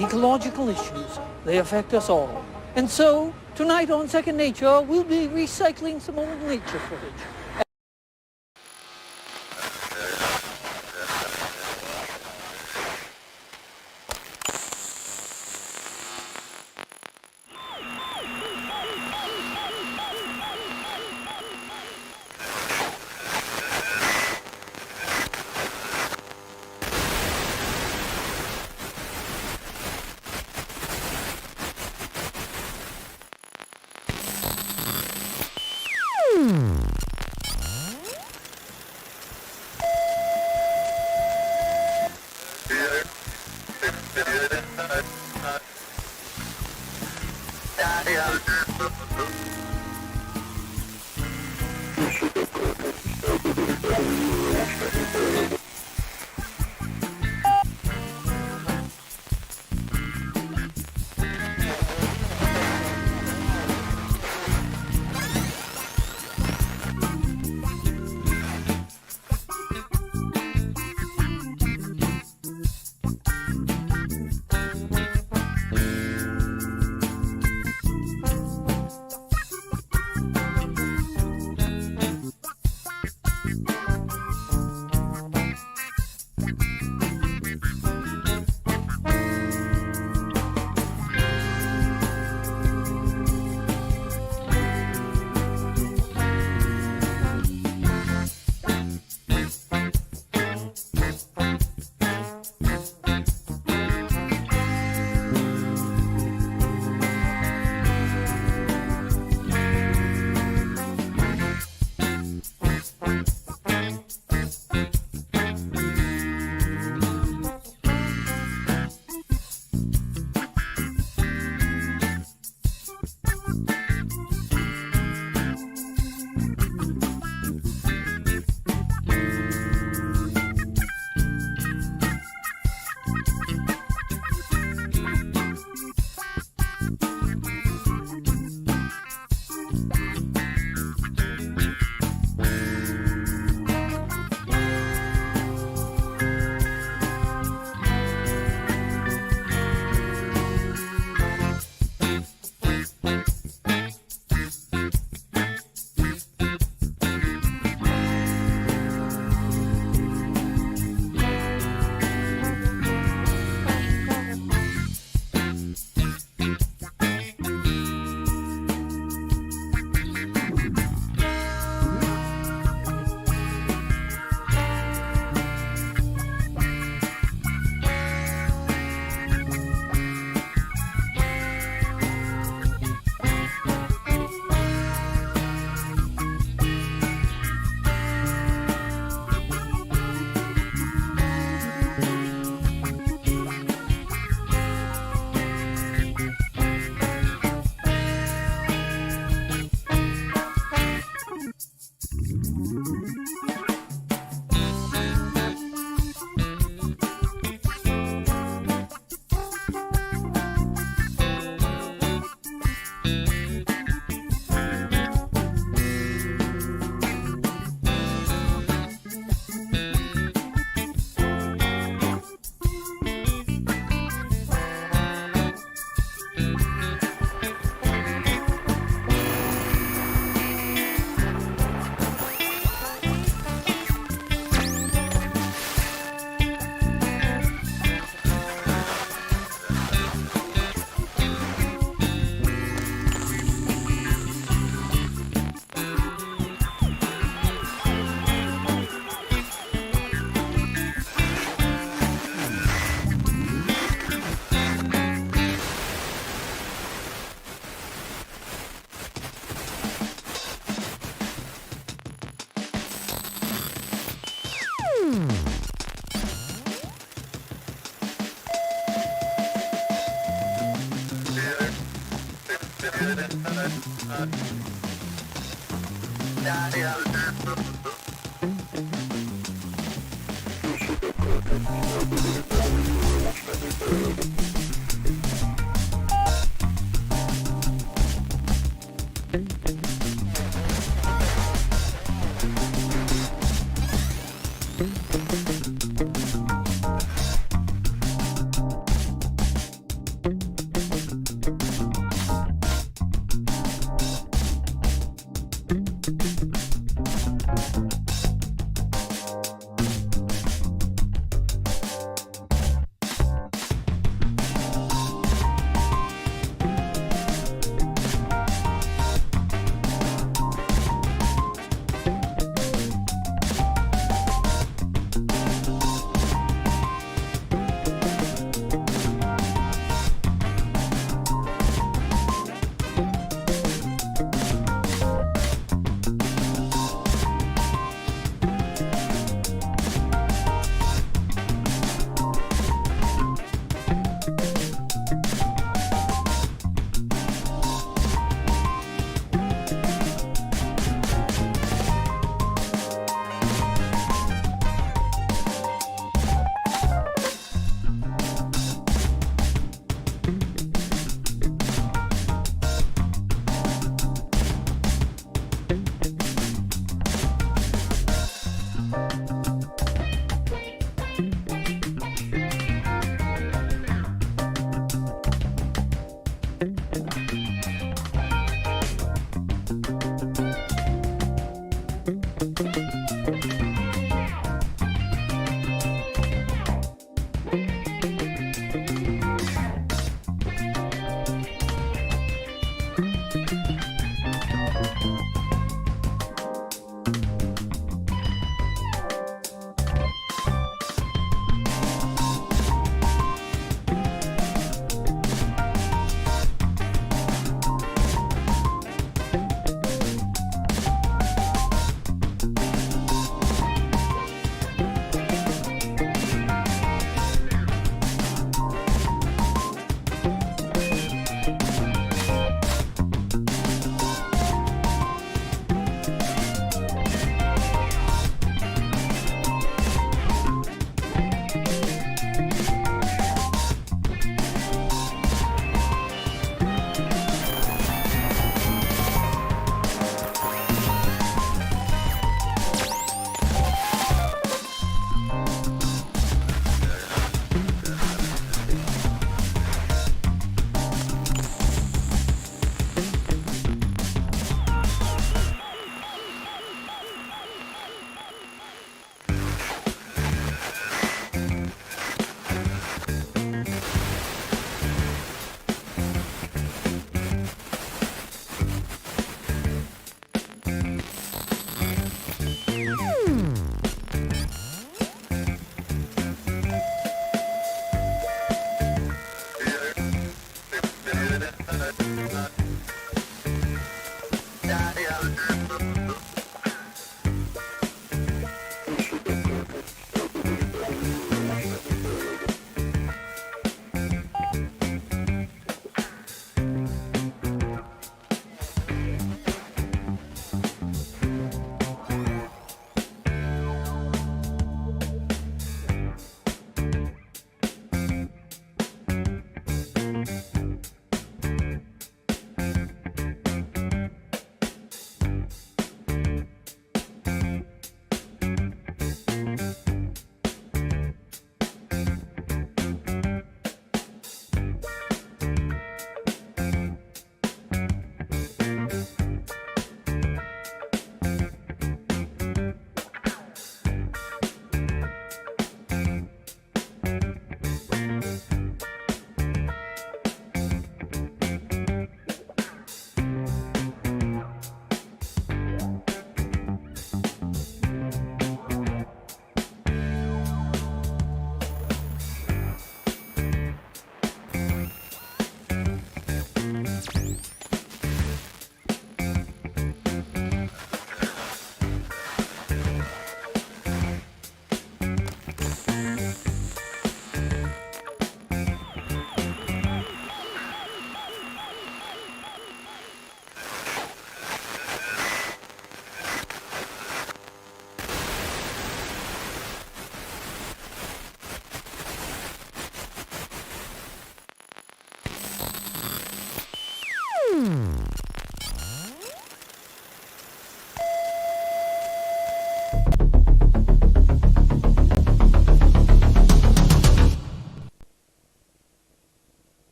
ecological issues. They affect us all. And so, tonight on Second Nature, we'll be recycling some old nature footage.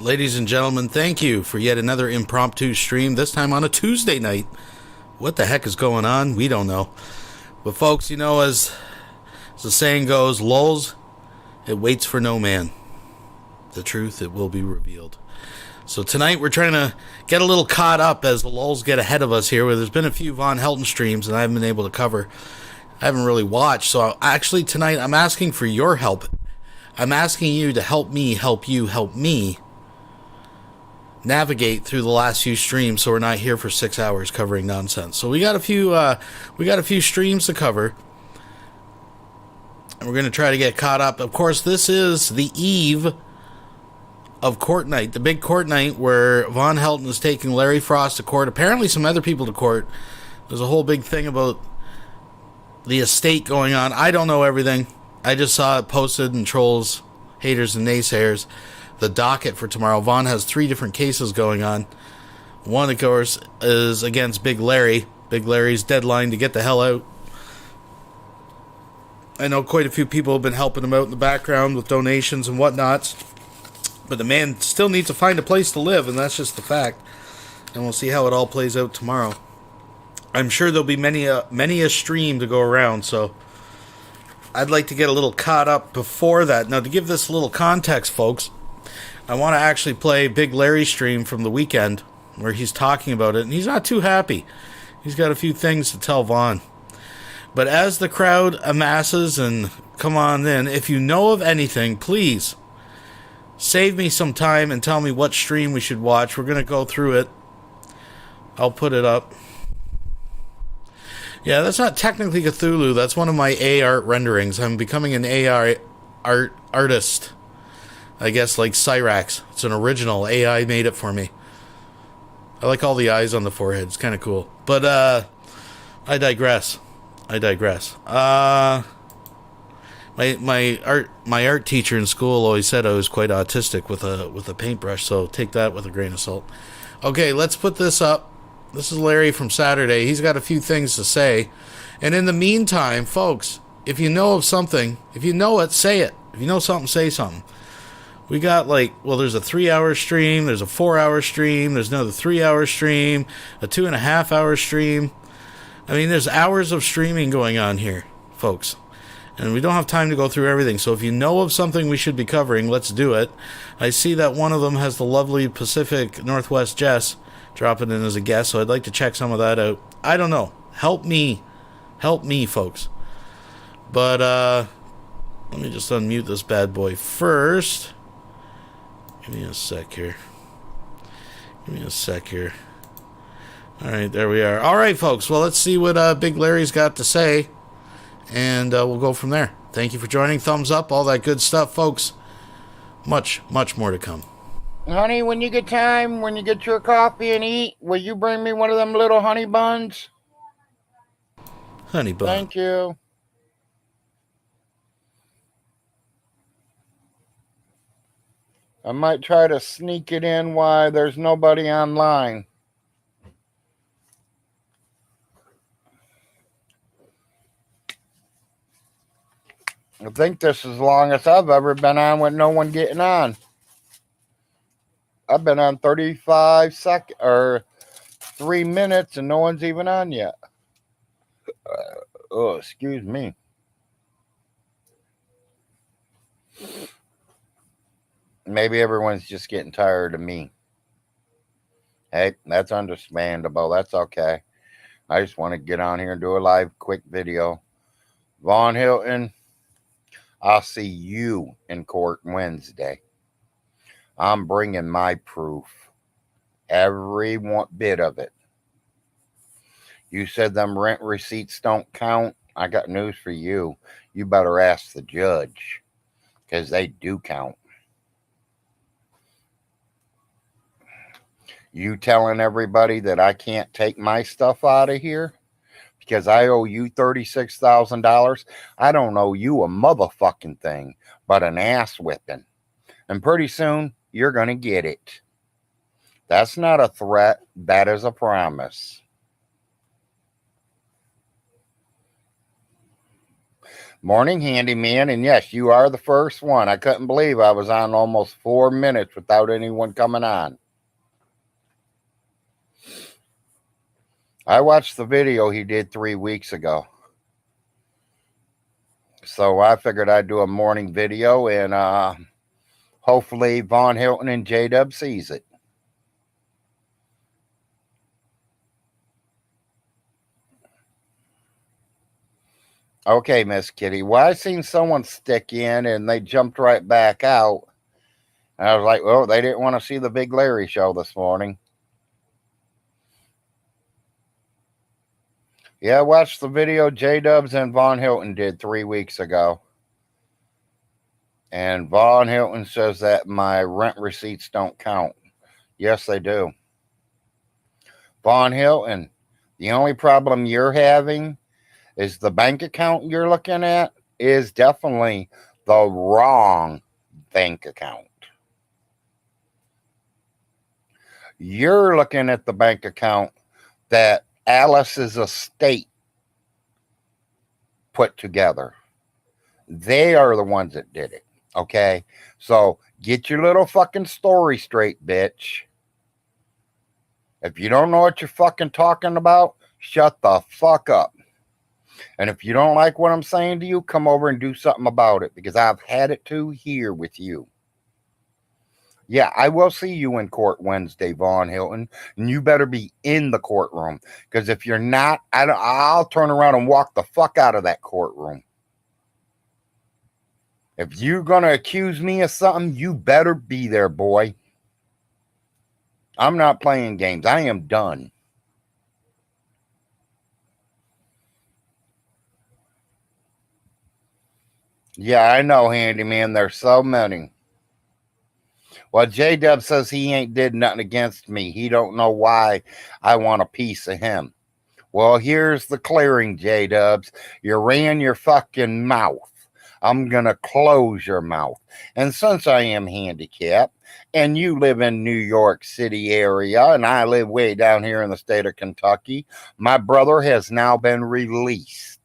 Ladies and gentlemen, thank you for yet another impromptu stream, this time on a Tuesday night. What the heck is going on? We don't know. But folks, you know, as the saying goes, lulls, it waits for no man. The truth, it will be revealed. So tonight we're trying to get a little caught up as the lulls get ahead of us here, where there's been a few Von Helton streams and I haven't been able to cover. I haven't really watched. So actually tonight I'm asking for your help. I'm asking you to help me, help you, help me navigate through the last few streams, so we're not here for 6 hours covering nonsense. So we got a few streams to cover, and we're going to try to get caught up. Of course, this is the eve of court night, the big court night where Von Helton is taking Larry Frost to court, apparently some other people to court. There's a whole big thing about the estate going on. I don't know everything. I just saw it posted in Trolls, Haters, and Naysayers. The docket for tomorrow. Vaughn has 3 different cases going on. One, of course, is against Big Larry. Big Larry's deadline to get the hell out. I know quite a few people have been helping him out in the background with donations and whatnots. But the man still needs to find a place to live, and that's just the fact. And we'll see how it all plays out tomorrow. I'm sure there'll be many a stream to go around, so I'd like to get a little caught up before that. Now, to give this a little context, folks, I want to actually play Big Larry's stream from the weekend where he's talking about it, and he's not too happy. He's got a few things to tell Vaughn. But as the crowd amasses and come on in, if you know of anything, please save me some time and tell me what stream we should watch. We're going to go through it. I'll put it up. Yeah, that's not technically Cthulhu. That's one of my A-art renderings. I'm becoming an A-art artist. I guess like Cyrax. It's an original. AI made it for me. I like all the eyes on the forehead. It's kind of cool. But I digress. My art teacher in school always said I was quite autistic with a paintbrush, so take that with a grain of salt. Okay, let's put this up. This is Larry from Saturday. He's got a few things to say. And in the meantime, folks, if you know of something, if you know it, say it. If you know something, say something. We got there's a 3-hour stream, there's a 4-hour stream, there's another 3-hour stream, a 2.5-hour stream. I mean, there's hours of streaming going on here, folks. And we don't have time to go through everything. So if you know of something we should be covering, let's do it. I see that one of them has the lovely Pacific Northwest Jess dropping in as a guest, so I'd like to check some of that out. I don't know. Help me, folks. But let me just unmute this bad boy first. Give me a sec here. All right, there we are. All right, folks. Well, let's see what Big Larry's got to say, and we'll go from there. Thank you for joining. Thumbs up, all that good stuff, folks. Much, much more to come. Honey, when you get time, when you get your coffee and eat, will you bring me one of them little honey buns? Honey bun. Thank you. I might try to sneak it in while there's nobody online. I think this is the longest I've ever been on with no one getting on. I've been on 35 seconds or 3 minutes and no one's even on yet. Oh, excuse me. Maybe everyone's just getting tired of me. Hey, that's understandable. That's okay. I just want to get on here and do a live quick video. Von Helton, I'll see you in court Wednesday. I'm bringing my proof. Every one bit of it. You said them rent receipts don't count. I got news for you. You better ask the judge, because they do count. You telling everybody that I can't take my stuff out of here because I owe you $36,000? I don't owe you a motherfucking thing but an ass whipping. And pretty soon, you're going to get it. That's not a threat. That is a promise. Morning, handyman. And yes, you are the first one. I couldn't believe I was on almost 4 minutes without anyone coming on. I watched the video he did 3 weeks ago. So I figured I'd do a morning video, and hopefully Von Hilton and J-Dub sees it. Okay, Miss Kitty. Well, I seen someone stick in and they jumped right back out. And I was like, well, they didn't want to see the Big Larry show this morning. Yeah, I watched the video J-Dubs and Von Hilton did 3 weeks ago. And Von Hilton says that my rent receipts don't count. Yes, they do. Von Hilton, the only problem you're having is the bank account you're looking at is definitely the wrong bank account. You're looking at the bank account that Alice's estate put together. They are the ones that did it. Okay? So get your little fucking story straight, bitch. If you don't know what you're fucking talking about, shut the fuck up. And if you don't like what I'm saying to you, come over and do something about it, because I've had it to here with you. Yeah, I will see you in court Wednesday, Von Hilton, and you better be in the courtroom, because if you're not, I'll turn around and walk the fuck out of that courtroom. If you're going to accuse me of something, you better be there, boy. I'm not playing games. I am done. Yeah, I know, handyman. There's so many. Well, J-Dub says he ain't did nothing against me. He don't know why I want a piece of him. Well, here's the clearing, J-Dubs. You ran your fucking mouth. I'm going to close your mouth. And since I am handicapped, and you live in New York City area, and I live way down here in the state of Kentucky, my brother has now been released.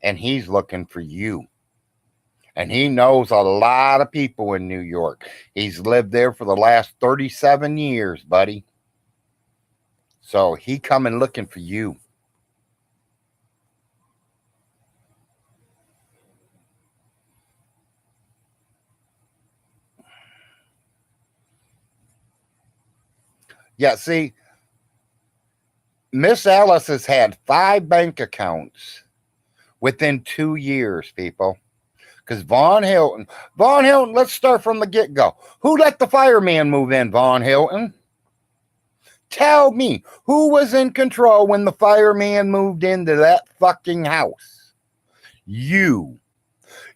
And he's looking for you. And he knows a lot of people in New York. He's lived there for the last 37 years, buddy. So he coming looking for you. Yeah, see, Miss Alice has had 5 bank accounts within 2 years, people. Because Von Hilton, let's start from the get-go. Who let the fireman move in, Von Hilton? Tell me, who was in control when the fireman moved into that fucking house? You.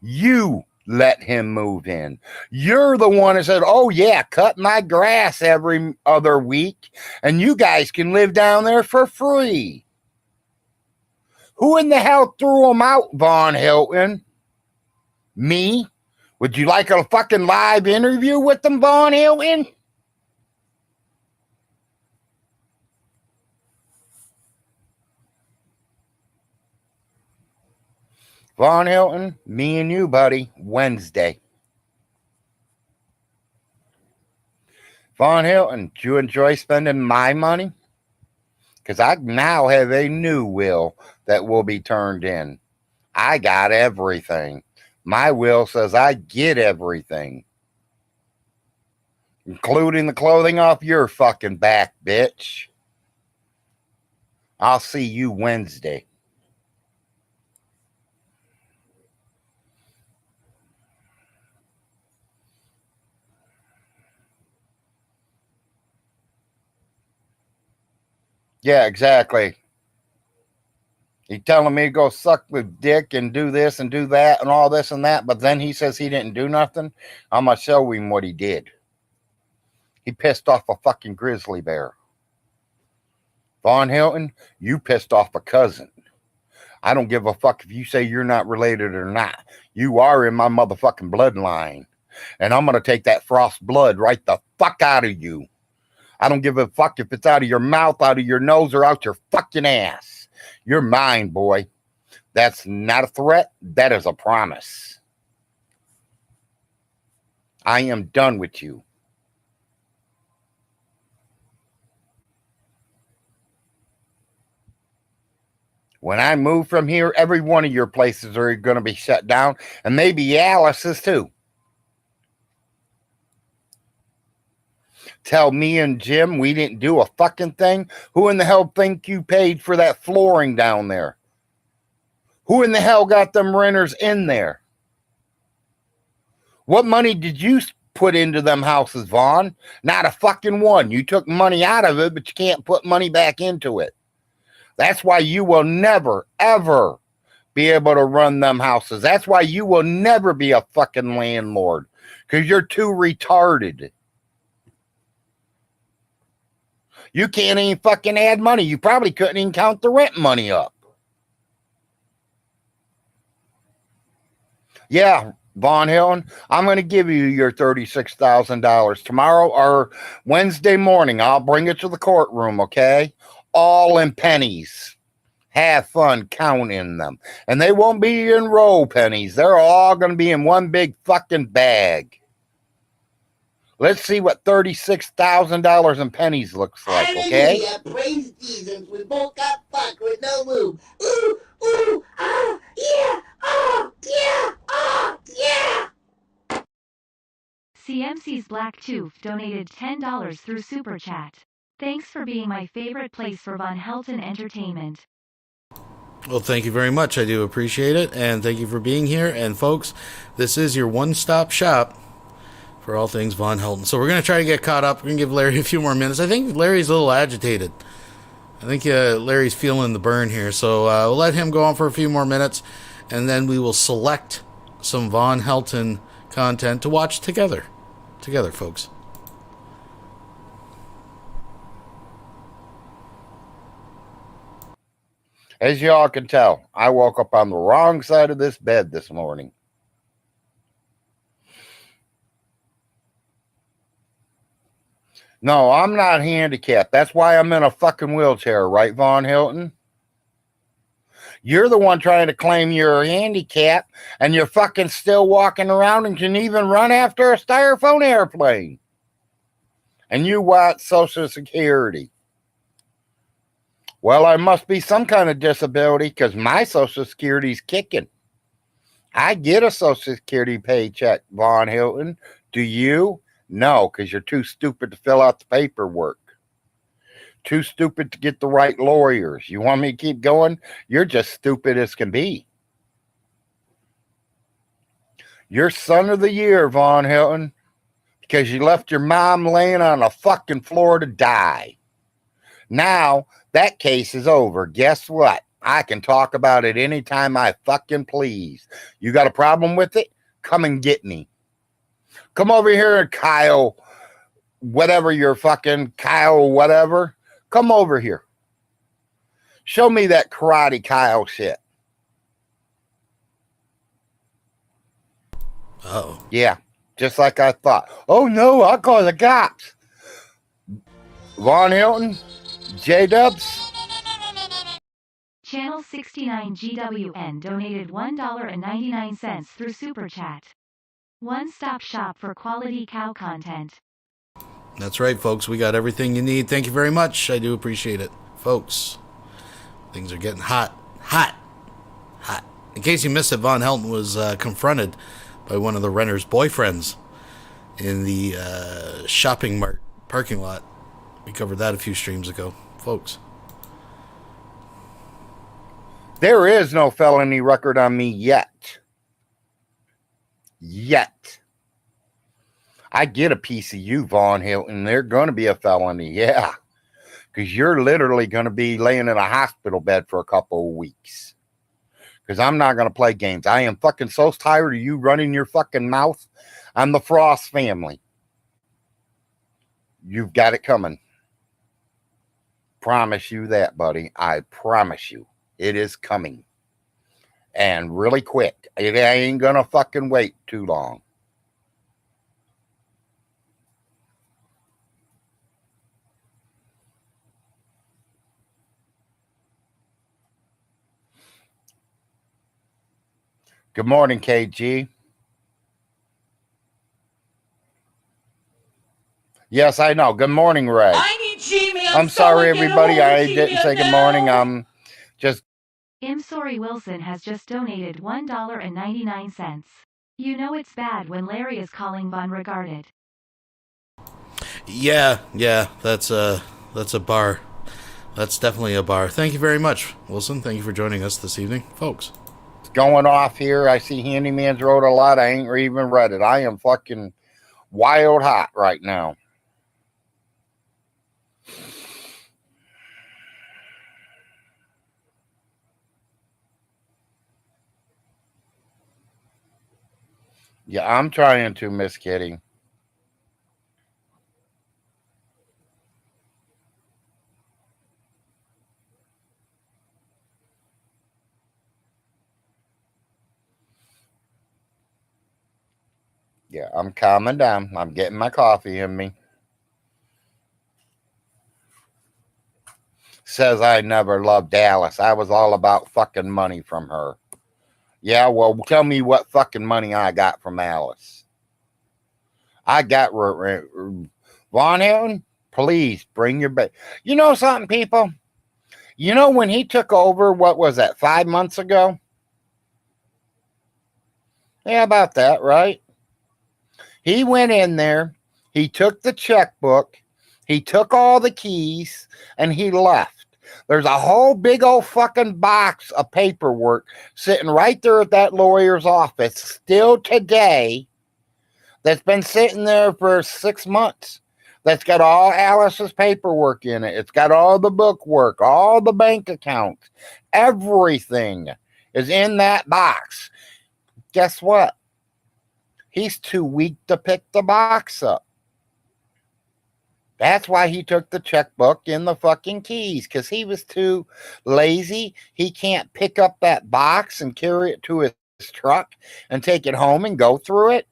You let him move in. You're the one that said, oh yeah, cut my grass every other week, and you guys can live down there for free. Who in the hell threw him out, Von Hilton? Me? Would you like a fucking live interview with them, Von Hilton? Von Hilton, me and you, buddy, Wednesday. Von Hilton, do you enjoy spending my money? Because I now have a new will that will be turned in. I got everything. My will says I get everything. Including the clothing off your fucking back, bitch. I'll see you Wednesday. Yeah, exactly. He's telling me to go suck with dick and do this and do that and all this and that, but then he says he didn't do nothing. I'm going to show him what he did. He pissed off a fucking grizzly bear. Von Hilton, you pissed off a cousin. I don't give a fuck if you say you're not related or not. You are in my motherfucking bloodline. And I'm going to take that frost blood right the fuck out of you. I don't give a fuck if it's out of your mouth, out of your nose, or out your fucking ass. You're mine, boy. That's not a threat. That is a promise. I am done with you. When I move from here, every one of your places are going to be shut down, and maybe Alice's too. Tell me and Jim we didn't do a fucking thing? Who in the hell think you paid for that flooring down there? Who in the hell got them renters in there? What money did you put into them houses, Vaughn? Not a fucking one. You took money out of it, but you can't put money back into it. That's why you will never, ever be able to run them houses. That's why you will never be a fucking landlord, because you're too retarded. You can't even fucking add money. You probably couldn't even count the rent money up. Yeah, VONHELTON, I'm going to give you your $36,000 tomorrow or Wednesday morning. I'll bring it to the courtroom, okay? All in pennies. Have fun counting them. And they won't be in roll pennies. They're all going to be in one big fucking bag. Let's see what $36,000 in pennies looks like, okay? Hallelujah, praise Jesus. We both got fucked with no move. Ooh, ooh, ah, yeah, oh, yeah, oh, yeah. CMC's Black Tooth donated $10 through Super Chat. Thanks for being my favorite place for VONHELTON entertainment. Well, thank you very much. I do appreciate it. And thank you for being here. And folks, this is your one-stop shop for all things VONHELTON. So we're going to try to get caught up. We're going to give Larry a few more minutes. I think Larry's a little agitated. I think Larry's feeling the burn here. So we'll let him go on for a few more minutes. And then we will select some VONHELTON content to watch together. Together, folks. As y'all can tell, I woke up on the wrong side of this bed this morning. No, I'm not handicapped. That's why I'm in a fucking wheelchair, right, VONHELTON? You're the one trying to claim you're handicapped, and you're fucking still walking around and can even run after a styrofoam airplane. And you want Social Security. Well, I must be some kind of disability because my Social Security's kicking. I get a Social Security paycheck, VONHELTON. Do you? No, because you're too stupid to fill out the paperwork. Too stupid to get the right lawyers. You want me to keep going? You're just stupid as can be. You're son of the year, VONHELTON, because you left your mom laying on the fucking floor to die. Now, that case is over. Guess what? I can talk about it anytime I fucking please. You got a problem with it? Come and get me. Come over here, Kyle, whatever you're fucking, Kyle, whatever. Come over here. Show me that karate Kyle shit. Uh-oh. Yeah, just like I thought. Oh, no, I'll call the cops. VONHELTON, J-Dubs. Channel 69 GWN donated $1.99 through Super Chat. One-stop shop for quality cow content. That's right, folks. We got everything you need. Thank you very much. I do appreciate it. Folks, things are getting hot. Hot. Hot. In case you missed it, VONHELTON was confronted by one of the renters' boyfriends in the shopping mart parking lot. We covered that a few streams ago. Folks. There is no felony record on me yet. Yet. I get a piece of you, VONHELTON. They're going to be a felony, yeah. Because you're literally going to be laying in a hospital bed for a couple of weeks. Because I'm not going to play games. I am fucking so tired of you running your fucking mouth. I'm the Frost family. You've got it coming. Promise you that, buddy. I promise you. It is coming. And really quick. It ain't going to fucking wait too long. Good morning, KG. Yes, I know. Good morning, Ray. I need Jimmy. I'm sorry, everybody. I didn't say good morning. Just. I'm sorry Wilson has just donated $1.99. You know it's bad when Larry is calling Von regarded. Yeah, that's a bar. That's definitely a bar. Thank you very much, Wilson. Thank you for joining us this evening, folks. Going off here. I see Handyman's wrote a lot. I ain't even read it. I am fucking wild hot right now. Yeah, I'm trying to, Miss Kitty. Yeah, I'm calming down. I'm getting my coffee in me. Says I never loved Dallas. I was all about fucking money from her. Yeah, well, tell me what fucking money I got from Alice. I got VONHELTON, please bring your baby. You know something, people? You know when he took over, what was that, 5 months ago? Yeah, about that, right? He went in there, he took the checkbook, he took all the keys, and he left. There's a whole big old fucking box of paperwork sitting right there at that lawyer's office still today that's been sitting there for 6 months. That's got all Alice's paperwork in it. It's got all the bookwork, all the bank accounts. Everything is in that box. Guess what? He's too weak to pick the box up. That's why he took the checkbook and the fucking keys, because he was too lazy. He can't pick up that box and carry it to his truck and take it home and go through it.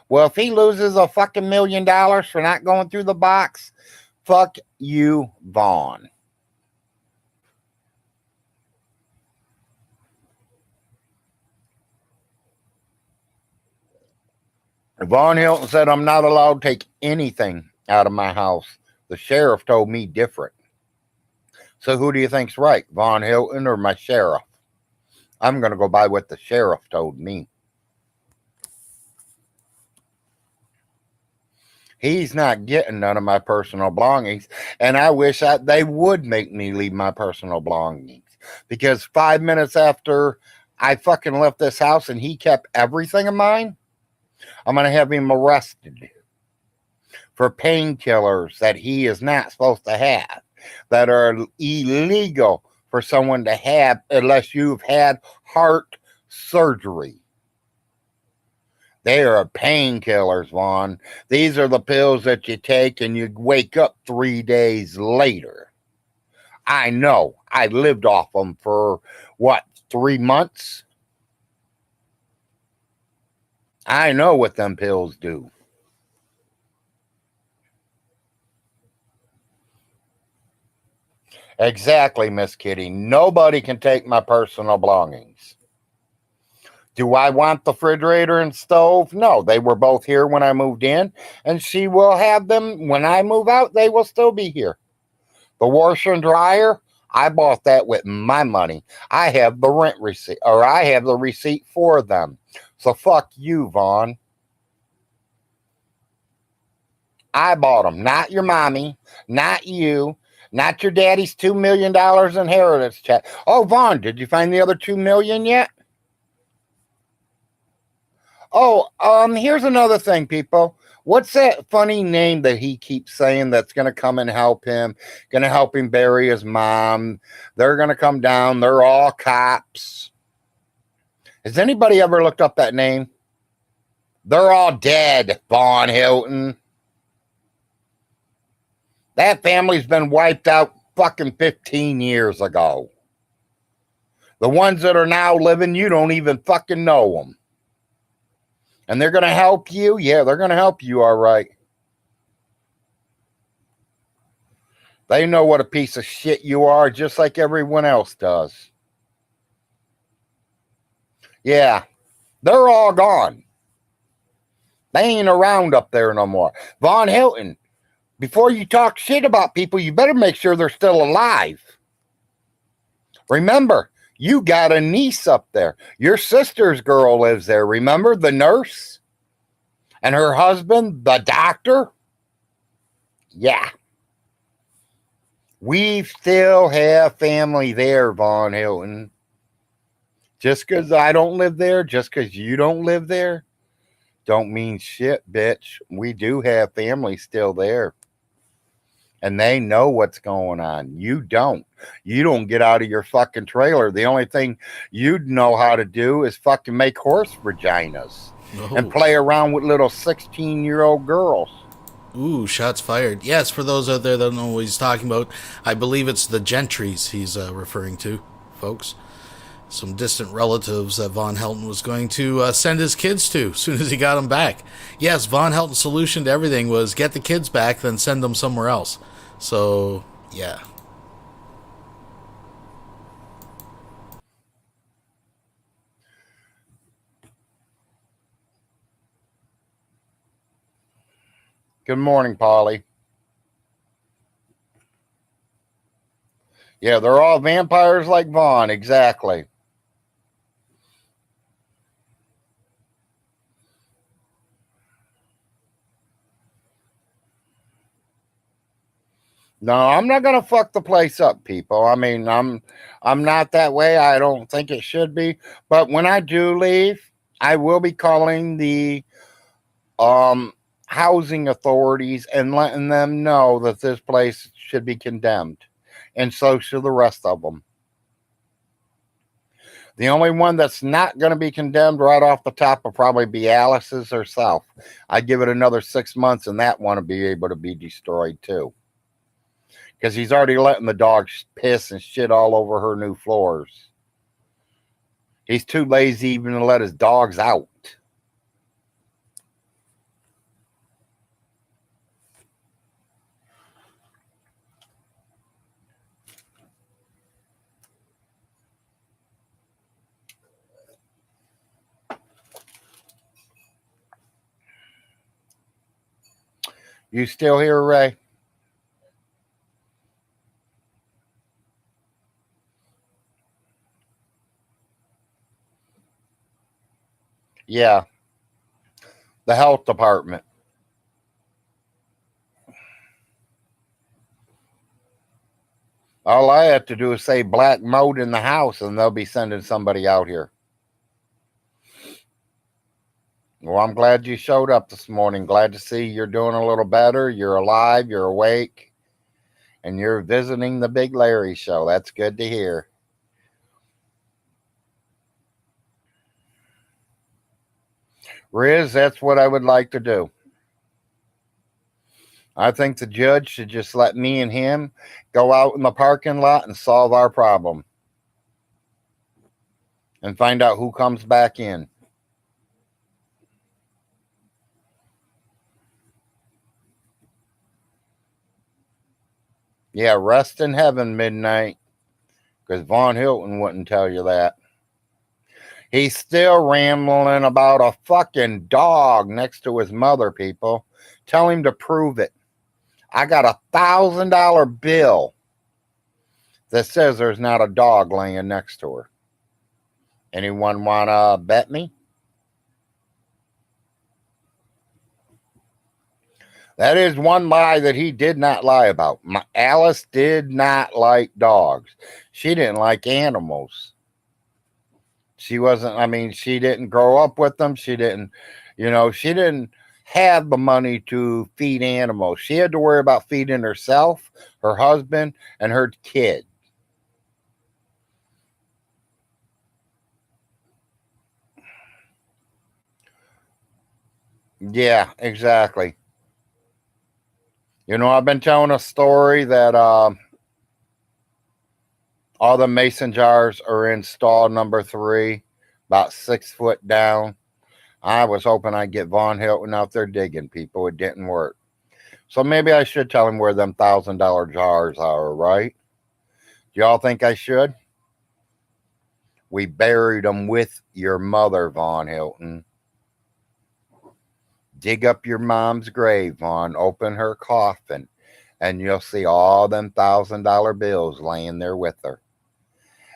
Well, if he loses a fucking $1 million for not going through the box, fuck you, Vaughn. VONHELTON said I'm not allowed to take anything out of my house. The sheriff told me different. So who do you think's right, VONHELTON or my sheriff? I'm going to go by what the sheriff told me. He's not getting none of my personal belongings, and I wish they would make me leave my personal belongings, because 5 minutes after I fucking left this house and he kept everything of mine, I'm going to have him arrested for painkillers that he is not supposed to have, that are illegal for someone to have unless you've had heart surgery. They are painkillers, Vaughn. These are the pills that you take and you wake up 3 days later. I know. I lived off them for, 3 months? I know what them pills do. Exactly, Miss Kitty. Nobody can take my personal belongings. Do I want the refrigerator and stove? No, they were both here when I moved in, and she will have them when I move out. They will still be here. The washer and dryer, I bought that with my money. I have the rent receipt, or I have the receipt for them. So fuck you, Vaughn. I bought them, not your mommy, not you, not your daddy's $2 million inheritance check. Oh, Vaughn, did you find the other $2 million yet? Oh, here's another thing, people. What's that funny name that he keeps saying that's going to come and help him, going to help him bury his mom? They're going to come down. They're all cops. Has anybody ever looked up that name? They're all dead, VONHELTON. That family's been wiped out fucking 15 years ago. The ones that are now living, you don't even fucking know them. And they're going to help you? Yeah, they're going to help you, all right. They know what a piece of shit you are, just like everyone else does. Yeah, they're all gone. They ain't around up there no more. Von Hilton, before you talk shit about people, you better make sure they're still alive. Remember, you got a niece up there. Your sister's girl lives there. Remember the nurse and her husband, the doctor? Yeah. We still have family there, Von Hilton. Just because I don't live there, just because you don't live there, don't mean shit, bitch. We do have family still there. And they know what's going on. You don't. You don't get out of your fucking trailer. The only thing you know how to do is fucking make horse vaginas and play around with little 16-year-old girls. Ooh, shots fired. Yes, for those out there that don't know what he's talking about, I believe it's the Gentrys he's referring to, folks. Some distant relatives that Von Helton was going to send his kids to as soon as he got them back. Yes, Von Helton's solution to everything was get the kids back, then send them somewhere else. So, yeah. Good morning, Polly. Yeah, they're all vampires like Vaughn, exactly. No, I'm not gonna fuck the place up, people. I mean, I'm not that way. I don't think it should be. But when I do leave, I will be calling the housing authorities and letting them know that this place should be condemned. And so should the rest of them. The only one that's not going to be condemned right off the top will probably be Alice's herself. I give it another 6 months and that one will be able to be destroyed too. Because he's already letting the dogs piss and shit all over her new floors. He's too lazy even to let his dogs out. You still here, Ray? Yeah. The health department. All I have to do is say black mold in the house and they'll be sending somebody out here. Well, I'm glad you showed up this morning. Glad to see you're doing a little better. You're alive. You're awake. And you're visiting the Big Larry show. That's good to hear. Riz, that's what I would like to do. I think the judge should just let me and him go out in the parking lot and solve our problem. And find out who comes back in. Yeah, rest in heaven, Midnight. Because Von Hilton wouldn't tell you that. He's still rambling about a fucking dog next to his mother, people. Tell him to prove it. I got $1,000 bill that says there's not a dog laying next to her. Anyone want to bet me? That is one lie that he did not lie about. Alice did not like dogs. She didn't like animals. She wasn't, I mean, she didn't grow up with them. She didn't, she didn't have the money to feed animals. She had to worry about feeding herself, her husband, and her kid. Yeah, exactly. I've been telling a story that all the mason jars are in stall number 3, about 6 foot down. I was hoping I'd get Von Hilton out there digging, people. It didn't work. So maybe I should tell him where them $1,000 jars are, right? Do y'all think I should? We buried them with your mother, Von Hilton. Dig up your mom's grave, Vaughn. Open her coffin, and you'll see all them $1,000 bills laying there with her.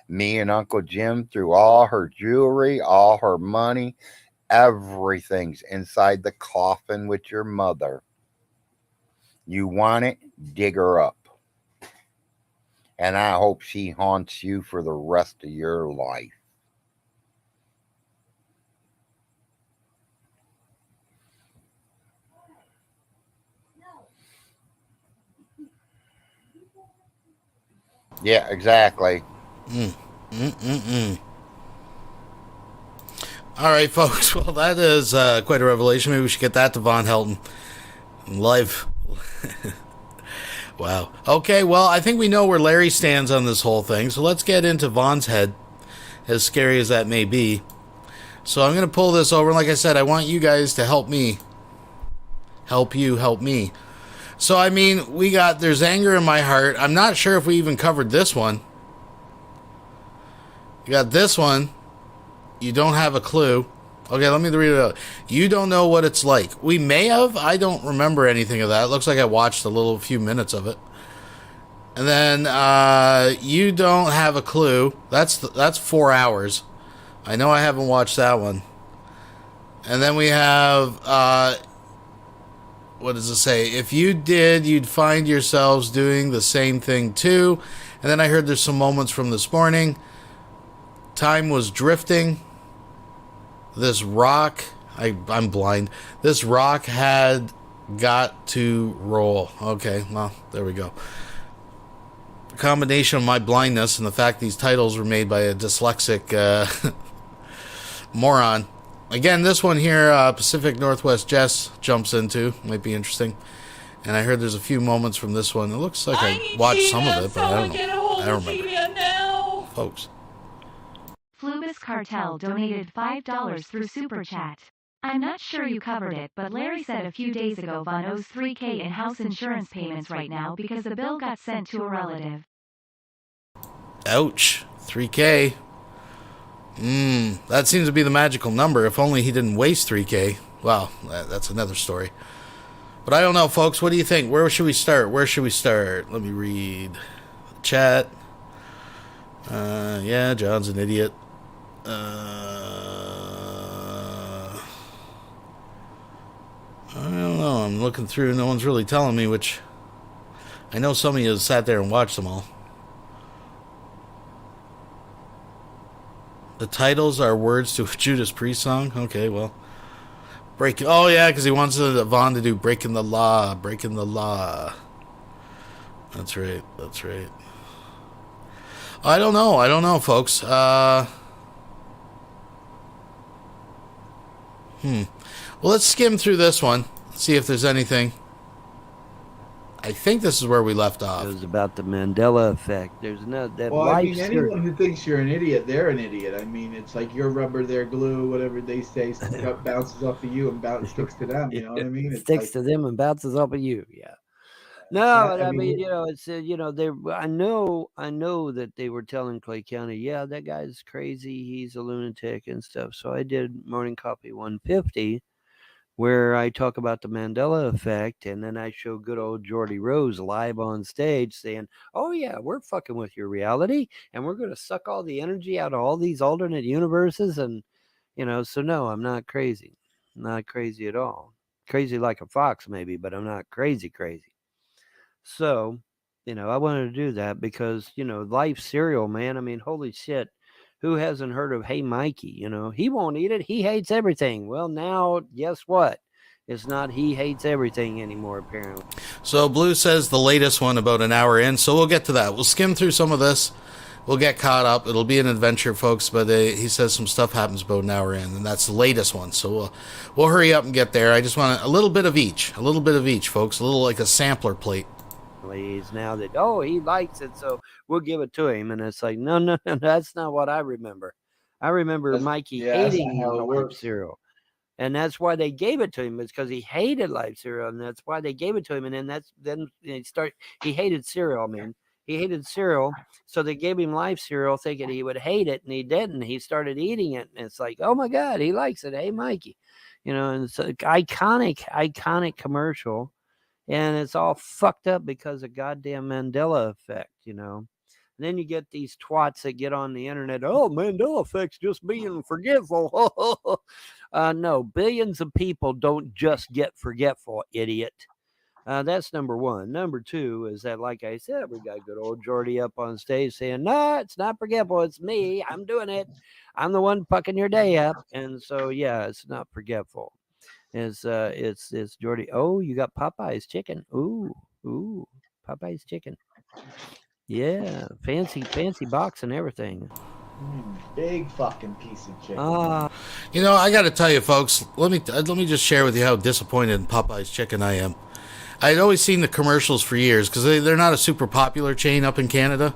Me and Uncle Jim threw all her jewelry, all her money, everything's inside the coffin with your mother. You want it? Dig her up. And I hope she haunts you for the rest of your life. Yeah, exactly. All right, folks. Well, that is quite a revelation. Maybe we should get that to Von Helton live. Wow. Okay, well, I think we know where Larry stands on this whole thing, so let's get into Von's head, as scary as that may be. So I'm going to pull this over. Like I said, I want you guys to help me. Help you, help me. So, I mean, there's anger in my heart. I'm not sure if we even covered this one. You got this one. You don't have a clue. Okay, let me read it out. You don't know what it's like. We may have. I don't remember anything of that. It looks like I watched a few minutes of it. And then, you don't have a clue. That's 4 hours. I know I haven't watched that one. And then we have, what does it say? If you did, you'd find yourselves doing the same thing too. And then I heard there's some moments from this morning. Time was drifting. This rock, I'm blind. This rock had got to roll. Okay, well, there we go. The combination of my blindness and the fact these titles were made by a dyslexic moron. Again, this one here, Pacific Northwest Jess jumps into. Might be interesting. And I heard there's a few moments from this one. It looks like I watched some of it, but I don't know. I don't remember. Now. Folks. Flubus Cartel donated $5 through Super Chat. I'm not sure you covered it, but Larry said a few days ago Von owes $3,000 in house insurance payments right now because the bill got sent to a relative. Ouch. $3,000. That seems to be the magical number. If only he didn't waste $3,000. Well, that's another story. But I don't know, folks. What do you think? Where should we start? Let me read the chat. Yeah, John's an idiot. I don't know. I'm looking through. No one's really telling me which. I know some of you have sat there and watched them all. The titles are words to a Judas Priest song. Okay, well. Oh, yeah, because he wants Vaughn to do Breaking the Law. Breaking the Law. That's right. I don't know, folks. Well, let's skim through this one. See if there's anything. I think this is where we left off. It was about the Mandela effect. There's no that. Well, I mean, anyone who thinks you're an idiot, they're an idiot. I mean, it's like your rubber, their glue, whatever they say, bounces off of you and sticks to them. You know what I mean? It sticks to them and bounces off of you. Yeah. No, I mean, it's they. I know that they were telling Clay County, yeah, that guy's crazy. He's a lunatic and stuff. So I did Morning Copy 150. Where I talk about the Mandela effect, and then I show good old Geordie Rose live on stage saying, oh, yeah, we're fucking with your reality, and we're going to suck all the energy out of all these alternate universes. And, so no, I'm not crazy. Not crazy at all. Crazy like a fox, maybe, but I'm not crazy. So, I wanted to do that because, Life cereal, man, I mean, holy shit. Who hasn't heard of Hey Mikey? He won't eat it. He hates everything. Well, now, guess what? It's not he hates everything anymore, apparently. So Blue says the latest one about an hour in. So we'll get to that. We'll skim through some of this. We'll get caught up. It'll be an adventure, folks. But he says some stuff happens about an hour in. And that's the latest one. So we'll hurry up and get there. I just want a little bit of each. A little bit of each, folks. A little like a sampler plate. Now that he likes it, so we'll give it to him. And it's like no, that's not what I remember. I remember Mikey hating Life cereal, and that's why they gave it to him. It's because he hated Life cereal, and that's why they gave it to him. And then he hated cereal. I mean, He hated cereal, so they gave him life cereal, thinking he would hate it, and he didn't. He started eating it, and it's like, oh my God, he likes it. Hey, Mikey, and it's an iconic commercial, and it's all fucked up because of goddamn Mandela effect, And then you get these twats that get on the internet. Oh, Mandela effect's just being forgetful. No, billions of people don't just get forgetful, idiot. That's number one. Number two is that, like I said, we got good old Jordy up on stage saying, no, it's not forgetful. It's me. I'm doing it. I'm the one fucking your day up. And so, yeah, it's not forgetful. It's Jordy. Oh, you got Popeye's chicken. Ooh, Popeye's chicken. Yeah, fancy box and everything. Big fucking piece of chicken. I got to tell you, folks. Let me just share with you how disappointed in Popeye's chicken I am. I'd always seen the commercials for years because they're not a super popular chain up in Canada,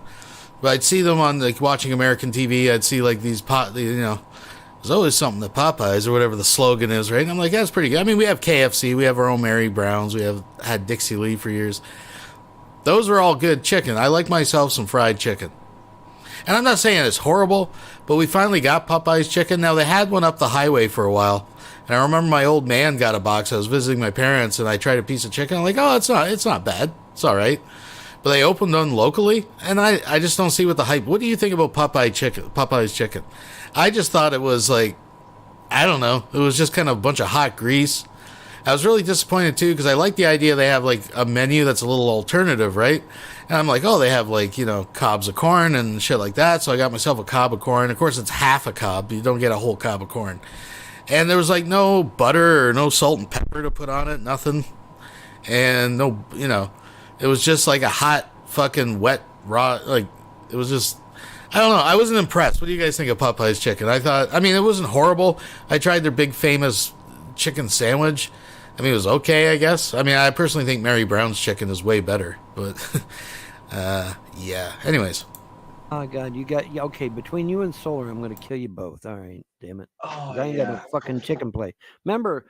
but I'd see them on watching American TV. I'd see these there's always something at Popeyes or whatever the slogan is, right? And I'm like, that's pretty good. I mean, we have KFC, we have our own Mary Brown's, we have had Dixie Lee for years. Those are all good chicken. I like myself some fried chicken. And I'm not saying it's horrible, but we finally got Popeye's chicken. Now, they had one up the highway for a while. And I remember my old man got a box. I was visiting my parents, and I tried a piece of chicken. I'm like, oh, it's not bad. It's all right. But they opened one locally, and I just don't see what the hype. What do you think about Popeye's chicken? I just thought it was I don't know. It was just kind of a bunch of hot grease. I was really disappointed, too, because I like the idea they have, a menu that's a little alternative, right? And I'm like, oh, they have, cobs of corn and shit like that. So I got myself a cob of corn. Of course, it's half a cob. You don't get a whole cob of corn. And there was, no butter or no salt and pepper to put on it, nothing. And no, it was just a hot, fucking wet, raw, it was just, I don't know. I wasn't impressed. What do you guys think of Popeye's chicken? It wasn't horrible. I tried their big famous chicken sandwich. It was okay, I guess. I personally think Mary Brown's chicken is way better, but yeah. Anyways. Oh God, okay. Between you and Solar, I'm gonna kill you both. All right, damn it. Oh, I ain't got a fucking chicken place. Remember,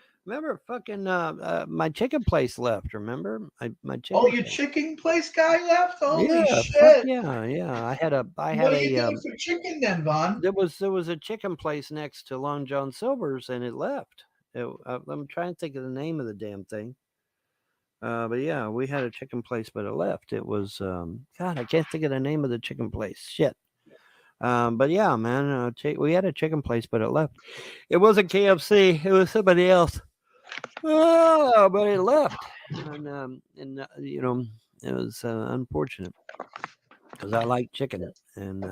fucking my chicken place left. Remember, my chicken. Oh, your chicken place guy left? Holy shit! Fuck yeah. I had what are you doing for chicken then, Vaughn? There was a chicken place next to Long John Silver's, and it left. I'm trying to think of the name of the damn thing. But yeah, we had a chicken place, but it left. It was God, I can't think of the name of the chicken place. Shit. But yeah, man, we had a chicken place, but it left. It wasn't KFC. It was somebody else. Oh, but it left, and it was unfortunate because I like chicken and.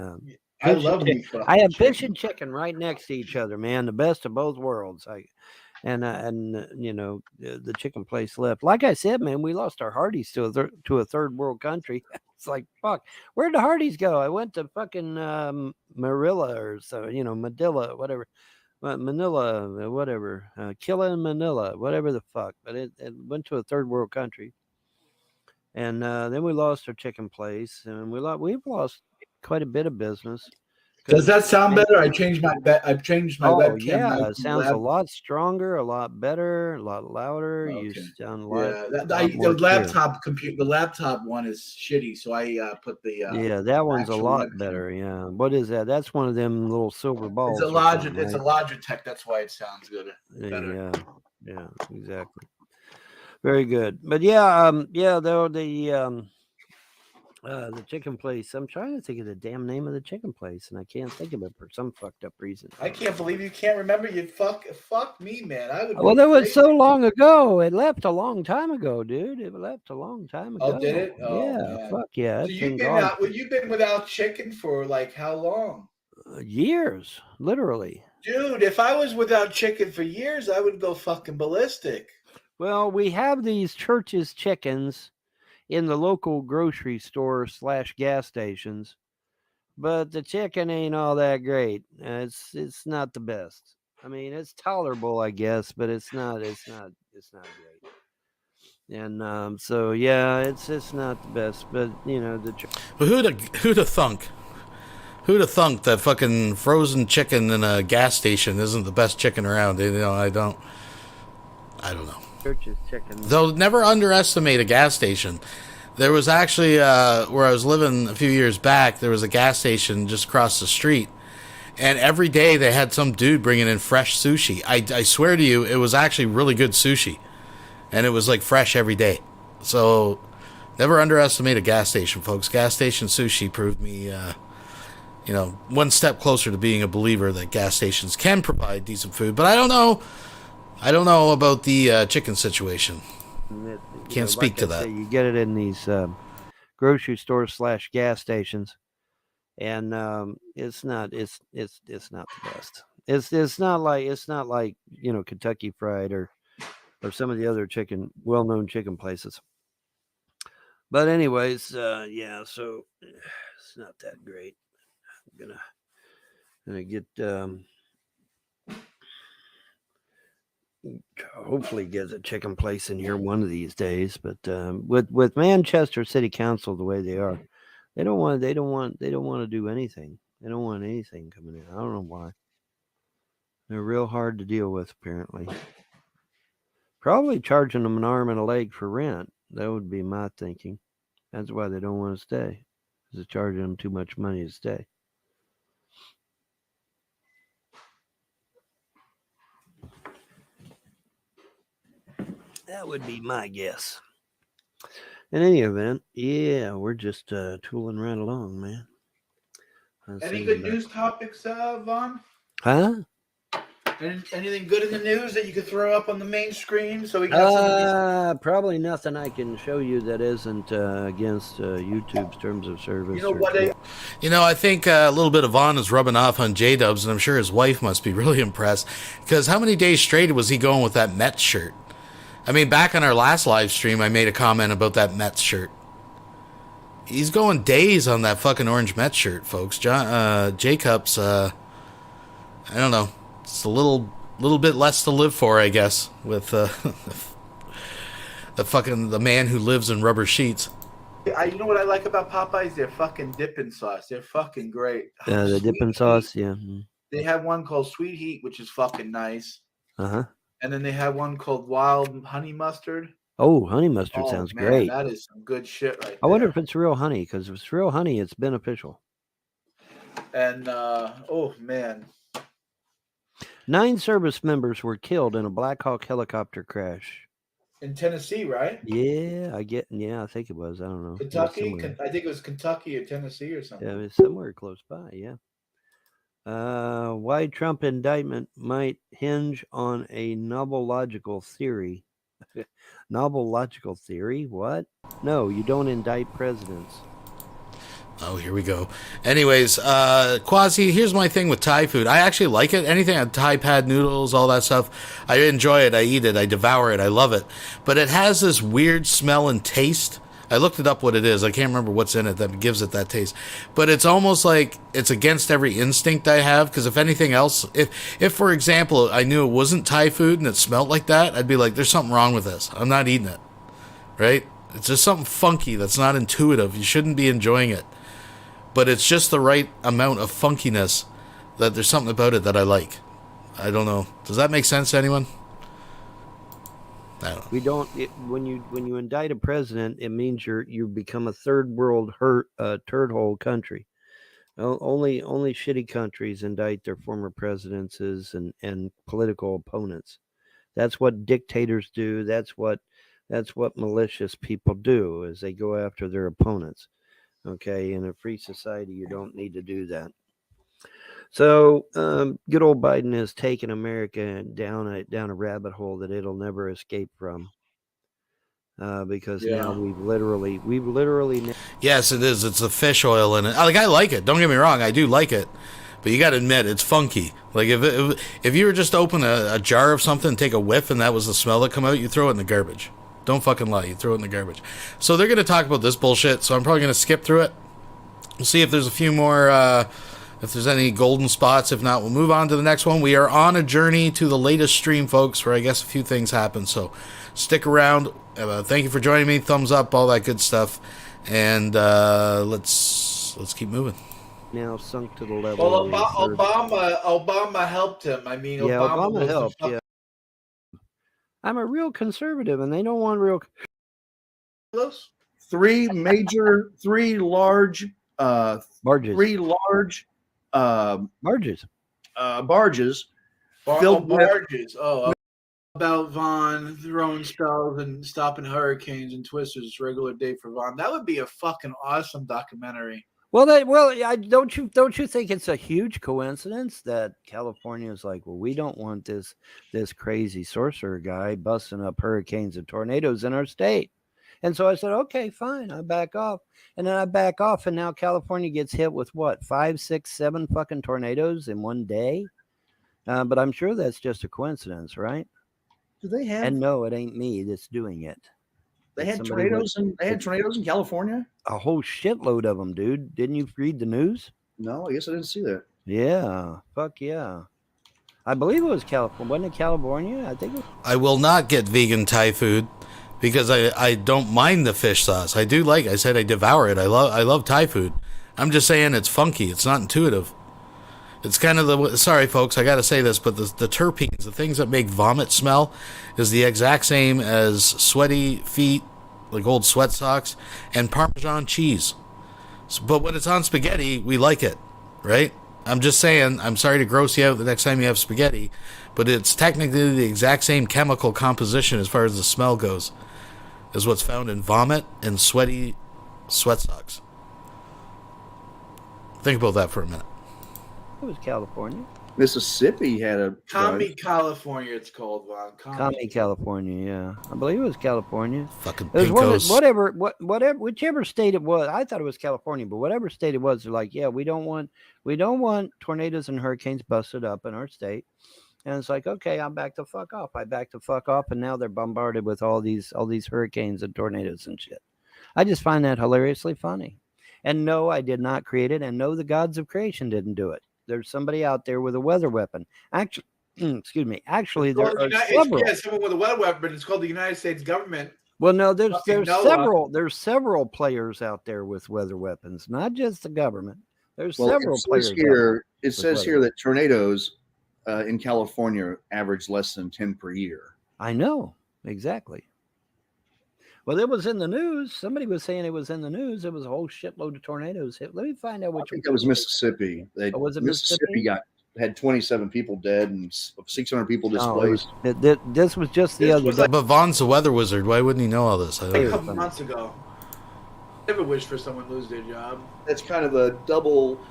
I love me. I have fish and chicken right next to each other, man. The best of both worlds. The chicken place left. Like I said, man, we lost our Hardee's to a third world country. It's like, fuck, where'd the Hardee's go? I went to fucking Marilla or so, Manila, whatever. Manila, whatever. Killa in Manila, whatever the fuck. But it went to a third world country. And then we lost our chicken place, and we've lost quite a bit of business. Does that sound better? I changed my webcam. Yeah, it sounds a lot stronger, a lot better, a lot louder. Okay. You sound a lot. The laptop one is shitty, so I put the. That one's a lot better. Yeah, what is that? That's one of them little silver balls. It's a Logitech. That's why it sounds good. Better. Yeah, exactly. Very good, but though the chicken place. I'm trying to think of the damn name of the chicken place, and I can't think of it for some fucked up reason. I can't believe you can't remember. You fuck me, man. Well, that was so long ago. It left a long time ago, dude. It left a long time ago. Oh, did it? Oh, yeah. Man. Fuck yeah. So you've been without chicken for how long? Years, literally. Dude, if I was without chicken for years, I would go fucking ballistic. Well, we have these Church's chickens in the local grocery store / gas stations, but the chicken ain't all that great. It's not the best. It's tolerable, I guess, but it's not great. And so yeah, it's not the best. But But who'd have thunk? Who'd have thunk that fucking frozen chicken in a gas station isn't the best chicken around? I don't know. Church's chicken. They'll never underestimate a gas station. There was actually, where I was living a few years back, there was a gas station just across the street. And every day they had some dude bringing in fresh sushi. I swear to you, it was actually really good sushi. And it was like fresh every day. So never underestimate a gas station, folks. Gas station sushi proved me, one step closer to being a believer that gas stations can provide decent food. But I don't know. I don't know about the chicken situation. Can't speak to that. You get it in these grocery stores / gas stations, and it's not the best. It's not like Kentucky Fried or some of the other well-known chicken places. But anyways, so it's not that great. I'm gonna get hopefully get a chicken place in here one of these days. But with Manchester City Council the way they are, they don't want to do anything. They don't want anything coming in. I don't know why. They're real hard to deal with, apparently. Probably charging them an arm and a leg for rent. That would be my thinking. That's why they don't want to stay. Because it's charging them too much money to stay. That would be my guess. In any event, yeah, we're just tooling right along, man. Any good news topics, Vaughn? Huh? Anything good in the news that you could throw up on the main screen so we can probably nothing I can show you that isn't against YouTube's terms of service. You know what? I think a little bit of Vaughn is rubbing off on J-Dubs, and I'm sure his wife must be really impressed. Because how many days straight was he going with that Mets shirt? I mean, back on our last live stream, I made a comment about that Mets shirt. He's going days on that fucking orange Mets shirt, folks. Jacobs, I don't know. It's a little bit less to live for, I guess, with the man who lives in rubber sheets. You know what I like about Popeyes? Their fucking dipping sauce. They're fucking great. The dipping sauce, yeah. They have one called Sweet Heat, which is fucking nice. Uh-huh. And then they have one called Wild Honey Mustard. Oh, honey mustard sounds great. That is some good shit right there. I wonder if it's real honey, because if it's real honey, it's beneficial. And, oh, man. 9 service members were killed in a Black Hawk helicopter crash. In Tennessee, right? Yeah, I think it was. I don't know. Kentucky? I think it was Kentucky or Tennessee or something. Yeah, it was somewhere close by, yeah. Why Trump indictment might hinge on a novel logical theory. Novel logical theory? What? No, you don't indict presidents. Oh, here we go. Anyways, Quasi, here's my thing with Thai food. I actually like it. Anything on Thai pad noodles, all that stuff, I enjoy it. I eat it. I devour it. I love it. But it has this weird smell and taste. I looked it up what it is. I can't remember what's in it that gives it that taste. But it's almost like it's against every instinct I have. Because if anything else, if for example, I knew it wasn't Thai food and it smelled like that, I'd be like, there's something wrong with this. I'm not eating it. Right? It's just something funky that's not intuitive. You shouldn't be enjoying it. But it's just the right amount of funkiness that there's something about it that I like. I don't know. Does that make sense to anyone? I don't know. We don't. When you indict a president, it means you become a third world turd hole country. Only shitty countries indict their former presidents and political opponents. That's what dictators do. That's what malicious people do, is they go after their opponents. Okay, in a free society, you don't need to do that. So, good old Biden has taken America down a rabbit hole that it'll never escape from. Because now we've literally. Yes, it is. It's the fish oil in it. I like it. Don't get me wrong. I do like it, but you got to admit it's funky. Like if you were just to open a jar of something and take a whiff and that was the smell that come out, you throw it in the garbage. Don't fucking lie. You throw it in the garbage. So they're going to talk about this bullshit, so I'm probably going to skip through it. We'll see if there's a few more, if there's any golden spots. If not, we'll move on to the next one. We are on a journey to the latest stream, folks, where I guess a few things happen. So stick around. Thank you for joining me. Thumbs up, all that good stuff. And let's keep moving. Now sunk to the level. Well, Obama helped him. I mean, yeah, Obama helped. Yeah. I'm a real conservative, and they don't want real. three large Barges. barges Barges. with About Vaughn throwing spells and stopping hurricanes and twisters. It's a regular day for Vaughn. That would be a fucking awesome documentary. Well, don't you think it's a huge coincidence that California is like, well, we don't want this crazy sorcerer guy busting up hurricanes and tornadoes in our state. And so I said, okay, fine, I back off. And then I back off, and now California gets hit with what, 5, 6, 7 fucking tornadoes in one day? But I'm sure that's just a coincidence, right? Do they have? And no, it ain't me that's doing it. They had tornadoes in California. A whole shitload of them, dude. Didn't you read the news? No, I guess I didn't see that. Yeah, fuck yeah. I believe it was California. Wasn't it California? I think. I will not get vegan Thai food because I don't mind the fish sauce. I do like. I said I devour it. I love Thai food. I'm just saying it's funky. It's not intuitive. It's kind of sorry folks, I gotta say this, but the terpenes, the things that make vomit smell, is the exact same as sweaty feet, like old sweat socks, and Parmesan cheese. But when it's on spaghetti, we like it, right? I'm just saying, I'm sorry to gross you out the next time you have spaghetti, but it's technically the exact same chemical composition as far as the smell goes, as what's found in vomit and sweaty sweat socks. Think about that for a minute. It was California. Mississippi had a Commie, California, it's called, Vaughn. Commie, California, yeah. I believe it was California. Fucking it was pinkos. whichever state it was. I thought it was California, but whatever state it was, they're like, yeah, we don't want tornadoes and hurricanes busted up in our state. And it's like, okay, I'm back to fuck off. I back to fuck off, and now they're bombarded with all these hurricanes and tornadoes and shit. I just find that hilariously funny. And no, I did not create it, and no, the gods of creation didn't do it. There's somebody out there with a weather weapon. Actually, excuse me. Actually, there are several. Yeah, someone with a weather weapon, but it's called the United States government. Well, no, there's several players out there with weather weapons, not just the government. There's several players. It says here that tornadoes in California average less than 10 per year. I know, exactly. Well, it was in the news. Somebody was saying it was in the news. It was a whole shitload of tornadoes hit. Let me find out which. I think that was Mississippi. Was it Mississippi? Had 27 people dead and 600 people displaced. This was just the other. But Vaughn's a weather wizard. Why wouldn't he know all this? A couple months ago. Never wish for someone to lose their job. That's kind of a double.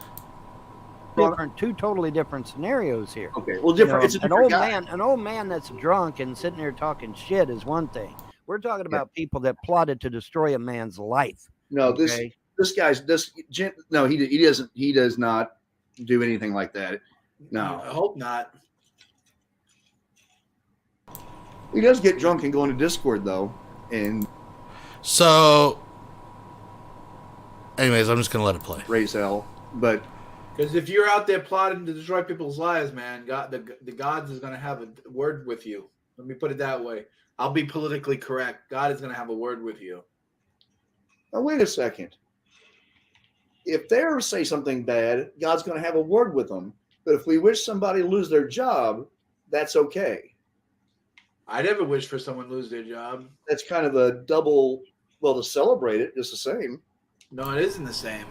Two totally different scenarios here. Okay, well, different. It's a different guy. An old man that's drunk and sitting there talking shit is one thing. We're talking about people that plotted to destroy a man's life. No, this guy's no, he does not do anything like that. No, I hope not. He does get drunk and go into Discord though, and so. Anyways, I'm just gonna let it play. Raise hell, but because if you're out there plotting to destroy people's lives, man, God, the gods is gonna have a word with you. Let me put it that way. I'll be politically correct. God is going to have a word with you. Now, wait a second. If they ever say something bad, God's going to have a word with them. But if we wish somebody to lose their job, that's okay. I never wish for someone to lose their job. That's kind of a double, well, to celebrate it, just the same. No, it isn't the same.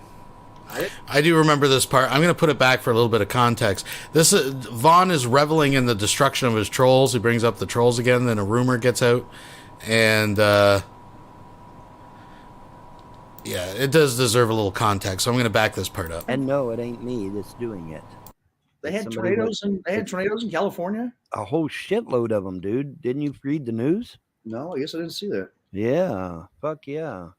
I do remember this part. I'm going to put it back for a little bit of context. Vaughn is reveling in the destruction of his trolls. He brings up the trolls again. Then a rumor gets out, and yeah, it does deserve a little context. So I'm going to back this part up. And no, it ain't me that's doing it. They had tornadoes in California. A whole shitload of them, dude. Didn't you read the news? No, I guess I didn't see that. Yeah, fuck yeah.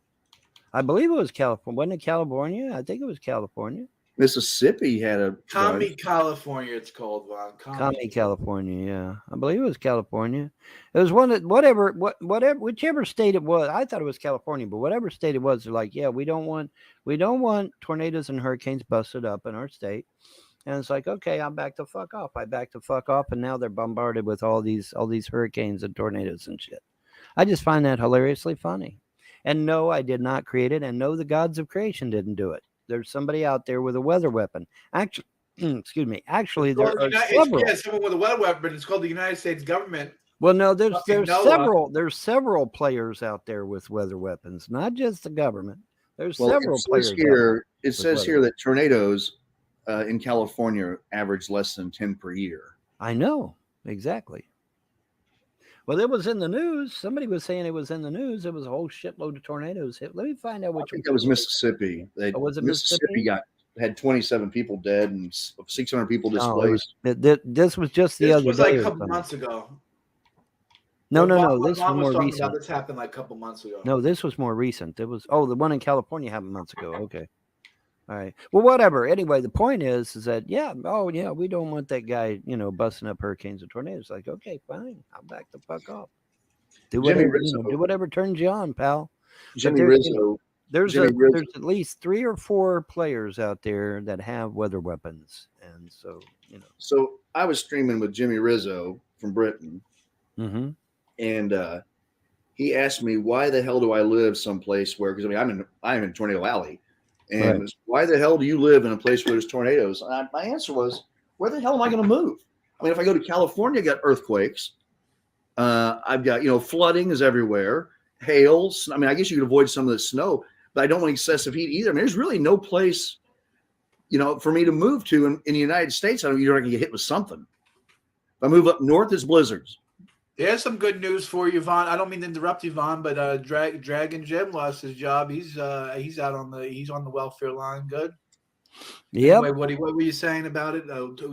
I believe it was California. Wasn't it California? I think it was California. Mississippi had a Commie, California. It's called, Vaughn. Commie, California. Yeah, I believe it was California. It was whichever state it was. I thought it was California, but whatever state it was, they're like, yeah, we don't want tornadoes and hurricanes busted up in our state. And it's like, okay, I'm back to fuck off. I back to fuck off, and now they're bombarded with all these hurricanes and tornadoes and shit. I just find that hilariously funny. And no, I did not create it, and no, the gods of creation didn't do it. There's somebody out there with a weather weapon. Actually, excuse me. Actually, there are several. Yeah, someone with a weather weapon. It's called the United States government. Well, no, there's Fucking Noah. several players out there with weather weapons, not just the government. There's Well, several it players says here. It with says weather. here that tornadoes in California average less than 10 per year. I know exactly. Well, it was in the news. Somebody was saying it was in the news. It was a whole shitload of tornadoes hit. Let me find out I which think one. that was Mississippi. Was it Mississippi had 27 people dead and 600 people No, displaced. this was just the This other was day. like a or couple something. months ago. No. What This Vaughn was more talking recent. about, this happened like a couple months ago. No, this was more recent. It was the one in California happened months ago. Okay. All right. Well, whatever. Anyway, the point is that we don't want that guy, busting up hurricanes and tornadoes. Like, okay, fine. I'll back the fuck off. Do whatever turns you on, pal. Jimmy Rizzo. There's at least 3 or 4 players out there that have weather weapons, and so So I was streaming with Jimmy Rizzo from Britain, Mm-hmm. and he asked me, why the hell do I live someplace where, because I'm in Tornado Alley, and Right. why the hell do you live in a place where there's tornadoes? And my answer was, where the hell am I going to move? I mean, if I go to California, I got earthquakes. I've got, flooding is everywhere, hail. I mean, I guess you could avoid some of the snow, but I don't want excessive heat either. I mean, there's really no place, for me to move to in the United States. You're not going to get hit with something. If I move up north, it's blizzards. There's some good news for you, Vaughn. I don't mean to interrupt you, Vaughn, but Dragon Jim lost his job. He's on the welfare line. Good. Yeah. Anyway, what were you saying about it?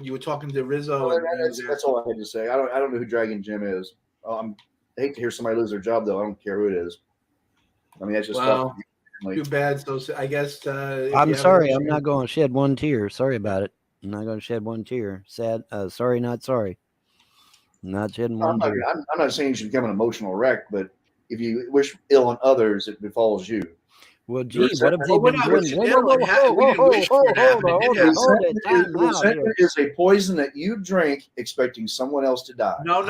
You were talking to Rizzo. That's all I had to say. I don't know who Dragon Jim is. I hate to hear somebody lose their job, though. I don't care who it is. I mean, that's just too bad. So I guess I'm sorry. I'm not going to shed one tear. Sorry about it. I'm not going to shed one tear. Sad. Sorry, not sorry. Not shedding one tear. I'm not saying you should become an emotional wreck, but if you wish ill on others, it befalls you. Well, gee, what have they been doing? Hold it. Resentment is a poison that you drink expecting someone else to die. No.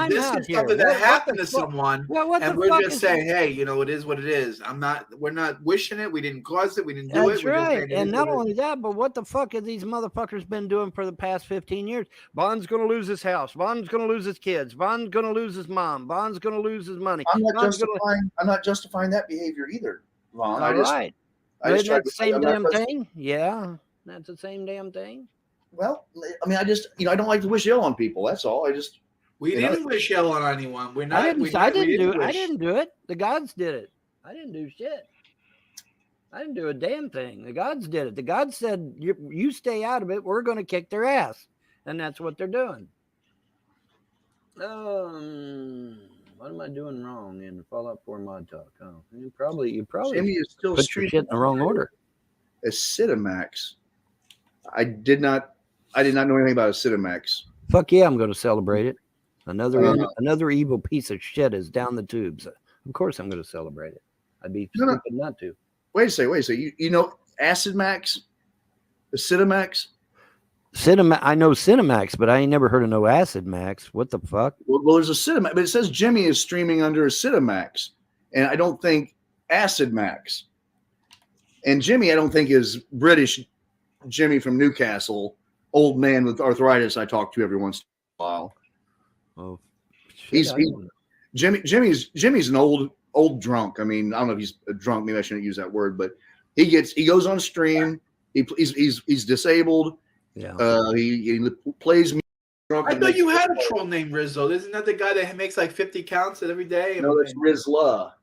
This is something that happened to someone, and we're just saying, hey, it is what it is. We're not wishing it. We didn't cause it. We didn't do it. That's right. And not only that, but what the fuck have these motherfuckers been doing for the past 15 years? Bond's going to lose his house. Bond's going to lose his kids. Bond's going to lose his mom. Bond's going to lose his money. I'm not justifying that behavior either. Ron, All right. Isn't that the same damn thing? Yeah. That's the same damn thing. Well, I mean, I don't like to wish ill on people. That's all. We didn't wish ill on anyone. We're not. I didn't do it. The gods did it. I didn't do shit. I didn't do a damn thing. The gods did it. The gods said, you stay out of it. We're going to kick their ass. And that's what they're doing. What am I doing wrong in Fallout 4 Mod Talk? Oh, you probably Jimmy is still put your shit in the wrong order. Acidomax. I did not know anything about Acidomax. Fuck yeah, I'm going to celebrate it. Another evil piece of shit is down the tubes. Of course, I'm going to celebrate it. I'd be stupid not to. Wait a second. You know Acid Max, Acidomax. I know Cinemax, but I ain't never heard of no Acid Max. What the fuck? Well, there's a Cinemax, but it says Jimmy is streaming under Acidomax, and I don't think Acid Max. And Jimmy, I don't think is British Jimmy from Newcastle, old man with arthritis I talk to every once in a while. Oh, shit, Jimmy's an old drunk. I mean, I don't know if he's a drunk. Maybe I shouldn't use that word, but he goes on stream. He's disabled. Yeah. He plays music. I thought you had a troll named Rizzo. Isn't that the guy that makes like 50 counts every day? No, that's Rizla.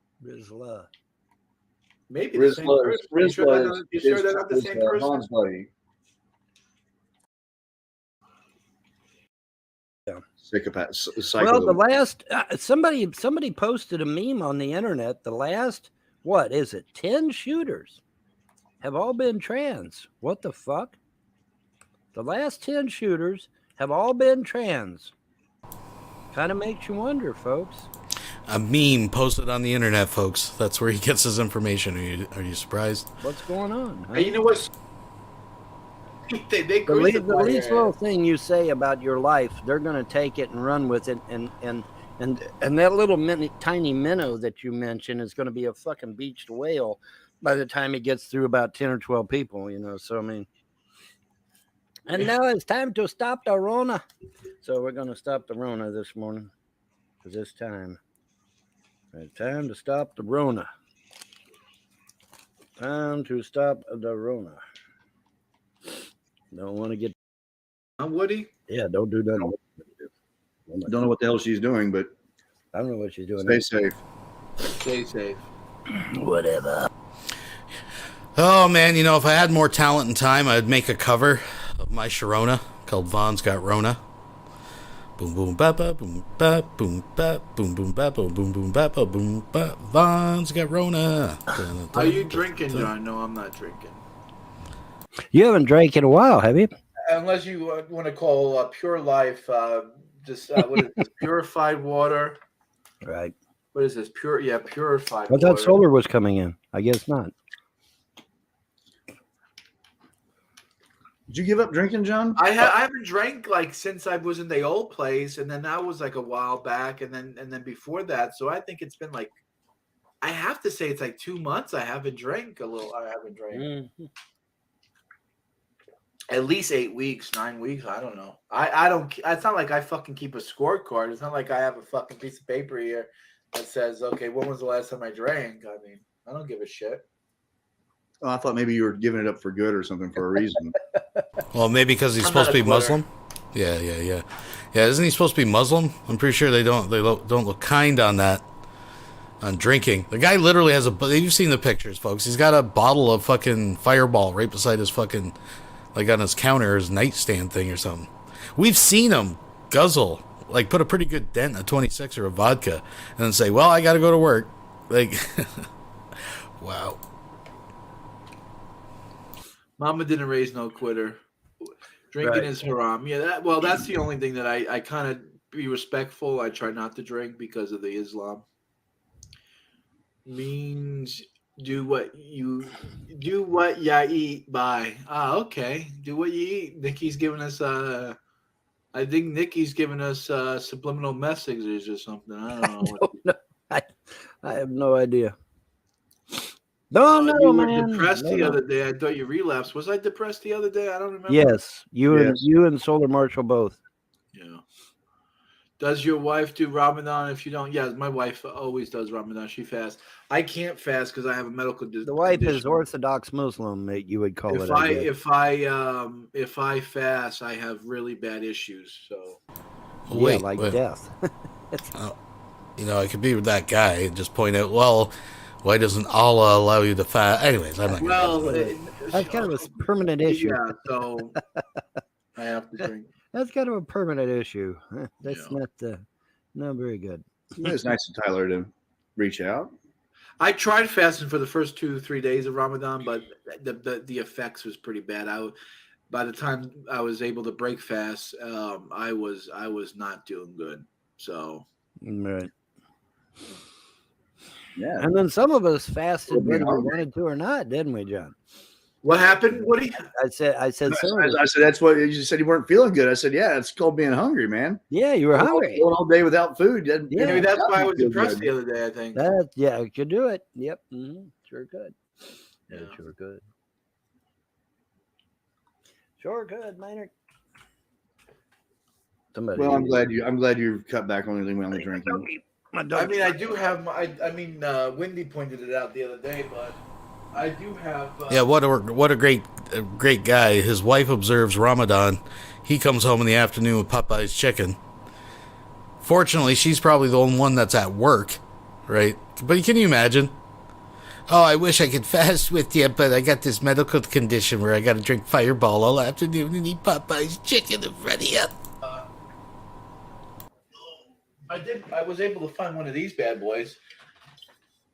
Maybe the same person. You sure they're not the same person? Han's buddy. Yeah. Psychopath. Well, the last somebody posted a meme on the internet. The last 10 shooters have all been trans. What the fuck? The last 10 shooters have all been trans. Kind of makes you wonder, folks. A meme posted on the internet, folks. That's where he gets his information. Are you surprised? What's going on? Huh? Hey, you know what? The least little thing you say about your life, they're going to take it and run with it. And that little tiny minnow that you mentioned is going to be a fucking beached whale by the time it gets through about 10 or 12 people, So, I mean, And now it's time to stop the Rona. So we're going to stop the Rona this morning. For this time. It's time to stop the Rona. Time to stop the Rona. Don't want to get... Woody? Yeah, don't do that. Don't know what the hell she's doing, but I don't know what she's doing. stay safe. Stay safe. Whatever. Oh man, you know, if I had more talent and time, I'd make a cover of my Sharona called Von's Got Rona. Boom boom ba ba boom ba boom ba boom boom ba boom boom ba ba boom ba. Von's Got Rona. Are you drinking, John? No, I'm not drinking. You haven't drank in a while, have you? Unless you want to call Pure Life, what is this? Purified water. Right. What is this? Purified I water. thought solar was coming in. I guess not. Did you give up drinking, John? I haven't drank like since I was in the old place, and then that was like a while back, and then before that. So I think it's been like, I have to say it's like 2 months. I haven't drank. Mm-hmm. At least 8 weeks, 9 weeks. I don't know. I don't. It's not like I fucking keep a scorecard. It's not like I have a fucking piece of paper here that says, okay, when was the last time I drank? I mean, I don't give a shit. Oh, I thought maybe you were giving it up for good or something for a reason. Well, maybe because he's supposed to be Muslim. Yeah. Isn't he supposed to be Muslim? I'm pretty sure they don't look kind on that, on drinking. The guy literally has you've seen the pictures, folks. He's got a bottle of fucking Fireball right beside his fucking, like on his counter, his nightstand thing or something. We've seen him guzzle, like put a pretty good dent in a 26 or a vodka, and then say, "Well, I got to go to work." Like, wow. Mama didn't raise no quitter. Drinking is haram. Yeah, that's the only thing that I kind of be respectful. I try not to drink because of the Islam. Means do what you eat by. Okay. Do what you eat. Nikki's giving us I think Nikki's giving us subliminal messages or something. I don't know. I have no idea. No, you were man. depressed the other day. I thought you relapsed. Was I depressed the other day? I don't remember. Yes, you and Solar Marshall both. Yeah. Does your wife do Ramadan? If you don't, yes, my wife always does Ramadan. She fasts. I can't fast because I have a medical condition. The wife is Orthodox Muslim, you would call it. If I fast, I have really bad issues. So, Wait, death. You know, I could be with that guy and just point out, well, why doesn't Allah allow you to fast? Anyways, I'm not going to. That's kind of a permanent issue. Yeah, so I have to drink. That's kind of a permanent issue. That's not very good. It's nice of Tyler to reach out. I tried fasting for the first 2-3 days of Ramadan, but the effects was pretty bad. By the time I was able to break fast, I was not doing good. So right. Yeah. And then some of us fasted whether we wanted to or not, didn't we, John? What happened? What do you? I said I said that's what you said. You weren't feeling good. I said, yeah, it's called being hungry, man. Yeah, you were hungry. Going all day without food. Maybe that's why I was depressed the other day. I think. Yeah, you could do it. Yep, sure could. Yeah, sure could. Sure could, Maynard. Well, I'm glad you cut back on anything on the drinking. I mean, I do have. Wendy pointed it out the other day, but I do have. Yeah, what a great guy. His wife observes Ramadan. He comes home in the afternoon with Popeye's chicken. Fortunately, she's probably the only one that's at work, right? But can you imagine? Oh, I wish I could fast with you, but I got this medical condition where I got to drink Fireball all afternoon and eat Popeye's chicken in front of you. I was able to find one of these bad boys.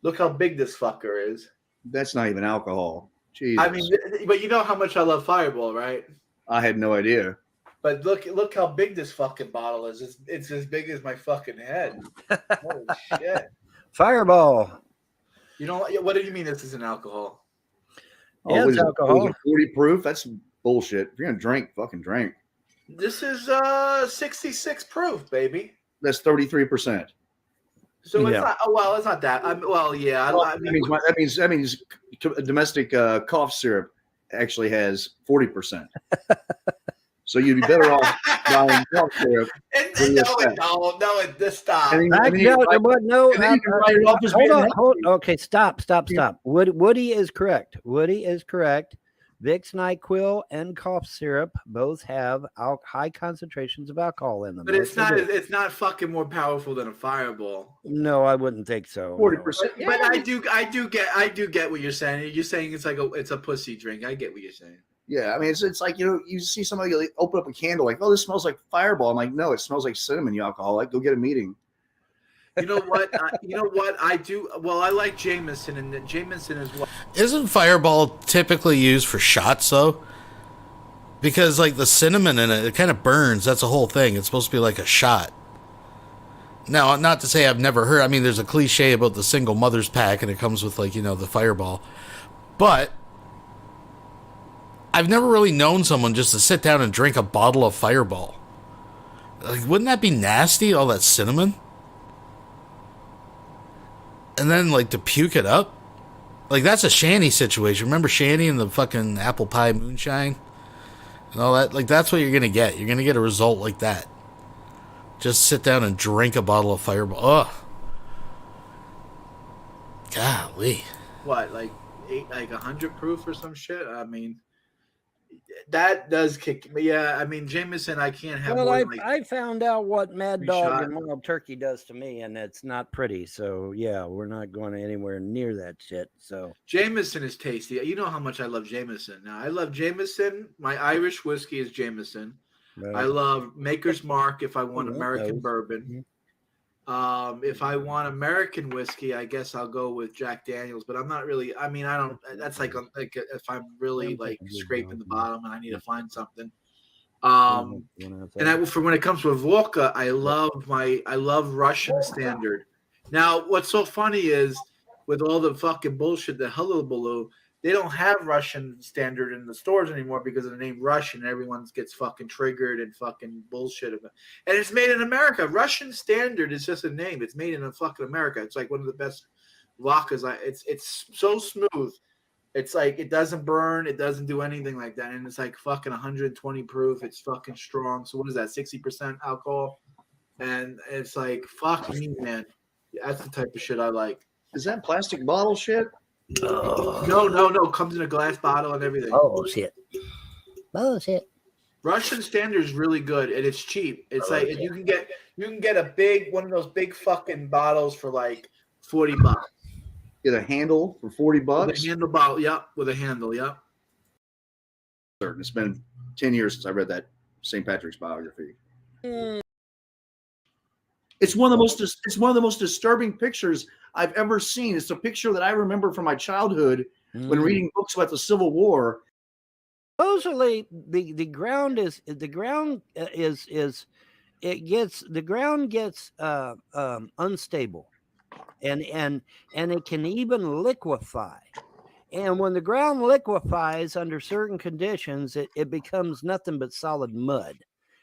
Look how big this fucker is. That's not even alcohol. Jesus. I mean, but you know how much I love Fireball, right? I had no idea. But look how big this fucking bottle is. It's as big as my fucking head. Holy shit. Fireball. You know what do you mean this isn't alcohol? Yeah, it's alcohol. 40 proof? That's bullshit. If you're going to drink, fucking drink. This is 66 proof, baby. That's 33%. So it's not. Oh well, it's not that. Yeah. That means domestic cough syrup actually has 40%. So you'd be better off buying cough syrup. This stop. And no, then you can write it off as hold being on, healthy. okay, stop. Woody is correct. Woody is correct. Vicks, NyQuil, and cough syrup both have high concentrations of alcohol in them. But Yes, they do. it's not fucking more powerful than a Fireball. No, I wouldn't think so. 40%. But I do get what you're saying. You're saying it's a pussy drink. I get what you're saying. Yeah, I mean, it's like, you see somebody like, open up a candle like, oh, this smells like Fireball. I'm like, no, it smells like cinnamon, you alcoholic. Go get a meeting. You know what? I do. Well, I like Jameson, and Jameson is what. Isn't Fireball typically used for shots, though? Because, like, the cinnamon in it kind of burns. That's the whole thing. It's supposed to be like a shot. Now, not to say I've never heard. I mean, there's a cliche about the single mother's pack, and it comes with, like, the Fireball. But I've never really known someone just to sit down and drink a bottle of Fireball. Like, wouldn't that be nasty, all that cinnamon? And then, like, to puke it up? Like, that's a Shanny situation. Remember Shanny and the fucking apple pie moonshine? And all that? Like, that's what you're going to get. You're going to get a result like that. Just sit down and drink a bottle of Fireball. Ugh. Golly. What, like 100 proof or some shit? I mean, that does kick me. Yeah, I mean, Jameson, I can't have. Well, more than, I found out what Mad Dog shot. and Wild Turkey does to me, and it's not pretty. So yeah, we're not going anywhere near that shit. So Jameson is tasty. You know how much I love Jameson. Now I love Jameson. My Irish whiskey is Jameson. Right. I love Maker's Mark if I want Yeah, American those. bourbon. If I want American whiskey, I guess I'll go with Jack Daniels. But I'm not really. I mean, I don't. That's like if I'm really like scraping the bottom and I need to find something. And for when it comes to vodka, I love Russian Standard. Now, what's so funny is with all the fucking bullshit, the hullabaloo, they don't have Russian Standard in the stores anymore because of the name Russian. Everyone gets fucking triggered and fucking bullshit about. And it's made in America. Russian Standard is just a name. It's made in fucking America. It's like one of the best vodkas. It's so smooth. It's like it doesn't burn. It doesn't do anything like that. And it's like fucking 120 proof. It's fucking strong. So what is that? 60% alcohol. And it's like fuck me, man. That's the type of shit I like. Is that plastic bottle shit? No. Comes in a glass bottle and everything. Oh shit. Russian Standard is really good and it's cheap. It's you can get a big one of those big fucking bottles for like $40. Get a handle for $40. With a handle bottle, yep. With a handle, yep. It's been 10 years since I read that St. Patrick's biography. It's one of the most disturbing pictures I've ever seen. It's a picture that I remember from my childhood when reading books about the Civil War. Supposedly, the ground gets unstable, and it can even liquefy. And when the ground liquefies under certain conditions, it becomes nothing but solid mud.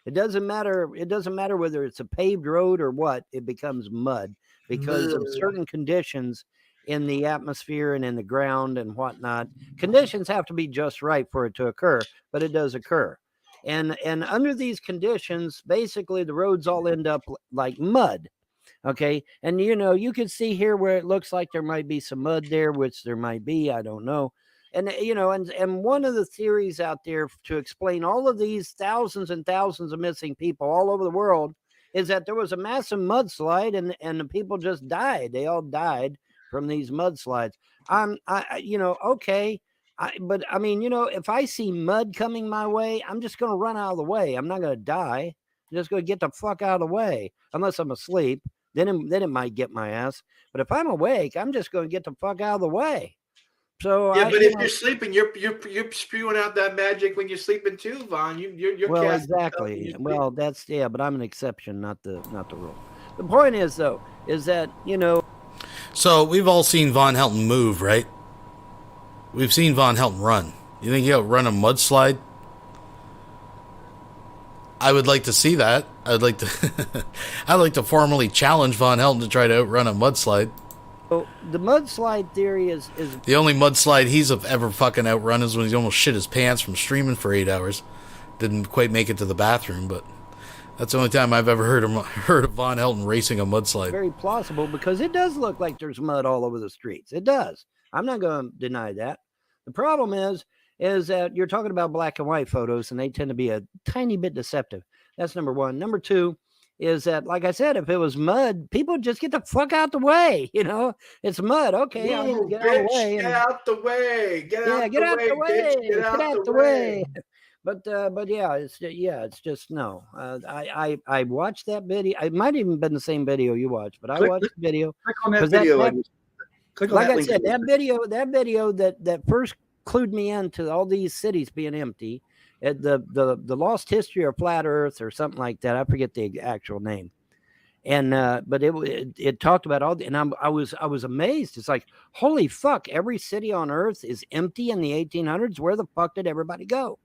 It doesn't matter whether it's a paved road or what, it becomes mud because of certain conditions in the atmosphere and in the ground and whatnot. Conditions have to be just right for it to occur, but it does occur. And under these conditions, basically the roads all end up like mud. Okay. And you can see here where it looks like there might be some mud there, which there might be, I don't know. And and one of the theories out there to explain all of these thousands and thousands of missing people all over the world is that there was a massive mudslide and the people just died. They all died from these mudslides. Okay. But I mean, if I see mud coming my way, I'm just going to run out of the way. I'm not going to die. I'm just going to get the fuck out of the way unless I'm asleep. Then it might get my ass. But if I'm awake, I'm just going to get the fuck out of the way. So yeah, but if you're sleeping, you're spewing out that magic when you're sleeping too, Vaughn. You're well, exactly. Well, but I'm an exception, not the rule. The point is though, is that So we've all seen Von Helton move, right? We've seen Von Helton run. You think he'll run a mudslide? I would like to see that. I'd like to formally challenge Von Helton to try to outrun a mudslide. So the mudslide theory is the only mudslide he's ever fucking outrun is when he almost shit his pants from streaming for 8 hours. didn't quite make it to the bathroom, but that's the only time I've ever heard of Von Helton racing a mudslide. Very plausible, because it does look like there's mud all over the streets. It does. I'm not going to deny that. The problem is that you're talking about black and white photos, and they tend to be a tiny bit deceptive. That's number one. Number two is that, like I said, if it was mud, people just get the fuck out the way. You know, it's mud. Okay, I'll just get out of the way. Get out the way. Get out the way. Get out the way. But yeah, it's just no. I watched that video. It might even been the same video you watched, but I watched the video. Click on that video. Like I said, that video that first clued me into all these cities being empty. The lost history of flat Earth or something like that. I forget the actual name. And but it talked about all the, and I was amazed. It's like, holy fuck, every city on Earth is empty in the 1800s. Where the fuck did everybody go?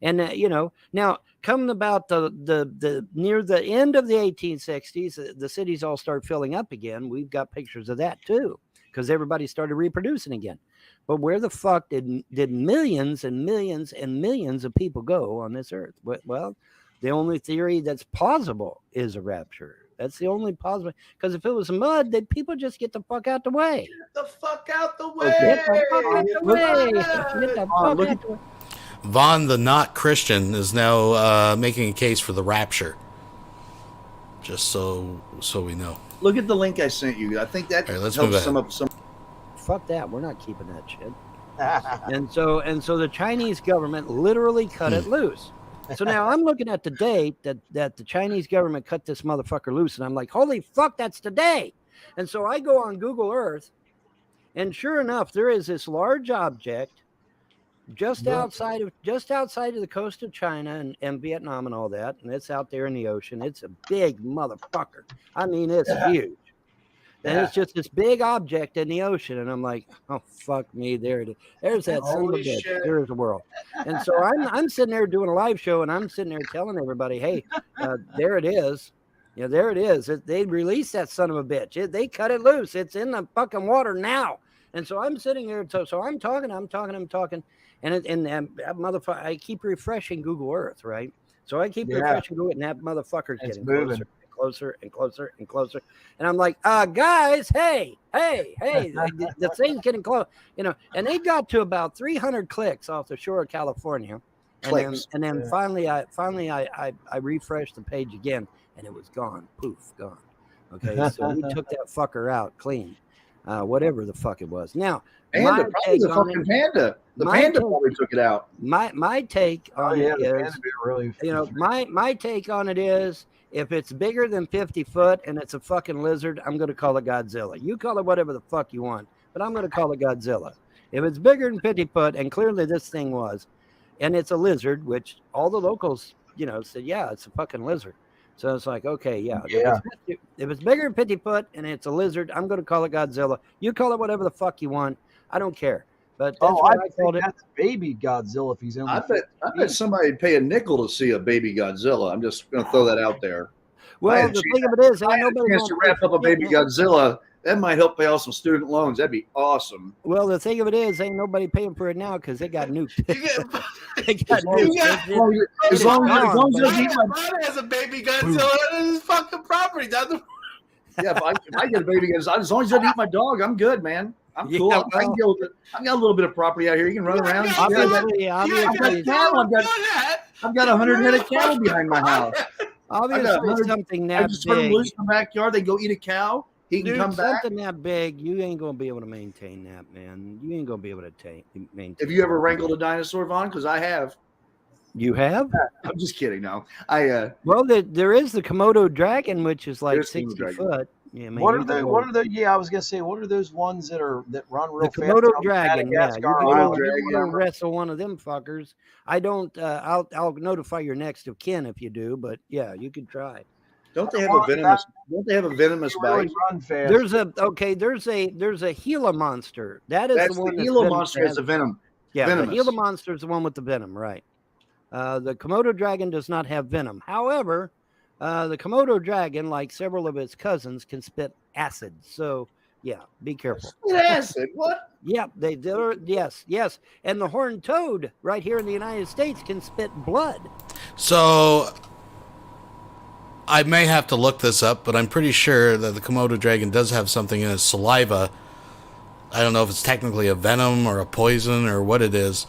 And you know, now coming about the near the end of the 1860s, the cities all start filling up again. We've got pictures of that too, because everybody started reproducing again. But where the fuck did millions and millions and millions of people go on this earth? Well, the only theory that's plausible is a rapture. That's the only possible. Because if it was mud, then people just get the fuck out the way. Get the fuck out the way. Get the fuck out the way. Get the fuck out the way. Vaughn, the not Christian, is now making a case for the rapture. Just so we know. Look at the link I sent you. I think that let's helps move sum up some. Fuck that. We're not keeping that shit. and so the Chinese government literally cut it loose. So now I'm looking at the date that the Chinese government cut this motherfucker loose, and I'm like, holy fuck, that's today. And so I go on Google Earth, and sure enough, there is this large object just outside of the coast of China and Vietnam and all that, and it's out there in the ocean. It's a big motherfucker. I mean, it's huge. And it's just this big object in the ocean, and I'm like, oh fuck me, there it is. There's that son of a bitch. There's the world. And so I'm sitting there doing a live show, and I'm sitting there telling everybody, hey, there it is. You know, there it is. They released that son of a bitch. They cut it loose. It's in the fucking water now. And so I'm sitting here, so I'm talking, and that motherfucker, I keep refreshing Google Earth, right? So I keep refreshing Google, and that motherfucker's getting closer and closer and closer. And I'm like, guys, hey, the thing's getting close, you know. And they got to about 300 clicks off the shore of California. And then finally I refreshed the page again, and it was gone. Poof, gone. Okay, so we took that fucker out clean. Whatever the fuck it was. Now, Panda, probably the fucking panda. The panda probably took it out. My take on it is, you know, my take on it is, if it's bigger than 50 foot and it's a fucking lizard, I'm going to call it Godzilla. You call it whatever the fuck you want, but I'm going to call it Godzilla. If it's bigger than 50 foot, and clearly this thing was, and it's a lizard, which all the locals, you know, said, yeah, it's a fucking lizard. So it's like, okay, yeah. If it's bigger than 50 foot and it's a lizard, I'm going to call it Godzilla. You call it whatever the fuck you want. I don't care. But that's what I called it. That's baby Godzilla if he's in. I bet somebody'd pay a nickel to see a baby Godzilla. I'm just going to throw that out there. Well, the thing of it is, I had a chance to wrap up a baby Godzilla. That might help pay off some student loans. That'd be awesome. Well, the thing of it is, ain't nobody paying for it now because they got nuked. As long as Ron has a baby Godzilla in his fucking property. Yeah, if I get a baby Godzilla, as long as I don't eat my dog, I'm good, man. I'm cool. Yeah, I can deal with it. I've got a little bit of property out here. You can run around. I've got 100 head of cattle behind my house. Obviously, something that I just put them loose in the backyard. They go eat a cow. He can come back. Something that big, you ain't gonna be able to maintain that, man. You ain't gonna be able to maintain. Have you ever wrangled a dinosaur, Vaughn? Because I have. You have? I'm just kidding. No, Well, there is the Komodo dragon, which is like 60 foot. Yeah, what are the? Yeah, I was gonna say, what are those ones that run real fast? The Komodo dragon. Yeah, you can wrestle one of them fuckers. I don't. I'll notify your next of kin if you do, but yeah, you could try. Don't they have a venomous? Don't they have a venomous bite? There's a Gila monster. That's the one. The Gila monster has the venom. Yeah, venomous. The Gila monster is the one with the venom, right? The Komodo dragon does not have venom. However, the Komodo dragon, like several of its cousins, can spit acid. So yeah, be careful. Spit acid? What? Yeah, they do. Yes. And the horned toad, right here in the United States, can spit blood. So I may have to look this up, but I'm pretty sure that the Komodo dragon does have something in its saliva. I don't know if it's technically a venom or a poison or what it is,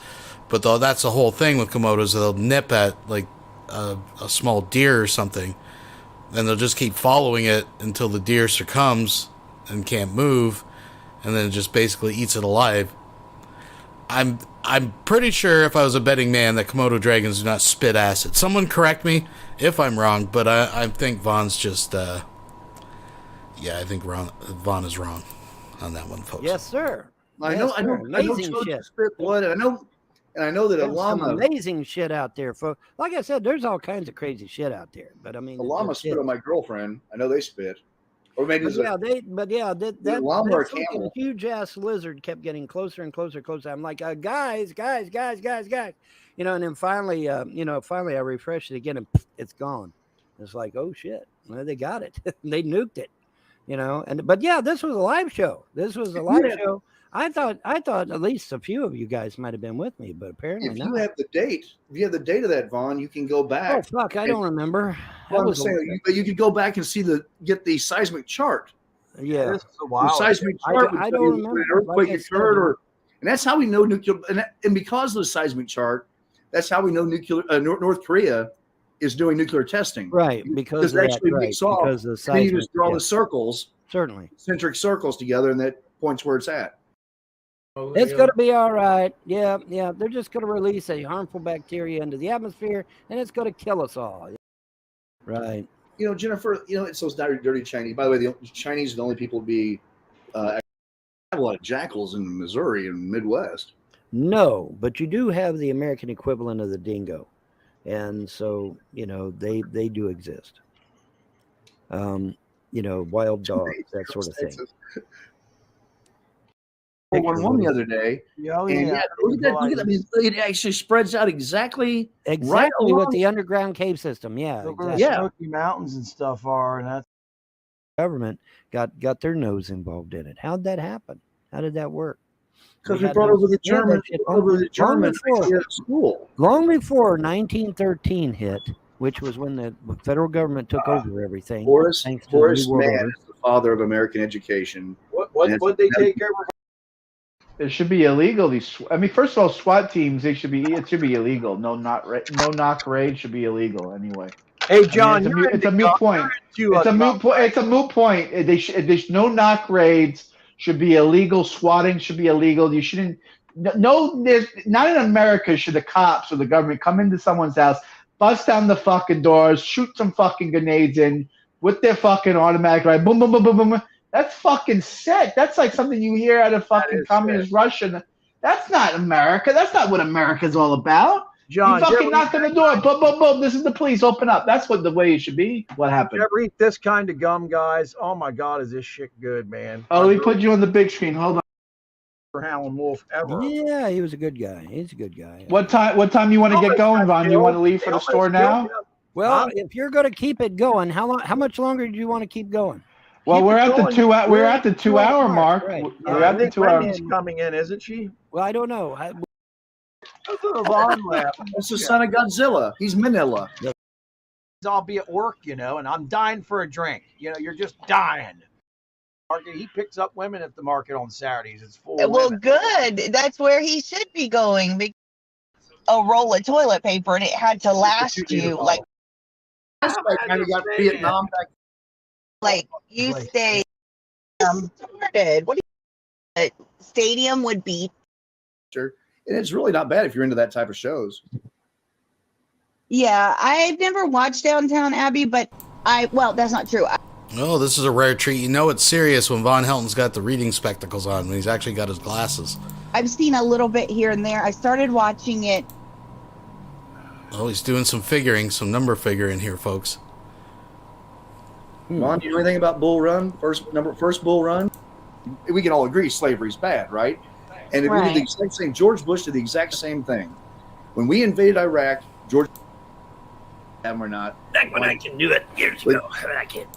but though that's the whole thing with Komodos. They'll nip at like a small deer or something, and they'll just keep following it until the deer succumbs and can't move, and then it just basically eats it alive. I'm pretty sure, if I was a betting man, that Komodo dragons do not spit acid. Someone correct me if I'm wrong, but I think Von's just I think Von is wrong on that one, folks. Yes, sir. I know Amazing shit. spit blood. And I know that a There's some llama. amazing shit out there, folks. Like I said, there's all kinds of crazy shit out there. But I mean, A llama spit on my girlfriend. I know they spit. Or maybe But that llama or fucking camel. huge ass lizard kept getting closer and closer and closer. I'm like, guys, you know. And then finally, I refreshed it again, and it's gone. It's like, oh shit, well, they got it. They nuked it, you know. But this was a live show. Show. I thought at least a few of you guys might have been with me, but apparently if not. you have the date of that, Vaughn, you can go back. Oh fuck, I don't remember. Well, I'm saying, you could go back and get the seismic chart. Yeah, This is a wild. The seismic chart. I would don't tell you remember. when an earthquake Like I said, occurred, and that's how we know nuclear. And because of the seismic chart, that's how we know North Korea is doing nuclear testing. right? Because Because it actually makes off. because of the And then you seismic, just draw yeah, the circles, certainly. centric circles together, and that points where it's at. It's going to be all right. Yeah. They're just going to release a harmful bacteria into the atmosphere, and it's going to kill us all. Right. You know, Jennifer. You know, it's those dirty Chinese. By the way, the Chinese are the only people to be. Have a lot of jackals in Missouri and Midwest. No, but you do have the American equivalent of the dingo, and so they do exist. Wild dogs, that sort of thing. One the other day. Oh, And yeah. look at that. I mean, it actually spreads out exactly Exactly what along- the underground cave system. Yeah, Look where the exactly. Smoky Mountains and stuff are, and that's Government got their nose involved in it. How'd that happen? How did that work? because We we had brought those- over the we had that Germans. shit Over the Germans before. at school. Long before 1913 hit, which was when the federal government took over everything. Horace Thanks to the New World Mann Order. is the father of American education. what they take over. It should be illegal. First of all, SWAT teams, it should be illegal. No knock raid should be illegal anyway. Hey, John, it's a moot point. It's a moot point. No knock raids should be illegal. Swatting should be illegal. You shouldn't. There's not in America should the cops or the government come into someone's house, bust down the fucking doors, shoot some fucking grenades in with their fucking automatic rifle. Boom, boom, boom, boom, boom. That's fucking sick. That's like something you hear out of fucking communist Russia. That's not America. That's not what America's all about. John, you fucking knock on the door. Boom, boom, boom. This is the police. Open up. That's what the way it should be. What happened? You ever eat this kind of gum, guys? Oh my God, is this shit good, man? Oh, let me put you on the big screen. Hold on. For Howlin' Wolf ever. Yeah, he was a good guy. He's a good guy. What time you want to get going, Vaughn? You want to leave for the store now? Well, if you're going to keep it going, how much longer do you want to keep going? Well, Keep we're it at the going. 2 hour. We're at the 2 hour mark. Right. We're at the 2 hour. Wendy's coming in, isn't she? Well, I don't know. That's what Vaughn left. That's the son of Godzilla. He's Manila. I'll be at work, and I'm dying for a drink. You're just dying. Market. He picks up women at the market on Saturdays. It's full. Of Well, women. good. That's where he should be going. A roll of toilet paper, and it had to last you like Kind of got Vietnam back. you stay started. What do you stadium would be? And it's really not bad if you're into that type of shows. Yeah, I've never watched Downtown Abbey, but that's not true. Oh, this is a rare treat. You know it's serious when Von Helton's got the reading spectacles on, when he's actually got his glasses. I've seen a little bit here and there. I started watching it. Oh, he's doing some number figuring here, folks. Ron, do you know anything about Bull Run? First Bull Run? We can all agree slavery's bad, right? And if we did the exact same, George Bush did the exact same thing. When we invaded Iraq, George or not. Back when I can do it years ago, but I can't.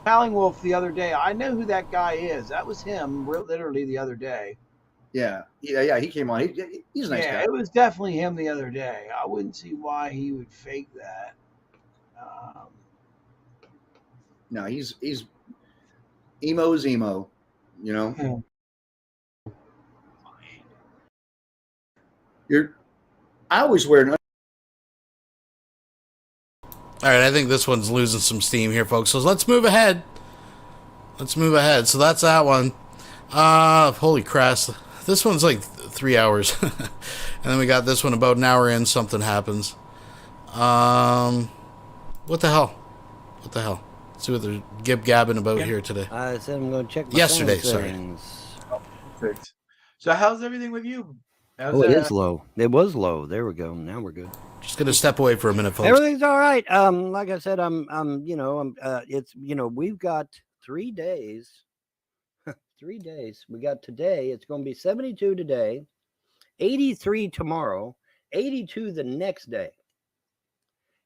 Howling Wolf the other day. I know who that guy is. That was him, literally the other day. Yeah. He came on. He's a nice Yeah, guy. it was definitely him the other day. I wouldn't see why he would fake that. No, he's emo's emo, you know. I always wear an. All right, I think this one's losing some steam here, folks. So let's move ahead. So that's that one. Holy crap. This one's like 3 hours. And then we got this one about an hour in, something happens. What the hell? Let's see what they're gib-gabbing about here today. I said I'm going to check my Yesterday, phone sorry. settings. Perfect. So how's everything with you? Oh, it is low. It was low. There we go. Now we're good. Just gonna step away for a minute, folks. Everything's all right. Like I said, it's, we've got 3 days. 3 days. We got today. It's going to be 72 today, 83 tomorrow, 82 the next day.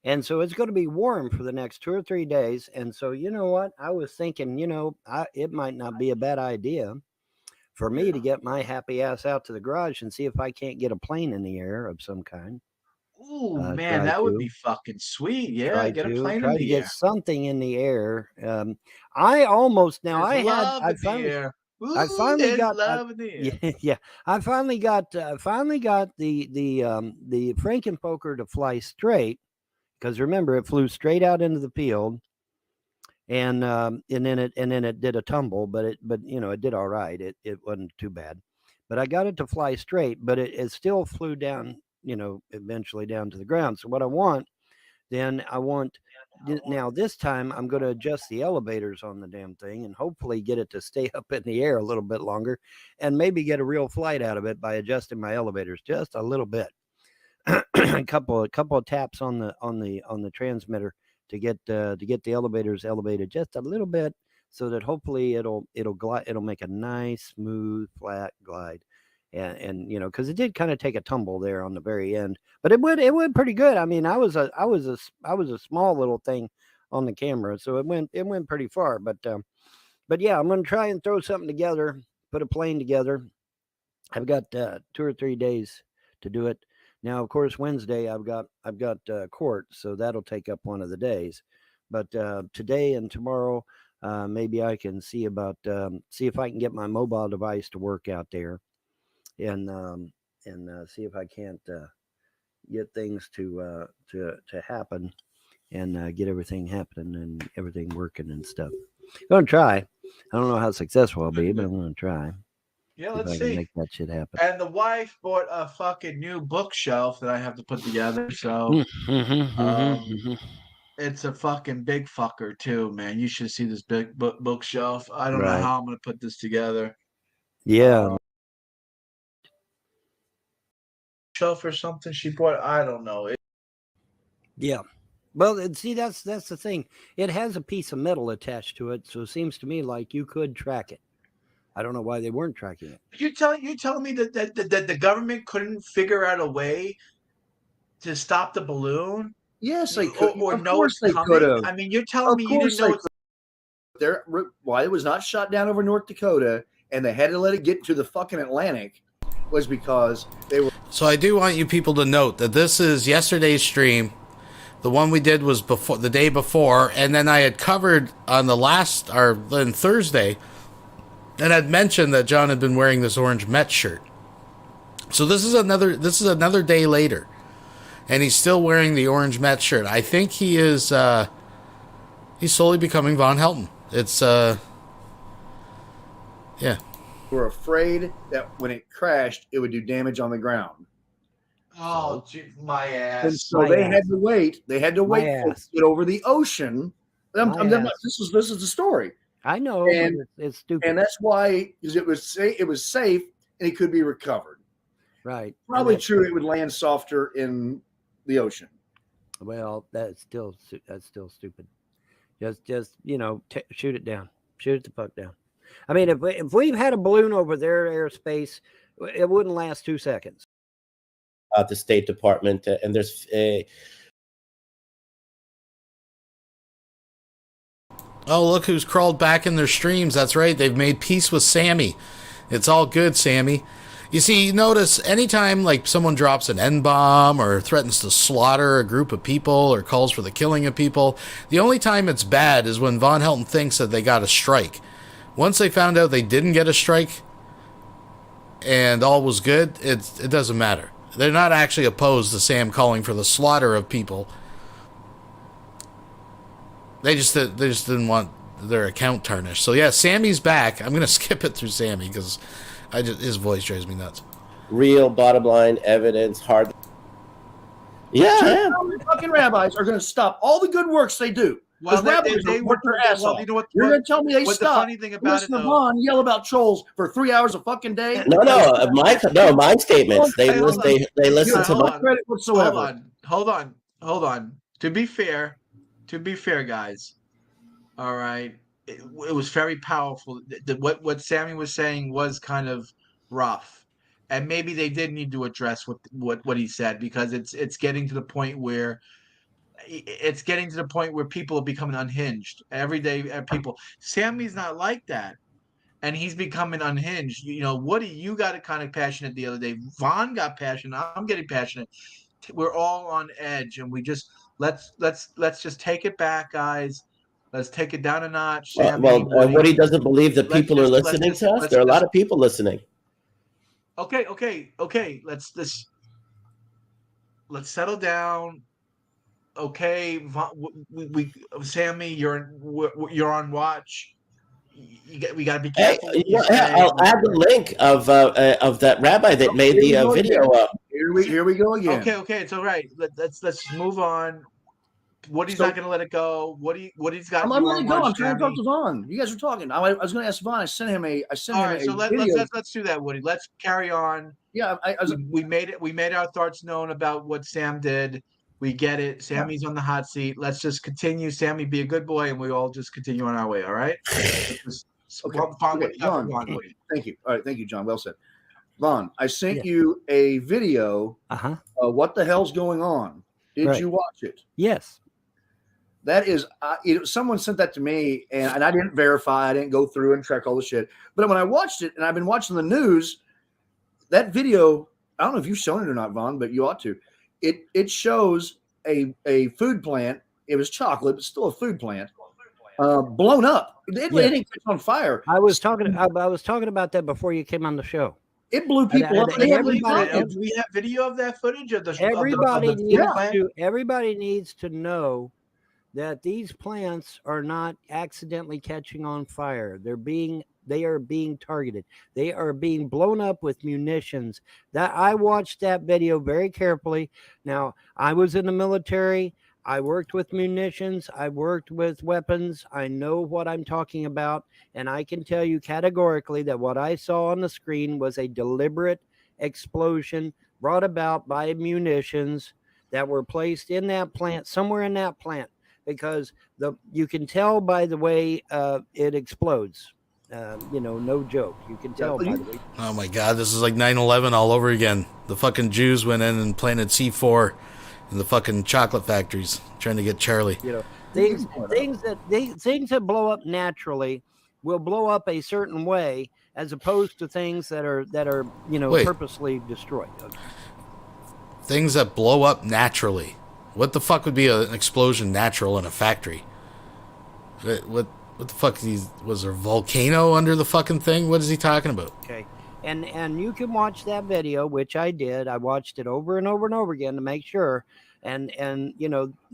And so it's going to be warm for the next 2 or 3 days. And so, you know what? I was thinking, it might not be a bad idea for me to get my happy ass out to the garage and see if I can't get a plane in the air of some kind. Oh man, that would be fucking sweet. Yeah, get a plane in try to the get air. something in the air. I almost now There's I finally got love in the air. yeah I finally got the Frankenpoker to fly straight, because remember it flew straight out into the field, and then it did a tumble, but it did all right. It wasn't too bad, but I got it to fly straight, but it still flew down, eventually down to the ground. So what I want now this time I'm going to adjust the elevators on the damn thing and hopefully get it to stay up in the air a little bit longer, and maybe get a real flight out of it by adjusting my elevators just a little bit. a couple of taps on the transmitter to get the elevators elevated just a little bit, so that hopefully it'll make a nice smooth flat glide. And because it did kind of take a tumble there on the very end, but it went pretty good. I mean, I was a small little thing on the camera, so it went pretty far. But yeah, I'm gonna try and throw something together, put a plane together. I've got 2 or 3 days to do it. Now, of course, Wednesday I've got court, so that'll take up one of the days. But today and tomorrow, maybe I can see if I can get my mobile device to work out there. And see if I can't get things to happen, and get everything happening and everything working and stuff. I'm gonna try. I don't know how successful I'll be, but I'm gonna try. Yeah, If let's I can see. make that shit happen. And the wife bought a fucking new bookshelf that I have to put together. So it's a fucking big fucker too, man. You should see this big bookshelf. I don't know Right. how I'm gonna put this together. Yeah. Shelf or something she bought. I don't know. Yeah. Well, see, that's the thing. It has a piece of metal attached to it, so it seems to me like you could track it. I don't know why they weren't tracking it. You telling me that the government couldn't figure out a way to stop the balloon? Yes, they could. Or Of know course it's they coming? could have. I mean, you're telling me you didn't know it's Why it was not shot down over North Dakota and they had to let it get to the fucking Atlantic was because they were. So I do want you people to note that this is yesterday's stream. The one we did was the day before, and then I had covered on then Thursday, and I'd mentioned that John had been wearing this orange Met shirt. So this is another day later, and he's still wearing the orange Met shirt. I think he is he's slowly becoming Von Helton. It's yeah. Were afraid that when it crashed, it would do damage on the ground. Oh, my ass. And so they had to wait. They had to wait for it to get over the ocean. This is the story. I know, and but it's stupid. And that's why, because it was safe and it could be recovered. Right. Probably true. It would land softer in the ocean. Well, that's still stupid. Just shoot it down. Shoot it the fuck down. I mean, if we've had a balloon over their airspace, it wouldn't last 2 seconds. The State Department, and there's a. Oh, look who's crawled back in their streams. That's right. They've made peace with Sammy. It's all good, Sammy. You see, you notice anytime like someone drops an N-bomb or threatens to slaughter a group of people or calls for the killing of people, the only time it's bad is when Von Helton thinks that they got a strike. Once they found out they didn't get a strike and all was good, it doesn't matter. They're not actually opposed to Sam calling for the slaughter of people. They just didn't want their account tarnished. So yeah, Sammy's back. I'm gonna skip it through Sammy because his voice drives me nuts. Real bottom line evidence, hard. Yeah, fucking rabbis are going to stop all the good works they do. Well, they work their ass off. You know what? You're going to tell me they what stop? The funny thing about Listen to Vaughn yell about trolls for 3 hours a fucking day. No, my statements. They listen to my credit whatsoever. Hold on. To be fair, guys. All right. It was very powerful. What Sammy was saying was kind of rough, and maybe they did need to address what he said, because it's getting to the point where people are becoming unhinged. Everyday people. Sammy's not like that, and he's becoming unhinged. You know, Woody, you got kind of passionate the other day. Vaughn got passionate. I'm getting passionate. We're all on edge, and we just let's just take it back, guys. Let's take it down a notch. Sammy, Woody doesn't believe that people are listening to us. There are a lot of people listening. Okay. Let's settle down. Okay, Sammy, you're on watch. We got to be careful. I'll add the link of that rabbi that made the video up. Here we go again. Okay, it's all right. Let's move on. Woody's not going to let it go. Woody's got. I'm letting it go. I'm trying to talk to Vaughn. You guys are talking. I was going to ask Vaughn. I sent him a video. Let's do that, Woody. Let's carry on. Yeah, we made it. We made our thoughts known about what Sam did. We get it. Sammy's on the hot seat. Let's just continue. Sammy, be a good boy, and we all just continue on our way. All right. Vaughn, thank you. All right, thank you, John. Well said. Vaughn, I sent you a video. What the hell's going on? Did you watch it? Yes. That is, someone sent that to me, and I didn't verify. I didn't go through and track all the shit. But when I watched it, and I've been watching the news, that video, I don't know if you've shown it or not, Vaughn, but you ought to. It shows a food plant. It was chocolate, but still a food plant, blown up. It didn't catch on fire. I was talking about that before you came on the show. It blew people up. Do we have video of that footage? Everybody needs to know that these plants are not accidentally catching on fire. They are being targeted. They are being blown up with munitions. That I watched that video very carefully. Now, I was in the military. I worked with munitions. I worked with weapons. I know what I'm talking about. And I can tell you categorically that what I saw on the screen was a deliberate explosion brought about by munitions that were placed in that plant, somewhere in that plant, because you can tell by the way it explodes. No joke. You can tell by the way. Oh my God, this is like 9/11 all over again. The fucking Jews went in and planted C4 in the fucking chocolate factories, trying to get Charlie. Things that blow up naturally will blow up a certain way, as opposed to things that are purposely destroyed. Okay. Things that blow up naturally. What the fuck would be an explosion natural in a factory? What the fuck? Was there a volcano under the fucking thing? What is he talking about? Okay. And you can watch that video, which I did. I watched it over and over and over again to make sure. And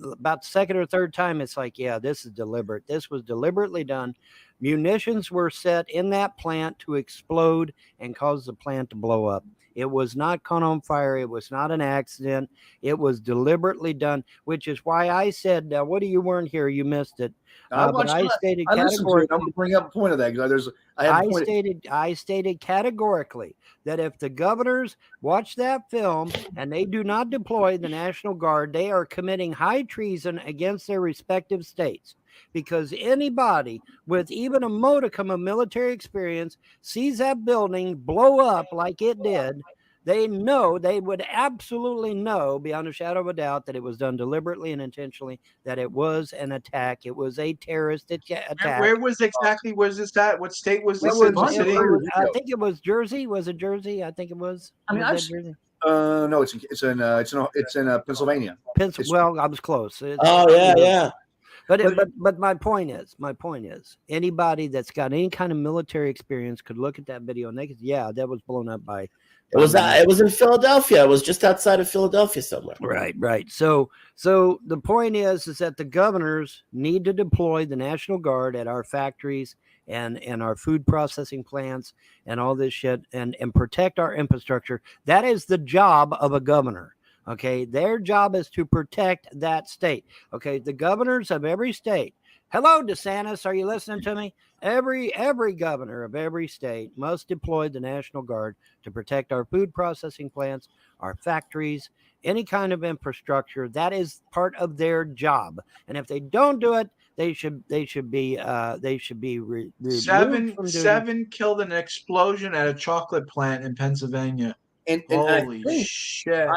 about the second or third time, it's like, yeah, this is deliberate. This was deliberately done. Munitions were set in that plant to explode and cause the plant to blow up. It was not caught on fire. It was not an accident. It was deliberately done, which is why I said, Woody, you weren't here. You missed it. But I stated categorically. I'm going to bring up a point of that because I stated categorically that if the governors watch that film and they do not deploy the National Guard, they are committing high treason against their respective states. Because anybody with even a modicum of military experience sees that building blow up like it did, They know, they would absolutely know beyond a shadow of a doubt that it was done deliberately and intentionally, that it was an attack. It was a terrorist attack. Where was this at? What state was this in? I City? think it was Jersey. Was it Jersey? I think it was. I mean, was that Jersey? No, it's in Pennsylvania. Well, I was close. Yeah. But my point is, anybody that's got any kind of military experience could look at that video and they could, that was blown up by. It was in Philadelphia. It was just outside of Philadelphia somewhere. Right. So the point is that the governors need to deploy the National Guard at our factories and our food processing plants and all this shit and protect our infrastructure. That is the job of a governor. Okay, their job is to protect that state. Okay, the governors of every state. Hello, DeSantis, are you listening to me? Every governor of every state must deploy the National Guard to protect our food processing plants, our factories, any kind of infrastructure. That is part of their job. And if they don't do it, they should be removed from duty. Seven killed in an explosion at a chocolate plant in Pennsylvania. Holy shit.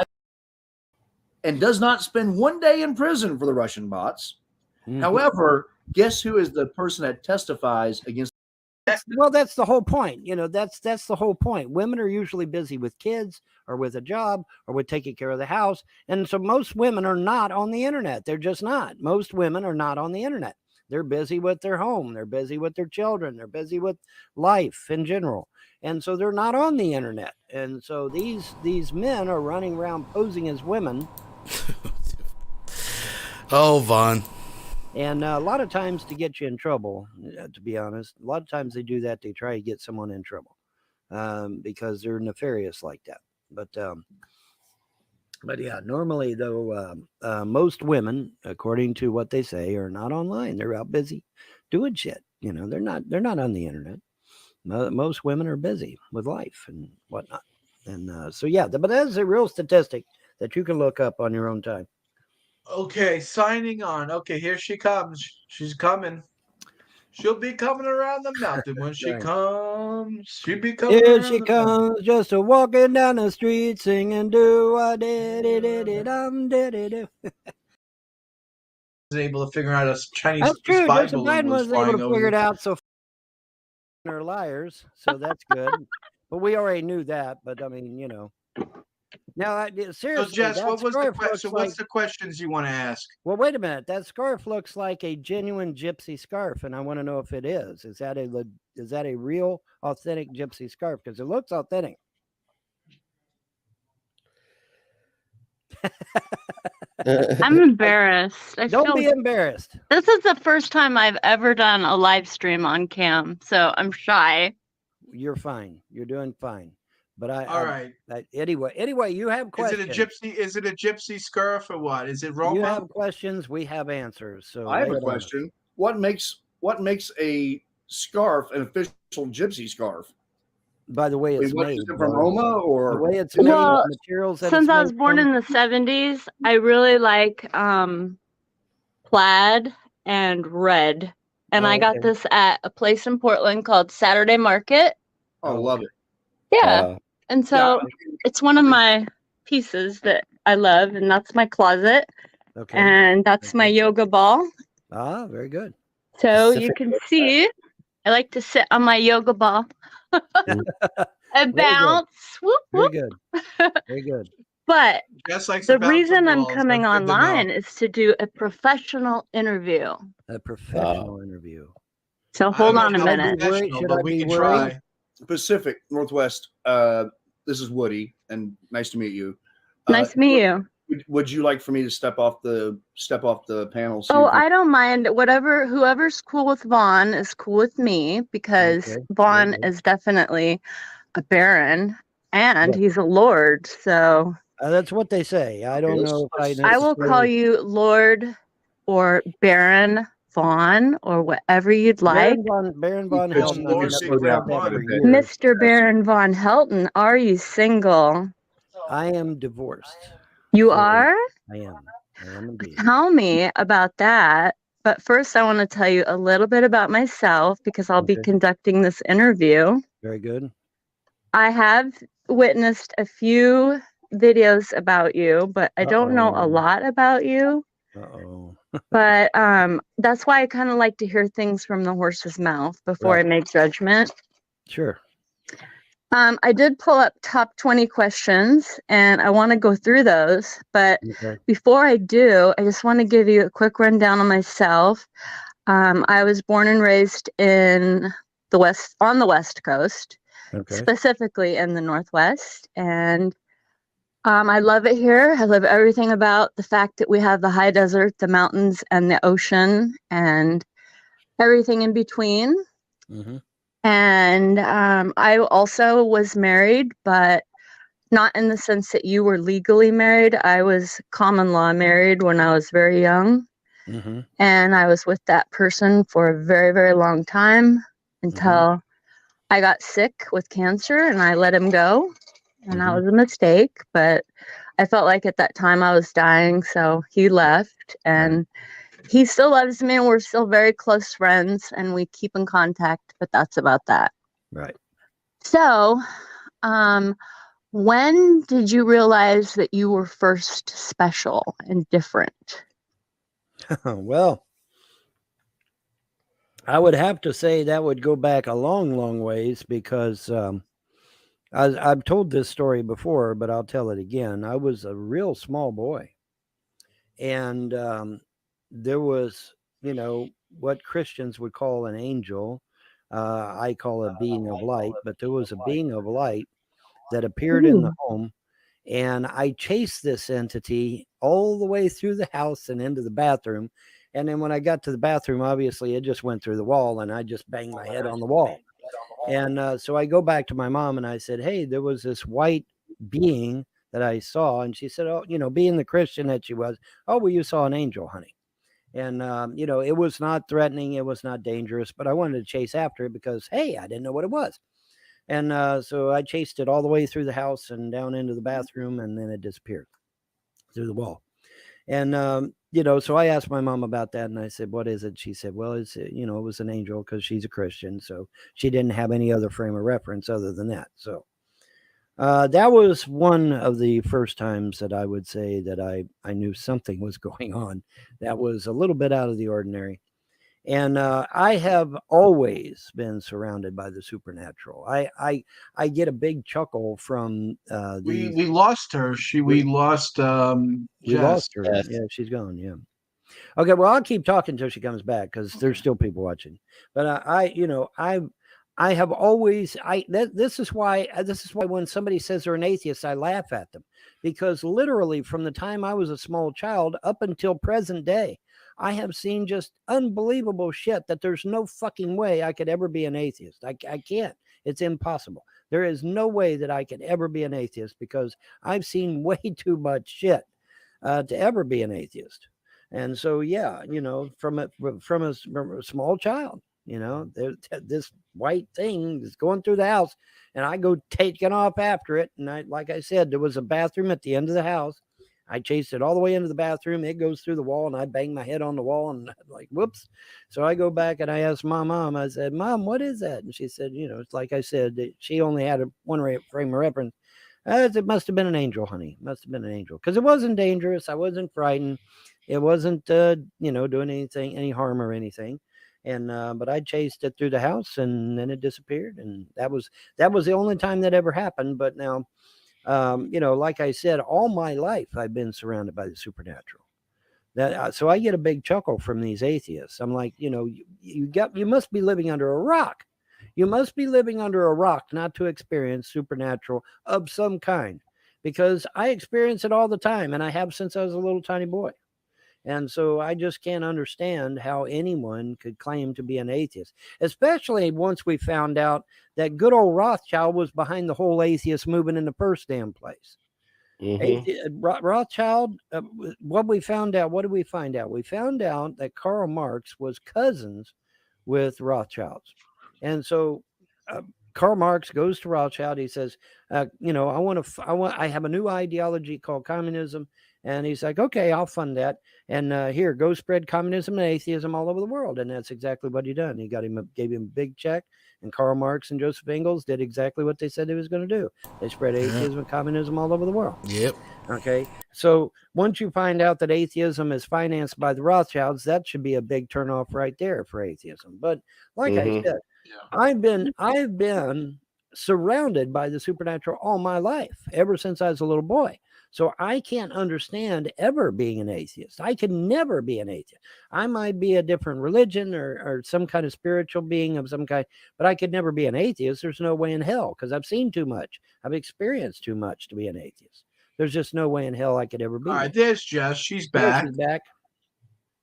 And does not spend one day in prison for the Russian bots. However, guess who is the person that testifies against? Well, that's the whole point. That's the whole point. Women are usually busy with kids or with a job or with taking care of the house. And so most women are not on the internet. They're just not. Most women are not on the internet. They're busy with their home. They're busy with their children. They're busy with life in general. And so they're not on the internet. And so these men are running around posing as women. Oh, Vaughn. And a lot of times to get you in trouble, to be honest, a lot of times they do that. They try to get someone in trouble because they're nefarious like that. But yeah, normally though, most women, according to what they say, are not online. They're out busy doing shit. They're not on the internet. Most women are busy with life and whatnot. And so yeah, but that's a real statistic that you can look up on your own time. Okay, signing on. Okay, here she comes. She's coming. She'll be coming around the mountain when she comes. She'll be coming. Here she comes, just a walking down the street, singing "Do I did it dum did it." Was able to figure out a Chinese That's true. spy Joseph balloon Biden was able flying to over figure it the- out. So they're liars. So that's good. But we already knew that. But I mean, Now, seriously, So, Jess, that what's scarf the questions you want to ask? Well, wait a minute. That scarf looks like a genuine gypsy scarf, and I want to know if it is. Is that a real, authentic gypsy scarf? Because it looks authentic. I'm embarrassed. Don't be embarrassed. This is the first time I've ever done a live stream on cam, so I'm shy. You're fine. You're doing fine. But All right. Anyway, you have questions. Is it a gypsy scarf or what? Is it Roma? You have questions. We have answers. So I have a question. What makes a scarf an official gypsy scarf? By the way, it's made from Roma, or the way it's made, Well, materials. That since it's I was made born from. in the 70s, I really like plaid and red. And I got this at a place in Portland called Saturday Market. Oh, love it. Yeah. And so it's one of my pieces that I love, and that's my closet. Okay. And that's my yoga ball. Ah, very good. So you can see, I like to sit on my yoga ball and bounce. Whoop, Very whoop. good. Very good. But Jess likes to the bounce reason on I'm balls. coming That's good to know. online is to do a professional interview. A professional interview. So hold on a Should I be minute. professional, Should but I we be can worried? try. Pacific Northwest. This is Woody, and nice to meet you. Nice to meet you. Would you like for me to step off the panel? So Oh, you can- I don't mind. Whoever's cool with Vaughn is cool with me, because Okay. Vaughn Okay. is definitely a baron and Yeah. he's a lord. So That's what they say. I don't know if I will call you Lord or Baron Vaughn or whatever you'd like. Baron Von It's Helton. Lord I've Big never Red heard that Von. for years. Mr. Baron Von Helton, are you single? I am divorced. You So, are? I am. I am indeed. Tell me about that. But first, I want to tell you a little bit about myself, because I'll be Okay. conducting this interview. Very good. witnessed a few videos about you, but I don't know a lot about you. But that's why I kind of like to hear things from the horse's mouth before I make judgment. Sure. I did pull up top 20 questions, and I want to go through those. But before I do, I just want to give you a quick rundown on myself. I was born and raised in the West Coast, specifically in the Northwest, and I love it here. I love everything about the fact that we have the high desert, the mountains, and the ocean, and everything in between. And I also was married, but not in the sense that you were legally married. I was common law married when I was very young. And I was with that person for a very, very long time until I got sick with cancer and I let him go. And that was a mistake, but I felt like at that time I was dying, so he left, and he still loves me, and we're still very close friends, and we keep in contact, but that's about that. Right. So, when did you realize that you were first special and different? Well, I would have to say that would go back a long, long ways because I've told this story before, but I'll tell it again. I was a real small boy. And there was, what Christians would call an angel. I call a being of light, but there was a being of light that appeared in the home. And I chased this entity all the way through the house and into the bathroom. And then when I got to the bathroom, obviously it just went through the wall and I just banged my head on the wall. And so I go back to my mom and I said, hey, there was this white being that I saw. And she said, oh, being the Christian that she was, oh, well, you saw an angel, honey. And, it was not threatening. It was not dangerous, but I wanted to chase after it because, hey, I didn't know what it was. And so I chased it all the way through the house and down into the bathroom, and then it disappeared through the wall. And, so I asked my mom about that and I said, what is it? She said, well, it was an angel because she's a Christian. So she didn't have any other frame of reference other than that. So that was one of the first times that I would say that I knew something was going on that was a little bit out of the ordinary. And I have always been surrounded by the supernatural. I get a big chuckle from we lost her. We lost we lost her. Yeah, she's gone. Yeah. Okay, well, I'll keep talking until she comes back because there's still people watching. But I have always this is why when somebody says they're an atheist, I laugh at them, because literally from the time I was a small child up until present day, I have seen just unbelievable shit that there's no fucking way I could ever be an atheist. I can't. It's impossible. There is no way that I could ever be an atheist because I've seen way too much shit to ever be an atheist. And so, yeah, from a small child, this white thing is going through the house and I go taking off after it. And like I said, there was a bathroom at the end of the house. I chased it all the way into the bathroom. It goes through the wall and I bang my head on the wall and like, whoops. So I go back and I asked my mom, I said, Mom, what is that? And she said, it's like I said, she only had one frame of reference. It must have been an angel, honey. Must have been an angel. Because it wasn't dangerous. I wasn't frightened. It wasn't, doing any harm or anything. And, but I chased it through the house and then it disappeared. And that was the only time that ever happened. But now, like I said, all my life I've been surrounded by the supernatural. So I get a big chuckle from these atheists. I'm like, you must be living under a rock. You must be living under a rock not to experience supernatural of some kind, because I experience it all the time, and I have since I was a little tiny boy. And so I just can't understand how anyone could claim to be an atheist, especially once we found out that good old Rothschild was behind the whole atheist movement in the first damn place. Rothschild, what did we find out? We found out that Karl Marx was cousins with Rothschilds. And so Karl Marx goes to Rothschild. He says, I have a new ideology called communism. And he's like, okay, I'll fund that. And here, go spread communism and atheism all over the world. And that's exactly what he done. He gave him a big check. And Karl Marx and Joseph Engels did exactly what they said they was going to do. They spread atheism and communism all over the world. Yep. Okay. So once you find out that atheism is financed by the Rothschilds, that should be a big turnoff right there for atheism. But like I said, I've been surrounded by the supernatural all my life, ever since I was a little boy. So I can't understand ever being an atheist. I can never be an atheist. I might be a different religion or some kind of spiritual being of some kind, but I could never be an atheist. There's no way in hell, because I've seen too much. I've experienced too much to be an atheist. There's just no way in hell I could ever be. All right, there's Jess. She's back. She's back.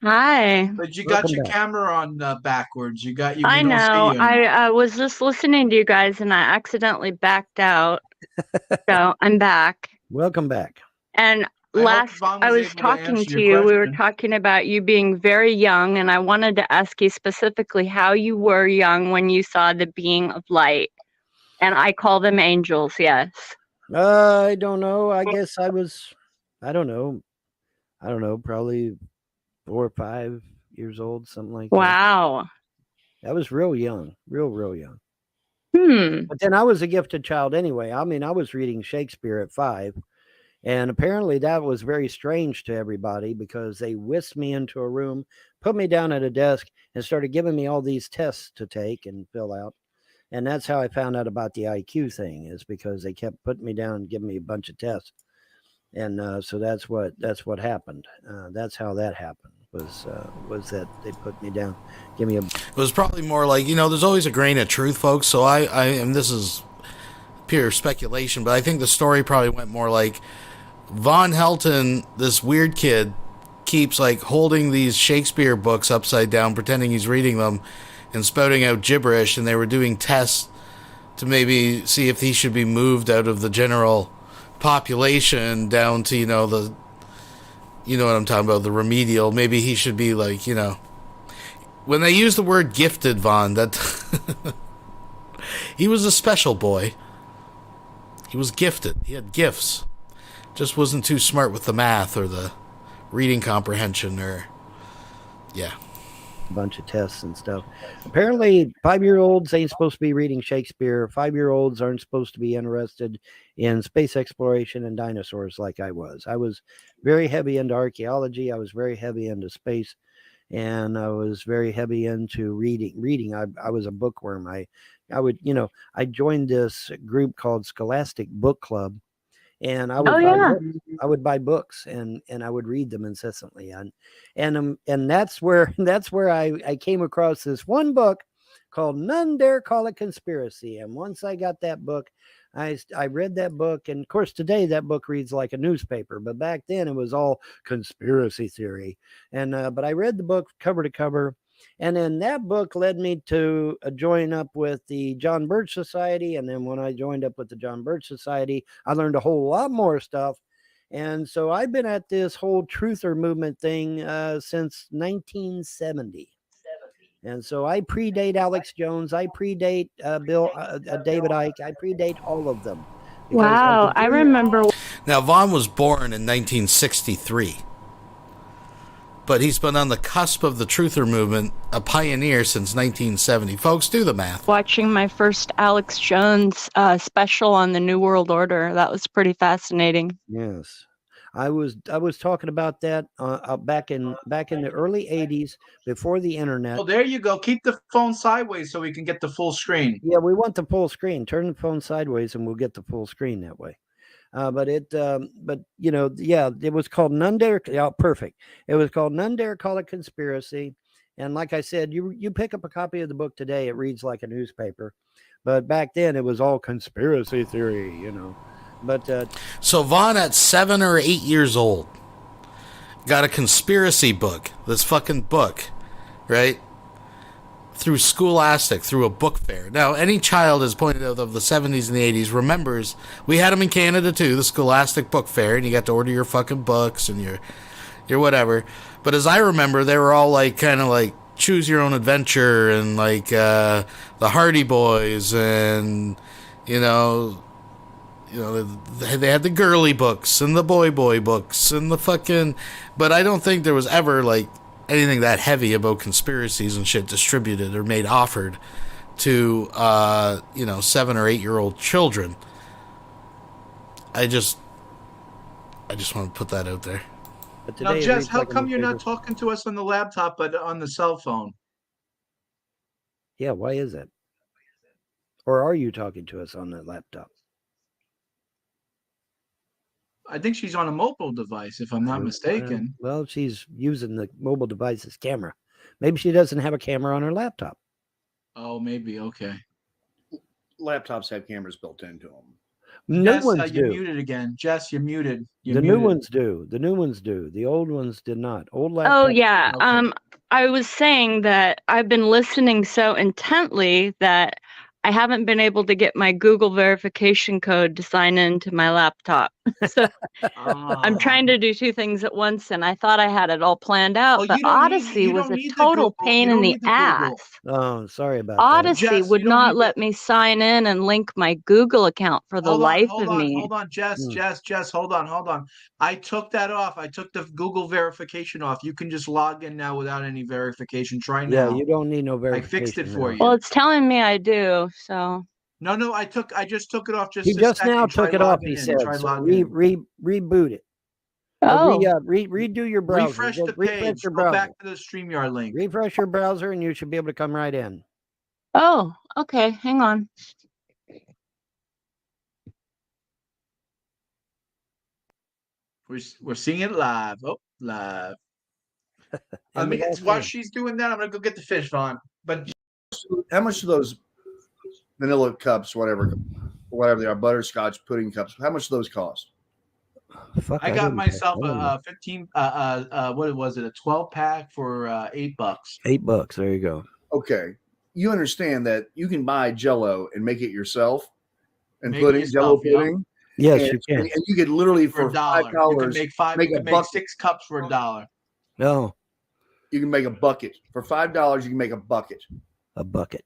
Hi. But you got your camera on backwards. You got you. I don't know. see you. I was just listening to you guys and I accidentally backed out. So I'm back. Welcome back. And I was talking to you. We were talking about you being very young, and I wanted to ask you specifically how you were young when you saw the being of light. And I call them angels, yes. I don't know. I guess I was, I don't know, probably 4 or 5 years old, something like that. Wow. That was real young, real young. Hmm. But then I was a gifted child anyway. I mean, I was reading Shakespeare at 5. And apparently that was very strange to everybody, because they whisked me into a room, put me down at a desk, and started giving me all these tests to take and fill out. And that's how I found out about the IQ thing, is because they kept putting me down and giving me a bunch of tests. And so that's what happened. That's how that happened, was that they put me down, give me a. It was probably more like, there's always a grain of truth, folks. So and this is pure speculation, but I think the story probably went more like VONHELTON, this weird kid, keeps like holding these Shakespeare books upside down, pretending he's reading them and spouting out gibberish, and they were doing tests to maybe see if he should be moved out of the general population down to, the, what I'm talking about, the remedial. Maybe he should be like, when they use the word gifted, Vaughn, that he was a special boy. He was gifted. He had gifts. Just wasn't too smart with the math or the reading comprehension or, yeah. A bunch of tests and stuff. Apparently, 5-year-olds ain't supposed to be reading Shakespeare. 5-year-olds aren't supposed to be interested in space exploration and dinosaurs like I was. I was very heavy into archaeology. I was very heavy into space. And I was very heavy into reading. I was a bookworm. I would, I joined this group called Scholastic Book Club. And I would buy books and I would read them incessantly. And that's where I came across this one book called None Dare Call It Conspiracy. And once I got that book, I read that book. And of course, today that book reads like a newspaper, but back then it was all conspiracy theory. And but I read the book cover to cover. And then that book led me to join up with the John Birch Society. And then when I joined up with the John Birch Society, I learned a whole lot more stuff. And so I've been at this whole truther movement thing since 1970. And so I predate Alex Jones. I predate David Icke. I predate all of them. Wow, I remember. Now, Vaughn was born in 1963. But he's been on the cusp of the truther movement, a pioneer since 1970. Folks, do the math. Watching my first Alex Jones special on the New World Order. That was pretty fascinating. Yes. I was talking about that back in the early 80s, before the internet. Well, there you go. Keep the phone sideways so we can get the full screen. Yeah, we want the full screen. Turn the phone sideways and we'll get the full screen that way. It was called None Dare. Yeah, perfect. It was called None Dare Call It Conspiracy. And like I said, you pick up a copy of the book today, it reads like a newspaper. But back then it was all conspiracy theory, But so Vaughn at 7 or 8 years old got a conspiracy book, this fucking book, right? Through Scholastic, through a book fair. Now, any child, as pointed out, of the 70s and the 80s remembers, we had them in Canada too, the Scholastic Book Fair, and you got to order your fucking books and your whatever. But as I remember, they were all like kind of like Choose Your Own Adventure and like the Hardy Boys and You know, they had the girly books and the boy books and the fucking, but I don't think there was ever like anything that heavy about conspiracies and shit distributed or made offered to 7 or 8 year old children. I just want to put that out there. But Now, today it Jess, reads how like a come you're not newspaper. talking to us on the laptop but on the cell phone? Yeah, why is that? Or are you talking to us on the laptop? I think she's on a mobile device, if I'm not mistaken. Well, she's using the mobile device's camera. Maybe she doesn't have a camera on her laptop. Oh, maybe. Okay. Laptops have cameras built into them. New Jess, ones you're do. muted again. Jess, you're muted. The new ones do. The new ones do. The old ones did not. Old laptops. Oh yeah. I was saying that I've been listening so intently that I haven't been able to get my Google verification code to sign into my laptop. So I'm trying to do two things at once, and I thought I had it all planned out, but Odyssey was a total pain in the ass. Oh, sorry about that. Odyssey Jess, would you don't not need let me sign in and link my Google account for the life of me. Hold on, Jess, hold on. I took that off. I took the Google verification off. You can just log in now without any verification. Try now. Yeah, you don't need no verification. I fixed it for you. Well, it's telling me I do, so. No, I just took it off just He a just second. now Try took it off, logging he in. said. Try So logging in. reboot it. Oh. Redo your browser. Refresh Go- the refresh page. your Go browser. back to the StreamYard link. Refresh your browser and you should be able to come right in. Oh, okay. Hang on. We're seeing it live. Oh, live. And we got While Sam. she's doing that, I'm gonna go get the fish, Vaughn. But How much do those vanilla cups, whatever they are, butterscotch pudding cups, how much do those cost? Fuck, I got didn't- myself I don't know. a 15. What was it? A 12 pack for $8. $8. There you go. Okay. You understand that you can buy Jell-O and make it yourself and Make put it in Jell-O yourself, yeah. pudding. Yes, and, you can. And you could literally For for a dollar. $5 You can make 6 cups for $1. No, You can make a bucket for $5. You can make a bucket. a bucket.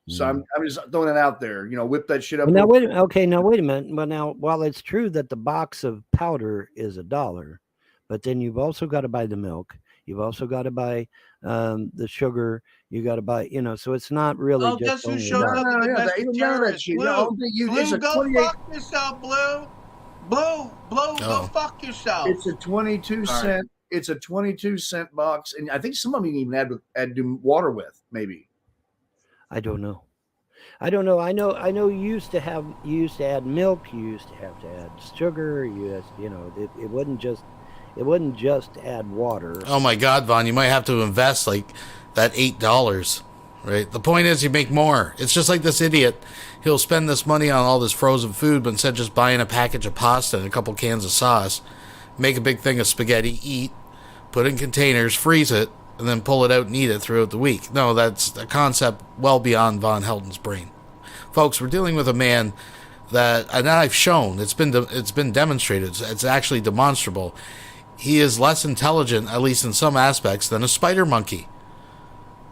So I'm just throwing it out there. Whip that shit up. Well, now real wait. Okay, now wait a minute. Well, now while it's true that the box of powder is $1, but then you've also got to buy the milk. You've also got to buy the sugar. You got to buy. So it's not really Oh, just guess who only showed $1. up with the yeah, domestic even none of that terrorist? shit. Blue, I don't think it's Blue, a go 28 fuck yourself, Blue. Blue, go fuck yourself. It's a 22 cent. It's a 22-cent box, and I think some of them you can even add water with, maybe. I don't know. I know. You used to add milk. You used to have to add sugar. It wouldn't just add water. Oh my God, Vaughn, you might have to invest like that $8, right? The point is you make more. It's just like this idiot. He'll spend this money on all this frozen food, but instead of just buying a package of pasta and a couple cans of sauce, make a big thing of spaghetti, eat, put in containers, freeze it, and then pull it out and eat it throughout the week. No, that's a concept well beyond Von Helton's brain. Folks, we're dealing with a man that, and I've shown, it's been demonstrated, it's actually demonstrable. He is less intelligent, at least in some aspects, than a spider monkey.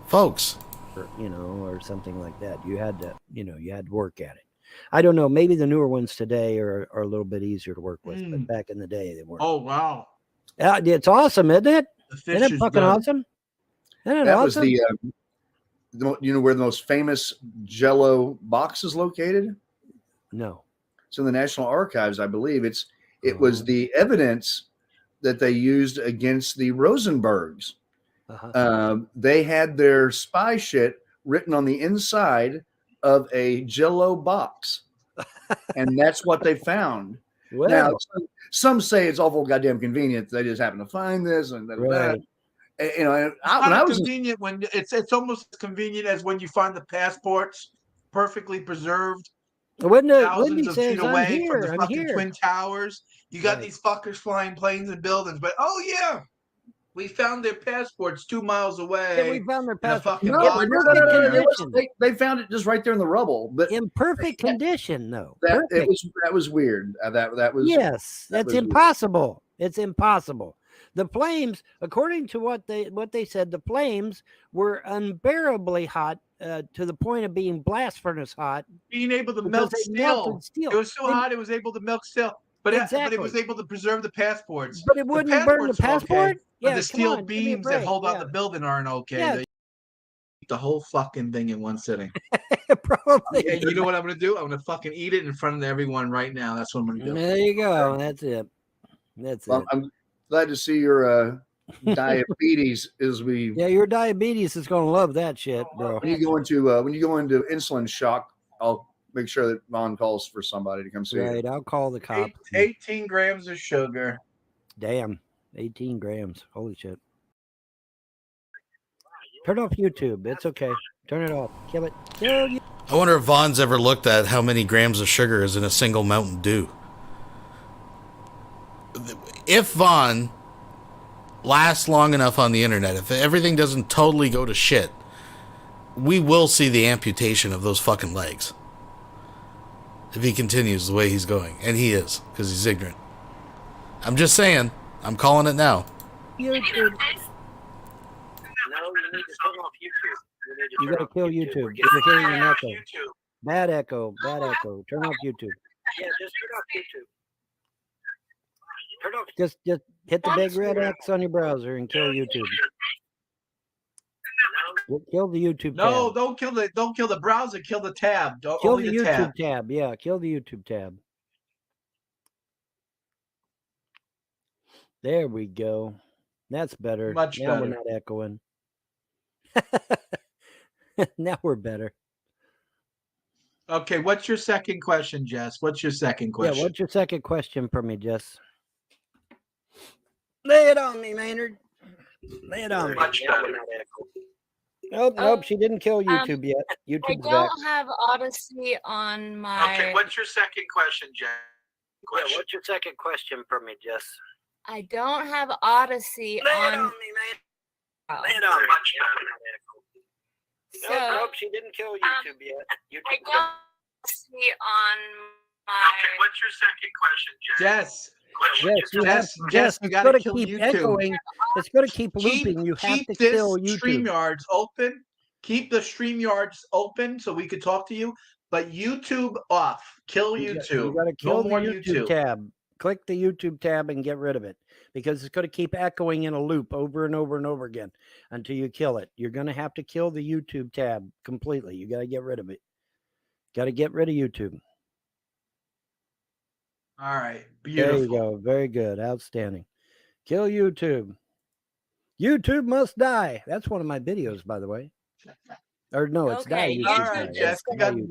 Folks. Or something like that. You had to work at it. I don't know. Maybe the newer ones today are a little bit easier to work with, but back in the day they weren't. Oh, wow. It's awesome, isn't it? The fish Isn't it is fucking good. awesome? Isn't it That awesome? was where the most famous Jell-O box is located? No. It's in the National Archives, I believe. It was the evidence that they used against the Rosenbergs. They had their spy shit written on the inside of a Jell-O box, and that's what they found. Well, now, some say it's awful goddamn convenient. They just happen to find this and that. Right. When I I was convenient when it's almost as convenient as when you find the passports perfectly preserved. Wouldn't he Thousands of say, feet "I'm away here, from the I'm fucking here." Twin Towers. You got these fuckers flying planes and buildings, but oh yeah, we found their passports 2 miles away. Yeah, we found their in a passports. fucking No, bomb but threat. they found it just right there in the rubble, but in perfect condition, though. That was weird. That was that's impossible. It's impossible. The flames, according to what they said, the flames were unbearably hot to the point of being blast furnace hot. Being able to because melt they steel. melted steel. It was so hot it was able to melt steel. But it was able to preserve the passports. But it wouldn't burn the passports are passport? Okay, Yeah, but the come steel on, give me a beams that break, hold yeah. out the building aren't okay. Yeah. They eat the whole fucking thing in one sitting. Probably. And you know what I'm gonna do? I'm gonna fucking eat it in front of everyone right now. That's what I'm gonna do. There you go. That's it. That's Well, it. I'm glad to see your diabetes as we. Yeah, your diabetes is gonna love that shit, bro. When you go into insulin shock, I'll make sure that Vaughn calls for somebody to come see Right, you. I'll call the cop. 18 grams of sugar. Damn, 18 grams. Holy shit. Turn off YouTube. It's okay. Turn it off. Kill it. Kill you. I wonder if Vaughn's ever looked at how many grams of sugar is in a single Mountain Dew. If Vaughn lasts long enough on the internet, if everything doesn't totally go to shit, we will see the amputation of those fucking legs. If he continues the way he's going. And he is, because he's ignorant. I'm just saying. I'm calling it now. YouTube. You gotta kill YouTube. You're hearing an echo. Bad echo. Bad echo. Turn off YouTube. Yeah, just turn off YouTube. Turn off. Just hit the big red X on your browser and kill YouTube. Kill the YouTube No, tab. don't kill the browser. Kill the tab. Kill Only the the YouTube tab. tab. Yeah, kill the YouTube tab. There we go. That's better. Much now better. We're not echoing. Now we're better. Okay, what's your second question, Jess? What's your second question? Yeah, what's your second question for me, Jess? Lay it on me, Maynard. Lay it on me. Much better. Nope, she didn't kill YouTube yet. I YouTube's back. don't have Odyssey on my. Okay, what's your second question, Jess? Yeah, what's your second question for me, Jess? I don't have Odyssey Lay on. it on me, man. Lay it on me. So, nope, she didn't kill YouTube yet. I don't see on my. Okay, what's your second question, Jess? Jess, you it's gotta going to kill keep YouTube. echoing. It's going to keep looping. You have to this kill YouTube. StreamYards open. Keep the StreamYards open so we could talk to you. But YouTube off. Kill YouTube. You got to kill no the more YouTube tab. Click the YouTube tab and get rid of it because it's going to keep echoing in a loop over and over and over again until you kill it. You're going to have to kill the YouTube tab completely. You got to get rid of it. Got to get rid of YouTube. All right. Beautiful. There you go. Very good. Outstanding. Kill YouTube. YouTube must die. That's one of my videos, by the way. Or no, it's die. YouTube All right, die.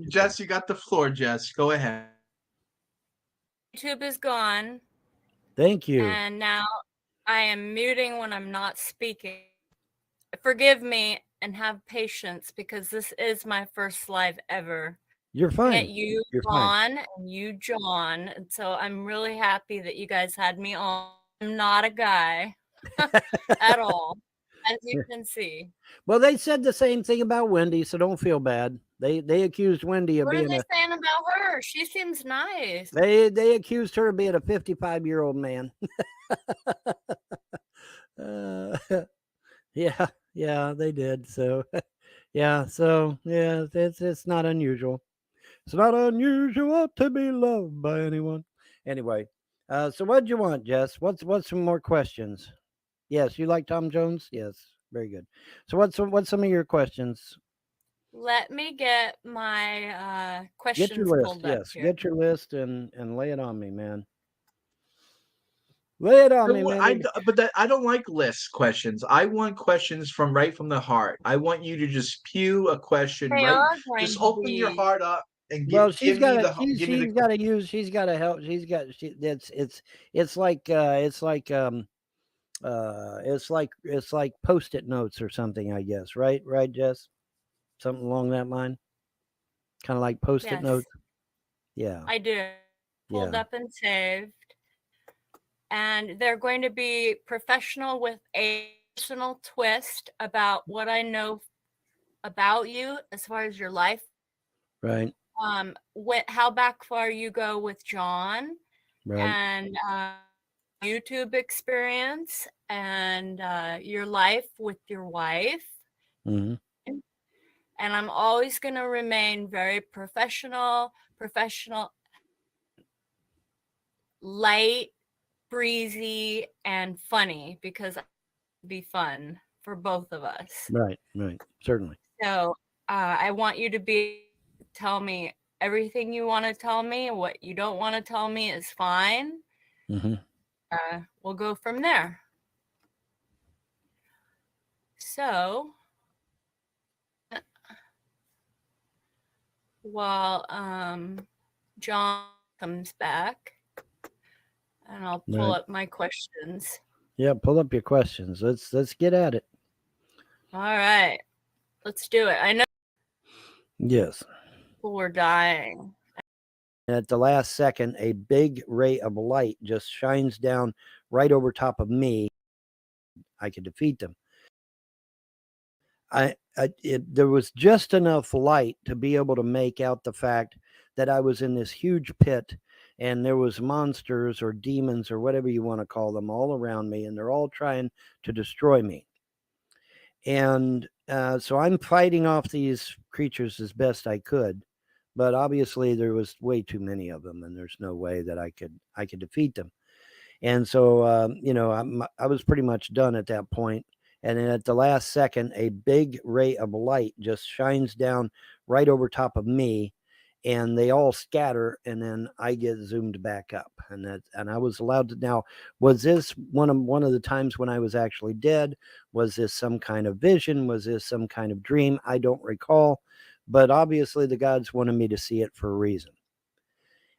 Jess, you got the floor, Jess. Go ahead. YouTube is gone. Thank you. And now I am muting when I'm not speaking. Forgive me and have patience because this is my first live ever. You're fine. Met you, You're fine. Vaughn, and you, John. And so I'm really happy that you guys had me on. I'm not a guy at all, as you can see. Well, they said the same thing about Wendy, so don't feel bad. They accused Wendy of What are being they a saying about her? She seems nice. they accused her of being a 55-year-old man. Yeah, they did. So yeah, it's not unusual. It's not unusual to be loved by anyone. Anyway, so what'd you want, Jess? What's some more questions? Yes, you like Tom Jones? Yes, very good. So what's some of your questions? Let me get my questions Get your list. pulled up Yes, here. get your list and lay it on me, man. Lay it on me, man. I don't like list questions. I want questions from the heart. I want you to just spew a question. They right. are going Just to open your be- heart up and give, Well, she's give got me to. the. Give me She's the. got to use. She's got to help. It's like Post-it notes or something. I guess. Right, Jess. Something along that line. Kind of like Post-it Yes. notes. Yeah. I do. Pulled Yeah. up and saved. And they're going to be professional with a personal twist about what I know about you as far as your life. Right. How back far you go with John, Right. and YouTube experience, and your life with your wife. Mm-hmm. And I'm always going to remain very professional, light, breezy, and funny, because it'd be fun for both of us. Right, certainly. So I want you to tell me everything you want to tell me. What you don't want to tell me is fine. Mm-hmm. We'll go from there. So while John comes back, and I'll pull up my questions. Yeah, pull up your questions. Let's get at it. All right, let's do it. I know. Yes. People were dying. At the last second, a big ray of light just shines down right over top of me. I could defeat them. There was just enough light to be able to make out the fact that I was in this huge pit, and there was monsters or demons or whatever you want to call them all around me, and they're all trying to destroy me. And so I'm fighting off these creatures as best I could, but obviously there was way too many of them, and there's no way that I could defeat them. And so I was pretty much done at that point. And then at the last second, a big ray of light just shines down right over top of me, and they all scatter, and then I get zoomed back up. And I was allowed to. Now, was this one of the times when I was actually dead? Was this some kind of vision? Was this some kind of dream? I don't recall, but obviously the gods wanted me to see it for a reason.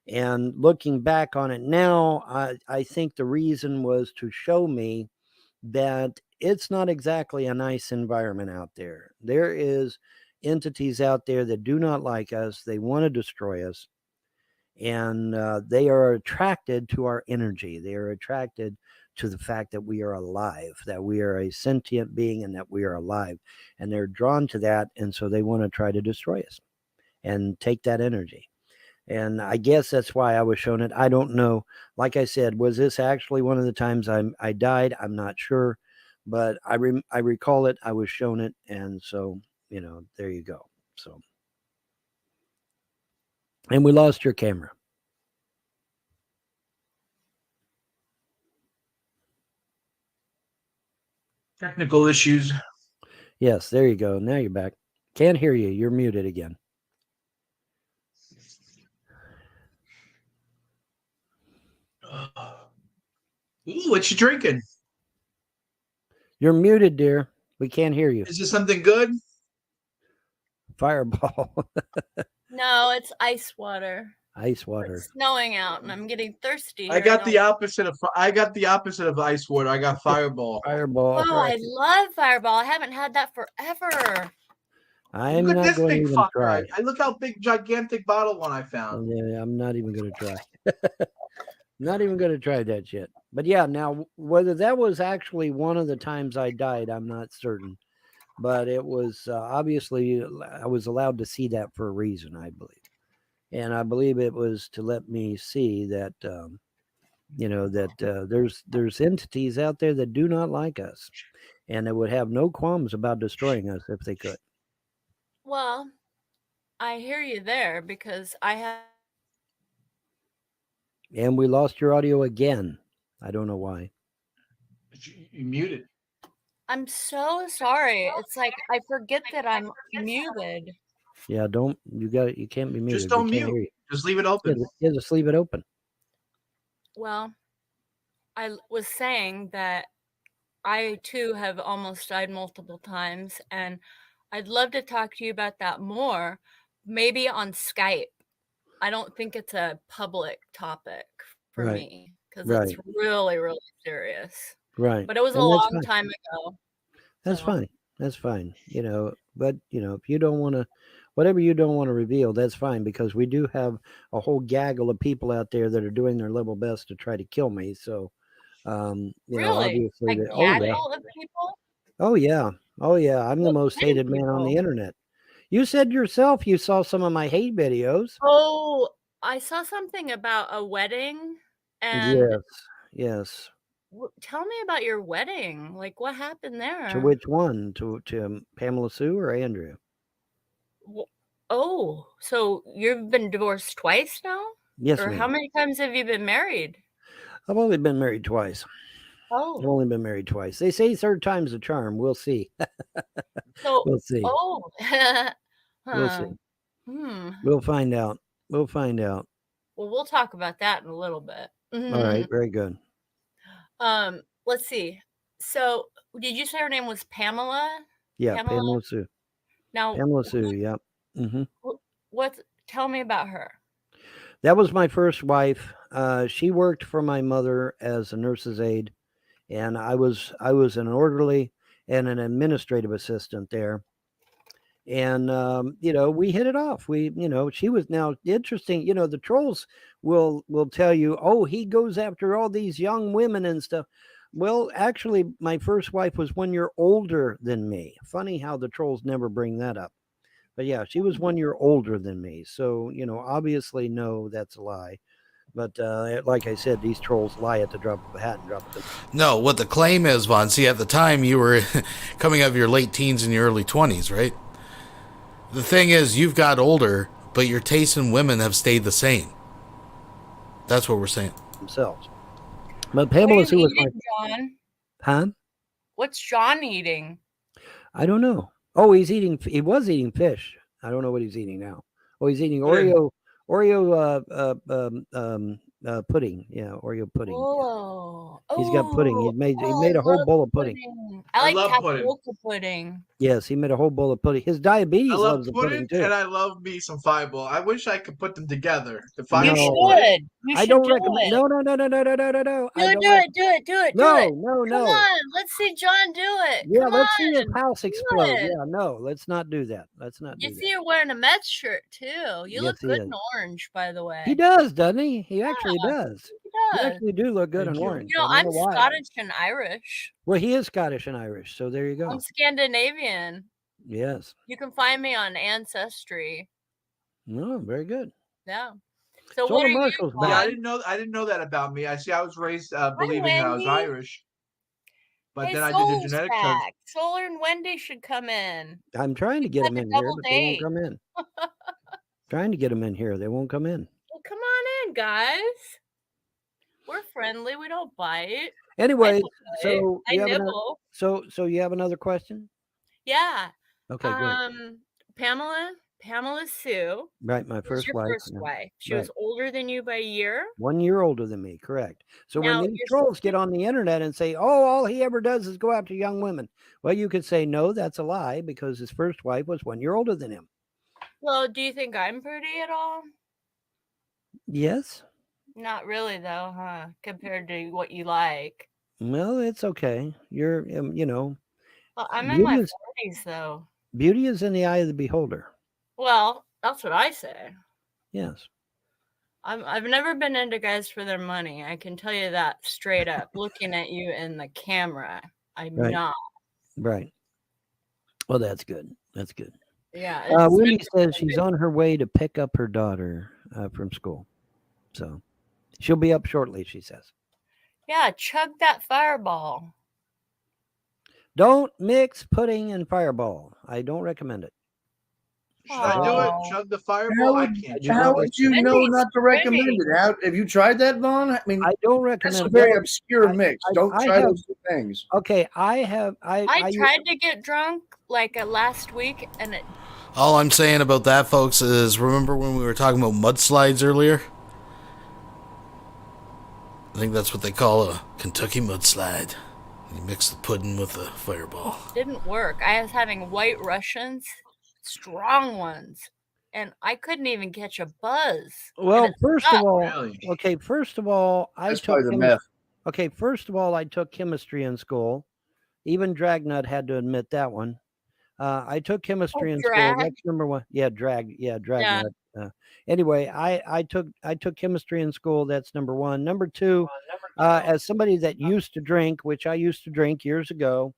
And looking back on it now, I think the reason was to show me that it's not exactly a nice environment out there. There is entities out there that do not like us. They want to destroy us. And they are attracted to our energy. They are attracted to the fact that we are alive, that we are a sentient being, and that we are alive. And they're drawn to that. And so they want to try to destroy us and take that energy. And I guess that's why I was shown it. I don't know. Like I said, was this actually one of the times I died? I'm not sure. But I recall it. I was shown it. And so, there you go. So, and we lost your camera. Technical issues. Yes, there you go. Now you're back. Can't hear you. You're muted again. Ooh, what you drinking? You're muted, dear. We can't hear you. Is this something good? Fireball. No, it's ice water. Ice water. It's snowing out, and I'm getting thirsty. I got the opposite of ice water. I got Fireball. Fireball. Oh, I love Fireball. I haven't had that forever. I'm Look at not this going to big even fucker. try. I look how big, gigantic bottle one I found. Yeah, I'm not even going to try. Not even going to try that shit. But yeah, now whether that was actually one of the times I died, I'm not certain. But it was obviously I was allowed to see that for a reason, I believe. And I believe it was to let me see that, there's entities out there that do not like us, and they would have no qualms about destroying us if they could. Well, I hear you there, because I have. And we lost your audio again. I don't know why. You muted. I'm so sorry. It's like I forget that I'm muted. Yeah, you can't be muted. Just don't mute. Just leave it open. Yeah, just leave it open. Well, I was saying that I too have almost died multiple times, and I'd love to talk to you about that more, maybe on Skype. I don't think it's a public topic for me, because it's really, really serious. Right. But it was a long time ago. That's fine. That's fine. But if you don't want to, whatever you don't want to reveal, that's fine, because we do have a whole gaggle of people out there that are doing their level best to try to kill me. So, obviously, a gaggle of people? Oh yeah. I'm the most hated man on the internet. You said yourself you saw some of my hate videos. Oh, I saw something about a wedding, and yes. Tell me about your wedding. Like, what happened there? To which one? To Pamela Sue or Andrew? Oh, so you've been divorced twice now? Yes, Or how ma'am. many times have you been married? I've only been married twice. Oh. I've only been married twice. They say third time's a charm. We'll see. So, We'll see. oh, We'll huh. see. Hmm. We'll find out. We'll find out. Well, we'll talk about that in a little bit. All right. Very good. Let's see. So, did you say her name was Pamela? Yeah, Pamela Sue. Now, Pamela Sue. Yep. what? Tell me about her. That was my first wife. She worked for my mother as a nurse's aide, and I was an orderly and an administrative assistant there. And we hit it off. She was now interesting. The trolls will tell you, oh, he goes after all these young women and stuff. Well, actually, my first wife was 1 year older than me. Funny how the trolls never bring that up. But yeah, she was 1 year older than me. So, obviously, no, that's a lie. But like I said, these trolls lie at the drop of a hat and drop of the... No, what the claim is, Von, see, at the time you were coming out of your late teens and your early 20s, right? The thing is, you've got older, but your tastes in women have stayed the same. That's what we're saying. Themselves. But Pamela Sue was my... John? Huh? What's John eating? I don't know. Oh, he was eating fish. I don't know what he's eating now. Oh, he's eating Oreo pudding. Yeah, Oreo pudding. Oh, he's got pudding. He made a whole bowl of pudding. I love like pudding. tapioca pudding. Yes, he made a whole bowl of pudding. His diabetes I love loves the pudding too. and I love me some Fireball. I wish I could put them together. The You Fireball. should. I don't recommend. No. Do it. No, no. Come on, let's see John do it. Yeah, Come let's on, see his house do explode. it. Yeah, no, let's not do that. Let's not do You that. see, you're wearing a Mets shirt too. You look Yes, he good is. in orange, by the way. He does, doesn't he? He actually does. He You does. actually do look good Thank in you. orange. You know, I I'm don't know why. Scottish and Irish. Well, he is Scottish and Irish, so there you go. I'm Scandinavian. Yes. You can find me on Ancestry. No, very good. Yeah. So So what are are you? Marshall's Yeah, I back. didn't know that about me. I was raised believing that I was Wendy. Irish. But Hey, then I did the Solar's genetic test. back. Solar and Wendy should come in. I'm trying to get had them to in here, double but they won't date. come in. Trying to get them in here. They won't come in. Well, come on in, guys. We're friendly. We don't bite. Anyway, I so I you have nibble. so you have another question? Yeah. Okay, great. Pamela Sue. Right, my was first your wife. first yeah. wife. She Right. was older than you by a year. 1 year older than me, correct. So Now, when these your trolls get on the internet and say, oh, all he ever does is go after young women. Well, you could say, no, that's a lie because his first wife was 1 year older than him. Well, do you think I'm pretty at all? Yes. Not really, though, huh? Compared to what you like. Well, it's okay. You're, Well, I'm in my beauty is, 40s, though. beauty is in the eye of the beholder. Well, that's what I say. Yes. I've never been into guys for their money. I can tell you that straight up. Looking at you in the camera, I'm Right. not. Right. Well, that's good. That's good. Yeah. Willie says she's on her way to pick up her daughter from school. So she'll be up shortly, she says. Yeah, chug that Fireball. Don't mix pudding and Fireball. I don't recommend it. Should I do it? Chug the Fireball? How I would, can't. do how it. would you know not to recommend it? Have you tried that, Vaughn? I mean, I don't recommend that's a it. very No, obscure mix. Don't I try have- those two things. Okay, I have. I tried to get drunk like last week, and it. All I'm saying about that, folks, is remember when we were talking about mudslides earlier? I think that's what they call a Kentucky mudslide. You mix the pudding with the Fireball. Didn't work. I was having White Russians, strong ones, and I couldn't even catch a buzz. Well, first of all, Really? okay. First of all, That's probably the chemi- meth. Okay, first of all, I took chemistry in school. Even Dragnut had to admit that one. I took chemistry in Drag? school. That's number one. Yeah, Dragnut. Yeah. Anyway, I took chemistry in school. That's number one. Number two, as somebody that used to drink, which I used to drink years ago,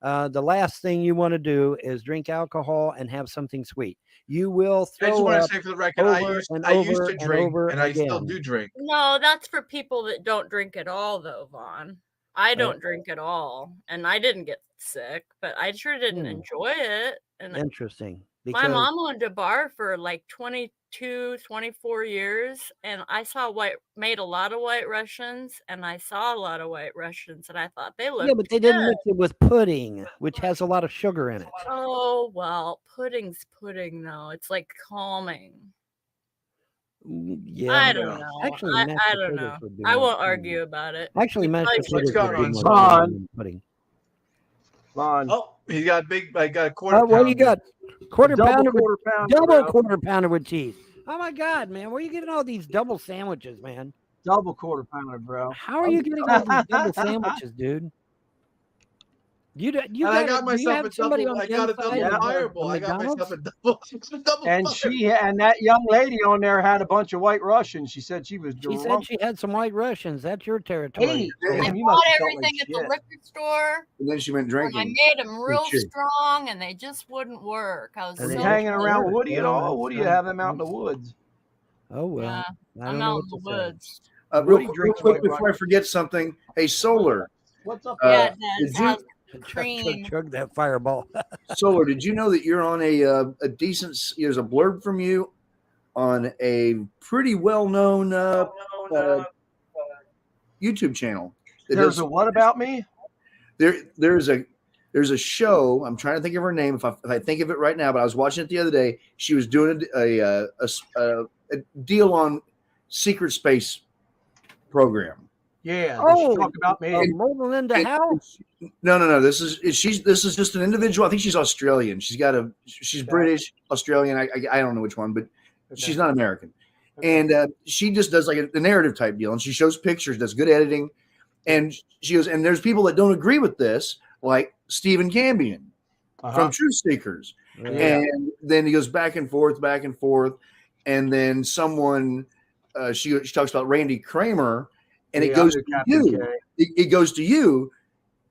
the last thing you want to do is drink alcohol and have something sweet. You will I just throw want to up say for the record, I over used and to over and drink, over and I still again. do drink. No, that's for people that don't drink at all, though, Vaughn. I don't drink at all, and I didn't get sick, but I sure didn't enjoy it. And Interesting. My mom owned a bar for like 22, 24 years, and I made a lot of White Russians, and I saw a lot of White Russians, and I thought they looked Yeah, but they didn't good. mix it with pudding, which has a lot of sugar in it. Oh, well, pudding's pudding, though. It's like calming. Yeah, I don't know. Actually, mashed I don't potatoes know. would be I more won't fun. argue about it. Actually, You mashed probably potatoes should. would be more Vaughn. fun than pudding. Vaughn. Oh, he got big. I got a quarter What pounder. you got? Quarter Double pounder, quarter with, pounder, double bro. quarter pounder with cheese. Oh my God, man, where are you getting all these double sandwiches, man? Double quarter pounder, bro. How are you getting all these double sandwiches, dude? You And I got do you myself have a somebody double. on I the got a inside double of fireball. a I got myself McDonald's? a double. And that young lady on there had a bunch of White Russians. She said she was She drunk. said she had some White Russians. That's your territory. Hey, I damn, you bought must have felt everything like at the shit. liquor store, And then she went and drinking. I made them real Shit. strong, and they just wouldn't work. I was Were so you hanging around pissed. Woody at Well, all? Woody, you have him out in the woods. Oh well, Yeah, I I'm don't know out what in the to say. woods. Woody Real drinks quick White before I Russian. forget something. Hey, Solar. What's up? Yeah, it did does. you How's Chug, chug that fireball. Solar? Did you know that you're on a decent? There's a blurb from you on a pretty well-known YouTube channel. There's a what about me? There's a show. I'm trying to think of her name. If I think of it right now, but I was watching it the other day. She was doing a deal on secret space program. Yeah. Oh, talk about me. Melinda Howe. No. This is just an individual. I think she's Australian. She's British, Australian. I don't know which one, but she's not American. And she just does like a narrative type deal, and she shows pictures, does good editing, and she goes. And there's people that don't agree with this, like Stephen Cambion from Truth Seekers, and then he goes back and forth, and then someone she talks about Randy Kramer. And it goes to you. It goes to you,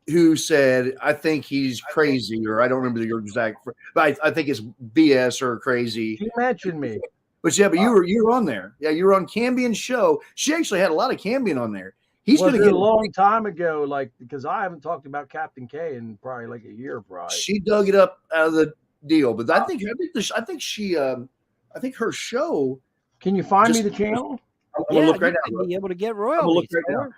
who said, "I think he's crazy," or I don't remember your exact, but I think it's BS or crazy. He mentioned me, but you were on there. Yeah, you were on Cambion's show. She actually had a lot of Cambion on there. He's going to get a long time ago, like because I haven't talked about Captain K in probably like a year. Probably she dug it up out of the deal, but I think her show. Can you find me the channel? I'm gonna look right now. Be able to get I'm royalties. gonna look right now.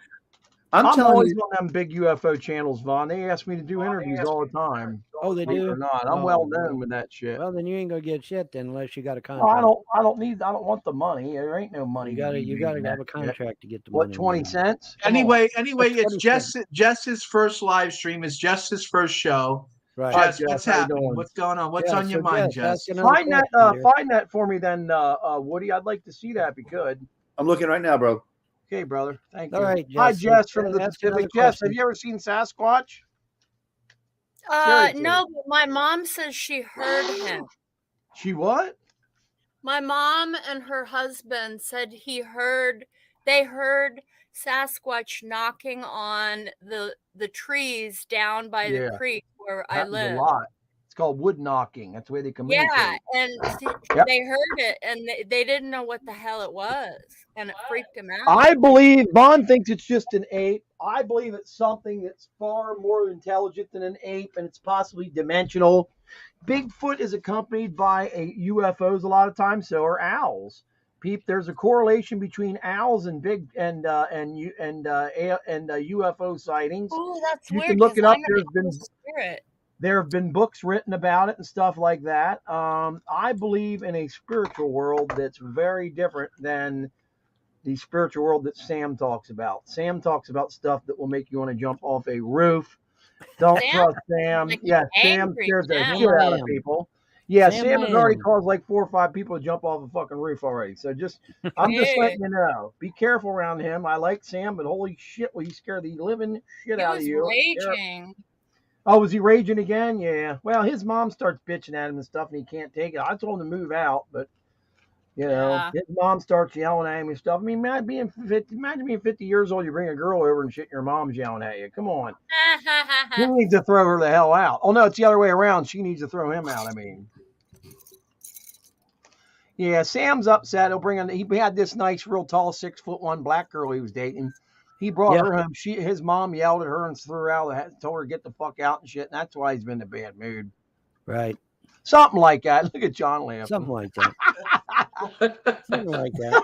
I'm telling always you, on them big UFO channels, Vaughn. They ask me to do interviews all the time. Oh, they Believe it do. or not, I'm well known with that shit. Well, then you ain't gonna get shit then unless you got a Well, contract. I don't want the money. There ain't no money. You gotta have a contract to get the what, money. 20 cents? Anyway, it's Jess's first live stream. It's Jess's first show. Right. Jess, Jess, what's how you happening? doing? What's going on? What's Yeah, on your so mind, Jess, Jess? Find that for me then, Woody. I'd like to see that if you could. I'm looking right now, bro. Okay, brother. Thank you. All right, Hi, Jess. Jess from the Ask Pacific another Jess. question. Have you ever seen Sasquatch? Very good. No, but my mom says she heard him. She what? My mom and her husband said they heard Sasquatch knocking on the trees down by the creek where I Happens live. a lot. It's called wood knocking. That's the way they communicate. Yeah, and Yep. they heard it, and they didn't know what the hell it was, and it freaked them out. I believe Bond thinks it's just an ape. I believe it's something that's far more intelligent than an ape, and it's possibly dimensional. Bigfoot is accompanied by UFOs a lot of times. So are owls. There's a correlation between owls and UFO sightings. Oh, that's You weird. can look it 'cause up. I'm a spirit. There have been books written about it and stuff like that. I believe in a spiritual world that's very different than the spiritual world that Sam talks about. Sam talks about stuff that will make you want to jump off a roof. Don't trust Sam. Like Yeah, Sam angry scares the now. shit out of people. Yeah, Sam Sam has already Lamb. caused like 4 or 5 people to jump off a fucking roof already. So I'm just Yeah. letting you know. Be careful around him. I like Sam, but holy shit, will he scare the living shit He out was of you? raging. Oh, was he raging again? Yeah. Well, his mom starts bitching at him and stuff, and he can't take it. I told him to move out, but Yeah. his mom starts yelling at him and stuff. I mean, imagine being 50 years old. You bring a girl over and shit, and your mom's yelling at you. Come on. He needs to throw her the hell out. Oh no, it's the other way around. She needs to throw him out. I mean, yeah. Sam's upset. He had this nice, real tall, 6'1" black girl he was dating. He brought her home. His mom yelled at her and threw her out. Told her to get the fuck out and shit. And that's why he's been in a bad mood. Right. Something like that. Look at John laughing. Something like that. Something like that.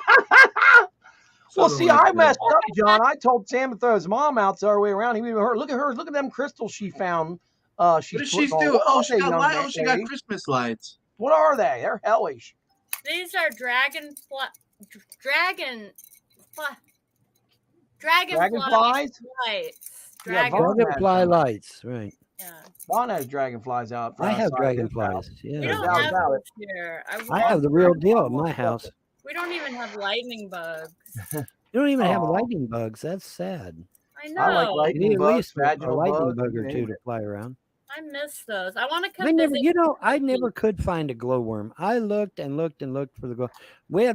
Well, Something see, like I that. messed up, John. I told Sam to throw his mom out the other way around. He even heard. Look at her. Look at them crystals she found. She's What does putting she on. do? What Oh, are she they, got young light. Oh, she got lady? Christmas lights. What are they? They're hellish. These are Dragonflies? lights. Yeah, Vaughn has Dragonfly some. lights, right? Yeah. Vaughn has dragonflies out. I have outside his dragonflies. house. Yeah. We No don't doubt have about those it. here. I have the real deal at my house. We don't even have lightning bugs. You don't even have Aw. lightning bugs. That's sad. I know. I like You lightning need at bugs, least a vaginal lightning bugs, bug you or name two to it. fly around. I miss those. I want to come I never, visit. you know, I never could find a glowworm. I looked and looked and looked for the glow. We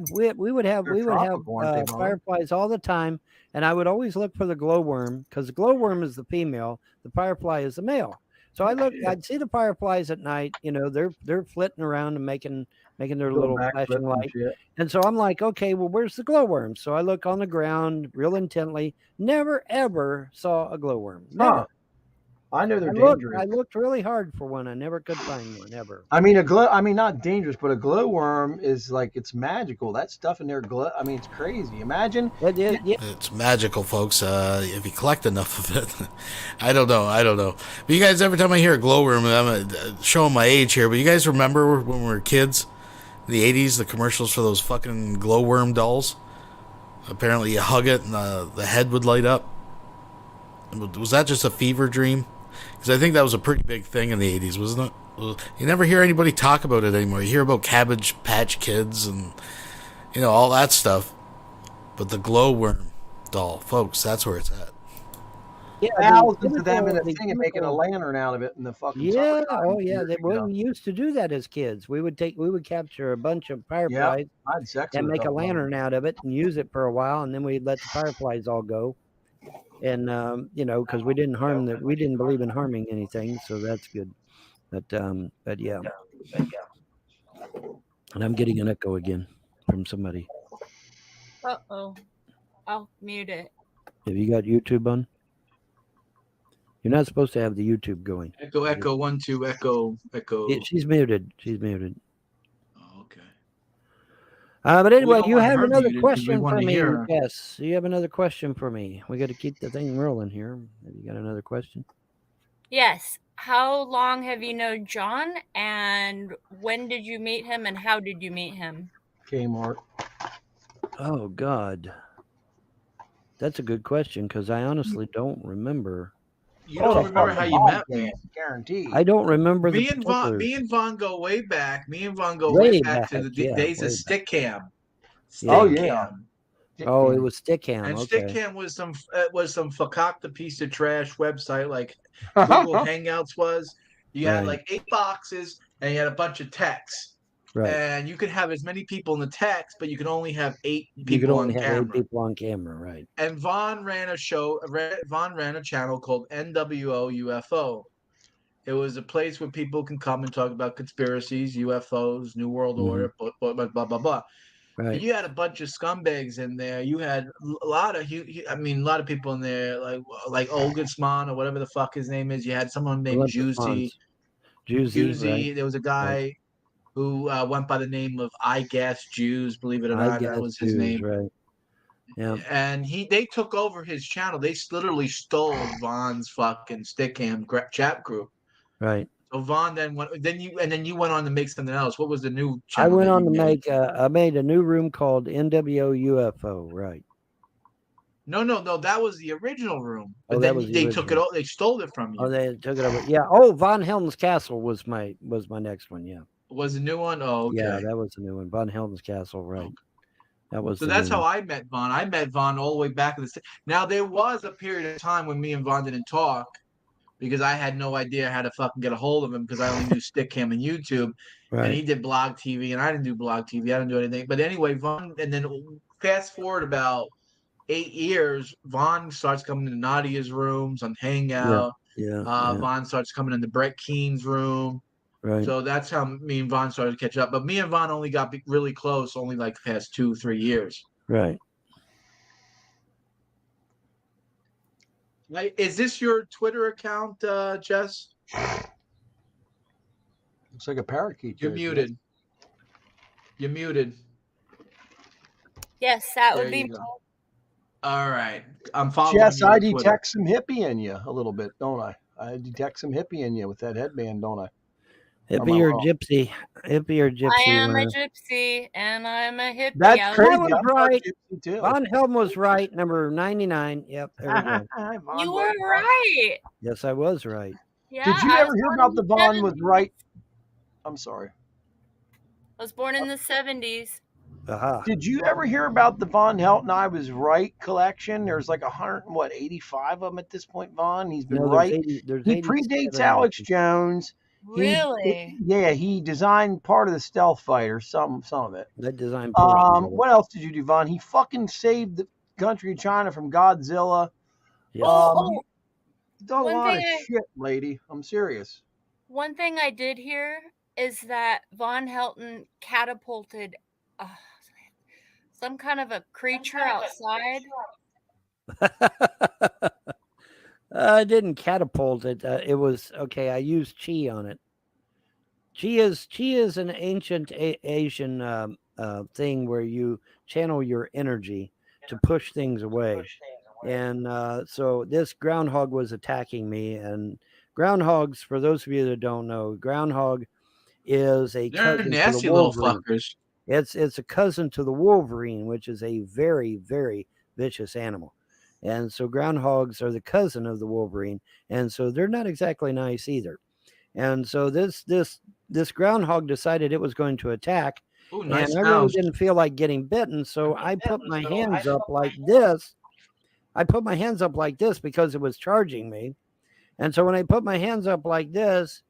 would have They're tropical, aren't they, Vaughn? fireflies all the time, and I would always look for the glowworm because the glowworm is the female, the firefly is the male. So I'd see the fireflies at night. You know, they're flitting around and making their Doing little backflips flashing and light. shit. And so I'm like, okay, well, where's the glowworm? So I look on the ground real intently. Never ever saw a glowworm. Never. Huh. I know they're I dangerous. looked really hard for one. I never could find one ever. I mean, not dangerous, but a glowworm is like, it's magical. That stuff in there glow. I mean, it's crazy. Imagine. It's magical, folks. If you collect enough of it, I don't know. But you guys, every time I hear a glowworm, I'm showing my age here. But you guys remember when we were kids, in the '80s, the commercials for those fucking glowworm dolls? Apparently, you hug it and the head would light up. Was that just a fever dream? Because I think that was a pretty big thing in the 80s, wasn't it? You never hear anybody talk about it anymore. You hear about Cabbage Patch Kids and, you know, all that stuff. But the glowworm doll, folks, that's where it's at. Yeah, thousands of them in a thing and making a lantern out of it in the fucking Yeah, summertime oh yeah. years ago. We used to do that as kids. We would capture a bunch of fireflies I had sex and with make a couple of them. lantern out of it and use it for a while, and then we'd let the fireflies all go. And you know, because we didn't believe in harming anything, so that's good. But yeah. And I'm getting an echo again from somebody. Uh-oh. I'll mute it. Have you got YouTube on? You're not supposed to have the YouTube going. Echo, 1, 2, echo. Yeah, she's muted. She's muted. Oh, okay. But anyway, don't you want have her another muted 'cause we question wanna for me. hear her. Yes, you have another question for me. We got to keep the thing rolling here. Have you got another question? Yes. How long have you known John, and when did you meet him, and how did you meet him? Kmart. Oh God, that's a good question because I honestly don't remember. You don't remember how you met me? Guaranteed. I don't remember Me the and particulars. Vaughn go way back. Me and Vaughn go Way way back to back, the yeah, days way of back. Stickam. Yeah. Oh, yeah. Oh, it was Stickam. And Okay. Stickam was some fakakta piece of trash website like Google Hangouts was. You had Right. like 8 boxes and you had a bunch of text. Right. And you could have as many people in the text, but you could only have 8 You could people only on have 8 camera. people on camera, right? And Vaughn ran a show. Vaughn ran a channel called NWO UFO. It was a place where people can come and talk about conspiracies, UFOs, New World Order, blah blah blah blah blah. Right. You had a bunch of scumbags in there. You had a lot of people in there, like Olgisman or whatever the fuck his name is. You had someone named Juicy. Juicy. There was a guy who went by the name of I Guess Jews. Believe it or I not, that Guess was his Jews, name. right? Yeah. And they took over his channel. They literally stole Vaughn's fucking Stickam chat group. Right. So Vaughn then you went on to make something else. What was the new I channel? went that on you to made? make. I made a new room called NWO UFO. Right. No. That was the original room. But Oh, that then was the they took it. original. They stole it from you. Oh, they took it over. Yeah. Oh, Von Helden's Castle was my next one. Yeah. Was the new one? Oh, okay. Yeah, that was the new one. Von Helden's Castle. Right. That was. So the that's new how one. I met Vaughn. I met Vaughn all the way back in the. Now there was a period of time when me and Vaughn didn't talk because I had no idea how to fucking get a hold of him because I only knew Stickam and YouTube, Right. and he did Blog TV and I didn't do Blog TV. I didn't do anything. But anyway, Vaughn, and then fast forward about 8 years, Vaughn starts coming to Nadia's rooms on Hangout. Yeah. Vaughn starts coming into Brett Keene's room. Right. So that's how me and Vaughn started to catch up. But me and Vaughn only got really close only like the past 2-3 years. Right. Is this your Twitter account, Jess? Looks like a parakeet. You're there, muted. Jess. You're muted. Yes, that There would be you go. All right. I'm following Jess, you I on Twitter. detect some hippie in you a little bit, don't I? I detect some hippie in you with that headband, don't I? Hippie or gypsy? Hippie or gypsy? I am a winner? gypsy and I'm a hippie. That's I crazy. I was I'm not right. gypsy too. Von Helm was right. Number 99. Yep, there we go. You were right. Yes, I was right. Yeah. Did you I ever was hear born about in the Vaughn was 70s. right? I'm sorry. I was born in the 70s. Aha. Did you ever hear about the Von Helton I Was Right collection? There's like 85 of them at this point, Vaughn. He's been No, right. there's He 87 predates Alex Jones. Really? He designed part of the stealth fighter, some of it. That design portion of it. What else did you do, Vaughn? He fucking saved the country of China from Godzilla. Yes. He's done a One lot of thing shit, lady. I'm serious. One thing I did hear is that Von Helton catapulted some kind of a creature outside. I didn't catapult it. It was okay. I used chi on it. Chi is an ancient Asian thing where you channel your energy to push things away. And so this groundhog was attacking me. And groundhogs, for those of you that don't know, groundhog is a They're cousin nasty to the little Wolverine. fuckers. It's a cousin to the Wolverine, which is a very, very vicious animal. And so groundhogs are the cousin of the Wolverine. And so they're not exactly nice either. And so this groundhog decided it was going to attack. Ooh, nice and I really house. didn't feel like getting bitten. So I put my hands up like this. I put my hands up like this because it was charging me. And so when I put my hands up like this,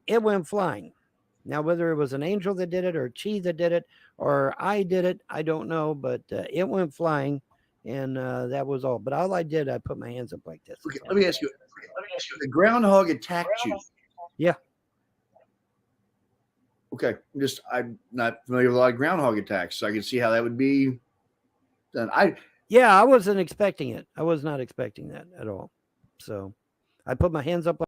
it went flying. Now, whether it was an angel that did it or Chi that did it or I did it, I don't know, but it went flying, and that was all. But all I did, I put my hands up like this. Okay, let me ask you. The groundhog attacked you. Yeah. Okay, I'm not familiar with a lot of groundhog attacks, so I can see how that would be done. Yeah, I wasn't expecting it. I was not expecting that at all. So I put my hands up.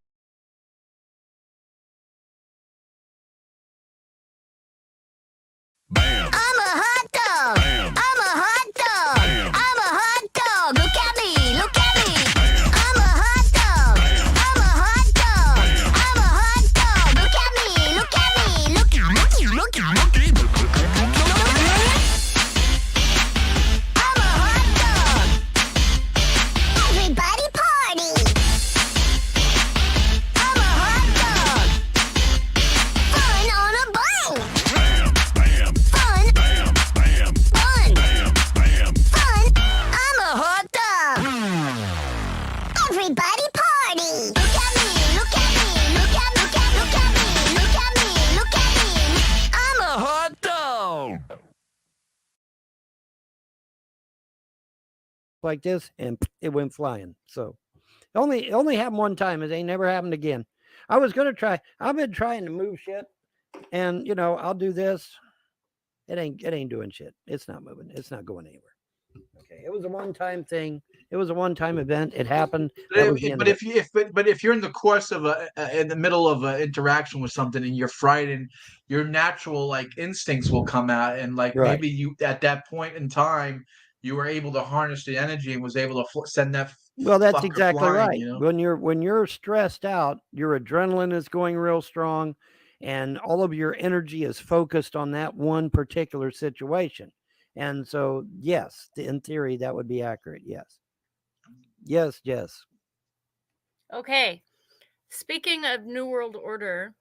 I'm a hot dog. I'm a hot dog. I'm a hot dog. Look at me. Look at me. I'm a hot dog. I'm a hot dog. I'm a hot dog. Look at me. Look at me. Look at me. Look at me. I'm a hot dog. Everybody party. I'm a hot dog. Fun on a bun. Fun. I'm a hot dog. Everybody party. Look at me. Look at me. Look at me. Look at me. Look at me. Look at me. I'm a hot dog. Like this, and it went flying. So it only happened one time. It ain't never happened again. I was gonna try. I've been trying to move shit, and I'll do this. It ain't doing shit. It's not moving. It's not going anywhere. Okay, it was a one-time thing. It was a one-time event. It happened. That was the end But of it. if you're in the course of in the middle of an interaction with something and you're frightened, your natural instincts will come out, and Right. maybe you at that point in time you were able to harness the energy and was able to send that. Well, that's fucker exactly flying, right. When you're stressed out, your adrenaline is going real strong, and all of your energy is focused on that one particular situation. And so, yes, in theory, that would be accurate. Yes. Yes. Okay. Speaking of New World Order,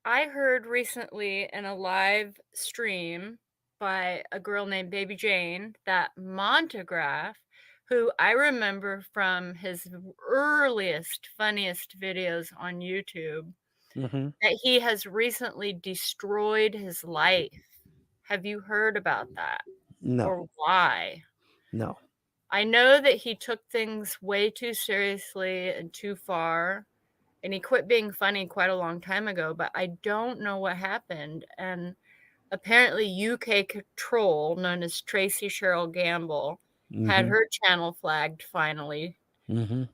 I heard recently in a live stream by a girl named Baby Jane that Montegraph, who I remember from his earliest, funniest videos on YouTube, Mm-hmm. that he has recently destroyed his life. Have you heard about that? No. Or why? No. I know that he took things way too seriously and too far, and he quit being funny quite a long time ago, but I don't know what happened. And apparently UK Control, known as Tracy Cheryl Gamble, had Mhm. her channel flagged finally. Mm-hmm.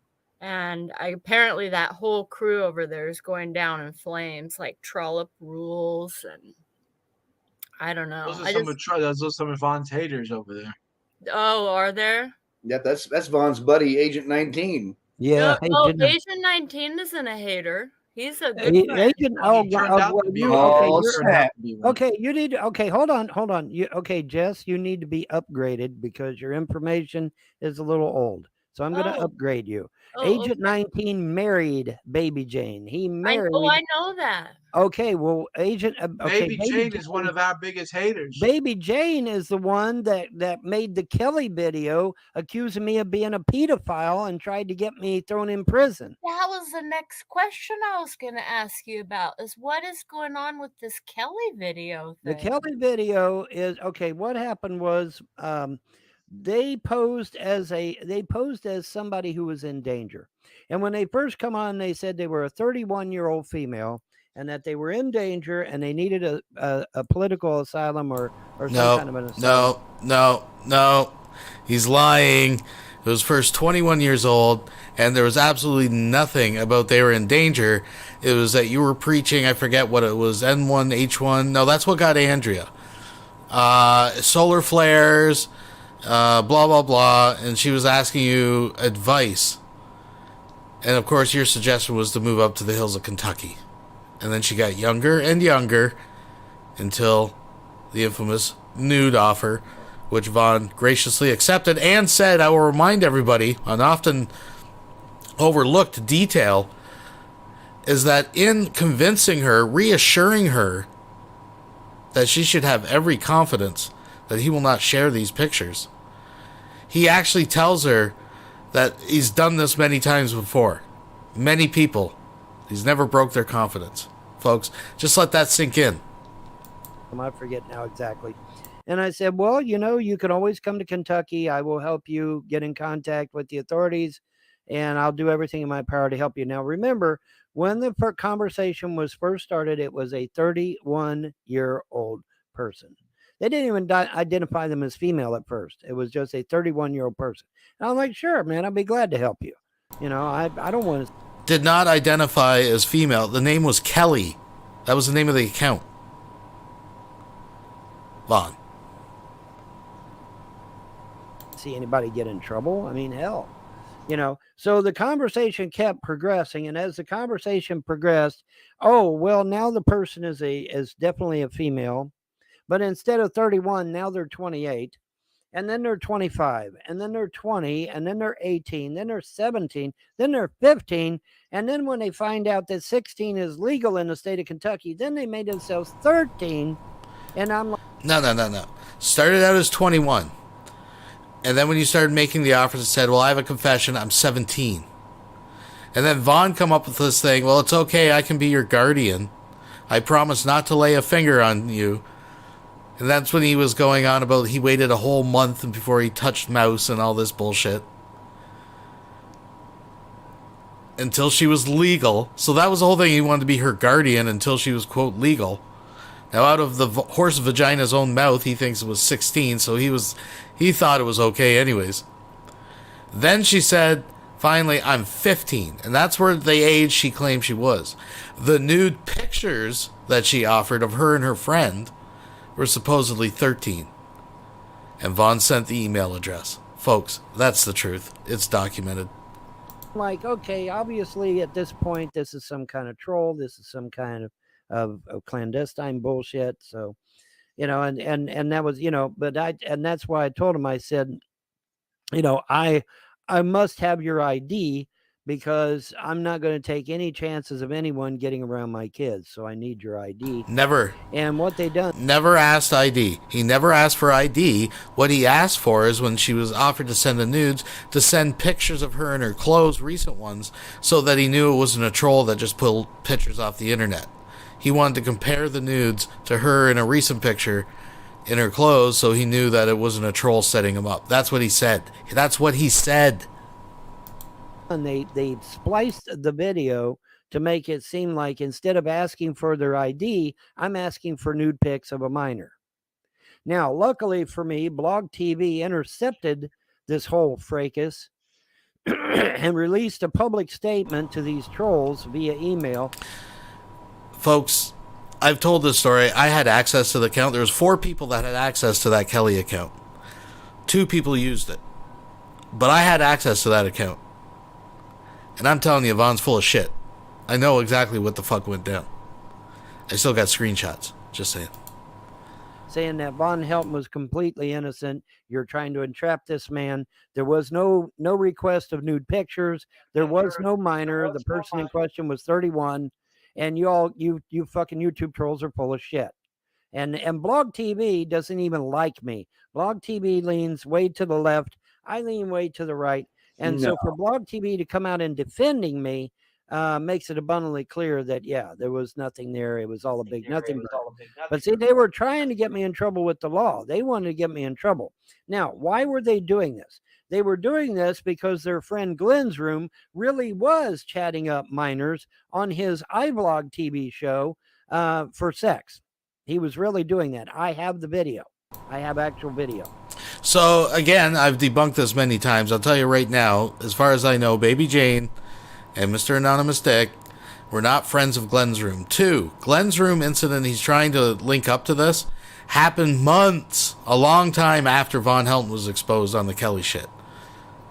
And apparently that whole crew over there is going down in flames, like Trollop rules, and I don't know. Those are some of Vaughn's haters over there. Oh, are there? Yeah, that's Vaughn's buddy, Agent 19. Yeah, No, Agent 19 isn't a hater. He's a good friend. Agent. Okay, you need. Okay, hold on. Okay, Jess, you need to be upgraded because your information is a little old. So I'm going to upgrade you. Agent 19 married Baby Jane. He married. I know that. Okay, well, Agent. Baby Jane is one of our biggest haters. Baby Jane is the one that made the Kelly video accusing me of being a pedophile and tried to get me thrown in prison. That was the next question I was going to ask you about, is what is going on with this Kelly video thing? The Kelly video is, okay, what happened was they posed as somebody who was in danger. And when they first come on, they said they were a 31-year-old female and that they were in danger and they needed a political asylum or some kind of an asylum. No. He's lying. It was first 21 years old, and there was absolutely nothing about they were in danger. It was that you were preaching, I forget what it was, N1, H1. No, that's what got Andrea. Solar flares, blah, blah, blah, and she was asking you advice. And, of course, your suggestion was to move up to the hills of Kentucky. And then she got younger and younger until the infamous nude offer, which Vaughn graciously accepted and said, I will remind everybody, an often overlooked detail, is that in convincing her, reassuring her that she should have every confidence that he will not share these pictures, he actually tells her that he's done this many times before. Many people. He's never broke their confidence. Folks, just let that sink in. I forget now exactly. And I said, well, you can always come to Kentucky. I will help you get in contact with the authorities, and I'll do everything in my power to help you. Now, remember, when the conversation was first started, it was a 31-year-old person. They didn't even identify them as female at first. It was just a 31-year-old person. And I'm like, sure, man, I'll be glad to help you. I don't want to. Did not identify as female. The name was Kelly. That was the name of the account. Vaughn. See anybody get in trouble? I mean, hell. So the conversation kept progressing, and as the conversation progressed, now the person is definitely a female, but instead of 31, now they're 28. And then they're 25, and then they're 20, and then they're 18, then they're 17, then they're 15. And then when they find out that 16 is legal in the state of Kentucky, then they made themselves 13. And I'm like, No. Started out as 21. And then when you started making the offers, it said, well, I have a confession, I'm 17. And then Vaughn come up with this thing, well, it's okay, I can be your guardian. I promise not to lay a finger on you. And that's when he was going on about he waited a whole month before he touched mouse and all this bullshit. Until she was legal. So that was the whole thing. He wanted to be her guardian until she was, quote, legal. Now, out of the horse vagina's own mouth, he thinks it was 16, so he thought it was okay anyways. Then she said, finally, I'm 15. And that's where the age she claimed she was. The nude pictures that she offered of her and her friend were supposedly 13. And Vaughn sent the email address. Folks, that's the truth. It's documented. Like, okay, obviously at this point, this is some kind of troll. This is some kind of clandestine bullshit. So, and that was, and that's why I told him, I said, I must have your ID because I'm not going to take any chances of anyone getting around my kids. So I need your ID. Never. And what they done. Never asked ID. He never asked for ID. What he asked for is when she was offered to send the nudes, to send pictures of her in her clothes, recent ones, so that he knew it wasn't a troll that just pulled pictures off the internet. He wanted to compare the nudes to her in a recent picture in her clothes so he knew that it wasn't a troll setting him up. That's what he said. That's what he said. And they spliced the video to make it seem like instead of asking for their ID, I'm asking for nude pics of a minor. Now, luckily for me, Blog TV intercepted this whole fracas and released a public statement to these trolls via email. Folks, I've told this story. I had access to the account. There was 4 people that had access to that Kelly account. 2 people used it. But I had access to that account. And I'm telling you, Von's full of shit. I know exactly what the fuck went down. I still got screenshots. Just saying. Saying that Von Helton was completely innocent. You're trying to entrap this man. There was no request of nude pictures. There was no minor. The person in question was 31. And you fucking YouTube trolls are full of shit. And Blog TV doesn't even like me. Blog TV leans way to the left. I lean way to the right. And so for Blog TV to come out and defending me makes it abundantly clear that, yeah, there was nothing there. It was all a big nothing. But see, they were trying to get me in trouble with the law. They wanted to get me in trouble. Now, why were they doing this? They were doing this because their friend Glenn's Room really was chatting up minors on his iVlog TV show for sex. He was really doing that. I have the video. I have actual video. So, again, I've debunked this many times. I'll tell you right now, as far as I know, Baby Jane and Mr. Anonymous Dick were not friends of Glenn's Room. 2, Glenn's Room incident, he's trying to link up to this, happened months, a long time after Von Helton was exposed on the Kelly shit.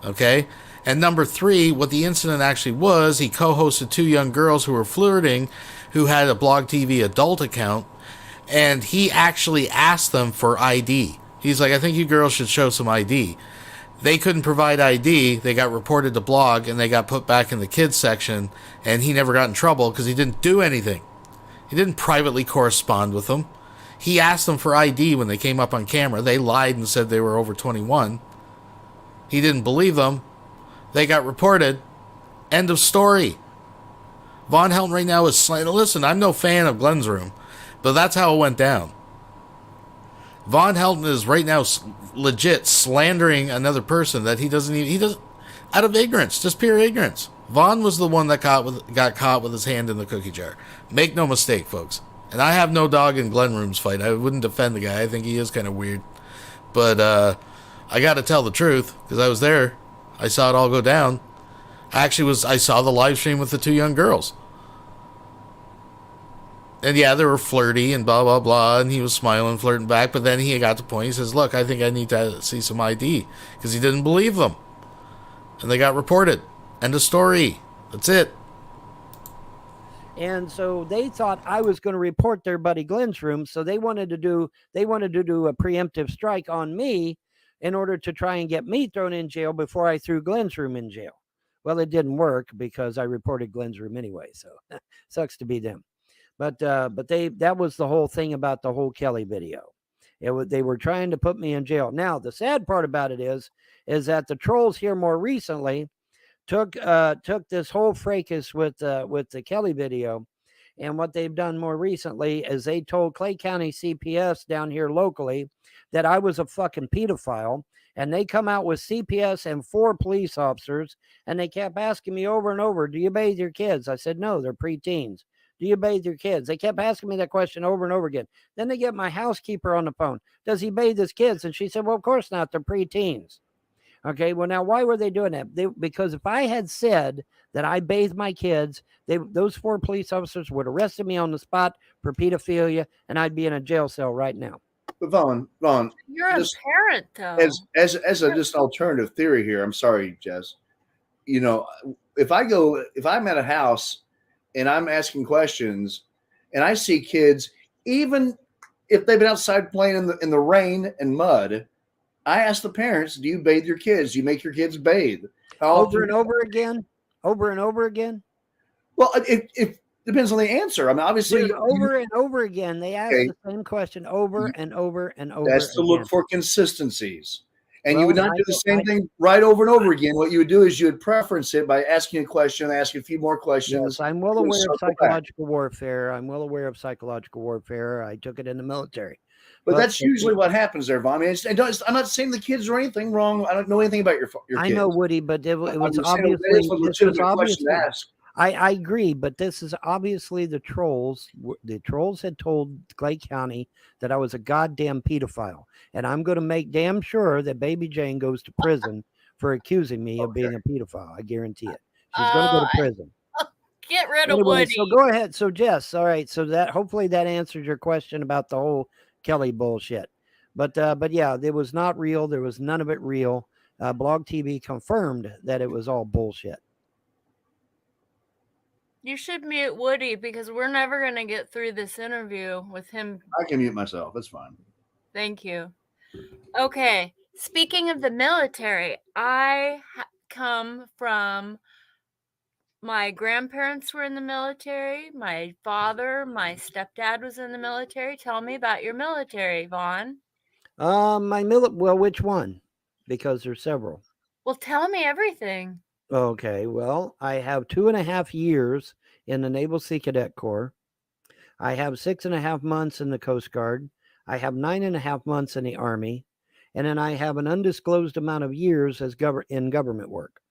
Okay? And number 3, what the incident actually was, he co-hosted 2 young girls who were flirting, who had a Blog TV adult account, and he actually asked them for ID. He's like, I think you girls should show some ID. They couldn't provide ID. They got reported to Blog, and they got put back in the kids section, and he never got in trouble because he didn't do anything. He didn't privately correspond with them. He asked them for ID when they came up on camera. They lied and said they were over 21. He didn't believe them. They got reported. End of story. Von Helton right now is listen, I'm no fan of Glenn's Room, but that's how it went down. Von Helton is right now legit slandering another person that he doesn't out of ignorance, just pure ignorance. Von was the one that got caught with his hand in the cookie jar. Make no mistake, folks. And I have no dog in Glenn Room's fight. I wouldn't defend the guy. I think he is kind of weird. But I got to tell the truth because I was there. I saw it all go down. I saw the live stream with the 2 young girls. And yeah, they were flirty and blah, blah, blah. And he was smiling, flirting back. But then he got to the point. He says, look, I think I need to see some ID. Because he didn't believe them. And they got reported. End of story. That's it. And so they thought I was going to report their buddy Glenn's Room. So they wanted to do a preemptive strike on me in order to try and get me thrown in jail before I threw Glenn's Room in jail. Well, it didn't work because I reported Glenn's Room anyway. So sucks to be them. But that was the whole thing about the whole Kelly video. They were trying to put me in jail. Now, the sad part about it is that the trolls here more recently took this whole fracas with the Kelly video, and what they've done more recently is they told Clay County CPS down here locally that I was a fucking pedophile, and they come out with CPS and 4 police officers, and they kept asking me over and over, do you bathe your kids? I said, no, they're preteens. Do you bathe your kids? They kept asking me that question over and over again. Then they get my housekeeper on the phone. Does he bathe his kids? And she said, well, of course not. They're preteens. Okay, well, now, why were they doing that? Because if I had said that I bathed my kids, those 4 police officers would have arrested me on the spot for pedophilia, and I'd be in a jail cell right now. But Vaughn, You're a parent, though. As a just alternative theory here, I'm sorry, Jess. You know, if I'm at a house and I'm asking questions and I see kids, even if they've been outside playing in the rain and mud, I ask the parents, do you bathe your kids? Do you make your kids bathe? Over and over again? Over and over again? Well, it depends on the answer. I mean, obviously. Dude, over and over again. They ask the same question over and over and over. That's to look for consistencies. And you would not do the same thing right over and over again. What you would do is you would preference it by asking a question, asking a few more questions. Yes, I'm well aware of psychological warfare. I took it in the military. But that's usually what happens there, Vaughn. I mean, I'm not saying the kids are anything wrong. I don't know anything about your kids. I know, Woody, but it was obviously. I agree, but this is obviously the trolls. The trolls had told Clay County that I was a goddamn pedophile, and I'm going to make damn sure that Baby Jane goes to prison for accusing me of being a pedophile. I guarantee it. She's going to go to prison. Get rid of Anyway, Woody. so go ahead. So Jess, all right. So that hopefully that answers your question about the whole Kelly bullshit. But yeah, it was not real. There was none of it real. Blog TV confirmed that it was all bullshit. You should mute Woody because we're never going to get through this interview with him. I can mute myself. That's fine. Thank you. Okay. Speaking of the military, I come from, my grandparents were in the military. My father, my stepdad was in the military. Tell me about your military, Vaughn. Well, which one? Because there's several. Well, tell me everything. Okay, well, I have 2.5 years in the Naval Sea Cadet Corps. I have 6.5 months in the Coast Guard. I have 9.5 months in the Army. And then I have an undisclosed amount of years as in government work.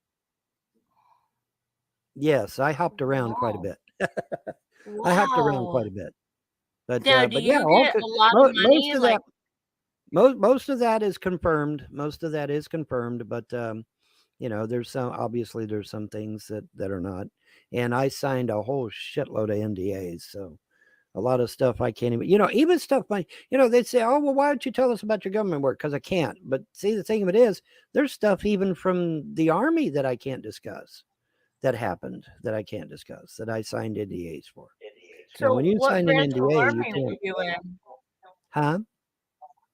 Yes, I hopped around quite a bit. I hopped around quite a bit. But, now, do you get a lot of money? Most of that is confirmed. Most of that is confirmed, but there's some things that are not. And I signed a whole shitload of NDAs, so a lot of stuff I can't even stuff they'd say, oh, well, why don't you tell us about your government work? Because I can't. But see, the thing of it is, there's stuff even from the Army that I can't discuss, that happened, that I can't discuss, that I signed NDAs for. So when you sign an NDA, you can't. Were you in? Huh?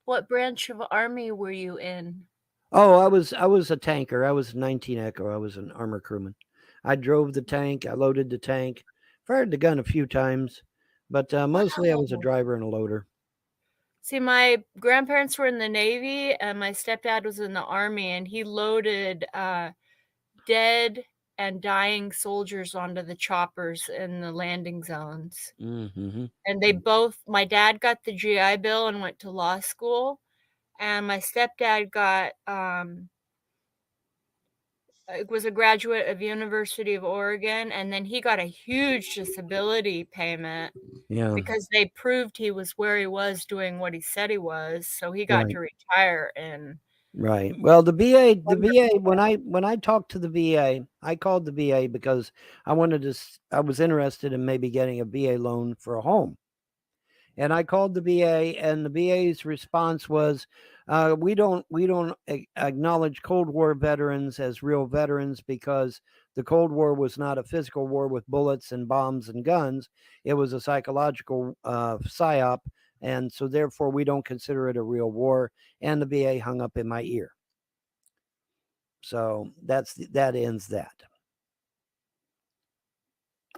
What branch of Army were you in? Oh, I was a tanker. I was 19 Echo. I was an armor crewman. I drove the tank. I loaded the tank. Fired the gun a few times, but mostly I was a driver and a loader. See, my grandparents were in the Navy, and my stepdad was in the Army, and he loaded dead and dying soldiers onto the choppers in the landing zones. Mm-hmm. And they both, my dad got the GI Bill and went to law school, and my stepdad got was a graduate of University of Oregon, and then he got a huge disability payment because they proved he was where he was doing what he said he was, so he got to retire. And right. Well, the VA, when I talked to the VA, I called the VA because I was interested in maybe getting a VA loan for a home. And I called the VA, and the VA's response was, we don't acknowledge Cold War veterans as real veterans because the Cold War was not a physical war with bullets and bombs and guns. It was a psychological psyop, and so therefore we don't consider it a real war. And the VA hung up in my ear. So that ends that.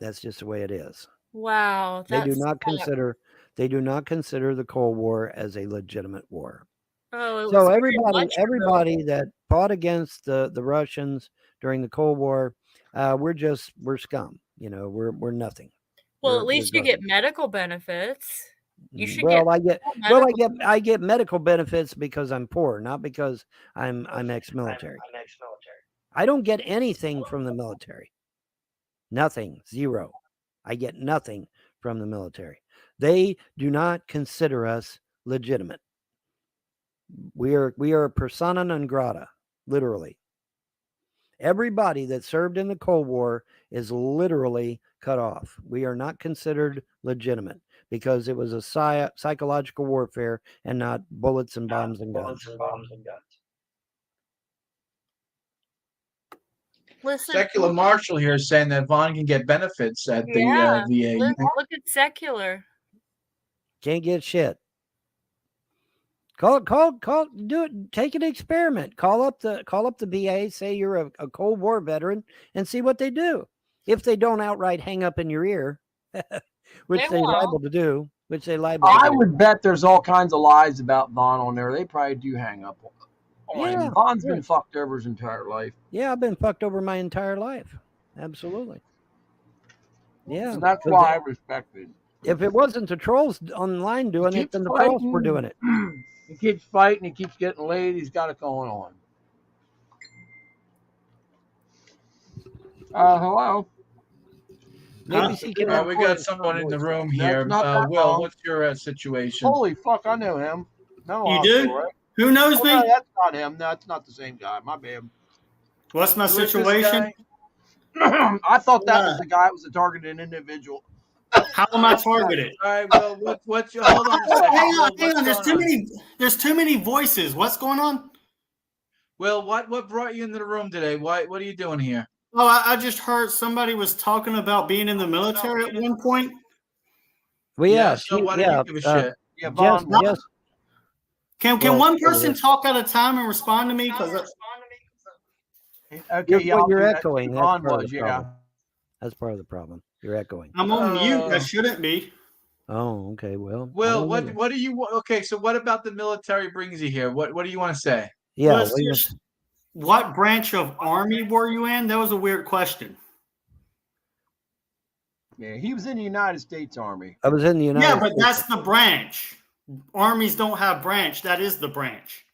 That's just the way it is. Wow, They do not consider the Cold War as a legitimate war. Oh, so everybody that fought against the Russians during the Cold War, we're scum. We're nothing. Well, at least you get medical benefits. You should I get medical benefits because I'm poor, not because I'm ex-military. I don't get anything from the military. Nothing. Zero. I get nothing from the military. They do not consider us legitimate. We are persona non grata, literally. Everybody that served in the Cold War is literally cut off. We are not considered legitimate because it was a psychological warfare and not bullets and bombs and guns. Listen, Secular Marshall here is saying that Vaughn can get benefits at the VA. Look at Secular. Can't get shit. Do it. Take an experiment. Call up the VA. Say you're a Cold War veteran, and see what they do. If they don't outright hang up in your ear, which they're liable to do. I would bet there's all kinds of lies about Vaughn on there. They probably do hang up on him. Vaughn's been fucked over his entire life. Yeah, I've been fucked over my entire life. Absolutely. Yeah, so that's why I respect it. If it wasn't the trolls online doing it, then the trolls were doing it. He keeps fighting. He keeps getting laid. He's got it going on. Hello. We got someone in the room here. Will, what's your situation? Holy fuck, I know him. No, you do? Right? Who knows me? No, that's not him. That's not the same guy. My bad. What's my You with this situation? guy? I thought that was the guy that was a targeted individual. How am I targeted? All right, well, what's your hold on a second. Hang Will, on, hang what's on. going on? There's too many voices. What's going on? Will, what brought you into the room today? What are you doing here? Oh, I just heard somebody was talking about being in the military at one point. Well, yeah. So why don't you give a shit? Yeah, Jess, Vaughn. Jess, Can Well, one person talk at a time and respond to me? Because Okay, yeah, I'll you're do that. echoing. That's Vaughn part of was, the yeah. problem. That's part of the problem. You're echoing. I'm on mute. I shouldn't be. Oh, okay. Well, Will, what do you okay? So what about the military brings you here? What do you want to say? Yeah. Well, what branch of army were you in? That was a weird question. Yeah, he was in the United States Army. I was in the United Yeah, but States. that's the branch. Armies don't have branch. That is the branch.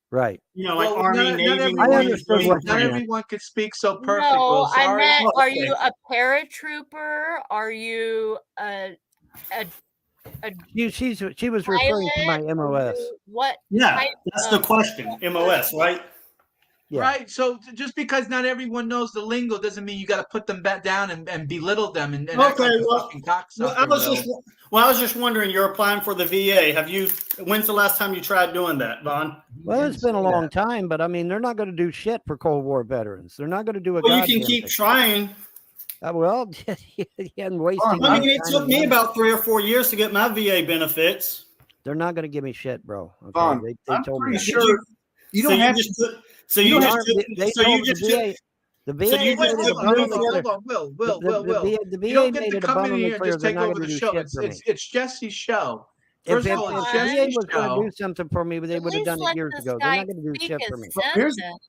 Right. You know, like Well, Army, not Navy, everyone, Marines, not everyone could speak so perfect. No, Will. I Sorry. meant, are you a paratrooper? Are you a She was referring to my MOS. what? Yeah, type that's the of- question. MOS, right? Yeah. Right. So just because not everyone knows the lingo doesn't mean you got to put them back down and belittle them and act like a fucking cocksucker. I was just wondering. You're applying for the VA. When's the last time you tried doing that, Vaughn? Well, it's been a long time, but I mean, they're not going to do shit for Cold War veterans. They're not going to do a Well, you goddamn can keep thing. trying. Well, and wasting. I mean, it time took and me money. about 3 or 4 years to get my VA benefits. They're not going to give me shit, bro. Okay? Vaughn, They I'm told pretty me. sure you don't have to. They told the VA. The VA Wait, made it hold abundantly clear. on, Will. The You don't VA get made to it come in abundantly here and clear just they're take not over going to the do show. shit for me. It's Jesse's show. If First of all, it's the VA Jesse's was going to show. do something for me, they would have done it years ago. They're not going to do shit for me.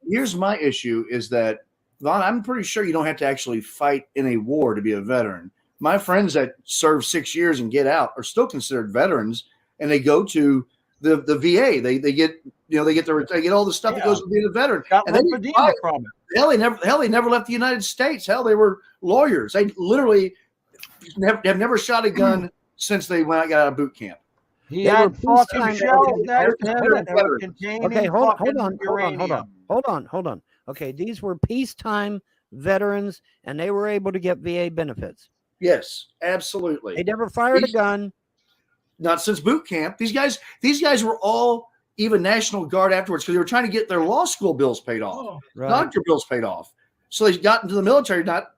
Here's my issue is that, Vaughn, I'm pretty sure you don't have to actually fight in a war to be a veteran. My friends that serve 6 years and get out are still considered veterans, and they go to the VA. They get they get all the stuff that goes with being a veteran. Got And they lymphedema from it. Hell, they never left the United States. Hell, they were lawyers. They literally have never shot a gun since they got out of boot camp. He They had were fucking peacetime shells veterans. next to him that were containing Okay, hold fucking on. Hold on. Okay, these were peacetime veterans, and they were able to get VA benefits. Yes, absolutely. They never fired a gun. Not since boot camp. These guys were all even National Guard afterwards because they were trying to get their law school bills paid off, Right. doctor bills paid off. So they got into the military. Not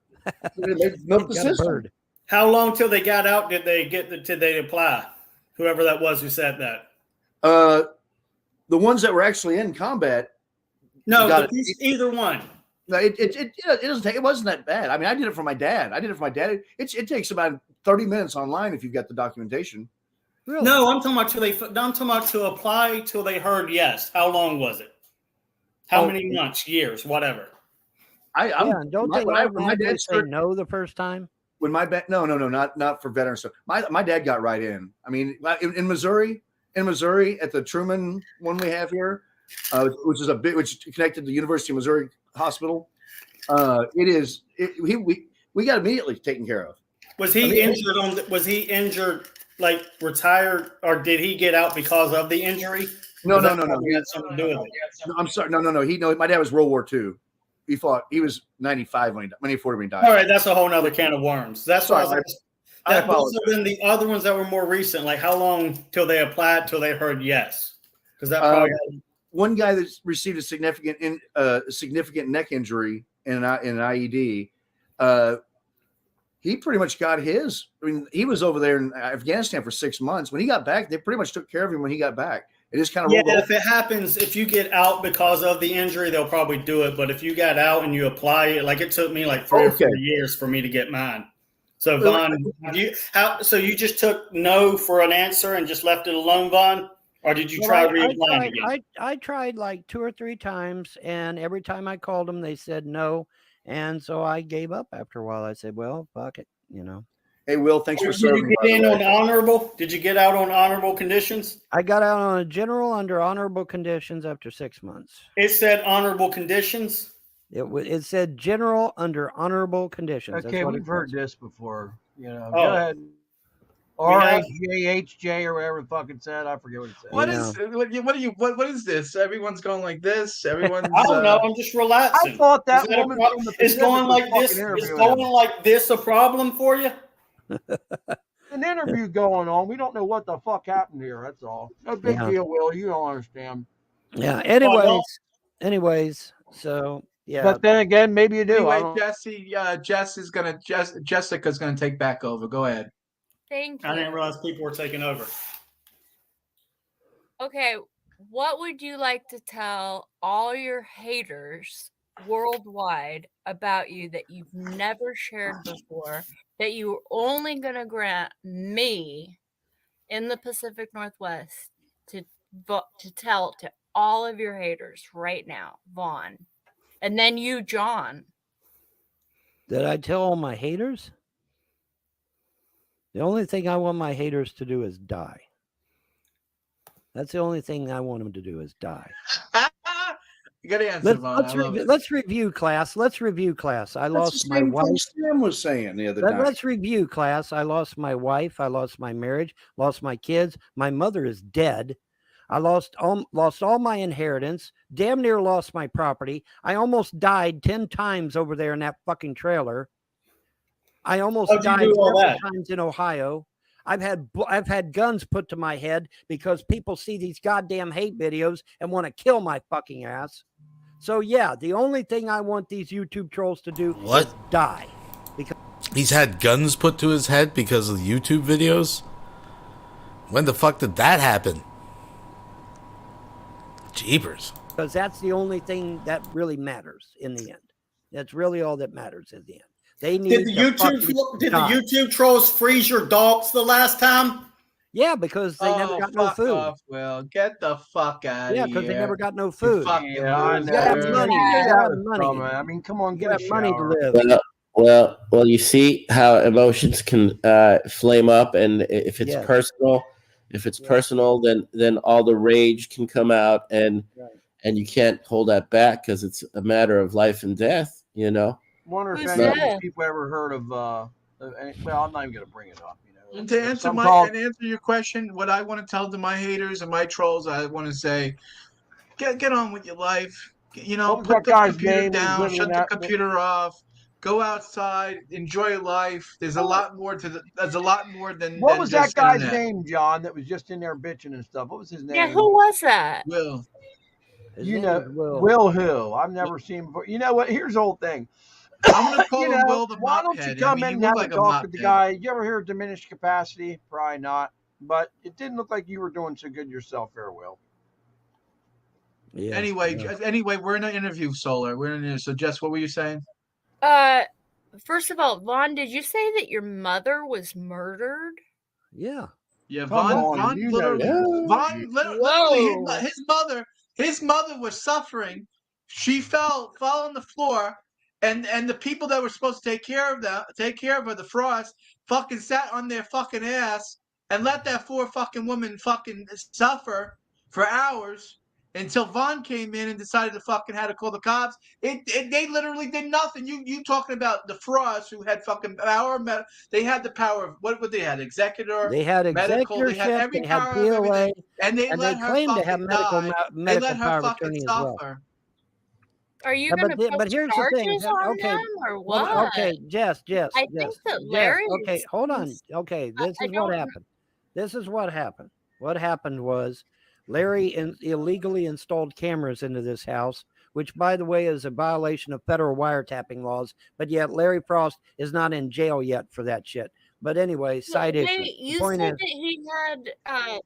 they milked the Got a system. bird. How long till they got out did they apply? Whoever that was who said that. The ones that were actually in combat. No, got either one. No, it doesn't take. It wasn't that bad. I mean, I did it for my dad. It takes about 30 minutes online if you've got the documentation. Really? No, I'm talking about to apply till they heard yes. How long was it? How many months, years, whatever? Don't they automatically say no the first time? When my dad, no, not for veterans stuff. My dad got right in. I mean, in Missouri at the Truman one we have here, which is connected to the University of Missouri Hospital. We got immediately taken care of. Was he injured Was he injured, like retired, or did he get out because of the injury? No. He had something to do with it. No, I'm sorry. No. My dad was World War II. He fought. He was 95 when he died. All right, that's a whole nother can of worms. That's why Sorry, that those have been the other ones that were more recent. Like how long till they applied till they heard yes? Because that probably one guy that received a significant neck injury in an IED. He pretty much got his. I mean, he was over there in Afghanistan for 6 months. When he got back, they pretty much took care of him when he got back. It just kind of rolled if it happens, if you get out because of the injury, they'll probably do it. But if you got out and you apply it, like it took me like 3 or 4 years for me to get mine. So Vaughn, so you just took no for an answer and just left it alone, Vaughn? Or did you try reapplying again? I tried like 2 or 3 times, and every time I called them, they said no. And so I gave up after a while. I said, well, fuck it, Hey, Will, thanks for Did serving. you get in on honorable? Did you get out on honorable conditions? I got out on a general under honorable conditions after 6 months. It said honorable conditions? It said general under honorable conditions. Okay, we've heard this before. Go Oh. ahead. RHJHJ or whatever the fuck it said. I forget what it said. What is this? Everyone's going like this. Everyone's. I don't know. I'm just relaxing. I thought that Is that a woman pro- from the is Pacific going was like this. fucking Is interviewing going him. like this a problem for you? An interview going on. We don't know what the fuck happened here. That's all. No big Yeah. deal, Will. You don't understand. Yeah. Well, Anyways. So yeah. But then again, maybe you do. I Anyway, don't- Jessica's gonna take back over. Go ahead. Thank you. I didn't realize people were taking over. Okay, what would you like to tell all your haters worldwide about you that you've never shared before, that you were only going to grant me in the Pacific Northwest to tell to all of your haters right now, Vaughn, and then you, John? Did I tell all my haters? The only thing I want my haters to do is die. That's the only thing I want them to do is die. You got to answer, Vaughn. Let's review, class. Let's review, class. I lost my wife. Sam was saying the other night. Let's review, class. I lost my wife. I lost my marriage. Lost my kids. My mother is dead. I lost all my inheritance. Damn near lost my property. I almost died 10 times over there in that fucking trailer. I almost How'd you died do all several that? times in Ohio. I've had guns put to my head because people see these goddamn hate videos and want to kill my fucking ass. So yeah, the only thing I want these YouTube trolls to do is die. Because He's had guns put to his head because of YouTube videos? When the fuck did that happen? Jeepers. Because that's the only thing that really matters in the end. That's really all that matters in the end. They need Did the YouTube trolls freeze your dogs the last time? Yeah, because they never got no fuck food. off, Will. Get the fuck out of here. Yeah, because they never got no food. Yeah, I know. You gotta have money. You gotta have money. I mean, come on, You get gotta a have money to shower. live. Well, you see how emotions can flame up, and if it's Yes. personal, then all the rage can come out, and you can't hold that back because it's a matter of life and death. You know. Wonder if Who's any of that? these people ever heard of well, I'm not even gonna bring it up. And to answer Some answer your question, what I want to tell to my haters and my trolls, I want to say, get on with your life. You know, What was put that the guy's computer name? down, Living shut the that- computer off, go outside, enjoy life. There's a lot more there's a lot more than. What than was that just guy's internet. name, John, that was just in there bitching and stuff? What was his name? Yeah, who was that? Will. You know, Will who? I've never seen him before. You know what? Here's the whole thing. I'm gonna call You him know, Will the why don't you Mophead. come I in mean, he and looked have like a a talk with the Mophead. guy? You ever hear diminished capacity? Probably not. But it didn't look like you were doing so good yourself there, Will. Yeah. Anyway, we're in an interview, Solar. We're in an interview. So, Jess, what were you saying? First of all, Vaughn, did you say that your mother was murdered? Yeah. Yeah, Come on, Vaughn you literally, know. literally, his mother was suffering. She fell on the floor, and the people that were supposed to take care of her, the Frost, fucking sat on their fucking ass and let that poor fucking woman fucking suffer for hours until Vaughn came in and decided to fucking had to call the cops. They literally did nothing. You talking about the Frost who had fucking power? They had the power of what would they had? Executor. They had medical. They had executorship, every they had power of everything, POA, and they let her claimed to fucking have medical die. They medical let her power of fucking attorney as well. suffer. Are you Yeah, going to but post here's the thing. charges on Okay, them or well, what? okay, Jess. I think that Larry. Okay, hold on. Okay, this I is what don't- happened. This is what happened. What happened was Larry illegally installed cameras into this house, which, by the way, is a violation of federal wiretapping laws. But yet, Larry Frost is not in jail yet for that shit. But anyway, side issue. Wait, The you point said is- that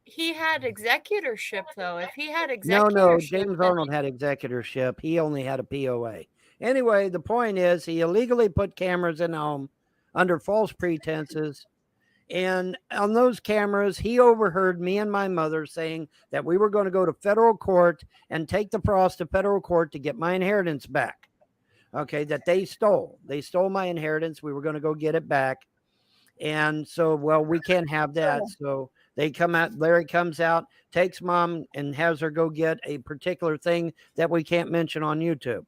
he had executorship though. If he had No, executorship, James then- Arnold had executorship. He only had a POA. Anyway, the point is he illegally put cameras in the home under false pretenses. And on those cameras, he overheard me and my mother saying that we were going to go to federal court and take the Frost to federal court to get my inheritance back. Okay, that they stole. They stole my inheritance. We were going to go get it back. And so, well, we can't have that. So they come out, Larry comes out, takes mom and has her go get a particular thing that we can't mention on YouTube.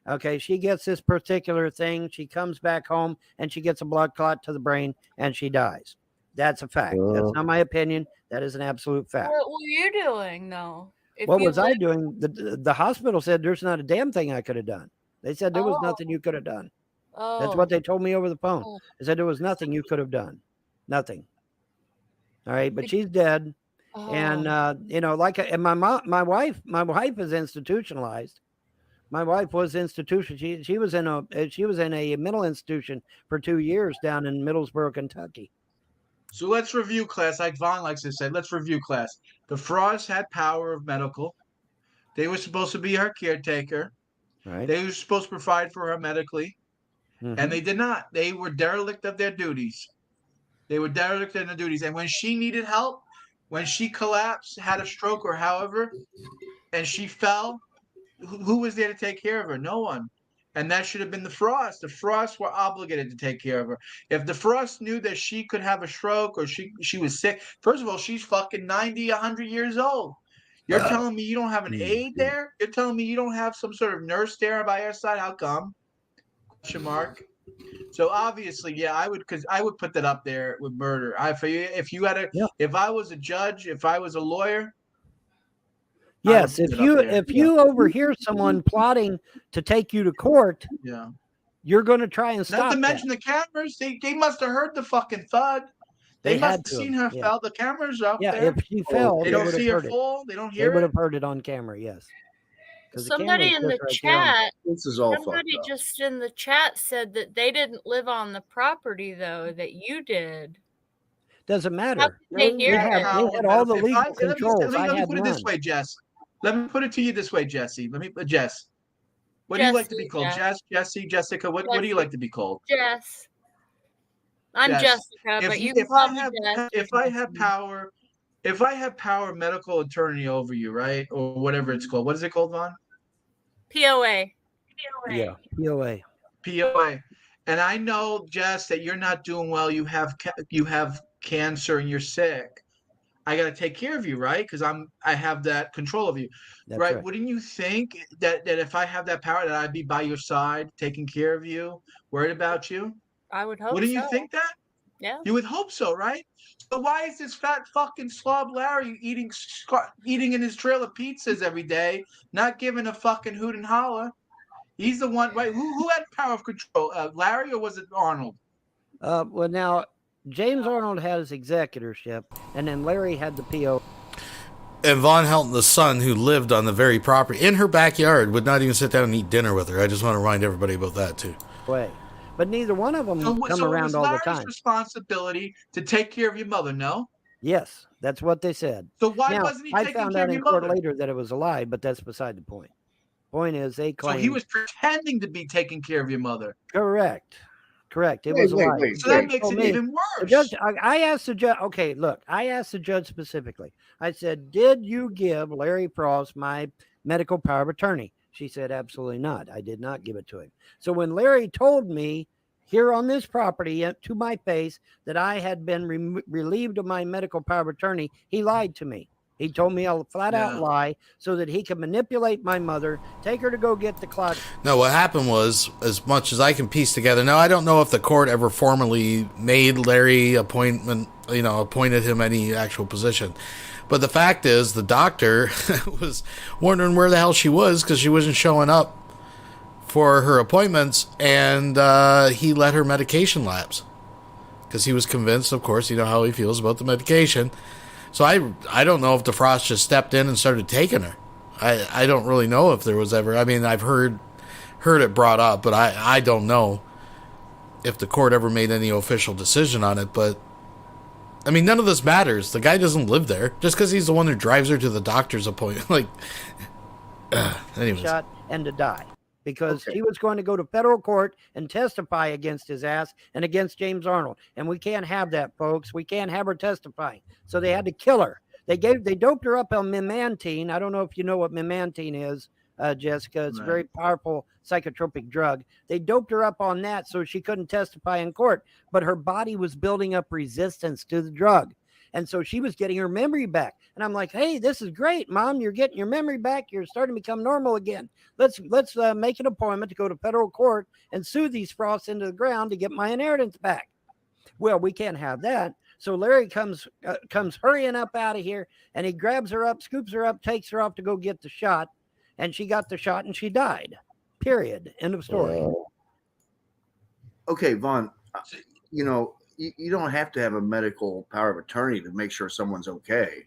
Okay, she gets this particular thing. She comes back home and she gets a blood clot to the brain and she dies. That's a fact. That's not my opinion. That is an absolute fact. What were you doing though? If What you was I lived- doing? The hospital said there's not a damn thing I could have done. They said there was nothing you could have done. That's what they told me over the phone. They said there was nothing you could have done. Nothing. All right, but she's dead. And and my wife is institutionalized. My wife was institution. She was in a mental institution for 2 years down in Middlesboro, Kentucky. So let's review, class. Like Vaughn likes to say, let's review, class. The Frosts had power of medical. They were supposed to be her caretaker. Right. They were supposed to provide for her medically. And they did not. They were derelict of their duties. They were derelict in their duties. And when she needed help, when she collapsed, had a stroke or however, and she fell, who was there to take care of her? No one. And that should have been the Frosts. The Frosts were obligated to take care of her. If the Frosts knew that she could have a stroke or she was sick, first of all, she's fucking 90, 100 years old. You're telling me you don't have an aide there? You're telling me you don't have some sort of nurse there by your side? How come? Question mark. So obviously, yeah, I would put that up there with murder. If I was a judge, if I was a lawyer. Yes, if you overhear someone plotting to take you to court, you're going to try and stop. Not to mention the cameras. They must have heard the fucking thud. They must have seen her fall. The cameras are up there. Yeah, if she fell, they don't see her fall. They don't hear it. They would have heard it on camera. Yes. Somebody in the chat, this is all somebody just in the chat said that they didn't live on the property though, that you did. Doesn't matter. How could they hear had all the legal controls. Let me put it this way, Jess. Let me put it to you this way, Jesse. Jess. What do you like to be called? Jess, Jesse, Jessica. What do you like to be called? Jess. I'm Jessica, but you can call me Jess. If I have power, medical attorney over you, right, or whatever it's called. What is it called, Vaughn? POA. Yeah, POA. POA. And I know, Jess, that you're not doing well. You have cancer and you're sick. I got to take care of you, right? Because I have that control of you, right? Wouldn't you think that if I have that power, that I'd be by your side, taking care of you, worried about you? I would hope. Wouldn't you think that? Yeah. You would hope so, right? So why is this fat fucking slob Larry eating in his trailer pizzas every day, not giving a fucking hoot and holler? He's the one, right? Who had power of control, Larry, or was it Arnold? Well, now James Arnold had his executorship, and then Larry had the PO. And Von Helton, the son who lived on the very property in her backyard, would not even sit down and eat dinner with her. I just want to remind everybody about that too. But neither one of them come around all the time. It was Larry's responsibility to take care of your mother, no? Yes, that's what they said. So why wasn't he taking care of your mother? I found out in court later that it was a lie, but that's beside the point. Point is, they claim. So he was pretending to be taking care of your mother. Correct. It was a lie. So that makes it even worse. I asked the judge. Okay, look, I asked the judge specifically. I said, "Did you give Larry Frost my medical power of attorney?" She said, "Absolutely not. I did not give it to him." So when Larry told me here on this property to my face that I had been relieved of my medical power of attorney, he lied to me. He told me a flat out lie so that he could manipulate my mother, take her to go get the clock. No, what happened was, as much as I can piece together, now I don't know if the court ever formally made Larry appointed him any actual position. But the fact is, the doctor was wondering where the hell she was because she wasn't showing up for her appointments, and he let her medication lapse because he was convinced, of course, how he feels about the medication. So I don't know if the Frost just stepped in and started taking her. I don't really know if there was ever. I mean, I've heard it brought up, but I don't know if the court ever made any official decision on it. But I mean, none of this matters. The guy doesn't live there just because he's the one who drives her to the doctor's appointment. Anyways. Shot and to die. Because he was going to go to federal court and testify against his ass and against James Arnold. And we can't have that, folks. We can't have her testifying. So they had to kill her. They doped her up on memantine. I don't know if you know what memantine is, Jessica. It's a very powerful psychotropic drug. They doped her up on that so she couldn't testify in court. But her body was building up resistance to the drug. And so she was getting her memory back. And I'm like, hey, this is great, Mom. You're getting your memory back. You're starting to become normal again. Let's make an appointment to go to federal court and sue these Frosts into the ground to get my inheritance back. Well, we can't have that. So Larry comes hurrying up out of here, and he grabs her up, scoops her up, takes her off to go get the shot, and she got the shot and she died. Period. End of story. Okay, Vaughn, you know, you don't have to have a medical power of attorney to make sure someone's okay.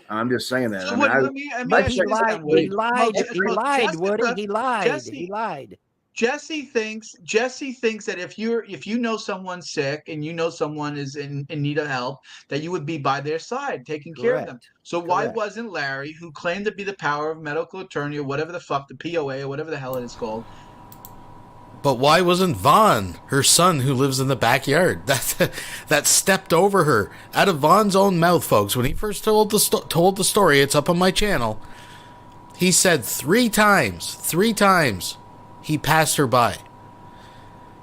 I'm just saying that. So I mean, let me But ask he you this lied. then, Woody. He lied. He lied, Woody. He lied. Jesse, He lied. Jesse thinks that if you know someone's sick and you know someone is in need of help, that you would be by their side taking care of them. Correct. So why Correct. wasn't Larry, who claimed to be the power of medical attorney or whatever the fuck, the POA or whatever the hell it is called? But why wasn't Vaughn, her son who lives in the backyard, that stepped over her? Out of Vaughn's own mouth, folks, when he first told the story, it's up on my channel, he said 3 times, he passed her by.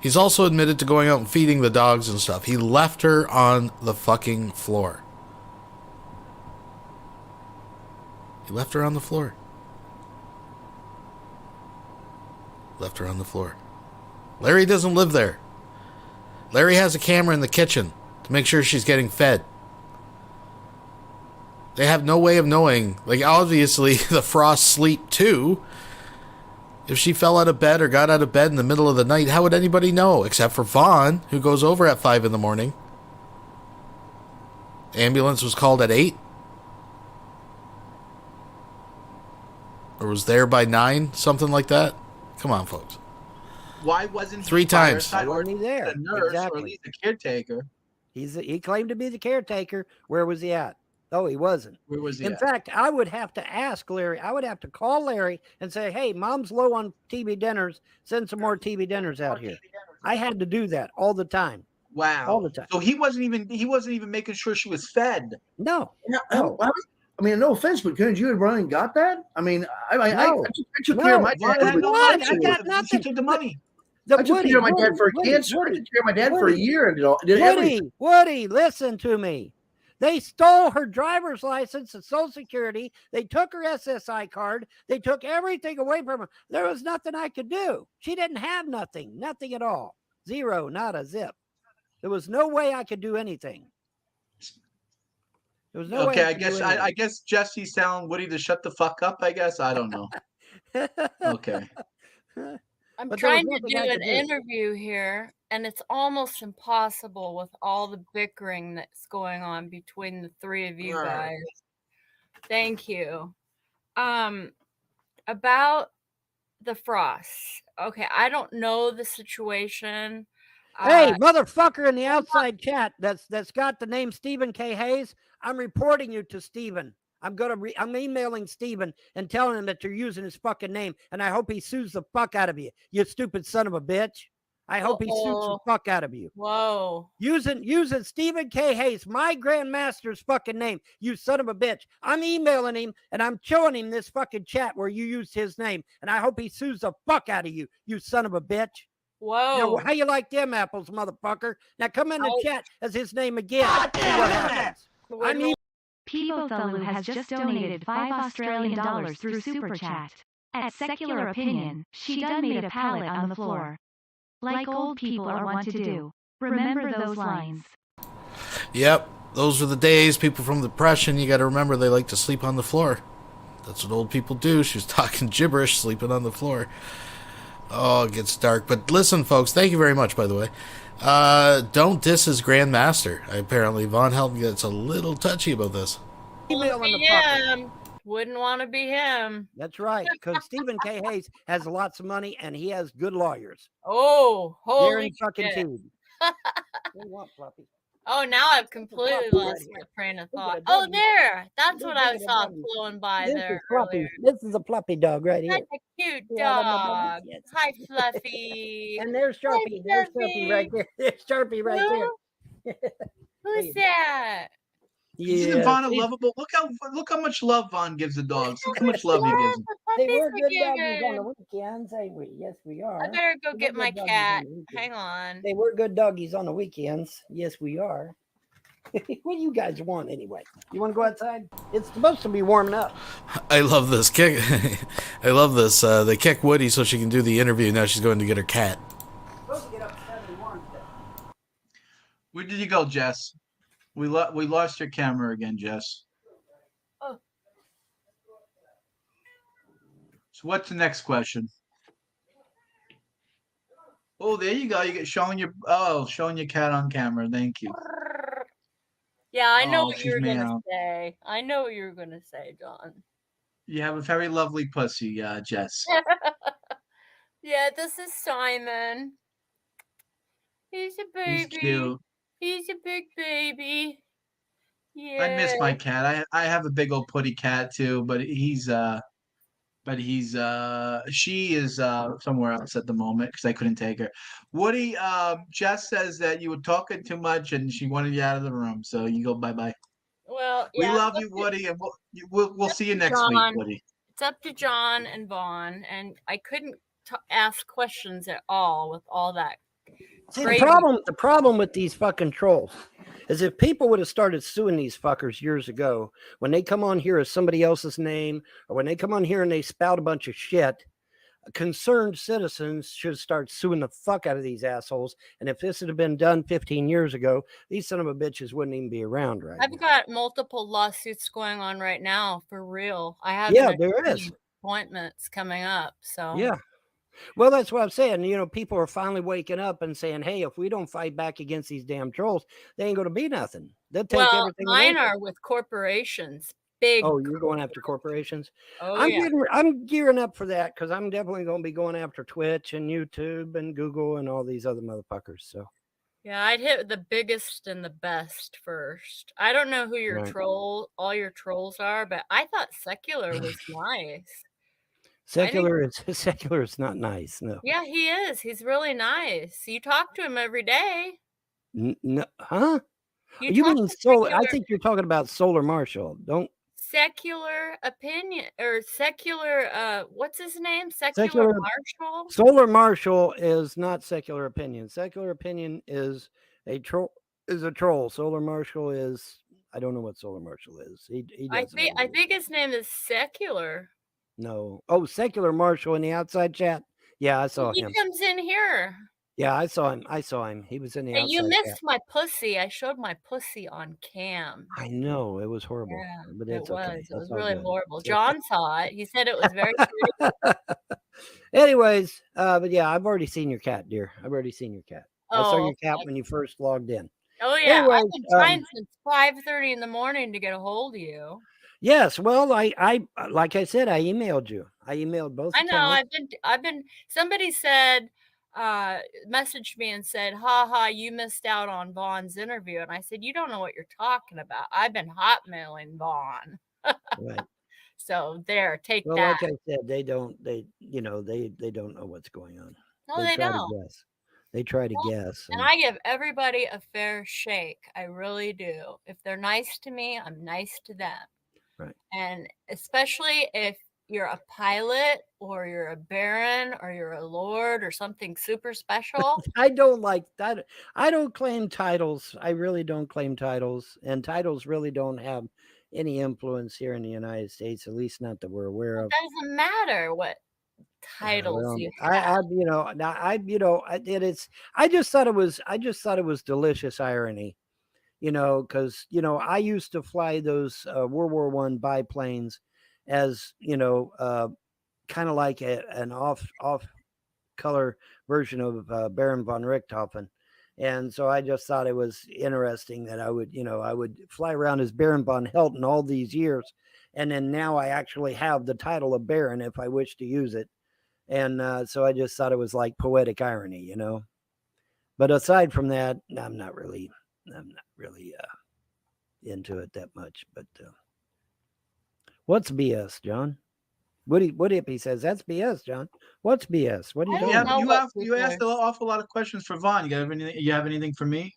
He's also admitted to going out and feeding the dogs and stuff. He left her on the fucking floor. He left her on the floor. Left her on the floor. Larry doesn't live there. Larry has a camera in the kitchen to make sure she's getting fed. They have no way of knowing. Like, obviously, the Frosts sleep too. If she fell out of bed or got out of bed in the middle of the night, how would anybody know? Except for Vaughn, who goes over at 5 in the morning. Ambulance was called at 8. Or was there by 9, something like that. Come on, folks. Why wasn't he 3 times. Why wasn't he there? A nurse, Exactly. or at least a caretaker? He claimed to be the caretaker. Where was he at? Oh, he wasn't. Where was he In at? fact, I would have to ask Larry. I would have to call Larry and say, "Hey, Mom's low on TV dinners. Send some more TV dinners out here." I had to do that all the time. Wow. All the time. So he wasn't even making sure she was fed. No. I mean, no offense, but couldn't you have run and got that? I mean, I took care of my dad. I got nothing. She took the money. I took care of my dad for cancer. I took care of my dad for a year and did everything. Woody, listen to me. They stole her driver's license and Social Security. They took her SSI card. They took everything away from her. There was nothing I could do. She didn't have nothing at all. Zero, not a zip. There was no way I could do anything. There was no way. Okay, I I guess Jesse's telling Woody to shut the fuck up. I guess I don't know. Okay. I'm But there was trying to nothing do I an could do. interview here, and it's almost impossible with all the bickering that's going on between the 3 of you guys. Thank you. About the Frosts. Okay, I don't know the situation. Hey, motherfucker in the outside chat that's got the name Stephen K. Hayes. I'm reporting you to Stephen. I'm emailing Stephen and telling him that you're using his fucking name, and I hope he sues the fuck out of you, you stupid son of a bitch. I hope he sues the fuck out of you. Whoa. Using Stephen K. Hayes, my grandmaster's fucking name, you son of a bitch. I'm emailing him and I'm showing him this fucking chat where you used his name, and I hope he sues the fuck out of you, you son of a bitch. Whoa. Now, how you like them apples, motherfucker? Now come in the chat as his name again. See what happens. I mean, Peopothalu has just donated $5 through Super Chat. At Secular Opinion, she done made a pallet on the floor. Like old people are wont to do. Remember those lines. Yep, those were the days. People from the Depression, you got to remember, they like to sleep on the floor. That's what old people do. She was talking gibberish, sleeping on the floor. Oh, it gets dark. But listen, folks, thank you very much, by the way. Don't diss his grandmaster. Apparently, VONHELTON gets a little touchy about this. Wouldn't want to be him. That's right, because Stephen K. Hayes has lots of money and he has good lawyers. Oh, holy Gary fucking shit. Teed. What do you want, Fluffy? Oh, now I've completely lost my train of thought. Oh, there. That's what I saw flowing by This there is Fluffy. earlier. This is a Fluffy dog right here. That's a cute Yeah, I love my dog. dog. Yes. Hi, Fluffy. And there's Sharpie. There's Sharpie right there. There's Sharpie right there. Who's that? Isn't Vaughn a lovable? Look how much love Vaughn gives the dogs. Look how much love he gives them. They were good doggies on the weekends, ain't we? Yes, we are. I better go They get were my good doggies cat. on the weekends. Hang on. They were good doggies on the weekends. Yes, we are. What do you guys want anyway? You want to go outside? It's supposed to be warming up. I love this kick. I love this. They kick Woody so she can do the interview. Now she's going to get her cat. Supposed to get up at 7 in the morning. Where did you go, Jess? We lost your camera again, Jess. Oh. So what's the next question? Oh, there you go. You get showing your cat on camera. Thank you. Yeah, I know Oh, what you she's were gonna meow. say. I know what you were gonna say, John. You have a very lovely pussy, Jess. Yeah, this is Simon. He's a He's baby. cute. He's a big baby. Yeah. I miss my cat. I have a big old putty cat too, but she is somewhere else at the moment because I couldn't take her. Woody, Jess says that you were talking too much and she wanted you out of the room, so you go bye. Well, We yeah. love you, Woody, and we'll see you next week, John. Woody. It's up to John and Vaughn, and I couldn't ask questions at all with all that. See, crazy. the problem with these fucking trolls is if people would have started suing these fuckers years ago, when they come on here as somebody else's name, or when they come on here and they spout a bunch of shit, concerned citizens should start suing the fuck out of these assholes. And if this had been done 15 years ago, these son of a bitches wouldn't even be around right now. I've got multiple lawsuits going on right now, for real. I have there is appointments coming up. So yeah. Well, that's what I'm saying. You know, people are finally waking up and saying, hey, if we don't fight back against these damn trolls, they ain't going to be nothing. They'll take everything. Mine are with corporations. Big. Oh, you're going after corporations? Oh, I'm gearing up for that because I'm definitely going to be going after Twitch and YouTube and Google and all these other motherfuckers. So yeah, I'd hit the biggest and the best first. I don't know who your all your trolls are, but I thought Secular was nice. Secular is not nice. No. Yeah, he is. He's really nice. You talk to him every day. No, huh? You mean Solar? I think you're talking about Solar Marshall. Don't. Secular Opinion or Secular what's his name? Secular Marshall? Solar Marshall is not Secular Opinion. Secular Opinion is a troll. Solar Marshall is, I don't know what Solar Marshall is. I think his name is Secular. No. Oh, Secular Marshall in the outside chat. Yeah, I saw him. He comes in here. Yeah, I saw him. He was in the outside you missed chat. my pussy. I showed my pussy on cam. I know. It was horrible. Yeah, but it it's okay. was. It was really horrible. John saw it. He said it was very pretty. Anyways, but yeah, I've already seen your cat, dear. I've already seen your cat. I saw your cat when you first logged in. Oh, yeah. Anyways, I've been trying since 5:30 in the morning to get a hold of you. Yes, well, I like I said, I emailed you. I emailed both. I know. I've been. Somebody said, messaged me and said, "Ha, you missed out on Vaughn's interview." And I said, "You don't know what you're talking about. I've been hotmailing Vaughn." Right. So there, take well, that. Like I said, they don't know what's going on. No, they don't. They try to guess. And I give everybody a fair shake. I really do. If they're nice to me, I'm nice to them. Right. And especially if you're a pilot or you're a baron or you're a lord or something super special. I don't like that. I don't claim titles. I really don't claim titles. And titles really don't have any influence here in the United States, at least not that we're aware of. It doesn't matter what titles you have. I just thought it was delicious irony. Because I used to fly those World War I biplanes as kind of like an off color version of Baron von Richthofen, and so I just thought it was interesting that I would fly around as Baron von Helton all these years, and then now I actually have the title of Baron if I wish to use it, and so I just thought it was like poetic irony, But aside from that, I'm not really into it that much. But what's BS, John? What if he says that's BS, John? What's BS? What do you do? You asked an awful lot of questions for Vaughn. You have anything for me?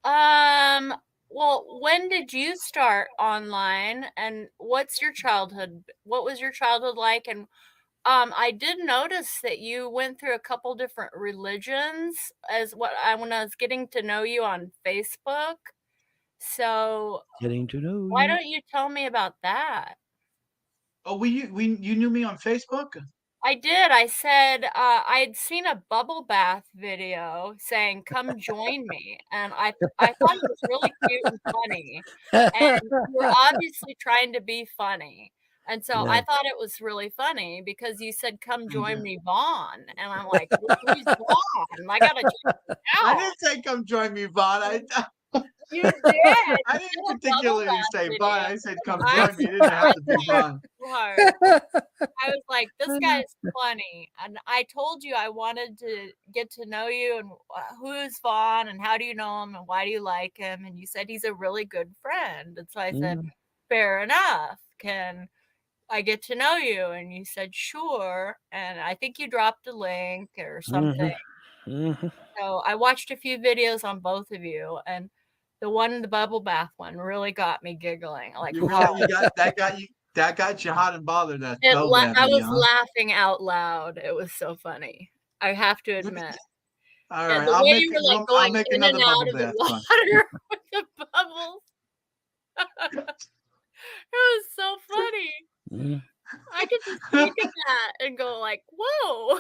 Well, when did you start online, and what's your childhood? What was your childhood like? And I did notice that you went through a couple different religions when I was getting to know you on Facebook. So getting to know why don't you tell me about that? Oh, you knew me on Facebook? I did. I said I'd seen a bubble bath video saying "Come join me," and I thought it was really cute and funny. And you were obviously trying to be funny, and so I Yeah. thought it was really funny because you said "Come join me, Vaughn," and I'm like, "Who's Vaughn? I gotta check it I out." didn't say come join me, Vaughn. You did. I didn't particularly say Vaughn. I said come I join me. It didn't have to be Vaun. hard. I was like, this guy is funny. And I told you I wanted to get to know you and who's Vaughn and how do you know him and why do you like him? And you said he's a really good friend. And so I said, fair enough. Can I get to know you? And you said, sure. And I think you dropped a link or something. So I watched a few videos on both of you, and the one in the bubble bath one really got me giggling. Like, You really that got you hot and bothered. That I was laughing out loud. It was so funny. I have to admit. All And right, the I'll way make, you were like I'll going make in and another out bubble of the bath. water with the bubbles. It was so funny. I could just look at that and go like, whoa.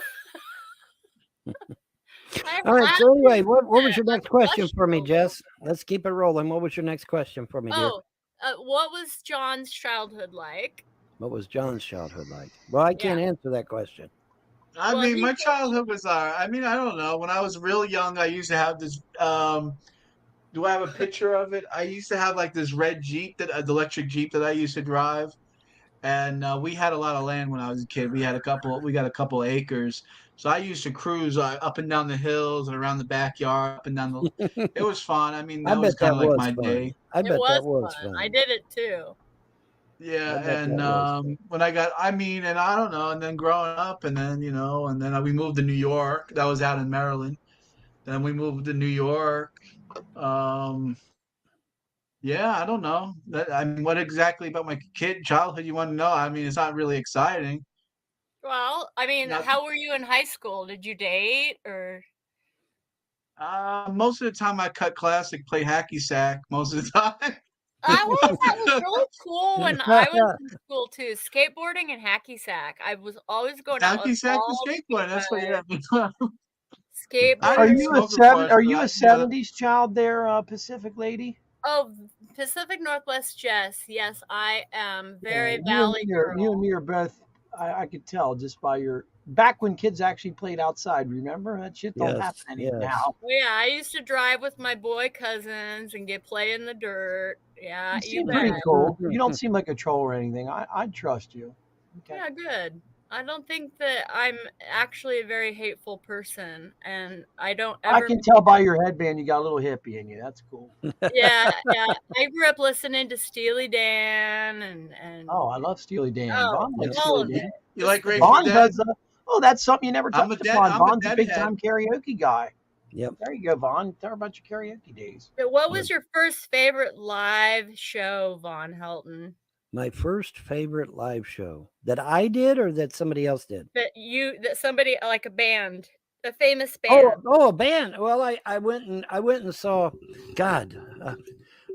All right. So anyway, what was your next question for me, Jess? Let's keep it rolling. What was your next question for me, dear? What was John's childhood like? What was John's childhood like? Well, I can't answer that question. I mean, my childhood was I mean, I don't know. When I was real young, I used to have this. Do I have a picture of it? I used to have like this red Jeep, the electric Jeep that I used to drive, and we had a lot of land when I was a kid. We got a couple acres, so I used to cruise up and down the hills and around the backyard, up and down the. It was fun. I mean, that was kind of like my day. I bet that was fun. fun. I did it too. Yeah, and when I got, I mean, and I don't know, and then growing up, and then and then we moved to New York. That was out in Maryland. Then we moved to New York. Yeah, I don't know. I mean, what exactly about my childhood you want to know? I mean, it's not really exciting. Well, I mean, how were you in high school? Did you date or? Most of the time I cut classic, play hacky sack most of the time. That was really cool when I was in school too. Skateboarding and hacky sack. I was always going out Hacky with sack all and skateboarding. That's what you have. Skateboarding. Are you a 70s child there, Pacific lady? Oh, Pacific Northwest Jess. Yes, I am very Yeah, Valley you and me are both. I could tell just by your back when kids actually played outside. Remember that shit don't happen anymore now. Well, yeah, I used to drive with my boy cousins and play in the dirt. Yeah, You seem pretty cool. You don't seem like a troll or anything. I'd trust you. Okay. Yeah, good. I don't think that I'm actually a very hateful person, and I don't ever. I can tell by your headband you got a little hippie in you. That's cool. Yeah. I grew up listening to Steely Dan and. Oh, I love Steely Dan. Oh, Vaughn likes all Steely of Dan. You like Grateful Vaughn Dead? does. That's something you never touched upon. I'm a Vaughn's a big Deadhead. time karaoke guy. Yep. There you go, Vaughn. Tell her about your karaoke days. But what was your first favorite live show, Von Helton? My first favorite live show that I did or that somebody else did? That somebody like a band, a famous band. Oh, a band. Well, I went and saw. God,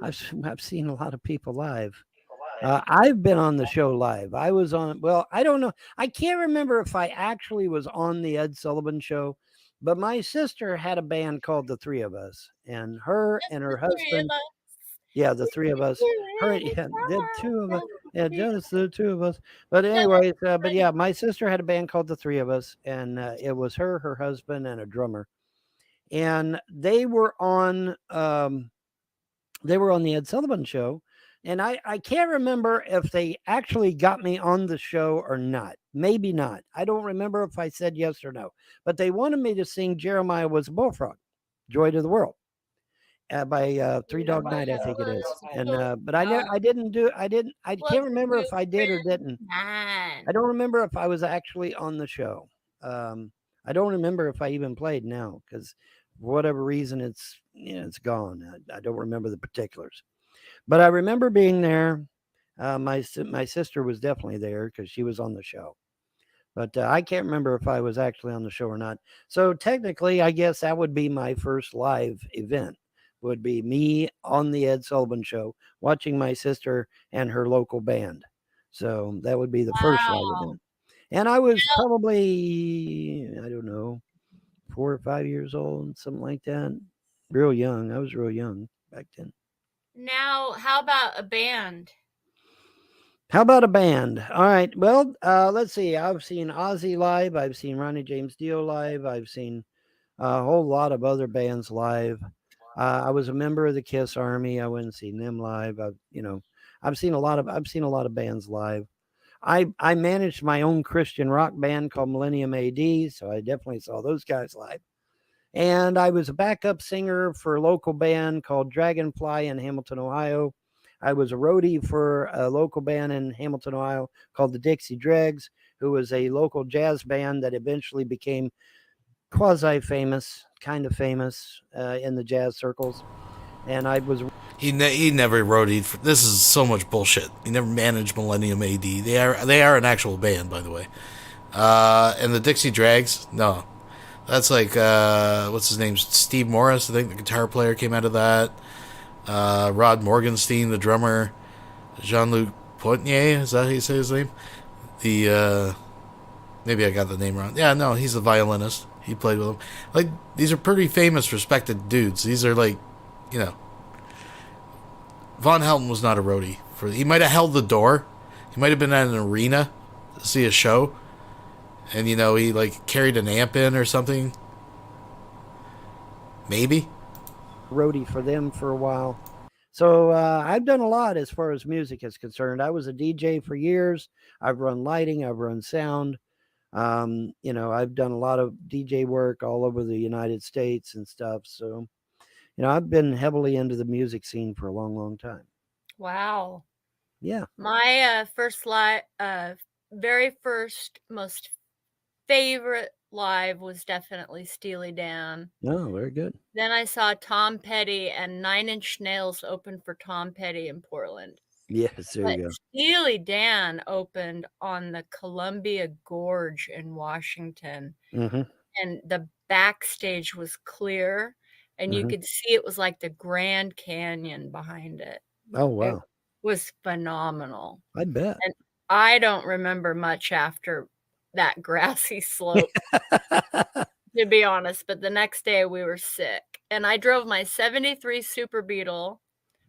I've seen a lot of people live. I've been on the show live. I was on. Well, I don't know. I can't remember if I actually was on the Ed Sullivan Show, but my sister had a band called The Three of Us, and her and her husband. Yeah, the three of us. The two of us. Yeah, just the two of us. But anyways, but yeah, my sister had a band called The Three of Us, and it was her husband, and a drummer, and they were on the Ed Sullivan Show, and I can't remember if they actually got me on the show or not. Maybe not. I don't remember if I said yes or no. But they wanted me to sing "Jeremiah Was a Bullfrog," "Joy to the World." By Three Dog Night, I think it is, and but I can't remember if I did or didn't. I don't remember if I was actually on the show. I don't remember if I even played now because for whatever reason it's gone. I don't remember the particulars, but I remember being there. My sister was definitely there because she was on the show, but I can't remember if I was actually on the show or not. So technically, I guess that would be my first live event. Would be me on the Ed Sullivan Show, watching my sister and her local band. So that would be the first live event. And I was probably, I don't know, 4 or 5 years old, something like that. Real young. I was real young back then. Now, how about a band? How about a band? All right. Well, let's see. I've seen Ozzy live. I've seen Ronnie James Dio live. I've seen a whole lot of other bands live. I was a member of the Kiss Army. I went and seen them live. I've seen a lot of bands live. I managed my own Christian rock band called Millennium AD, so I definitely saw those guys live. And I was a backup singer for a local band called Dragonfly in Hamilton, Ohio. I was a roadie for a local band in Hamilton, Ohio called the Dixie Dregs, who was a local jazz band that eventually became quasi-famous, kind of famous in the jazz circles. And I was... He never roadied. This is so much bullshit. He never managed Millennium AD. They are an actual band, by the way. And the Dixie Dregs, no. That's like, what's his name? Steve Morris, I think the guitar player came out of that. Rod Morgenstein, the drummer. Jean-Luc Poitier, is that how you say his name? Maybe I got the name wrong. Yeah, no, he's the violinist. He played with him. Like, these are pretty famous, respected dudes. These are like, VONHELTON was not a roadie. He might have held the door. He might have been at an arena to see a show. And, he like carried an amp in or something. Maybe. Roadie for them for a while. So I've done a lot as far as music is concerned. I was a DJ for years. I've run lighting. I've run sound. I've done a lot of DJ work all over the United States and stuff. So, I've been heavily into the music scene for a long, long time. Wow. Yeah. My very first, most favorite live was definitely Steely Dan. Oh, very good. Then I saw Tom Petty and 9 Inch Nails open for Tom Petty in Portland. Yes, there you go. Steely Dan opened on the Columbia Gorge in Washington. Mm-hmm. And the backstage was clear, and you could see it was like the Grand Canyon behind it. Oh, wow. It was phenomenal. I bet. And I don't remember much after that grassy slope, to be honest. But the next day we were sick. And I drove my 73 Super Beetle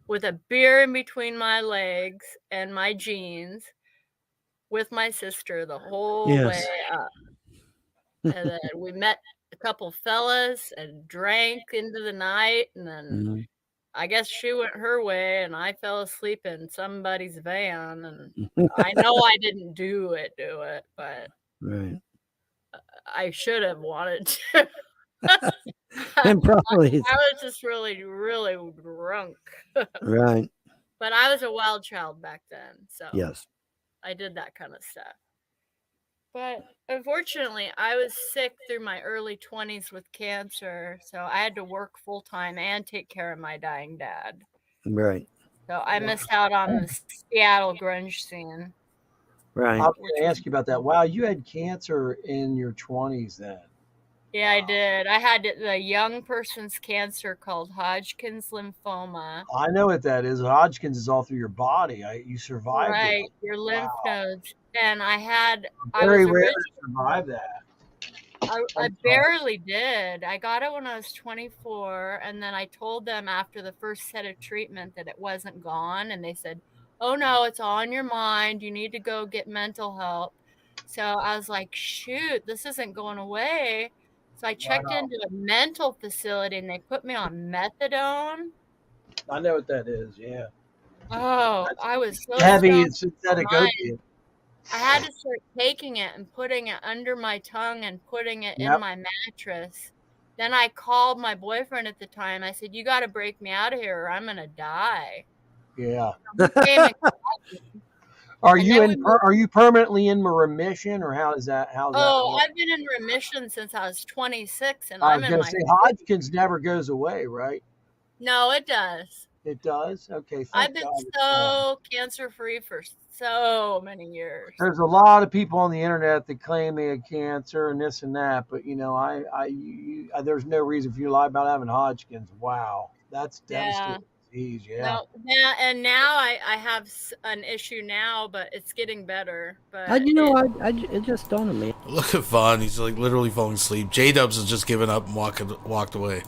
with a beer in between my legs and my jeans with my sister the whole way up. And then we met a couple fellas and drank into the night. And then I guess she went her way and I fell asleep in somebody's van. And I know I didn't do it, but right. I should have wanted to. And probably I was just really, really drunk. right. But I was a wild child back then, so yes, I did that kind of stuff. But unfortunately, I was sick through my early 20s with cancer, so I had to work full time and take care of my dying dad. Right. So I missed out on the Seattle grunge scene. Right. I was going to ask you about that. Wow, you had cancer in your 20s then. Yeah, I did. I had the young person's cancer called Hodgkin's lymphoma. I know what that is. Hodgkin's is all through your body. You survived right, it. Your lymph nodes. And very rare to survive that. I barely did. I got it when I was 24, and then I told them after the first set of treatment that it wasn't gone, and they said, "Oh no, it's on your mind. You need to go get mental help." So I was like, "Shoot, this isn't going away." So I checked into a mental facility, and they put me on methadone. I know what that is. Yeah. Oh, I was so heavy synthetic opiate. I had to start taking it and putting it under my tongue and putting it in my mattress. Then I called my boyfriend at the time. I said, "You got to break me out of here or I'm going to die." Yeah. Are you permanently in remission, or how's that? I've been in remission since I was 26, and I was going to say Hodgkin's never goes away, right? No, it does. It does? Okay. I've been so cancer-free for so many years. There's a lot of people on the internet that claim they had cancer and this and that, but there's no reason for you to lie about having Hodgkin's. Wow, that's devastating. Jeez, yeah. No, now I have an issue now, but it's getting better. But it just dawned on me. Look at Vaughn. He's like literally falling asleep. J-Dubs has just given up and walked away.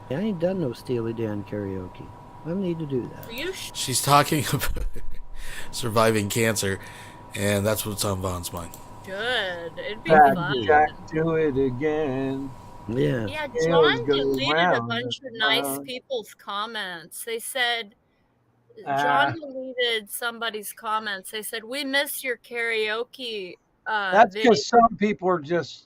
I ain't done no Steely Dan karaoke. I need to do that. She's talking about surviving cancer, and that's what's on Vaughn's mind. Good. It'd be Back, fun. Jack, do it again. Yeah. Yeah, Hills John go deleted a round bunch of and nice round. people's comments. They said, Ah. John deleted somebody's comments. They said, we miss your karaoke That's video. because some people are just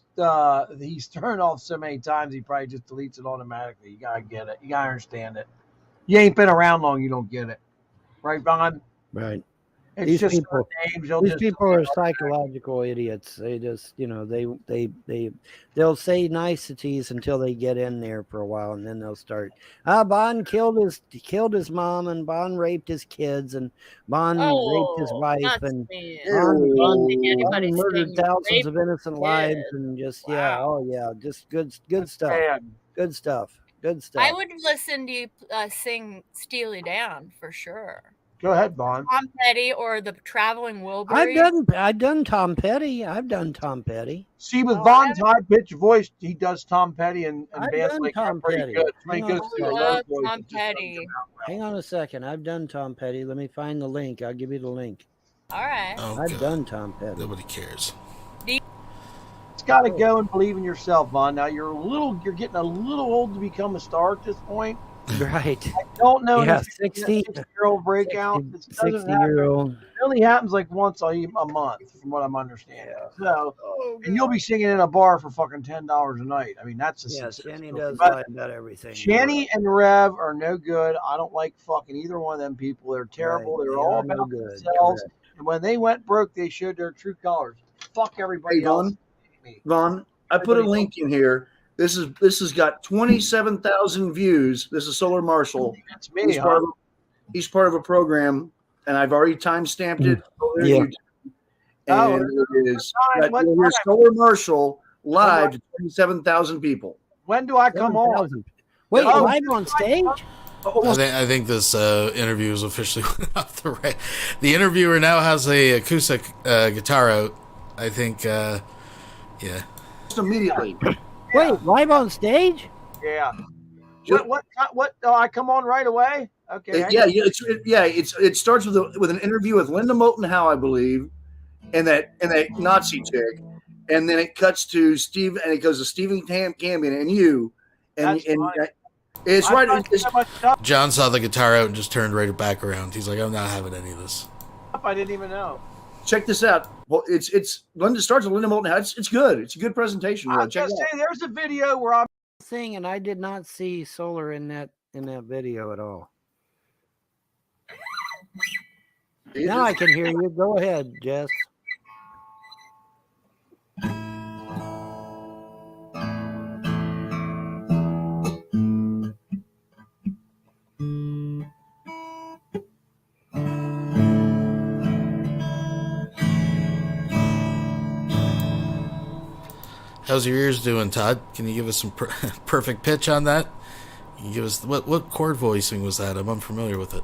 he's turned off so many times he probably just deletes it automatically. You gotta get it. You gotta understand it. You ain't been around long, you don't get it. Right, Vaughn? Right. It's These just people, names. You'll these just people are psychological idiots. They just, they'll say niceties until they get in there for a while, and then they'll start. Bond killed his mom, and Bond raped his kids, and Bond raped his wife, and Bond murdered thousands of innocent lives, and just just good stuff. Man. Good stuff. Good stuff. I would listen to you sing Steely Dan for sure. Go ahead, Vaughn. Tom Petty or the Traveling Wilburys. I've done Tom Petty. See, with Vaughn's high pitched voice, he does Tom Petty and I've bands done like Tom that pretty Petty. good. When he Hang on goes a through the second. low Love voice, Tom it just doesn't Petty. come out well. Hang on a second. I've done Tom Petty. Let me find the link. I'll give you the link. All right. I've done Tom Petty. Nobody cares. It's got to go and believe in yourself, Vaughn. Now you're getting a little old to become a star at this point. Right. I don't know. Yeah, if you're getting a 60-year-old breakout. 60-year-old. It only happens like once a month, from what I'm understanding. So, and you'll be singing in a bar for fucking $10 a night. I mean, that's a success. Shanny does But lie about everything. Shanny and Rev are no good. I don't like fucking either one of them people. They're terrible. Right. They're They all are no about good. themselves. Correct. And when they went broke, they showed their true colors. Fuck everybody Hey, else. Vaughn, I put a link in here. This has got 27,000 views. This is Solar Marshall. That's me. He's part of a program, and I've already time stamped it. Yeah. Oh, And it is what you'll hear time? Solar Marshall live to 27,000 people. When do I come on? Wait, Oh, live on stage? I think this interview is officially off the rails. The interviewer now has a acoustic guitar out. I think, yeah. Just immediately. Wait, live on stage? Yeah. What? Oh, I come on right away. Okay. It starts with an interview with Linda Moulton Howe, I believe, and that Nazi chick, and then it cuts to Steve, and it goes to Stephen Cambion and you, and it's right. John saw the guitar out and just turned right back around. He's like, I'm not having any of this. I didn't even know. Check this out. Well, it's Linda starts with Linda Moulton Howe. It's good. It's a good presentation. I was Check gonna it out. say there's a video where I'm Singing, I did not see Solar in that video at all. Now I can hear you. Go ahead, Jess. How's your ears doing, Todd? Can you give us some perfect pitch on that? Can you give us what chord voicing was that? I'm unfamiliar with it.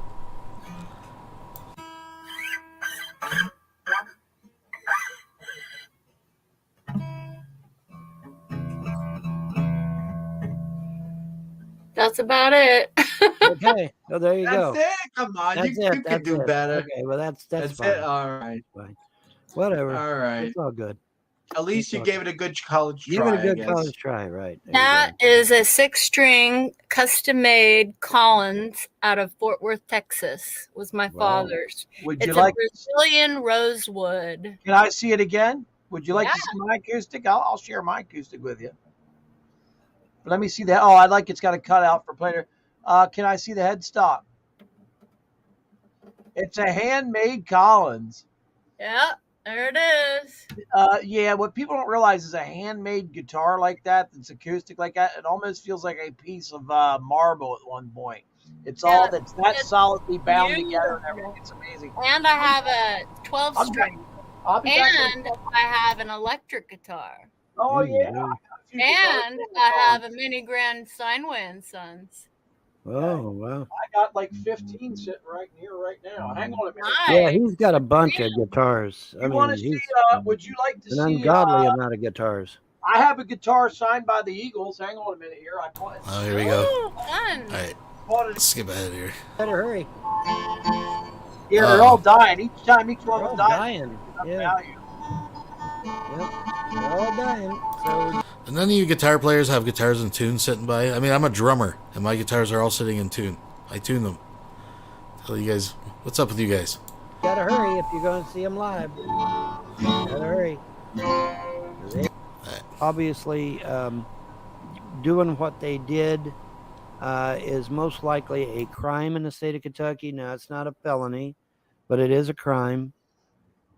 That's about it. Okay. Oh, there you go. That's it. Come on, That's you can That's do it. better. Okay, well that's That's fine. it. All right. Fine. Whatever. All right. It's all good. At least you all gave it a good college Give try. it a good I guess. college try, right? There you That is a 6-string custom-made Collins out of Fort Worth, Texas. Was my father's. Would It's you a like? Brazilian rosewood. Can I see it again? Would you like Yeah. to see my acoustic? I'll share my acoustic with you. Let me see that. Oh, I like it's got a cutout for player. Can I see the headstock? It's a handmade Collins. Yeah, there it is. Yeah, what people don't realize is a handmade guitar like that's acoustic like that. It almost feels like a piece of marble at one point. It's all that's that solidly bound together and everything. It's amazing. And I have a 12-string. I'll be back And I have an electric guitar. Oh yeah. And I have a mini Grand Steinway and Sons. Oh, wow. I got like 15 sitting right here right now. Hang on a minute. Yeah, he's got a bunch of guitars. I You want to mean, see? he's Would you like to an see? ungodly amount of guitars. I have a guitar signed by the Eagles. Hang on a minute here. I bought it. Oh, here we go. Oh, fun. All right, Bought it. let's skip ahead here. Better hurry. Yeah, they're all dying. Each time each one They're was all dying. dying. Yeah. Value. Yep. They're all dying. So And none of you guitar players have guitars in tune sitting by. I mean, I'm a drummer, and my guitars are all sitting in tune. I tune them. Tell you guys, what's up with you guys? gotta hurry if you're going to see them live. Gotta hurry. Obviously, doing what they did is most likely a crime in the state of Kentucky. Now, it's not a felony, but it is a crime.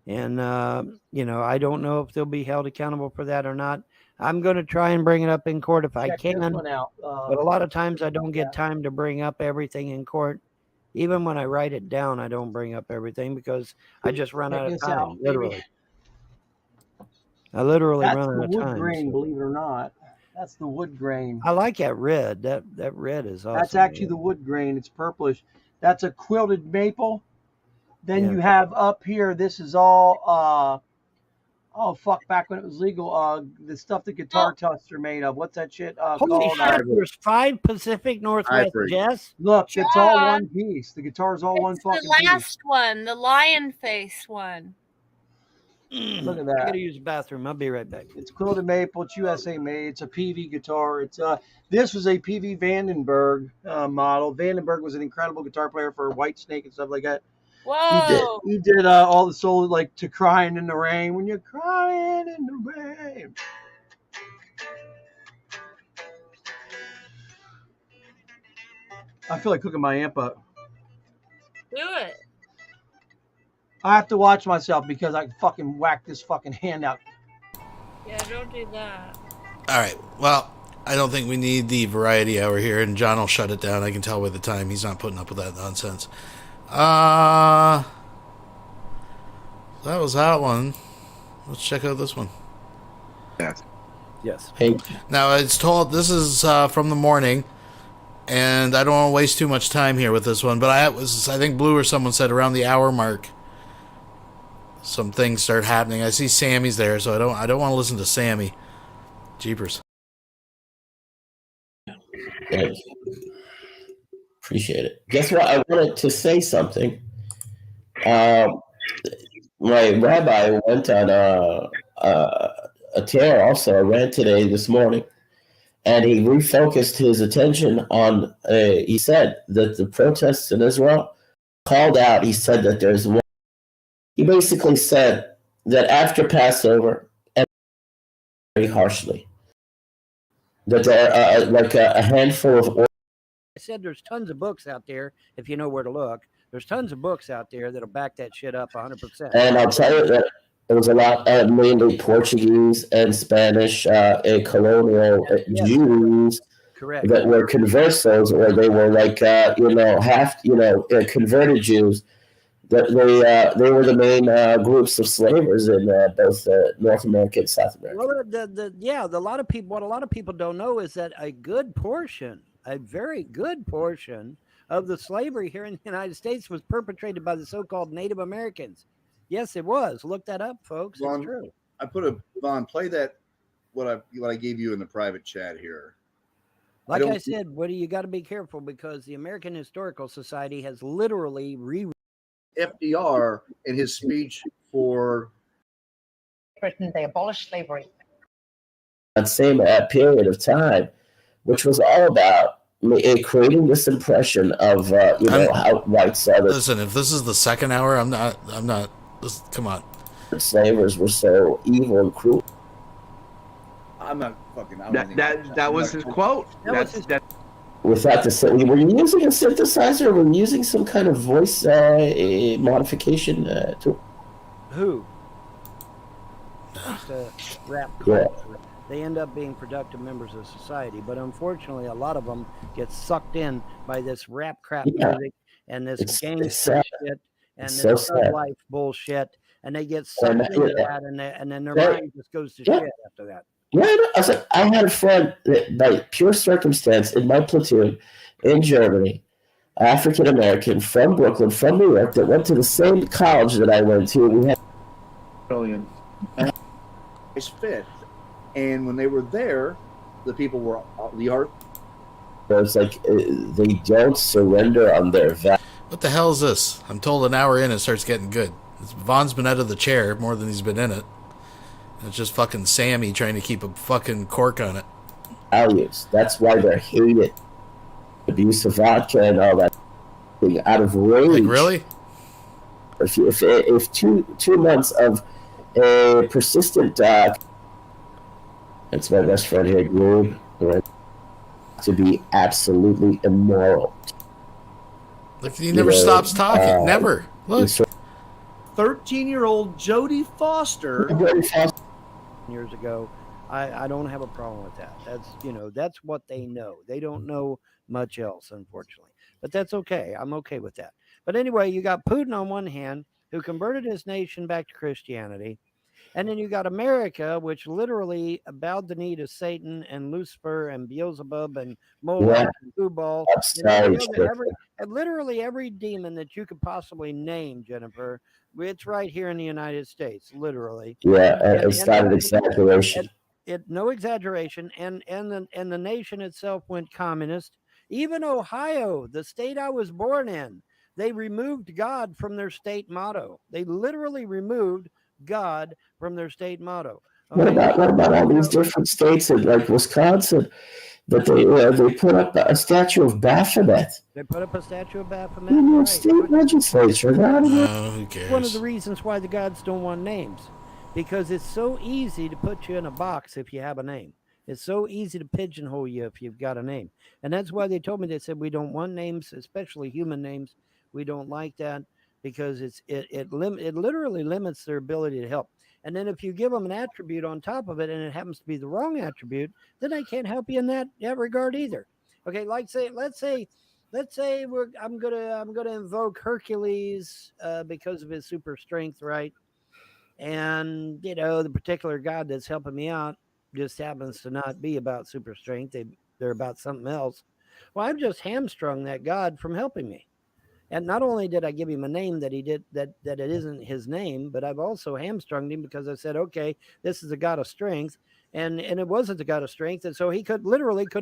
And, I don't know if they'll be held accountable for that or not. I'm going to try and bring it up in court if I Check can. this one out. But a lot of times I don't get time to bring up everything in court. Even when I write it down, I don't bring up everything because I just run out of time, literally. I literally That's run out the of wood time. grain, so- believe it or not. That's the wood grain. I like that red. That red is awesome. That's actually the wood grain. It's purplish. That's a quilted maple. Then Yeah. you have up here, this is all back when it was legal, the stuff that guitar tusks are made of. What's that shit Holy called? shit, there's 5 Pacific Northwest Ivory. Jess. Look, it's all John. one piece. The guitar's all one fucking The last one, the lion face one. Look at I that. gotta use the bathroom. I'll be right back. It's quilted maple. It's USA made. It's a PV guitar. It's this was a PV Vandenberg model. Vandenberg was an incredible guitar player for Whitesnake and stuff like that. Whoa. He did all the solos like to Crying in the Rain. When you're crying in the rain. I feel like cooking my amp up. Do it. I have to watch myself because I fucking whacked this fucking hand out. Yeah, don't do that. All right. Well, I don't think we need the variety hour here, and John will shut it down. I can tell by the time he's not putting up with that nonsense. That was that one. Let's check out this one. Yes. Hey, Now it's told this is from the morning, and I don't want to waste too much time here with this one. But I think Blue or someone said around the hour mark, some things start happening. I see Sammy's there, so I don't want to listen to Sammy. Jeepers. thank you. Appreciate it. Guess what? I wanted to say something. My rabbi went on a tear also. I ran today this morning, and he refocused his attention on. He said that the protests in Israel called out. He said that there's one. He basically said that after Passover, and very harshly, that there are like a handful of. I said there's tons of books out there if you know where to look. There's tons of books out there that'll back that shit up 100%. And I'll tell you that there was a lot, mainly Portuguese and Spanish, colonial Jews Correct. that were conversos, or they were like, converted Jews. That they were the main groups of slavers in both North America and South America. Well, a lot of people. What a lot of people don't know is that a very good portion of the slavery here in the United States was perpetrated by the so-called Native Americans. Yes, it was. Look that up, folks. Vaughn, It's true. I put Vaughn, play that what I gave you in the private chat here. Like I said, Woody, you got to be careful because the American Historical Society has literally FDR in his speech for Britain, they abolished slavery. That same period of time, which was all about creating this impression of how whites are. Listen, if this is the second hour, I'm not. Come on. Slavers were so evil and cruel. I'm not fucking. That was his quote. Without the, were you using a synthesizer? Or were you using some kind of voice modification tool? Who? Just rap Yeah. culture. They end up being productive members of society, but unfortunately, a lot of them get sucked in by this rap crap music and this gangster sad. shit and It's this so sad. life bullshit, and they get sucked into that, and then their mind just goes to shit after that. Yeah, I was like, I had a friend that, by pure circumstance, in my platoon in Germany, African American from Brooklyn, from New York, that went to the same college that I went to. We had Brilliant. And it's fifth. And when they were there, the people were the art. It's like they don't surrender on their value. What the hell is this? I'm told an hour in it starts getting good. Vaughn's been out of the chair more than he's been in it. And it's just fucking Sammy trying to keep a fucking cork on it. Values. That's why they're hated. Abuse of vodka and all that thing out of rage. Like, really? If 2 months of a persistent that's my best friend here, Groove, to be absolutely immoral. Look, he never stops talking. Never. Look. 13-year-old Jodie Foster. Years ago, I don't have a problem with that. That's what they know. They don't know much else, unfortunately. But that's okay. I'm okay with that. But anyway, you got Putin on one hand, who converted his nation back to Christianity. And then you got America, which literally bowed the knee to Satan and Lucifer and Beelzebub and Moloch and Tubal. Literally every demon that you could possibly name, Jennifer, it's right here in the United States, literally. Yeah, it's not an exaggeration. No exaggeration. And the nation itself went communist. Even Ohio, the state I was born in, they removed God from their state motto. They literally removed God from their state motto. Okay. What about all these different states, like Wisconsin, that they put up a statue of Baphomet? They put up a statue of Baphomet. In your state legislature. Who cares? One of the reasons why the gods don't want names, because it's so easy to put you in a box if you have a name. It's so easy to pigeonhole you if you've got a name, and that's why they told me. They said we don't want names, especially human names. We don't like that because it literally limits their ability to help. And then if you give them an attribute on top of it, and it happens to be the wrong attribute, then they can't help you in that regard either. Okay, let's say I'm gonna invoke Hercules because of his super strength, right? And the particular god that's helping me out just happens to not be about super strength. They're about something else. Well, I've just hamstrung that god from helping me. And not only did I give him a name that it isn't his name, but I've also hamstrung him because I said, okay, this is a god of strength, and it wasn't a god of strength, and so he could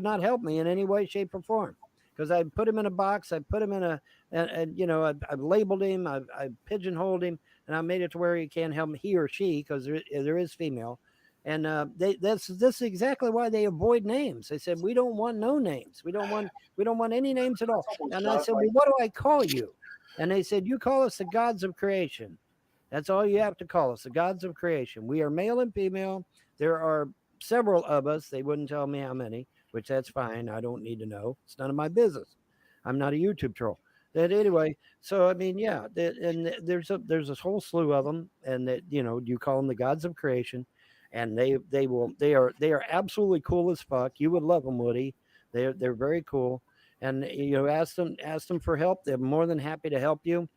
not help me in any way, shape, or form. Because I put him in a box, I put him in I've labeled him, I've pigeonholed him, and I made it to where he can't help me, he or she, because there is female. And this is exactly why they avoid names. They said, we don't want no names. We don't want any names at all. And I said, well, what do I call you? And they said, you call us the gods of creation. That's all you have to call us, the gods of creation. We are male and female. There are several of us. They wouldn't tell me how many, which that's fine. I don't need to know. It's none of my business. I'm not a YouTube troll. That anyway. So I mean, yeah. And there's this whole slew of them, and that you call them the gods of creation. And they are absolutely cool as fuck. You would love them, Woody. They're very cool. And ask them for help. They're more than happy to help you.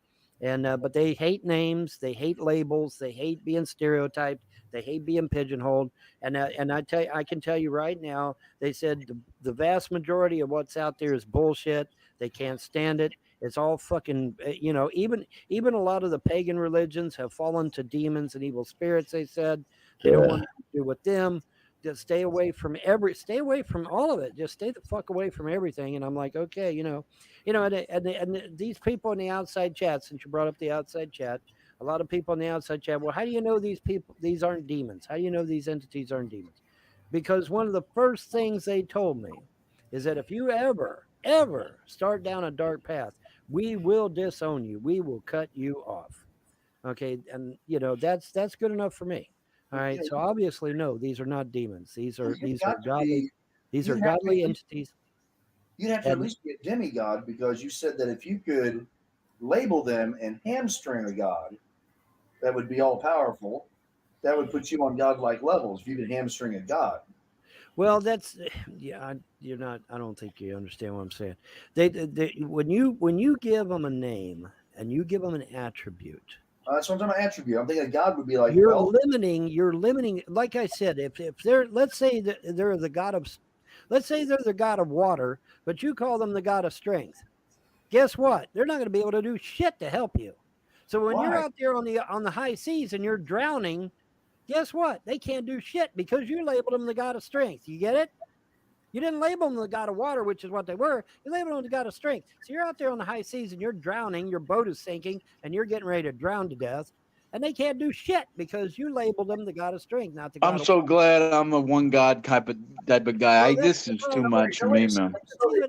And but they hate names. They hate labels. They hate being stereotyped. They hate being pigeonholed. And I can tell you right now, they said the vast majority of what's out there is bullshit. They can't stand it. It's all fucking, even a lot of the pagan religions have fallen to demons and evil spirits. They said they don't want to do with them. Just stay away from all of it. Just stay the fuck away from everything. And I'm like, okay, and these people in the outside chat, since you brought up the outside chat, a lot of people in the outside chat, well, how do you know these aren't demons? How do you know these entities aren't demons? Because one of the first things they told me is that if you ever start down a dark path, we will disown you. We will cut you off. Okay. And that's good enough for me. All right. So obviously, no, these are not demons. These are godly entities. You'd have to at least be a demigod, because you said that if you could label them and hamstring a god that would be all powerful, that would put you on godlike levels if you could hamstring a god. Well, you're not. I don't think you understand what I'm saying. When you give them a name and you give them an attribute, That's what I'm talking about attribute. I'm thinking God would be like, you're well, limiting. Like I said, if they're, let's say that they're the God of, let's say they're the God of water, but you call them the God of strength. Guess what? They're not going to be able to do shit to help you. So when you're Why? out there on the high seas and you're drowning, guess what? They can't do shit because you labeled them the God of strength. You get it? You didn't label them the God of water, which is what they were. You labeled them the God of strength. So you're out there on the high seas and you're drowning, your boat is sinking, and you're getting ready to drown to death. And they can't do shit because you labeled them the God of strength, not the God I'm of so water. glad I'm a one God type of guy. This is too much for me, man.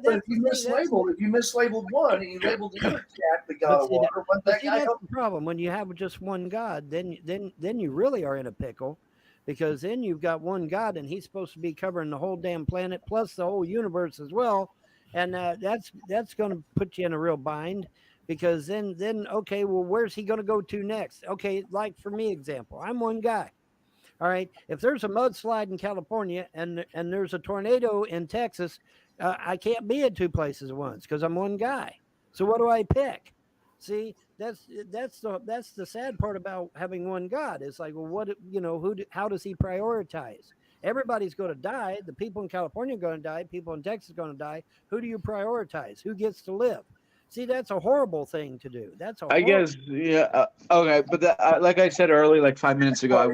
But if you mislabeled one and you labeled the other cat the God of See, water, wouldn't that guy that's help? the problem. When you have just one God, then you really are in a pickle, because then you've got one God and he's supposed to be covering the whole damn planet plus the whole universe as well, and that's going to put you in a real bind, because then okay, well, where's he going to go to next? Okay, like for me, example, I'm one guy. All right, if there's a mudslide in California and there's a tornado in Texas, I can't be at two places at once because I'm one guy. So what do I pick? See, that's the sad part about having one God. It's like, well, what, how does he prioritize? Everybody's going to die. The people in California are going to die. People in Texas are going to die. Who do you prioritize? Who gets to live? See, that's a horrible thing to do. That's a I horrible. guess, yeah. Okay, but like I said earlier, like 5 minutes ago, I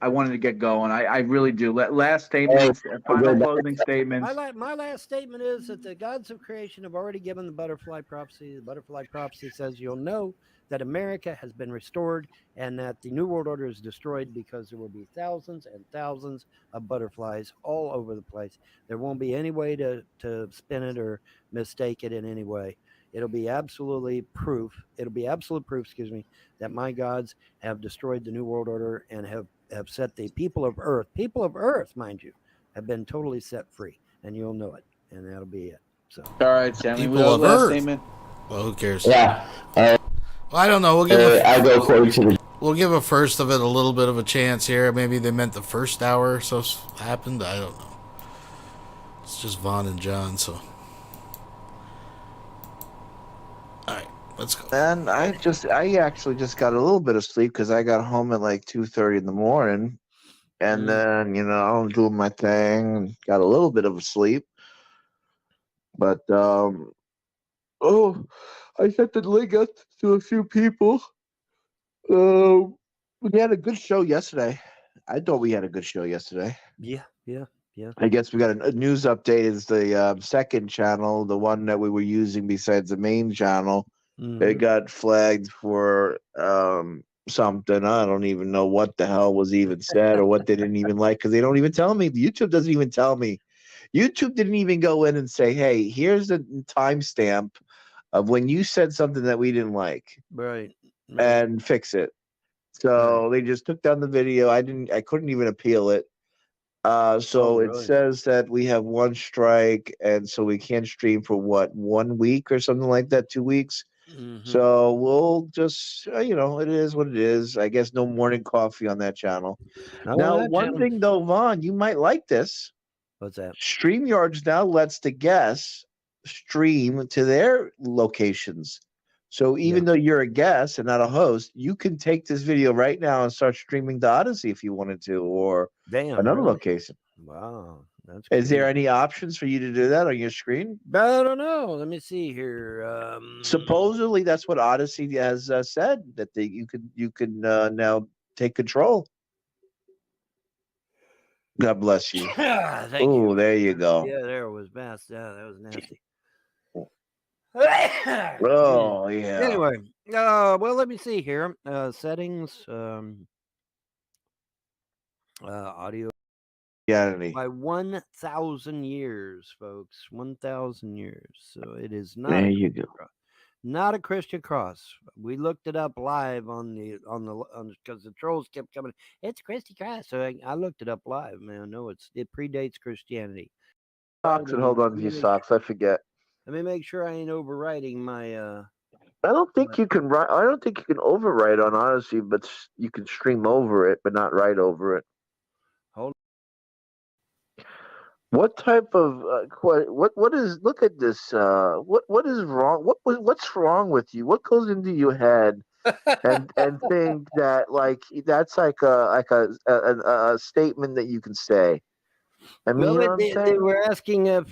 wanted to get going. I really do. Last statements, final closing statements. My last statement is that the gods of creation have already given the butterfly prophecy. The butterfly prophecy says you'll know that America has been restored and that the New World Order is destroyed because there will be thousands and thousands of butterflies all over the place. There won't be any way to spin it or mistake it in any way. It'll be absolute proof, that my gods have destroyed the New World Order and have set the people of Earth, mind you, have been totally set free. And you'll know it. And that'll be it. So, all right, Sammy. People of Earth. Statement. Well, who cares? Yeah. Well, I don't know. We'll give I go according to the. We'll give a first of it a little bit of a chance here. Maybe they meant the first hour or so happened. I don't know. It's just Vaughn and John, so. All right, let's go. And I actually just got a little bit of sleep because I got home at like 2:30 in the morning, and then I'm doing my thing and got a little bit of a sleep. But I sent the link out to a few people. We had a good show yesterday. I thought we had a good show yesterday. Yeah. I guess we got a news update. Is the second channel, the one that we were using besides the main channel. It got flagged for something. I don't even know what the hell was even said or what they didn't even like, because they don't even tell me. YouTube doesn't even tell me. YouTube didn't even go in and say, hey, here's the timestamp of when you said something that we didn't like. Right. And fix it. So they just took down the video. I couldn't even appeal it. So it says that we have one strike, and so we can't stream for 1 week or something like that, 2 weeks. So we'll just, it is what it is. I guess no morning coffee on that channel. Now, one thing though, Vaughn, you might like this. What's that? StreamYards now lets the guests stream to their locations. So even though you're a guest and not a host, you can take this video right now and start streaming to Odyssey if you wanted to, or another location. Wow. That's Is there any options for you to do that on your screen? I don't know. Let me see here. Supposedly, that's what Odyssey has said, that you can now take control. God bless you. Thank you. you. There you go. Yeah, there was best. Yeah, that was nasty. Oh yeah. Anyway, well, let me see here. Settings, audio. By 1,000 years, folks. 1,000 years. So it is not. There you go. Not a Christian cross. We looked it up live on because the trolls kept coming. It's a Christian cross. So I looked it up live, man. No, it predates Christianity. Socks and hold on to your socks. I forget. Let me make sure I ain't overwriting my. I don't think you can write. I don't think you can overwrite on Odyssey, but you can stream over it, but not write over it. Hold. What type of what is? Look at this. What is wrong? What's wrong with you? What goes into your head and think that like that's like a statement that you can say. I mean, Well, you know what I'm they saying? were asking if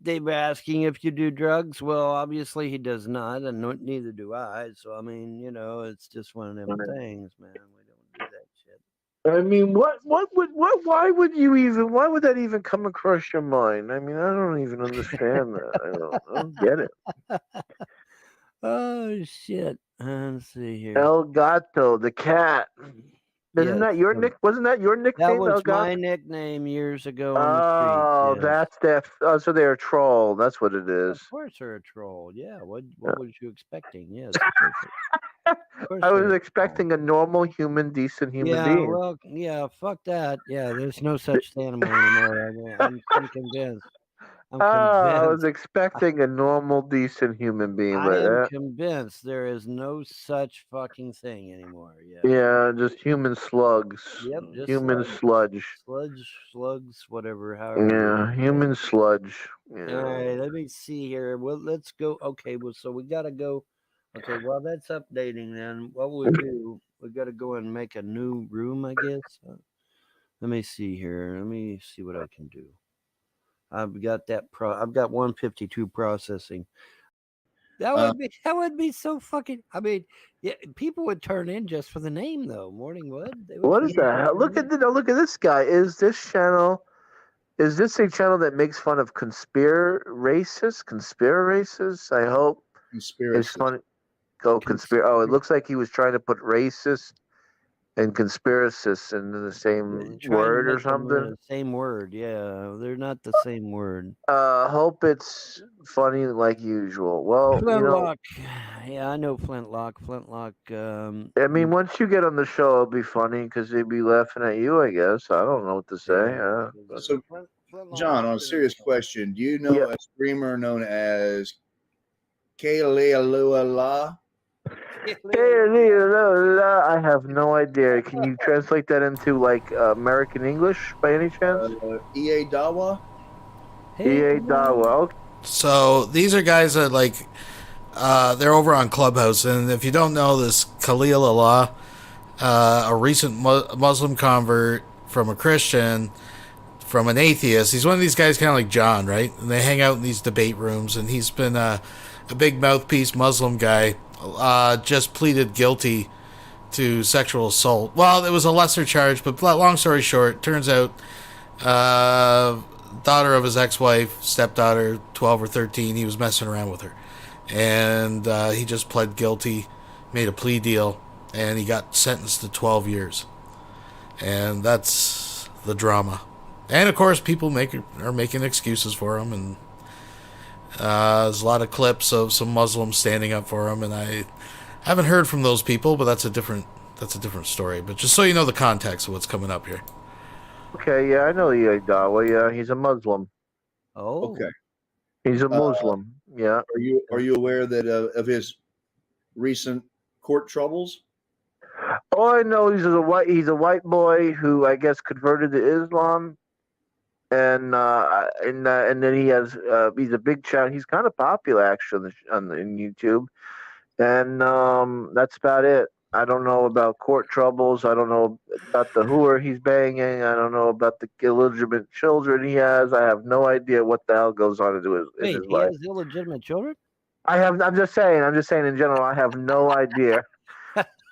they were asking if you do drugs. Well, obviously he does not, and neither do I. So I mean, it's just one of them things, man. We don't do that shit. I mean, why would that even come across your mind? I mean, I don't even understand that. I don't get it. Oh shit! Let's see here. El Gato, the cat. Isn't Yes, that your Wasn't that your nickname? That was El Gato? my nickname years ago on the Oh, street. Yes. that's so they're a troll. That's what it is. Of course, they're a troll. Yeah. What was you expecting? Yes. I was expecting a normal, decent human being. Well, yeah. Fuck that. Yeah. There's no such animal anymore. I'm convinced. I was expecting a normal, decent human being, I but am convinced there is no such fucking thing anymore. Yeah. yeah, just human slugs. Yep. Just human sludge. Slugs, whatever. Yeah, human sludge. Yeah. All right, let me see here. Well, let's go. Okay, well, so we got to go. Okay, well, that's updating then. What we'll do, we got to go and make a new room, I guess. Let me see here. Let me see what I can do. I've got I've got 152 processing. That would be so fucking. I mean, yeah, people would turn in just for the name, though. Morning Wood. What is that? Look at this guy. Is this a channel that makes fun of conspiracists? I hope. Conspiracy. It's funny. It looks like he was trying to put racist and conspiracists into the same word or something. Same word, yeah. They're not the same word. Hope it's funny like usual. Well, Flintlock. Yeah, I know Flintlock. Flintlock. I mean, once you get on the show, it'll be funny because they'd be laughing at you, I guess. I don't know what to say. So, John, on a serious question, do you know a streamer known as Kayla? I have no idea. Can you translate that into like American English by any chance? EA Dawa. EA Dawa. Okay. So these are guys that they're over on Clubhouse, and if you don't know this, Khalil Allah, a recent Muslim convert from a Christian, from an atheist. He's one of these guys, kind of like John, right? And they hang out in these debate rooms, and he's been a big mouthpiece Muslim guy. Just pleaded guilty to sexual assault. Well, it was a lesser charge, but long story short, turns out daughter of his ex-wife, stepdaughter, 12 or 13, he was messing around with her. And he just pled guilty, made a plea deal, and he got sentenced to 12 years. And that's the drama. And, of course, people are making excuses for him, and there's a lot of clips of some Muslims standing up for him, and I haven't heard from those people, but that's a different story. But just so you know the context of what's coming up here. Okay, yeah, I know EA Dawa. Yeah, he's a Muslim. Oh, okay. He's a Muslim. Yeah. Are you aware that of his recent court troubles? All I know he's a white boy who I guess converted to Islam. And then he's a big channel. He's kind of popular actually on YouTube, and that's about it. I don't know about court troubles. I don't know about the whore he's banging. I don't know about the illegitimate children he has. I have no idea what the hell goes on in his life. He has illegitimate children? I'm just saying in general. I have no idea.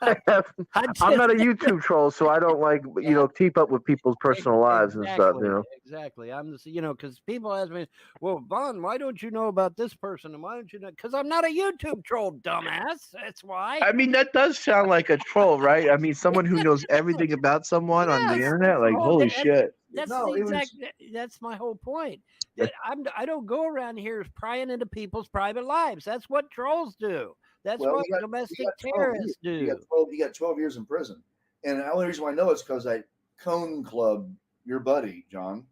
I'm not a YouTube troll, so I don't keep up with people's personal lives and stuff. Exactly. I'm just because people ask me, well, Vaughn, why don't you know about this person, and why don't you know? Because I'm not a YouTube troll, dumbass. That's why. I mean, that does sound like a troll, right? I mean, someone who knows everything about someone on the internet, like holy shit. That's my whole point. I don't go around here prying into people's private lives. That's what trolls do. That's what domestic terrorists do. He got 12 years in prison. And the only reason why I know it's because I Cone Club, your buddy, John.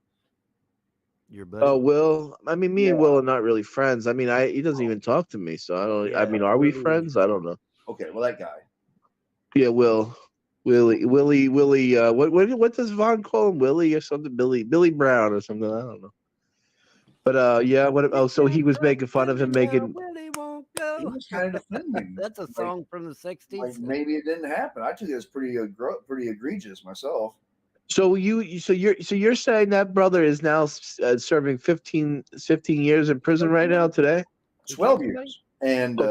Your buddy? Oh, Will. I mean, me and Will are not really friends. I mean, he doesn't even talk to me. So I don't, I mean, are we friends? I don't know. Okay, well, that guy. Yeah, Willie. What does Vaughn call him? Willie or something? Billy Brown or something? I don't know. But so he was making fun of him making. Willie won't go. He was kind of defending. That's a song from the 60s. Like maybe it didn't happen. I took it as pretty egregious myself. So you're saying that brother is now serving 15 years in prison right now today? 12 years. And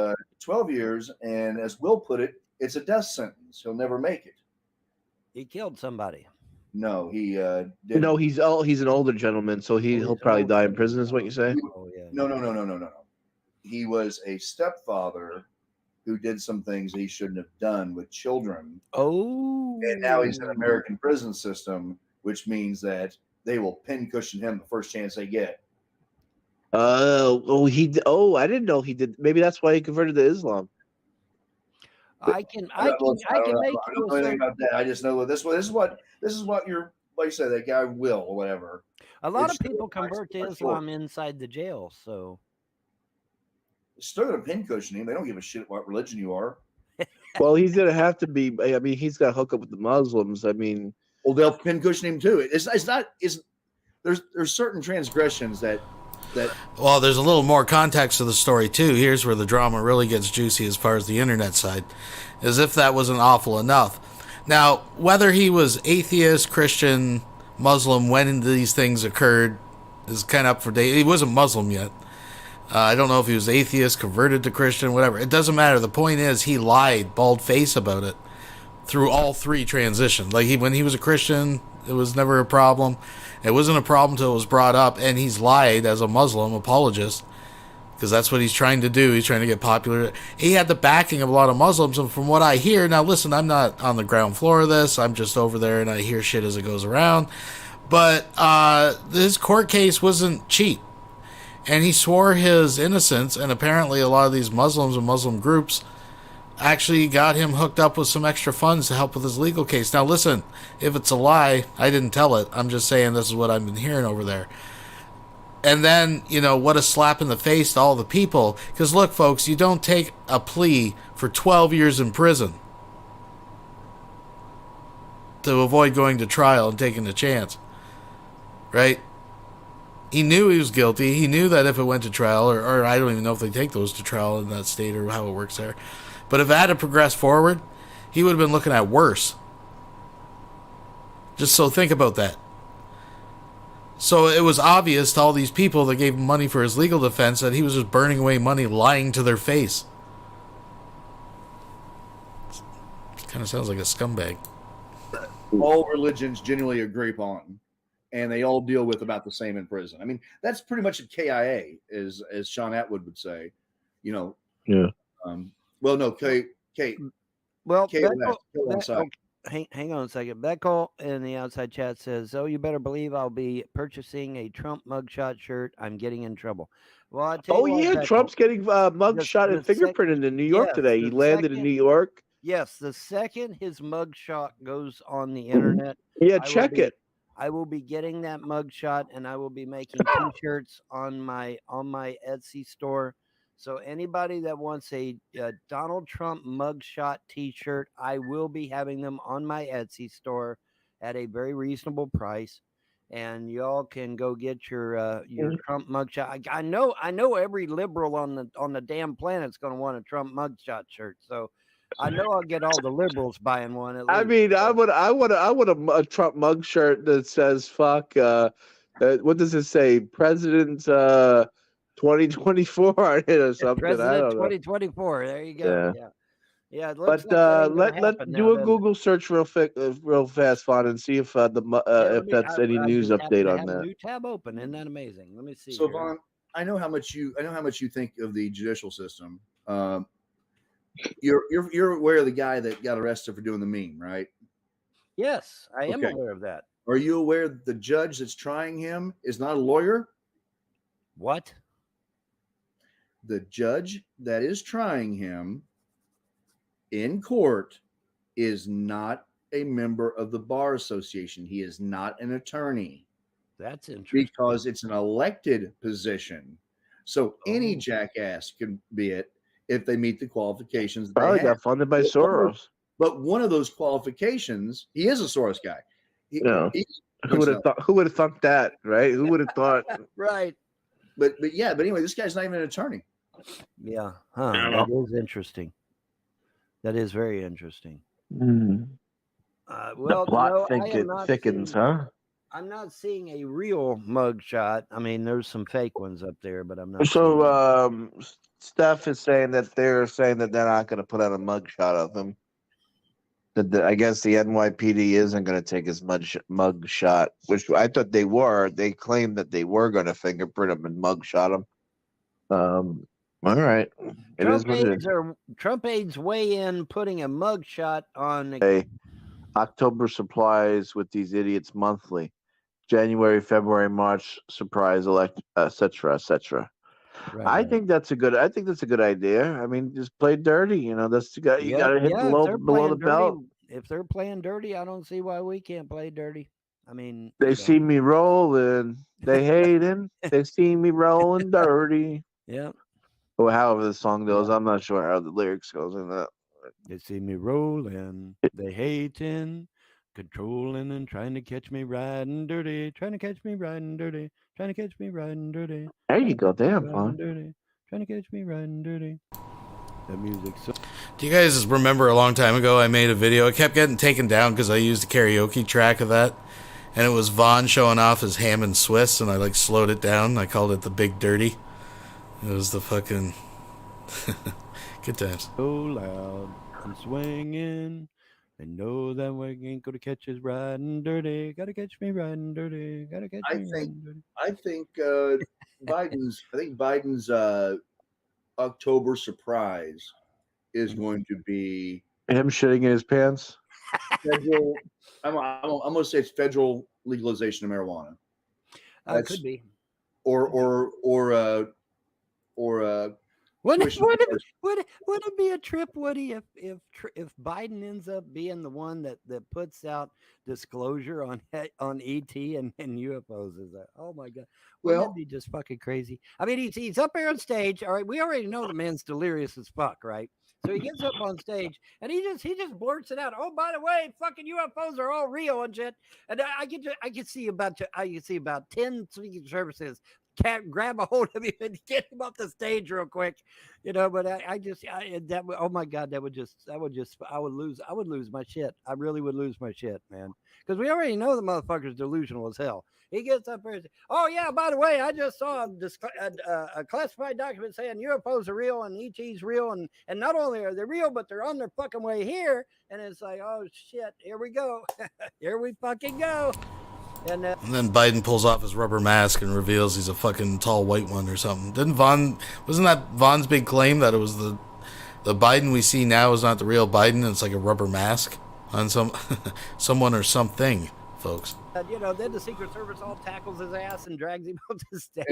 12 years, and as Will put it, it's a death sentence. He'll never make it. He killed somebody. No, he didn't. No, he's an older gentleman, so he'll probably die in prison. Is what you say? Oh yeah. No. He was a stepfather who did some things he shouldn't have done with children. Oh. And now he's in an American prison system, which means that they will pincushion him the first chance they get. I didn't know he did. Maybe that's why he converted to Islam. I can make I don't know anything about that. I just know this is what you're, like you said, that guy Will or whatever. A lot of people convert to Islam inside the jail, so still gonna pincushion him. They don't give a shit what religion you are. Well, he's gonna have to be. I mean, he's got to hook up with the Muslims. I mean, well, they'll pincushion him too. There's certain transgressions that. Well, there's a little more context to the story too. Here's where the drama really gets juicy as far as the internet side, as if that wasn't awful enough. Now, whether he was atheist, Christian, Muslim when these things occurred is kind of up for debate. He wasn't Muslim yet. I don't know if he was atheist, converted to Christian, whatever. It doesn't matter. The point is he lied bald face about it through all three transitions. Like when he was a Christian, it was never a problem. It wasn't a problem until it was brought up, and he's lied as a Muslim apologist because that's what he's trying to do. He's trying to get popular. He had the backing of a lot of Muslims, and from what I hear, now listen, I'm not on the ground floor of this. I'm just over there, and I hear shit as it goes around. But his court case wasn't cheap, and he swore his innocence, and apparently a lot of these Muslims and Muslim groups actually got him hooked up with some extra funds to help with his legal case. Now listen, if it's a lie, I didn't tell it. I'm just saying this is what I've been hearing over there. And then, what a slap in the face to all the people. Because look, folks, you don't take a plea for 12 years in prison to avoid going to trial and taking a chance. Right? He knew he was guilty. He knew that if it went to trial, or I don't even know if they take those to trial in that state or how it works there. But if it had to progress forward, he would have been looking at worse. Just so think about that. So it was obvious to all these people that gave him money for his legal defense that he was just burning away money, lying to their face. It kind of sounds like a scumbag. All religions genuinely agree upon, and they all deal with about the same in prison. I mean, that's pretty much a KIA, as Sean Atwood would say. Yeah. Well, no, Kate. Well, Kate hang on a second. Beckel in the outside chat says, "Oh, you better believe I'll be purchasing a Trump mugshot shirt. I'm getting in trouble." Well, I tell you what, Beckel, Trump's getting mugshot and fingerprinted in New York today. He landed in New York. Yes, the second his mugshot goes on the internet, check it. I will be getting that mugshot, and I will be making T-shirts on my Etsy store. So anybody that wants a Donald Trump mugshot T-shirt, I will be having them on my Etsy store at a very reasonable price, and y'all can go get your Trump mugshot. I know every liberal on the damn planet's going to want a Trump mugshot shirt, so I know I'll get all the liberals buying one. I mean, I want a Trump mug shirt that says "fuck." What does it say? President 2024 on it or something. President I don't know. 2024. There you go. Yeah. It looks But like let do a Google search real fast, Vaughn, and see if if that's any news update on that. New tab open. Isn't that amazing? Let me see. So Vaughn, I know how much you think of the judicial system. You're aware of the guy that got arrested for doing the meme, right? Yes, I am aware of that. Are you aware that the judge that's trying him is not a lawyer? What? The judge that is trying him in court is not a member of the Bar Association. He is not an attorney. That's interesting. Because it's an elected position. So any jackass can be it if they meet the qualifications. Probably got funded by Soros. But one of those qualifications, he is a Soros guy. Who would have thought that, right? Who would have thought? Right. But anyway, this guy's not even an attorney. Yeah, huh? That is interesting. That is very interesting. Mm. Well, the plot no, I am not thickens, seeing. huh? I'm not seeing a real mugshot. I mean, there's some fake ones up there, but I'm not. So, seeing Steph is saying that they're not going to put out a mugshot of him. I guess the NYPD isn't going to take his mugshot, which I thought they were. They claimed that they were going to fingerprint him and mugshot him. All right, it is what it is. Trump aides weigh in, putting a mugshot on. Hey, October supplies with these idiots monthly. January, February, March surprise elect, etc., etc. I think that's a good idea. I mean, just play dirty. You know, that's you got to hit below the belt. If they're playing dirty, I don't see why we can't play dirty. I mean, They see me rolling, they hating. They see me rolling dirty. Yeah. Or however the song goes, I'm not sure how the lyrics goes in that. They see me rolling, they hating, controlling, and trying to catch me riding dirty, trying to catch me riding dirty, trying to catch me riding dirty. There you go, damn fun. Trying to catch me riding dirty. The music. Do you guys remember a long time ago I made a video? It kept getting taken down because I used a karaoke track of that. And it was Vaughn showing off his ham and Swiss, and I slowed it down. I called it the Big Dirty. It was the fucking good times. So loud, I'm swinging. They know that we ain't gonna catch us riding dirty. Gotta catch me riding dirty. Gotta catch me riding dirty. I think Biden's October surprise is going to be him shitting in his pants. Federal. I'm going to say it's federal legalization of marijuana. Could be. Or Wouldn't it be a trip, Woody, if Biden ends up being the one that puts out disclosure on ET and UFOs? Is that, oh my God? Wouldn't that be just fucking crazy? I mean, he's up there on stage. All right, we already know the man's delirious as fuck, right? So he gets up on stage and he just blurts it out. Oh, by the way, fucking UFOs are all real and shit. And I can see about 10 Secret Services can't grab a hold of him and get him off the stage real quick, you know. But oh my God, I would lose my shit. I really would lose my shit, man, because we already know the motherfucker's delusional as hell. He gets up there and says, oh yeah, by the way, I just saw a classified document saying UFOs are real and ET's real, and not only are they real, but they're on their fucking way here. And it's like, oh shit, here we go. Here we fucking go. And then Biden pulls off his rubber mask and reveals he's a fucking tall white one or something. Wasn't that Vaughn's big claim that it was the Biden we see now is not the real Biden? It's like a rubber mask on someone or something, folks. You know, then the Secret Service all tackles his ass and drags him up the stage.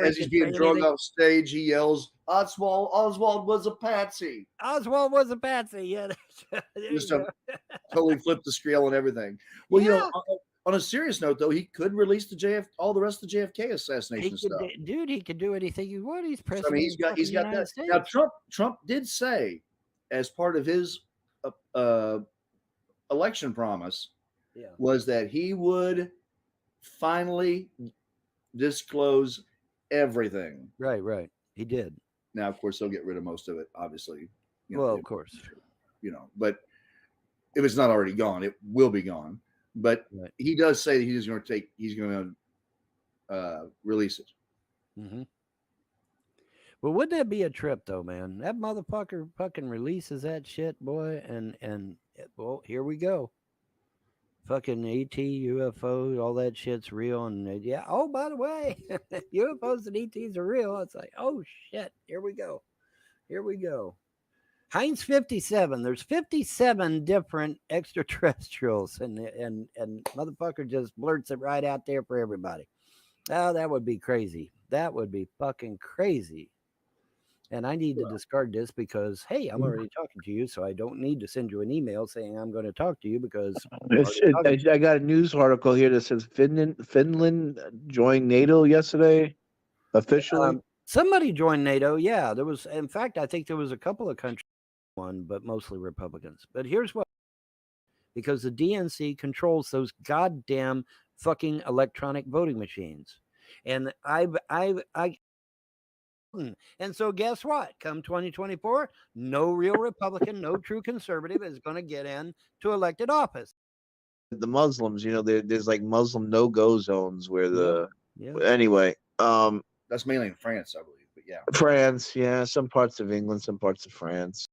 As he's being dragged off stage, he yells, Oswald was a patsy. Oswald was a patsy, yeah. Just totally flipped the scale and everything. Well, yeah. You know, on a serious note, though, he could release all the rest of the JFK assassination stuff. Dude, he could do anything he wants. He's president. I mean, he's got that. States. Now, Trump did say, as part of his election promise, was that he would finally disclose everything. Right. He did. Now, of course, they'll get rid of most of it, obviously. Of course. You know, but if it's not already gone, it will be gone. But he does say that he's going to release it. Mm-hmm. Well, wouldn't that be a trip, though, man? That motherfucker fucking releases that shit, boy, and well, here we go. Fucking ET, UFO, all that shit's real, and yeah. Oh, by the way, UFOs and ETs are real. It's like, oh shit, here we go. Heinz 57. There's 57 different extraterrestrials, and motherfucker just blurts it right out there for everybody. Oh, that would be crazy. That would be fucking crazy. And I need to discard this because, hey, I'm already talking to you, so I don't need to send you an email saying I'm going to talk to you because I got a news article here that says Finland joined NATO yesterday officially. Somebody joined NATO. Yeah, there was. In fact, I think there was a couple of countries. One, but mostly Republicans. But here's what, because the DNC controls those goddamn fucking electronic voting machines, and I And so guess what? Come 2024, no real Republican, no true conservative is going to get in to elected office. The Muslims, there's like Muslim no-go zones where the Yeah. anyway, that's mainly in France, I believe, but yeah. France, yeah, some parts of England, some parts of France.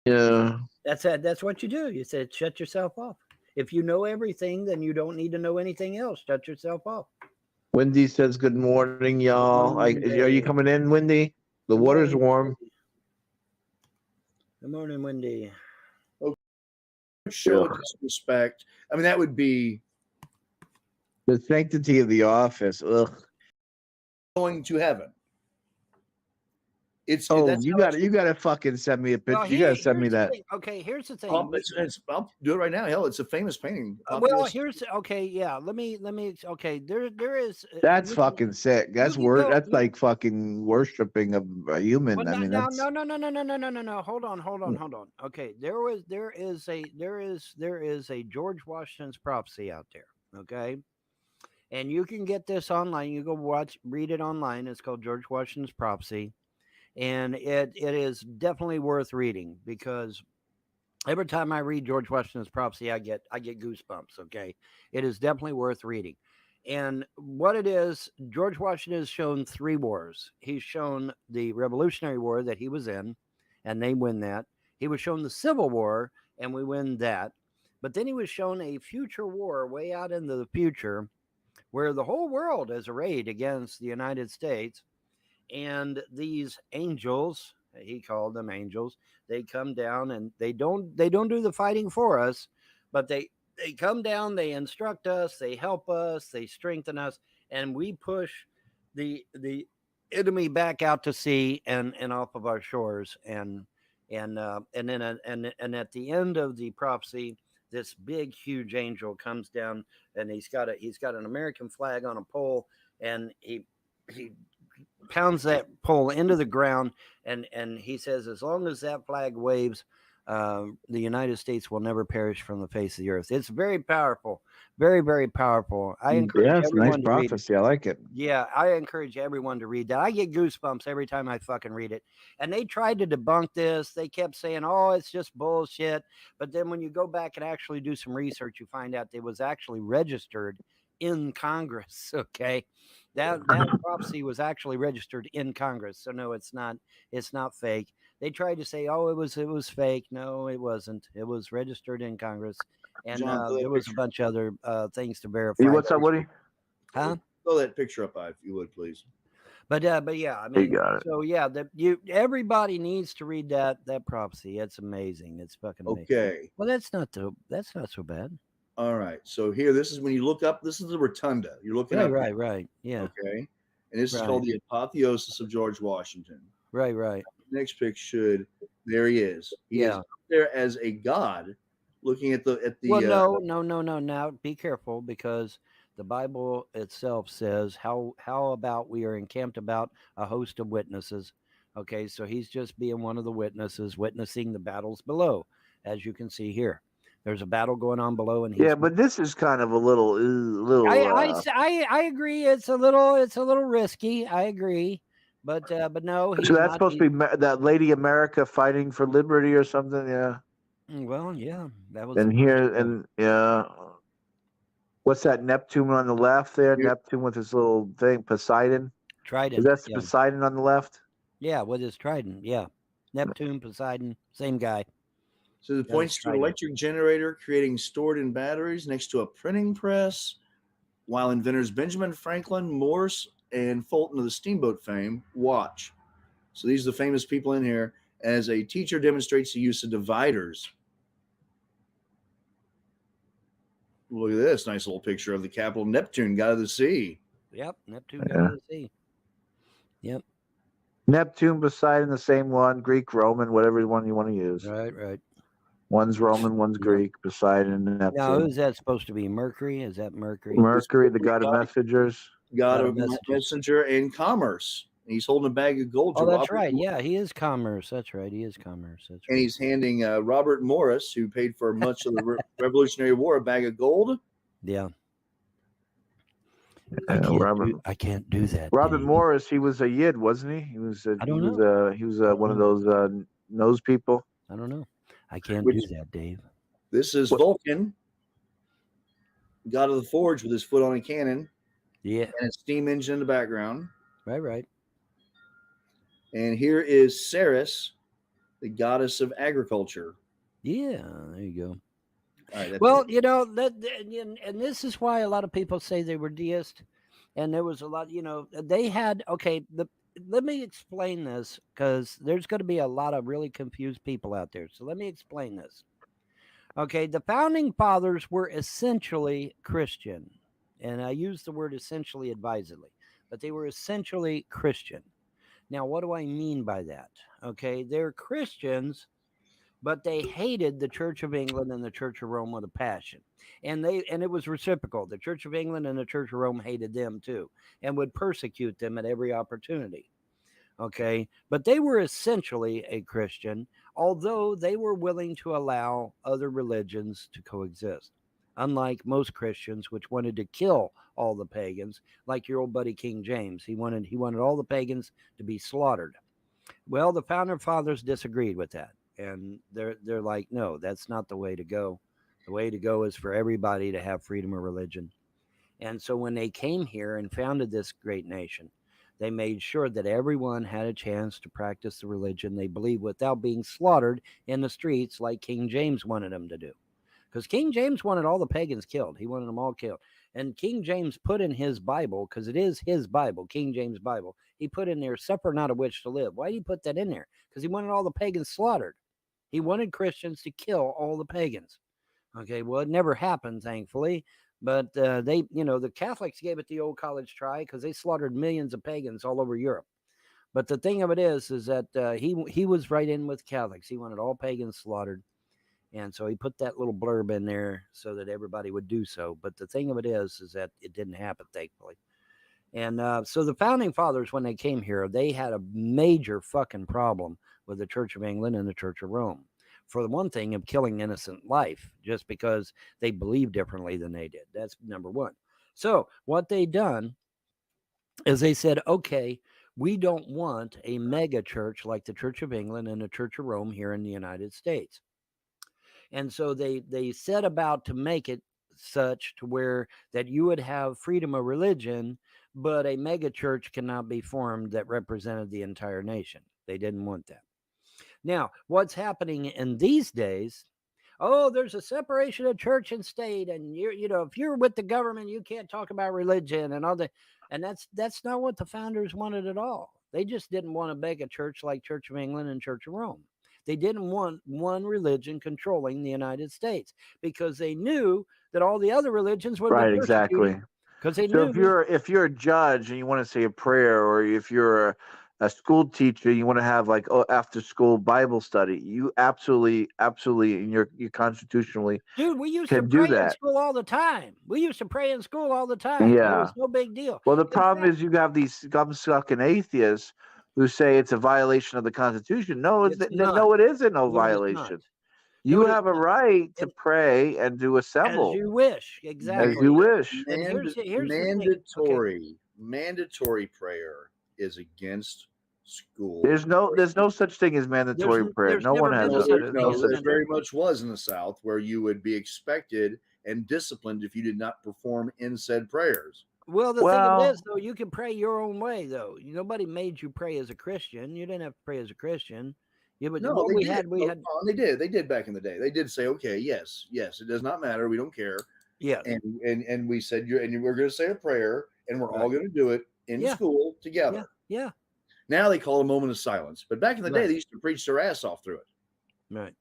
Yeah. That's what you do. You said shut yourself off. If you know everything, then you don't need to know anything else. Shut yourself off. Wendy says good morning, y'all. Are you coming in, Wendy? The water's warm. Good morning, Wendy. Show disrespect. I mean, that would be the sanctity of the office. Ugh. Going to heaven. You got to fucking send me a picture. Well, you got to send me that. Okay, here's the thing. I'll do it right now. Hell, it's a famous painting. Well, here's yeah. Let me. Okay, there is. That's fucking sick. That's That's like fucking worshiping of a human. Well, I mean, no. Hold on. Okay, there is a George Washington's prophecy out there. Okay, and you can get this online. You go read it online. It's called George Washington's prophecy. And it is definitely worth reading, because every time I read George Washington's prophecy, I get goosebumps. Okay, it is definitely worth reading. And what it is, George Washington has shown 3 wars. He's shown the Revolutionary War that he was in, and they win that. He was shown the Civil War, and we win that. But then he was shown a future war way out into the future, where the whole world is arrayed against the United States. And these angels, he called them angels, they come down and they don't do the fighting for us, but they come down, they instruct us, they help us, they strengthen us, and we push the enemy back out to sea and off of our shores. And then at the end of the prophecy, this big huge angel comes down, and he's got an American flag on a pole, and he pounds that pole into the ground, and he says, as long as that flag waves, the United States will never perish from the face of the earth. It's very powerful, very, very powerful. I encourage everyone nice to prophecy. read it. I like it. Yeah, I encourage everyone to read that. I get goosebumps every time I fucking read it. And they tried to debunk this. They kept saying, oh, it's just bullshit. But then when you go back and actually do some research, you find out it was actually registered in Congress. Okay. That prophecy was actually registered in Congress. So no, it's not fake. They tried to say, oh, it was fake. No, it wasn't. It was registered in Congress. And John, there was a bunch of other things to verify. Hey, what's up, Woody? Huh? Throw that picture up, if you would, please. But yeah, I mean, You got it. so yeah, everybody needs to read that prophecy. It's amazing. It's fucking amazing. Okay. Well, that's not so bad. All right. So here, this is when you look up. This is the rotunda. You're looking up. Right. Yeah. Okay. And this is called the apotheosis of George Washington. Right. Next picture there he is. He is up there as a god, looking at the. Well, no. Now be careful, because the Bible itself says, how about we are encamped about a host of witnesses. Okay, so he's just being one of the witnesses, witnessing the battles below, as you can see here. There's a battle going on below, and but this is kind of a little. I agree. It's a little risky. I agree, but no. So that's supposed to be that Lady America fighting for liberty or something. Yeah. Well, yeah, that was. And here, and yeah. What's that Neptune on the left there? Neptune with his little thing, Poseidon. Trident. Is that Poseidon on the left? Yeah, with his trident. Yeah, Neptune, Poseidon, same guy. So it points to an electric generator creating stored-in batteries next to a printing press, while inventors Benjamin Franklin, Morse, and Fulton of the steamboat fame watch. So these are the famous people in here. As a teacher demonstrates the use of dividers. Look at this nice little picture of the capital Neptune, god of the sea. Yep, Neptune, god of the sea. Yep. Neptune, Poseidon, the same one, Greek, Roman, whatever one you want to use. Right. One's Roman, one's Greek, Poseidon, and Neptune. Now, who's that supposed to be? Mercury? Is that Mercury? Mercury, the god of messengers. God of messenger and commerce. He's holding a bag of gold. Oh, that's right. Yeah, he is commerce. That's right. He is commerce. That's right. And he's handing Robert Morris, who paid for much of the Revolutionary War, a bag of gold. Yeah. I can't do that. Robert Dave. Morris, he was a Yid, wasn't he? He was. I don't He was one of those nose people. I don't know. I can't Which- do that, Dave. This is Vulcan, god of the forge, with his foot on a cannon. Yeah. And a steam engine in the background. Right. And here is Ceres, the goddess of agriculture. Yeah, there you go. All right, that's Well, it. you know, and this is why a lot of people say they were deist. And there was a lot, they had, let me explain this because there's going to be a lot of really confused people out there. So let me explain this. Okay, the founding fathers were essentially Christian. And I use the word essentially advisedly, but they were essentially Christian. Now, what do I mean by that? Okay, they're Christians, but they hated the Church of England and the Church of Rome with a passion. And it was reciprocal. The Church of England and the Church of Rome hated them too and would persecute them at every opportunity. Okay, but they were essentially a Christian, although they were willing to allow other religions to coexist. Unlike most Christians, which wanted to kill all the pagans, like your old buddy King James, he wanted all the pagans to be slaughtered. Well, the founder fathers disagreed with that, and they're like, no, that's not the way to go. The way to go is for everybody to have freedom of religion. And so when they came here and founded this great nation, they made sure that everyone had a chance to practice the religion they believed without being slaughtered in the streets like King James wanted them to do. Because King James wanted all the pagans killed. He wanted them all killed. And King James put in his Bible, because it is his Bible, King James Bible, he put in there, suffer not a witch to live. Why did he put that in there? Because he wanted all the pagans slaughtered. He wanted Christians to kill all the pagans. Okay, well, it never happened, thankfully. But the Catholics gave it the old college try because they slaughtered millions of pagans all over Europe. But the thing of it is that he was right in with Catholics. He wanted all pagans slaughtered. And so he put that little blurb in there so that everybody would do so. But the thing of it is that it didn't happen, thankfully. And so the founding fathers, when they came here, they had a major fucking problem with the Church of England and the Church of Rome. For the one thing of killing innocent life, just because they believed differently than they did. That's number one. So what they done is they said, okay, we don't want a mega church like the Church of England and the Church of Rome here in the United States. And so they set about to make it such to where that you would have freedom of religion, but a mega church cannot be formed that represented the entire nation. They didn't want that. Now, what's happening in these days? Oh, there's a separation of church and state, and if you're with the government, you can't talk about religion and all that. And that's not what the founders wanted at all. They just didn't want a mega church like Church of England and Church of Rome. They didn't want one religion controlling the United States because they knew that all the other religions would Right, be persecuted. exactly. Because they So knew if you're a judge and you want to say a prayer, or if you're a school teacher, you want to have like after school Bible study, you absolutely, and you're constitutionally dude, we used to can do pray in that. school all the time. We used to pray in school all the time. It Yeah. was no big deal. Well, the problem is you have these gum-sucking atheists who say it's a violation of the Constitution. No, It's not. no, it isn't no No, it's violation. not. You No, it is have a right to pray and to assemble as you wish. Exactly. as you wish. And here's the thing. Mandatory prayer is against school. There's no such thing as mandatory prayer. No one has that. There very much was in the South, where you would be expected and disciplined if you did not perform in said prayers. Well, the thing of it is, though, you can pray your own way, though. Nobody made you pray as a Christian. You didn't have to pray as a Christian. Yeah, but No, what they we did. had. They did. They did back in the day. They did say, okay, yes, it does not matter. We don't care. Yeah. And we said we're going to say a prayer, and we're all going to do it in school together. Yeah. Now they call it a moment of silence. But back in the day, they used to preach their ass off through it. Right.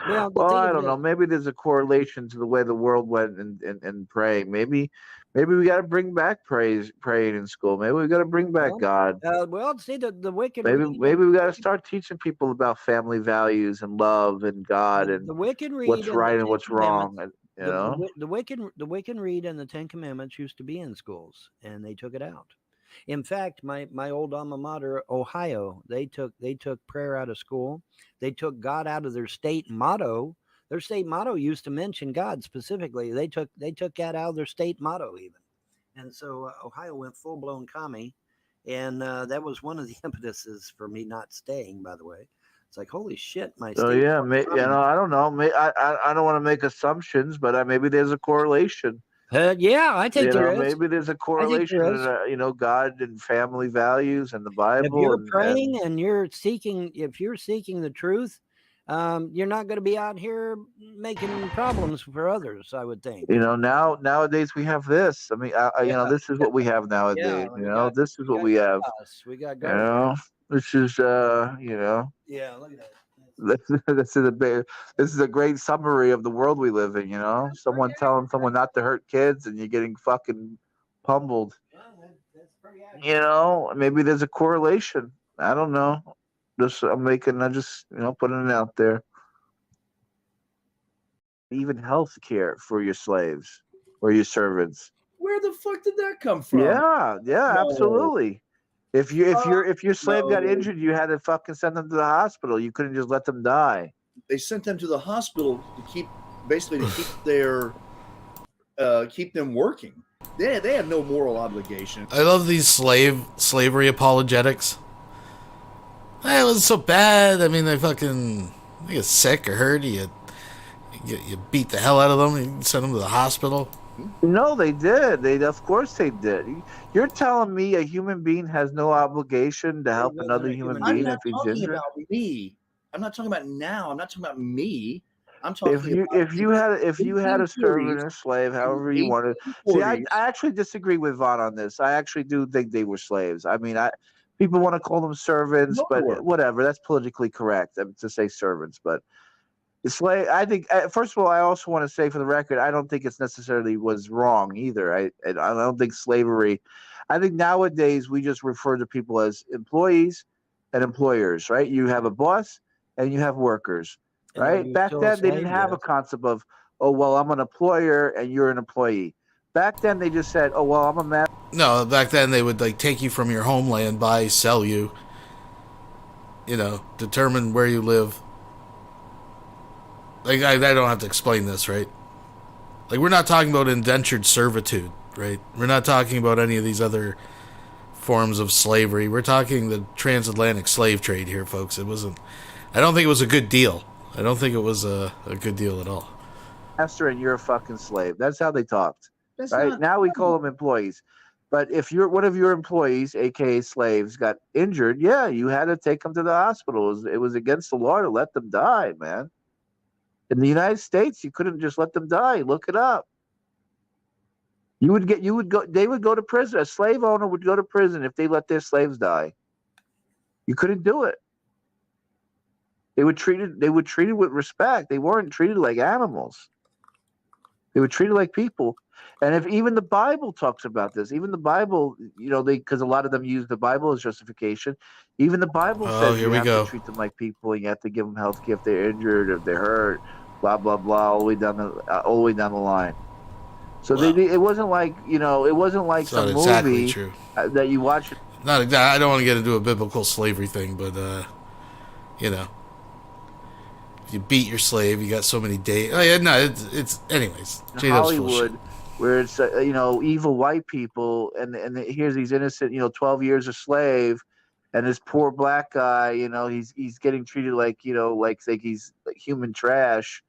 Well, I don't know. Maybe there's a correlation to the way the world went and praying. Maybe we got to bring back praying in school. Maybe we got to bring back God. Well, see the wicked. Maybe we got to start teaching people about family values and love and God and the wicked read what's right and what's wrong. And, the wicked read and the 10 Commandments used to be in schools, and they took it out. In fact, my old alma mater, Ohio, they took prayer out of school. They took God out of their state motto. Their state motto used to mention God specifically. They took that out of their state motto even. And so Ohio went full blown commie, and that was one of the impetuses for me not staying. By the way, it's like holy shit, my So state. yeah, I don't know. I don't want to make assumptions, but maybe there's a correlation. Yeah, I think there is. Maybe there's a correlation in God and family values and the Bible. If you're praying and you're seeking, if you're seeking the truth, you're not going to be out here making problems for others, I would think. Nowadays we have this. I mean, this is what we have nowadays. This is what we have. We got this is Yeah, look at that. This is a great summary of the world we live in. Someone telling someone not to hurt kids, and you're getting fucking pummeled. Maybe there's a correlation. I don't know. I'm just putting it out there. Even health care for your slaves or your servants. Where the fuck did that come from? Yeah, absolutely. If your slave got injured, you had to fucking send them to the hospital. You couldn't just let them die. They sent them to the hospital to keep them working. They had no moral obligation. I love these slavery apologetics. It was so bad. I mean, they get sick or hurt. You beat the hell out of them. You send them to the hospital. No, they did. Of course they did. You're telling me a human being has no obligation to help another human being if he's injured? About me. I'm not talking about now. I'm not talking about me. I'm talking if you had a servant or slave, however you wanted. See, I actually disagree with Vaughn on this. I actually do think they were slaves. I mean, people want to call them servants, but whatever. That's politically correct to say servants, but. Slave. I think. First of all, I also want to say for the record, I don't think it's necessarily was wrong either. I don't think slavery. I think nowadays we just refer to people as employees and employers. Right? You have a boss and you have workers. Right? Back then they didn't have a concept of, oh well, I'm an employer and you're an employee. Back then they just said, oh well, I'm a man. No, back then they would take you from your homeland, buy, sell you. Determine where you live. I don't have to explain this, right? We're not talking about indentured servitude, right? We're not talking about any of these other forms of slavery. We're talking the transatlantic slave trade here, folks. I don't think it was a good deal. I don't think it was a good deal at all. Master and you're a fucking slave. That's how they talked. Right? Now we call them employees. But if one of your employees, aka slaves, got injured, yeah, you had to take them to the hospital. It was against the law to let them die, man. In the United States, you couldn't just let them die. Look it up. They would go to prison. A slave owner would go to prison if they let their slaves die. You couldn't do it. They were treated with respect. They weren't treated like animals. They were treated like people. And if even the Bible talks about this, even the Bible, because a lot of them use the Bible as justification. Even the Bible says you have to treat them like people, and you have to give them health care if they're injured, if they're hurt, blah blah blah, all the way down the line. So it wasn't like some movie that you watch. Not exactly. I don't want to get into a biblical slavery thing, but if you beat your slave, you got so many days. Oh, yeah, no, it's anyways. Hollywood, where it's evil white people, and here's these innocent 12 years a slave, and this poor black guy, he's getting treated like he's like human trash,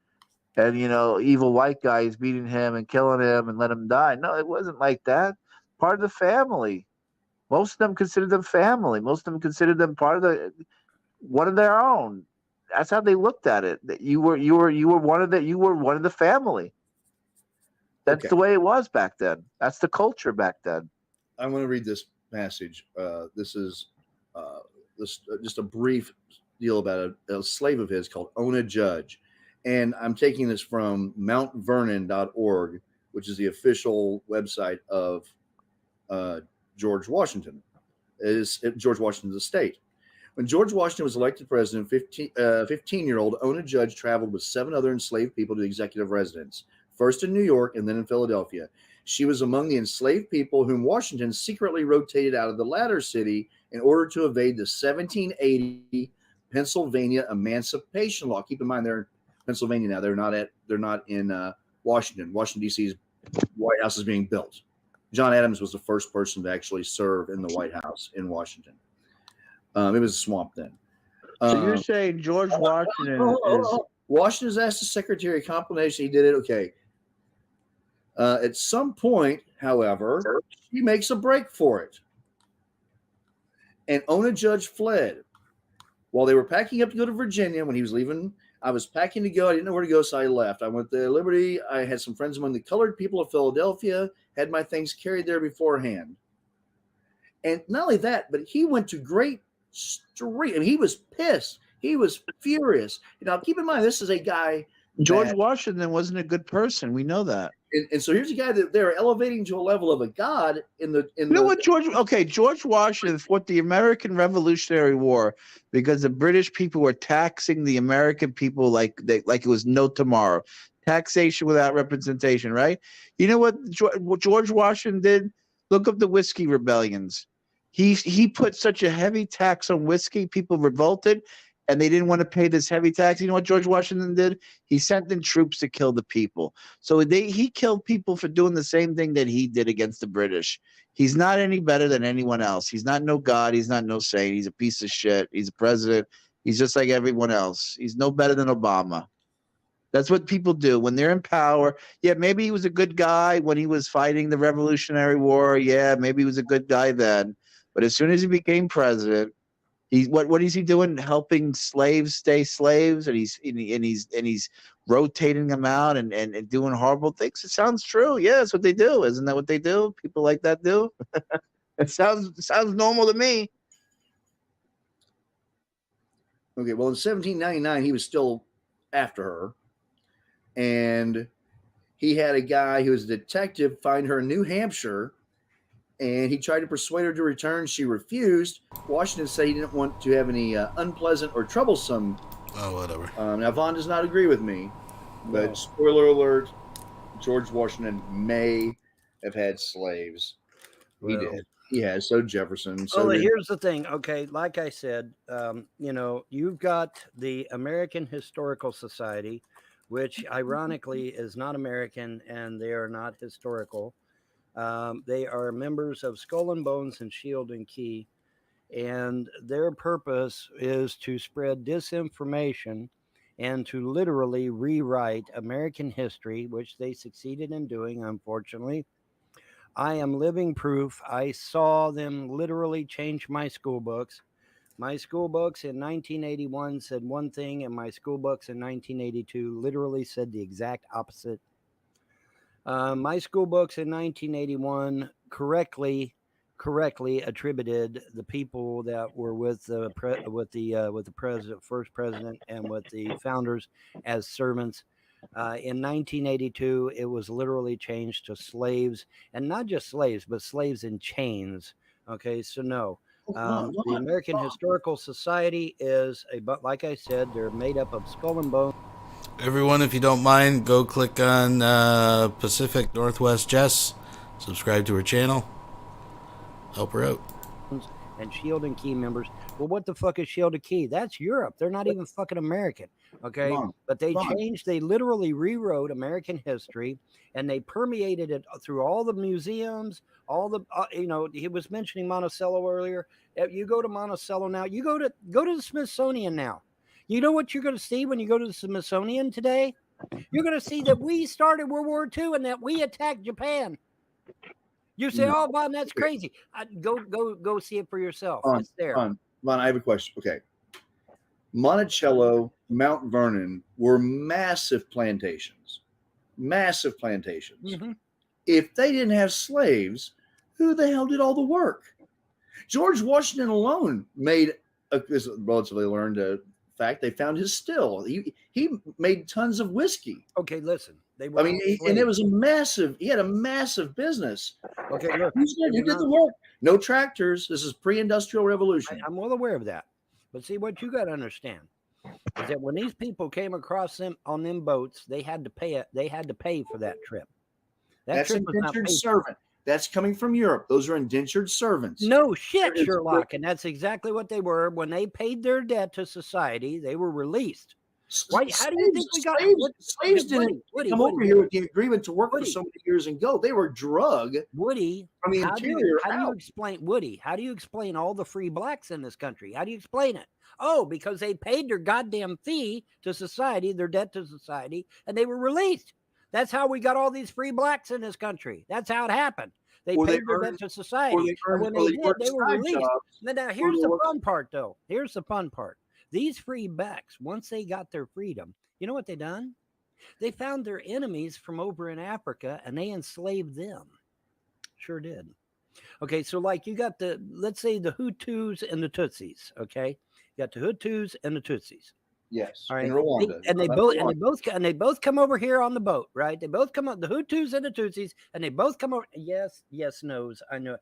and evil white guy is beating him and killing him and let him die. No, it wasn't like that. Part of the family. Most of them considered them family. Most of them considered them part of one of their own. That's how they looked at it. That you were one of the family. That's the way it was back then. That's the culture back then. I want to read this passage. This is just a brief deal about a slave of his called Ona Judge. And I'm taking this from mountvernon.org, which is the official website of George Washington. It is George Washington's estate. When George Washington was elected president, 15-year-old Ona Judge traveled with 7 other enslaved people to the executive residence, first in New York and then in Philadelphia. She was among the enslaved people whom Washington secretly rotated out of the latter city in order to evade the 1780 Pennsylvania Emancipation Law. Keep in mind, they're in Pennsylvania now. They're not in Washington. Washington, D.C.'s White House is being built. John Adams was the first person to actually serve in the White House in Washington. It was a swamp then. So you're saying George Washington is Washington's asked the Secretary of Compilation. He did it. Okay. At some point, however, he makes a break for it. And Ona Judge fled. While they were packing up to go to Virginia, when he was leaving, I was packing to go. I didn't know where to go, so I left. I went to Liberty. I had some friends among the colored people of Philadelphia, had my things carried there beforehand. And not only that, but he went to great strength. I mean, he was pissed. He was furious. Now, keep in mind, this is a guy. George Washington wasn't a good person. We know that. And so here's a guy that they're elevating to a level of a god George Washington fought the American Revolutionary War because the British people were taxing the American people like it was no tomorrow. Taxation without representation, right? You know what George Washington did? Look up the whiskey rebellions. He put such a heavy tax on whiskey, people revolted, and they didn't want to pay this heavy tax. You know what George Washington did? He sent in troops to kill the people. So he killed people for doing the same thing that he did against the British. He's not any better than anyone else. He's not no god. He's not no saint. He's a piece of shit. He's a president. He's just like everyone else. He's no better than Obama. That's what people do when they're in power. Yeah, maybe he was a good guy when he was fighting the Revolutionary War. Yeah, maybe he was a good guy then. But as soon as he became president, what is he doing? Helping slaves stay slaves, and he's rotating them out and doing horrible things. It sounds true. Yeah, that's what they do. Isn't that what they do? People like that do. It sounds normal to me. Okay, well, in 1799, he was still after her, and he had a guy who was a detective find her in New Hampshire. And he tried to persuade her to return. She refused. Washington said he didn't want to have any unpleasant or troublesome. Oh, whatever. Now, Vaughn does not agree with me, but spoiler alert, George Washington may have had slaves. He did. He has. So Jefferson. So here's the thing. Okay, like I said, you've got the American Historical Society, which ironically is not American, and they are not historical. They are members of Skull and Bones and Shield and Key, and their purpose is to spread disinformation and to literally rewrite American history, which they succeeded in doing, unfortunately. I am living proof. I saw them literally change my school books. My school books in 1981 said one thing, and my school books in 1982 literally said the exact opposite. My school books in 1981 correctly attributed the people that were with the first president and with the founders as servants. In 1982, it was literally changed to slaves, and not just slaves, but slaves in chains. Okay, so no. The American Historical Society is like I said, they're made up of Skull and Bones. Everyone, if you don't mind, go click on Pacific Northwest Jess. Subscribe to her channel. Help her out. And Shield and Key members. Well, what the fuck is Shield and Key? That's Europe. They're not even fucking American. Okay. But they literally rewrote American history, and they permeated it through all the museums, all the, he was mentioning Monticello earlier. You go to Monticello now, you go to the Smithsonian now. You know what you're going to see when you go to the Smithsonian today? You're going to see that we started World War II and that we attacked Japan. You say, "Oh, Bon, that's crazy." Go see it for yourself. It's there. Bon, I have a question. Okay, Monticello, Mount Vernon were massive plantations. Massive plantations. Mm-hmm. If they didn't have slaves, who the hell did all the work? George Washington alone made this relatively learned fact. They found his still. He made tons of whiskey. Okay, listen. And it was he had a massive business. Okay, look. Who did the work? No tractors. This is pre-industrial revolution. I'm well aware of that. But see, what you got to understand is that when these people came across them on them boats, they had to pay it. They had to pay for that trip. That's indentured servant. That's coming from Europe. Those are indentured servants. No shit, Sherlock. And that's exactly what they were. When they paid their debt to society, they were released. Why? How do you think we got slaves didn't come over here with the agreement to work for so many years and go? They were drug. Woody, from the how interior. do you explain Woody? How do you explain all the free blacks in this country? How do you explain it? Oh, because they paid their goddamn fee to society, their debt to society, and they were released. That's how we got all these free blacks in this country. That's how it happened. They paid their debt to society, and when they did, they were released. Now, here's the fun part, though. Here's the fun part. These free blacks, once they got their freedom, you know what they done? They found their enemies from over in Africa, and they enslaved them. Sure did. Okay, so like you got let's say the Hutus and the Tutsis. Okay, you got the Hutus and the Tutsis. Yes, all right. in Rwanda, They both come over here on the boat, right? They both come up, the Hutus and the Tutsis, and they both come over. Yes, nose. I know.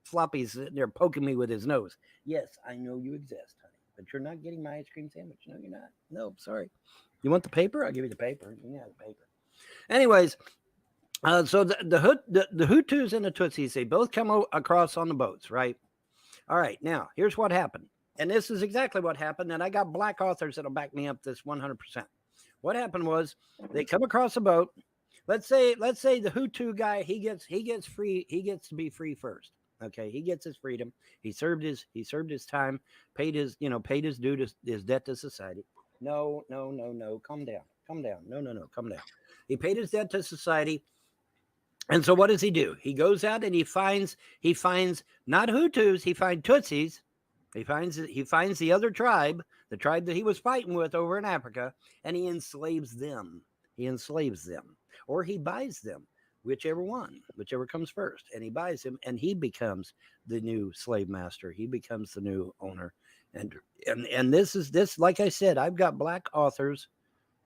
Floppy's there poking me with his nose. Yes, I know you exist, honey, but you're not getting my ice cream sandwich. No, you're not. No, sorry. You want the paper? I'll give you the paper. You can have the paper. Anyways. So the Hutus and the Tutsis, they both come across on the boats, right? All right, now here's what happened, and this is exactly what happened. And I got black authors that'll back me up this 100%. What happened was they come across a boat. Let's say the Hutu guy he gets free. He gets to be free first. Okay, he gets his freedom. He served his time, paid his due to his debt to society. No, calm down. No, calm down. He paid his debt to society. And so what does he do? He goes out and he finds not Hutus, he finds Tutsis. He finds the other tribe, the tribe that he was fighting with over in Africa, and he enslaves them. Or he buys them, whichever comes first. And he buys them, and he becomes the new slave master. He becomes the new owner. And this, like I said, I've got black authors,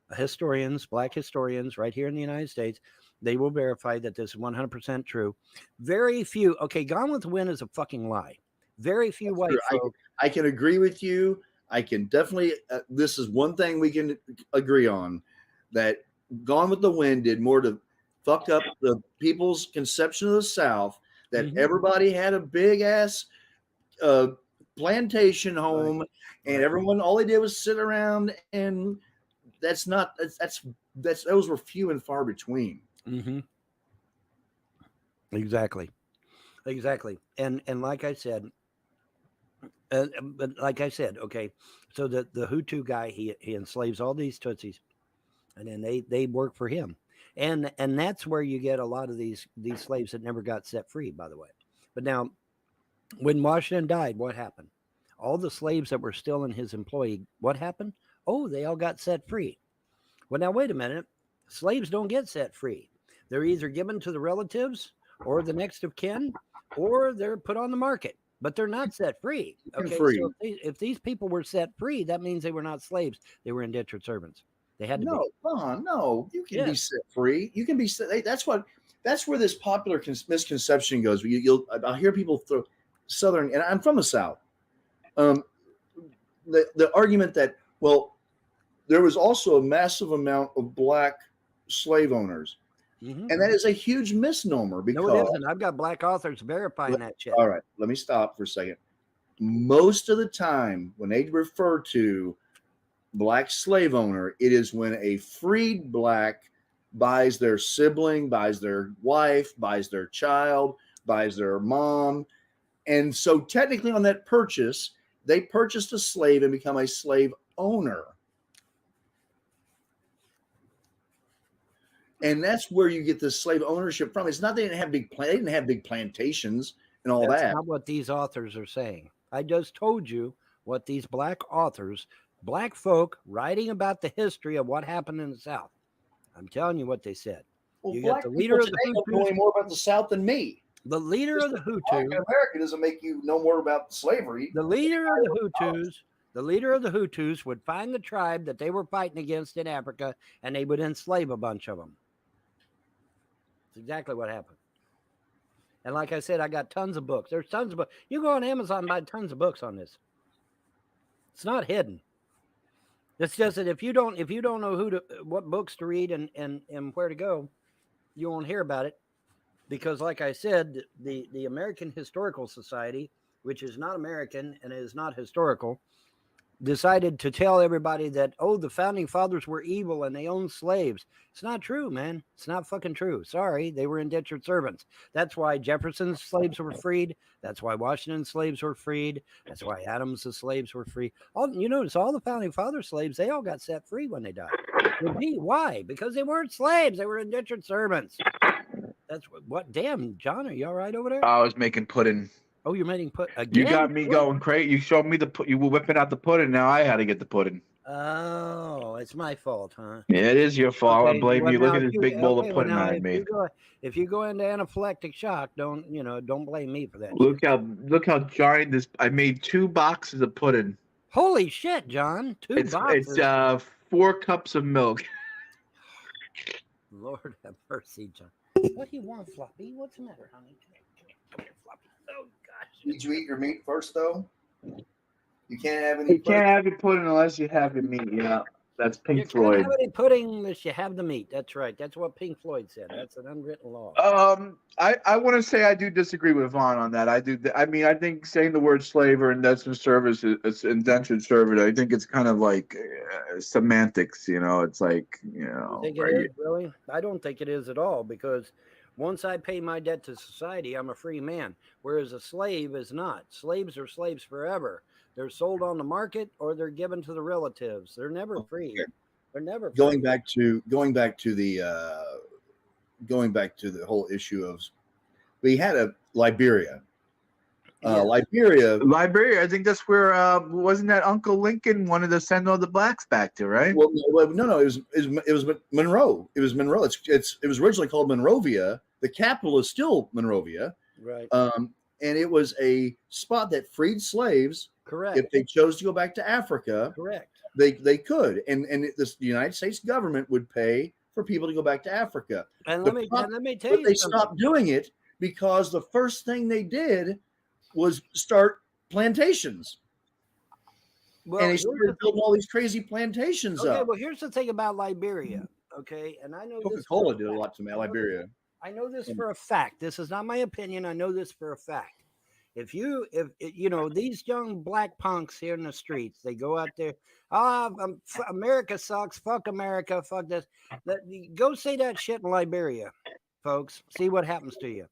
black historians right here in the United States. They will verify that this is 100% true. Very few. Okay, Gone with the Wind is a fucking lie. Very few white folk. I can agree with you. I can definitely. This is one thing we can agree on, that Gone with the Wind did more to fuck up the people's conception of the South. That everybody had a big ass plantation home, and everyone, all they did was sit around, and those were few and far between. Exactly. And like I said, okay, so the Hutu guy, he enslaves all these Tutsis, and then they work for him, and that's where you get a lot of these slaves that never got set free, by the way. But now, when Washington died, what happened? All the slaves that were still in his employ, what happened? Oh, they all got set free. Well, now wait a minute. Slaves don't get set free. They're either given to the relatives or the next of kin, or they're put on the market, but they're not set free. Okay, so if these people were set free, that means they were not slaves. They were indentured servants. They had to be. No, you can be set free. You can be set. That's where this popular misconception goes. I'll hear people throw Southern, and I'm from the South. The argument that, well, there was also a massive amount of black slave owners. And that is a huge misnomer, because no, it isn't. I've got black authors verifying that shit. All right, let me stop for a second. Most of the time, when they refer to black slave owner, it is when a freed black buys their sibling, buys their wife, buys their child, buys their mom. And so technically on that purchase, they purchased a slave and become a slave owner. And that's where you get the slave ownership from. It's not they didn't have big plantations and all that. That's not what these authors are saying. I just told you what these black authors, black folk writing about the history of what happened in the South. I'm telling you what they said. Well, you got the leader of the Hutus know more about the South than me. The leader of the Hutu. America doesn't make you know more about slavery. The leader of the Hutus. The leader of the Hutus would find the tribe that they were fighting against in Africa, and they would enslave a bunch of them. That's exactly what happened. And like I said, I got tons of books. There's tons of books. You go on Amazon and buy tons of books on this. It's not hidden. It's just that if you don't know what books to read and where to go, you won't hear about it. Because like I said, the American Historical Society, which is not American and is not historical, decided to tell everybody that, oh, the founding fathers were evil and they owned slaves. It's not true, man. It's not fucking true. Sorry, they were indentured servants. That's why Jefferson's slaves were freed. That's why Washington's slaves were freed. That's why Adams' slaves were free. All you notice, all the founding father slaves, they all got set free when they died. Why? Because they weren't slaves. They were indentured servants. That's what. Damn, John, are you all right over there? I was making pudding. Oh, you're making pudding again? You got me going crazy. You showed me you were whipping out the pudding. Now I had to get the pudding. Oh, it's my fault, huh? Yeah, it is your fault. Okay, I blame well, you. Look now, at this big bowl of pudding now, I made. If you go into anaphylactic shock, don't blame me for that. Look how giant this. I made 2 boxes of pudding. Holy shit, John! 2 boxes. It's 4 cups of milk. Lord have mercy, John. What do you want, Floppy? What's the matter, honey? Come here, Floppy. Oh gosh. Did you eat your meat first, though? You can't have any. You can't have your pudding unless you have your meat. Yeah, that's Pink Floyd. You can't have any pudding unless you have the meat. That's right. That's what Pink Floyd said. That's an unwritten law. I want to say I do disagree with Vaughn on that. I do. I mean, I think saying the word slave or indentured service is indentured servant. I think it's kind of like semantics. It's like You think it is, really? I don't think it is at all, because once I pay my debt to society, I'm a free man, whereas a slave is not. Slaves are slaves forever. They're sold on the market or they're given to the relatives. They're never free. They're never free. Going back to the whole issue of, we had a Liberia. Liberia. I think that's where wasn't that Uncle Lincoln wanted to send all the blacks back to, right? Well, no, it was Monroe. It was Monroe. It was originally called Monrovia. The capital is still Monrovia. Right. And it was a spot that freed slaves. Correct. If they chose to go back to Africa, correct, they could, and the United States government would pay for people to go back to Africa. And let me tell you, they stopped doing it because the first thing they did was start plantations. Well, and they started building all these crazy plantations okay, up. well, here's the thing about Liberia. Okay, and I know Coca-Cola did a lot to Liberia. I know this for a fact. This is not my opinion. I know this for a fact. If these young black punks here in the streets, they go out there, America sucks, fuck America, fuck this. Go say that shit in Liberia, folks. See what happens to you.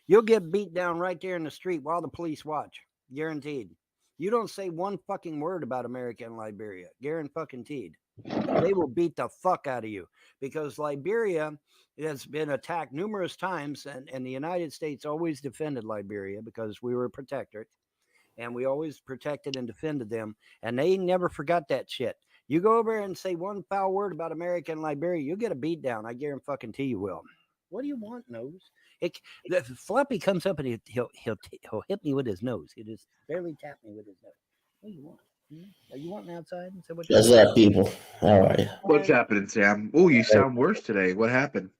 You'll get beat down right there in the street while the police watch. Guaranteed. You don't say one fucking word about America and Liberia. Guaranteed. They will beat the fuck out of you, because Liberia has been attacked numerous times, and the United States always defended Liberia because we were a protectorate, and we always protected and defended them, and they never forgot that shit. You go over and say one foul word about America and Liberia, you'll get a beat down. I guarantee you will. What do you want, Nose? The Floppy comes up and he'll hit me with his nose. He'll just barely tap me with his nose. What do you want? Are you wanting outside? What's up, people? How are you? What's happening, Sam? Oh, you sound worse today. What happened?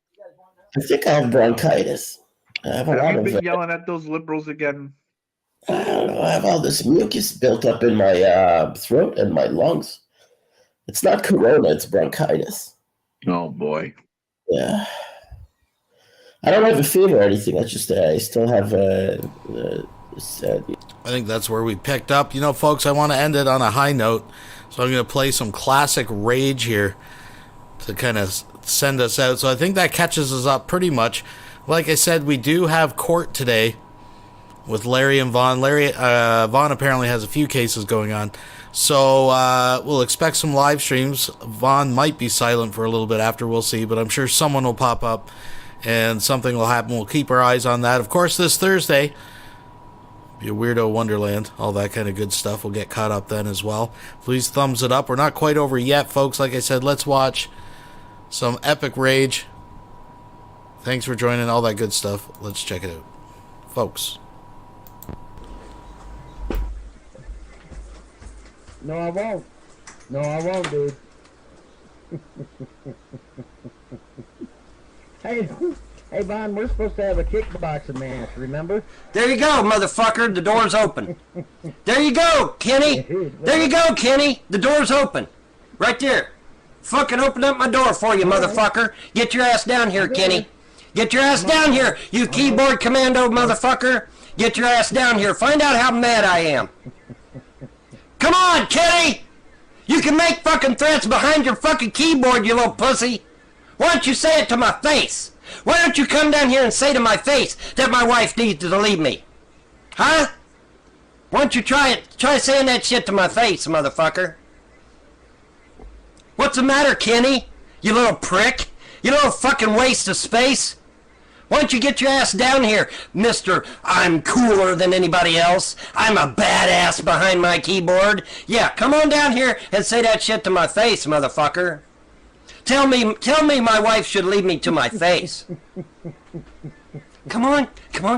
I think I have bronchitis. Have you been yelling at those liberals again? I don't know. I have all this mucus built up in my throat and my lungs. It's not corona, it's bronchitis. Oh, boy. Yeah. I don't have a fever or anything. I just I still have I think that's where we picked up. Folks, I want to end it on a high note, so I'm going to play some classic Rage here to kind of send us out. So I think that catches us up pretty much. Like I said, we do have court today with Larry and Vaughn. Vaughn apparently has a few cases going on, so we'll expect some live streams. Vaughn might be silent for a little bit after, we'll see, but I'm sure someone will pop up and something will happen. We'll keep our eyes on that. Of course, this Thursday, be a weirdo wonderland, all that kind of good stuff. We'll get caught up then as well. Please thumbs it up. We're not quite over yet, folks. Like I said, let's watch some epic Rage. Thanks for joining, all that good stuff. Let's check it out, folks. No, I won't. No, I won't, dude. Hey, Vaughn, we're supposed to have a kickboxing match, remember? There you go, motherfucker. The door's open. There you go, Kenny. There you go, Kenny. The door's open. Right there. Fucking open up my door for you, motherfucker. Get your ass down here, Kenny. Get your ass down here, you keyboard commando motherfucker. Get your ass down here. Find out how mad I am. Come on, Kenny. You can make fucking threats behind your fucking keyboard, you little pussy. Why don't you say it to my face? Why don't you come down here and say to my face that my wife needs to leave me? Huh? Why don't you try it? Try saying that shit to my face, motherfucker. What's the matter, Kenny? You little prick? You little fucking waste of space? Why don't you get your ass down here, Mr. I'm cooler than anybody else. I'm a badass behind my keyboard. Yeah, come on down here and say that shit to my face, motherfucker. Tell me my wife should leave me to my face. Come on,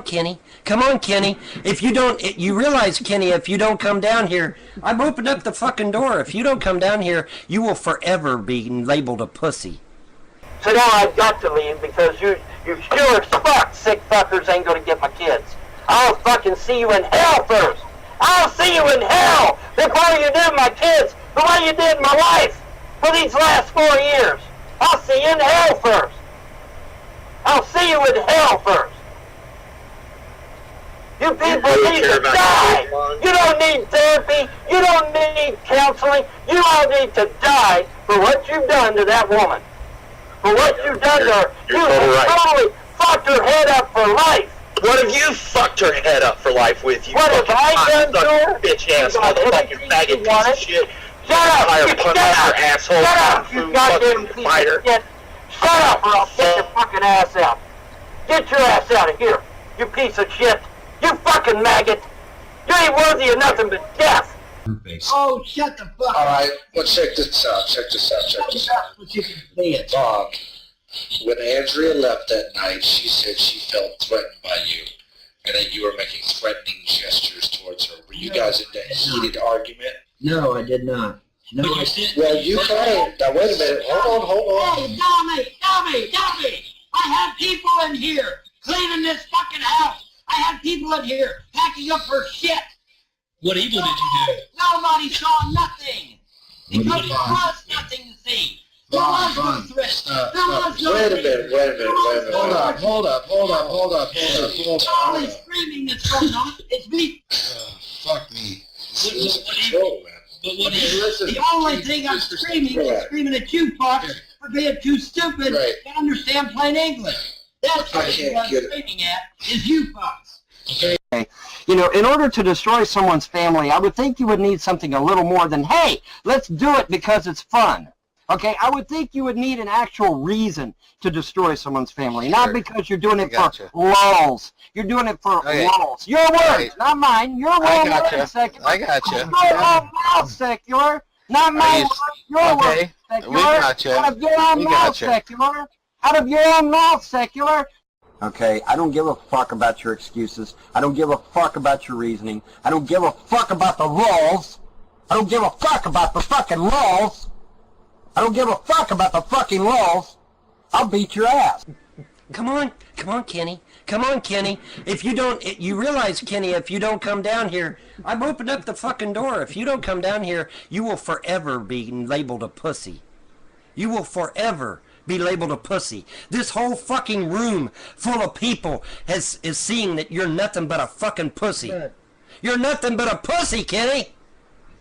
Kenny. Come on, Kenny. If you don't, you realize, Kenny, if you don't come down here, I've opened up the fucking door. If you don't come down here, you will forever be labeled a pussy. So now I've got to leave because you sure as fuck sick fuckers ain't gonna get my kids. I'll fucking see you in hell first. I'll see you in hell before you do my kids the way you did my wife for these last 4 years. I'll see you in hell first. I'll see you in hell first. You people need to die. You don't need therapy. You don't need counseling. You all need to die for what you've done to that woman. For what you've done to her. You totally fucked her head up for life. What have you fucked her head up for life with? You what have I done to her? Bitch ass motherfucking faggot piece of shit. Shut up! Shut up! Asshole. Shut up! You goddamn piece of shit! Shut up, or I'll get your fucking ass out. Get your ass out of here, you piece of shit. You fucking maggot. You ain't worthy of nothing but death. Oh, shut the fuck up. All right, well, check this out. Bob, when Andrea left that night, she said she felt threatened by you, and that you were making threatening gestures towards her. Were you guys in that heated argument? No, I did not. No, I didn't. Well, you kind of. Now, wait a minute. Hold on. Hey, Tommy! I have people in here cleaning this fucking house. I have people in here packing up her shit. What evil did you do? Nobody saw nothing. Because there was nothing to see. There was no threat. There was no Wait a minute. Hold up. All this screaming that's going on is me. Fuck me. Lose control, man. The only thing I'm screaming is screaming at you, fuck, for being too stupid to understand plain English. That's what I'm screaming at, is you fucks. Okay. You know, in order to destroy someone's family, I would think you would need something a little more than, hey, let's do it because it's fun. Okay, I would think you would need an actual reason to destroy someone's family, not because you're doing it for lulz. You're doing it for lulz. Your words, not mine. Your words, secular. I got you. Your own mouth, secular. Not my words, your words, secular. We got you. Out of your own mouth, secular. Out of your own mouth, secular. Okay, I don't give a fuck about your excuses. I don't give a fuck about your reasoning. I don't give a fuck about the lulz. I don't give a fuck about the fucking lulz. I don't give a fuck about the fucking lulz. I'll beat your ass. Come on, Kenny. Come on, Kenny. If you don't, you realize, Kenny, if you don't come down here, I've opened up the fucking door. If you don't come down here, you will forever be labeled a pussy. You will forever be labeled a pussy. This whole fucking room full of people is seeing that you're nothing but a fucking pussy. You're nothing but a pussy, Kenny.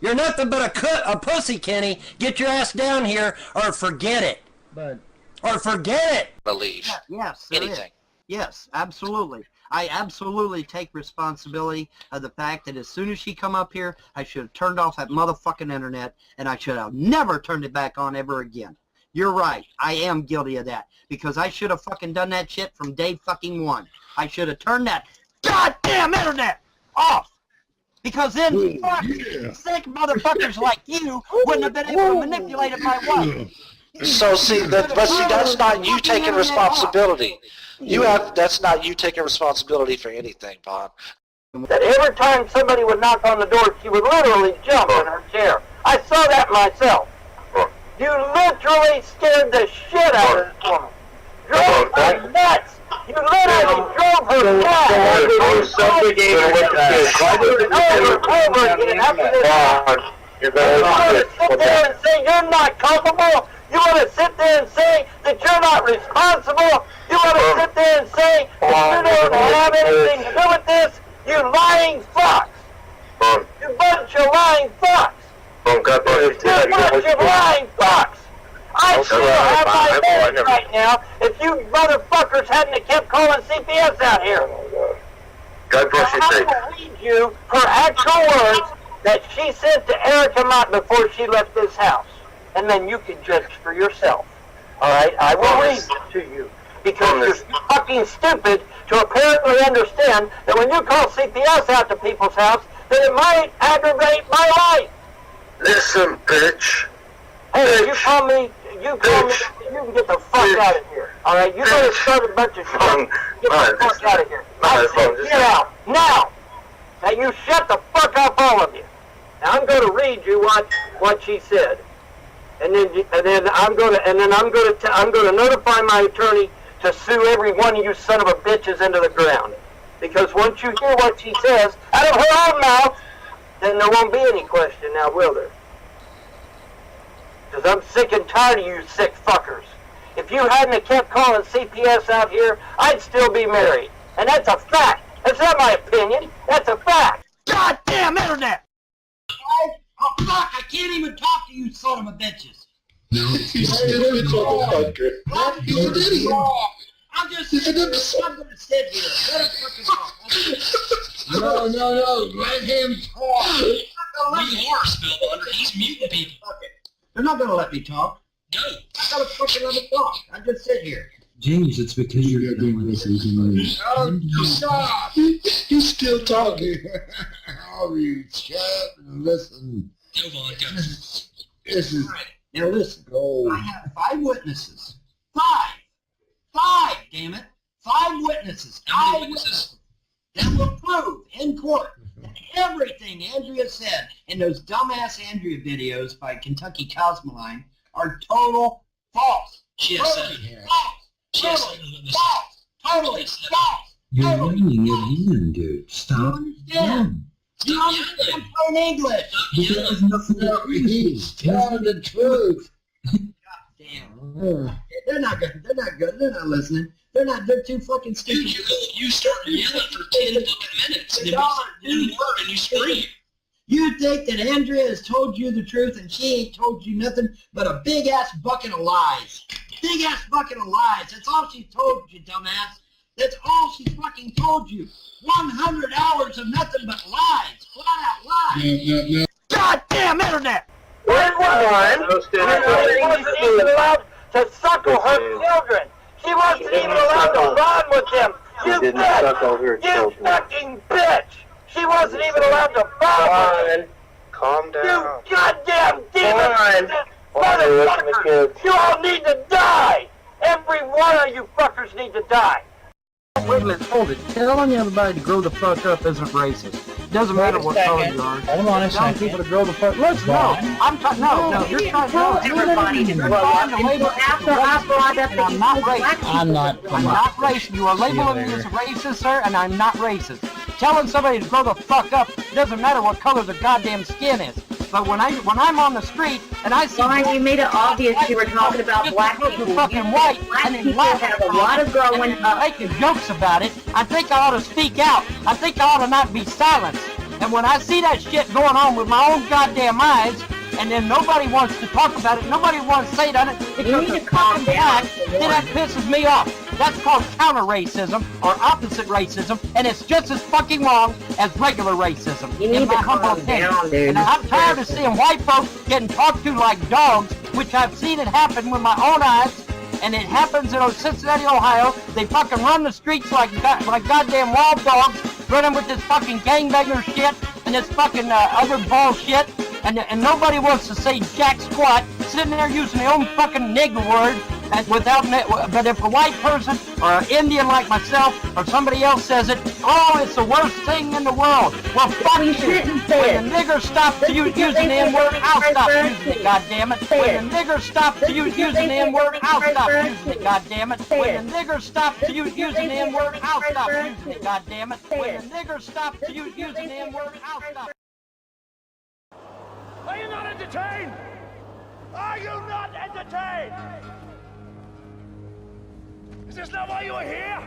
You're nothing but a pussy, Kenny. Get your ass down here or forget it. Or forget it. Believe. Yes, anything. Yes, absolutely. I absolutely take responsibility of the fact that as soon as she come up here, I should have turned off that motherfucking internet, and I should have never turned it back on ever again. You're right. I am guilty of that because I should have fucking done that shit from day fucking one. I should have turned that goddamn internet off. Because then sick motherfuckers like you wouldn't have been able to manipulate my wife. So see, that's not you taking responsibility. That's not you taking responsibility for anything, Bob. That every time somebody would knock on the door, she would literally jump in her chair. I saw that myself. You literally scared the shit out of this woman. Drove her nuts. You literally drove her nuts. Over again after this. You want to sit there and say you're not culpable? You want to sit there and say that you're not responsible? You want to sit there and say that you don't have anything to do with this? You lying fucks. You bunch of lying fucks. Well, God bless you. You bunch of lying fucks! I'd still have my marriage right now if you motherfuckers hadn't kept calling CPS out here. God bless you, I will read you her actual words that she sent to Erica Mott before she left this house. And then you can judge for yourself. Alright? I will read it to you. Because you're fucking stupid to apparently understand that when you call CPS out to people's house, that it might aggravate my life. Listen, bitch. Hey, you can get the fuck out of here. Alright? You better start a bunch of shit. Get the fuck out of here. I said, get out. Now! Now you shut the fuck up, all of you. Now I'm going to read you what she said. And then I'm going to notify my attorney to sue every one of you son of a bitches into the ground. Because once you hear what she says out of her own mouth, then there won't be any question now, will there? Because I'm sick and tired of you sick fuckers. If you hadn't have kept calling CPS out here, I'd still be married. And that's a fact. That's not my opinion. That's a fact. Goddamn internet! Oh, fuck, I can't even talk to you son of a bitches. He's an idiot. I'm gonna sit here. Let him fucking talk. No. Let him talk. We are spellbinder. He's muting people. Okay. They're not gonna let me talk. No. I gotta fucking let him talk. I just sit here. James, it's because you're doing this Stop! He's still talking. Oh, you shut up and listen. Go, Vaughn, go. This is... All right. Now listen. Go. I have 5 witnesses. 5, damn it. 5 witnesses. How many witnesses? That will prove in court that everything Andrea said in those dumbass Andrea videos by Kentucky Cosmoline are total false. Totally false. You're running it in, dude. Stop. Do you understand plain English? There's nothing else. He's telling the truth. Damn. They're not good. They're not listening. They're too fucking stupid. Dude, you start yelling for 10 fucking minutes, and then we say one word and you scream. You think that Andrea has told you the truth and she ain't told you nothing but a big-ass bucket of lies. Big-ass bucket of lies. That's all she told you, dumbass. That's all she fucking told you. 100 hours of nothing but lies. Flat-out lies. No. Goddamn internet! Where's one? She wasn't even allowed to suckle her children. She wasn't even allowed to bond with them. You bitch! You fucking bitch! She wasn't even allowed to bond with them. Calm down. You goddamn demon! Motherfuckers! You all need to die! Every one of you fuckers need to die! Wait a minute, hold it. Telling everybody to grow the fuck up isn't racist. It doesn't matter what color you are. Hold on a Telling second. people to grow the fuck. Listen, no, I'm talking. No, you're trying to. Everybody to grow up. After I brought up that I'm not racist. I'm not racist. You are labeling me as racist, sir, and I'm not racist. Telling somebody to grow the fuck up doesn't matter what color their goddamn skin is. But when I'm on the street and I see Fine, you made it obvious you were talking about black people. fucking white and then laugh have a lot of growing up. making jokes about it, I think I ought to speak out. I think I ought to not be silenced. And when I see that shit going on with my own goddamn eyes, and then nobody wants to talk about it, nobody wants to say it, because they're fucking black, then that pisses me off. That's called counter-racism, or opposite racism, and it's just as fucking wrong as regular racism, in my humble opinion. And I'm tired of seeing white folks getting talked to like dogs, which I've seen it happen with my own eyes, and it happens in Cincinnati, Ohio. They fucking run the streets like goddamn wild dogs, running with this fucking gangbanger shit, and this fucking other bullshit, and nobody wants to say jack squat, sitting there using their own fucking nigger word, and but if a white person or an Indian like myself or somebody else says it, oh, it's the worst thing in the world. Well, fuck you. When the nigger stops using the N-word, I'll stop using it, goddammit. When the nigger stops using the N-word, I'll stop using it, goddammit. When the nigger stops using the N-word, I'll stop using it, goddammit. When the nigger stops using the N-word, I'll stop. Are you not entertained? Are you not entertained? Is this not why you are here?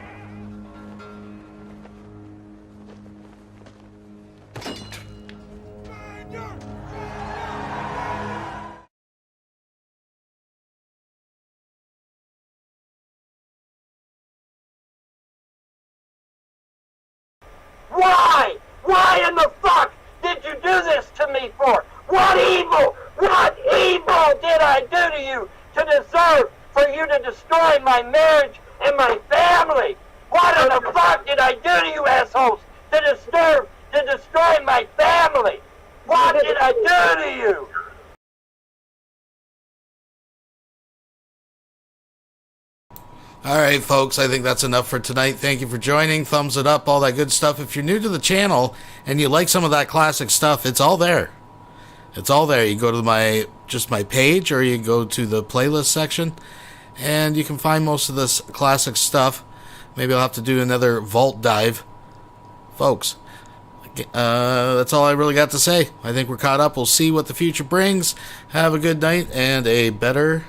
Why? Why in the fuck did you do this to me for? What evil did I do to you to deserve for you to destroy my marriage and my family? What in the fuck did I do to you assholes to destroy my family? What did I do to you? All right, folks, I think that's enough for tonight. Thank you for joining. Thumbs it up, all that good stuff. If you're new to the channel and you like some of that classic stuff, it's all there. It's all there. You go to my page, or you go to the playlist section, and you can find most of this classic stuff. Maybe I'll have to do another vault dive. Folks, that's all I really got to say. I think we're caught up. We'll see what the future brings. Have a good night and a better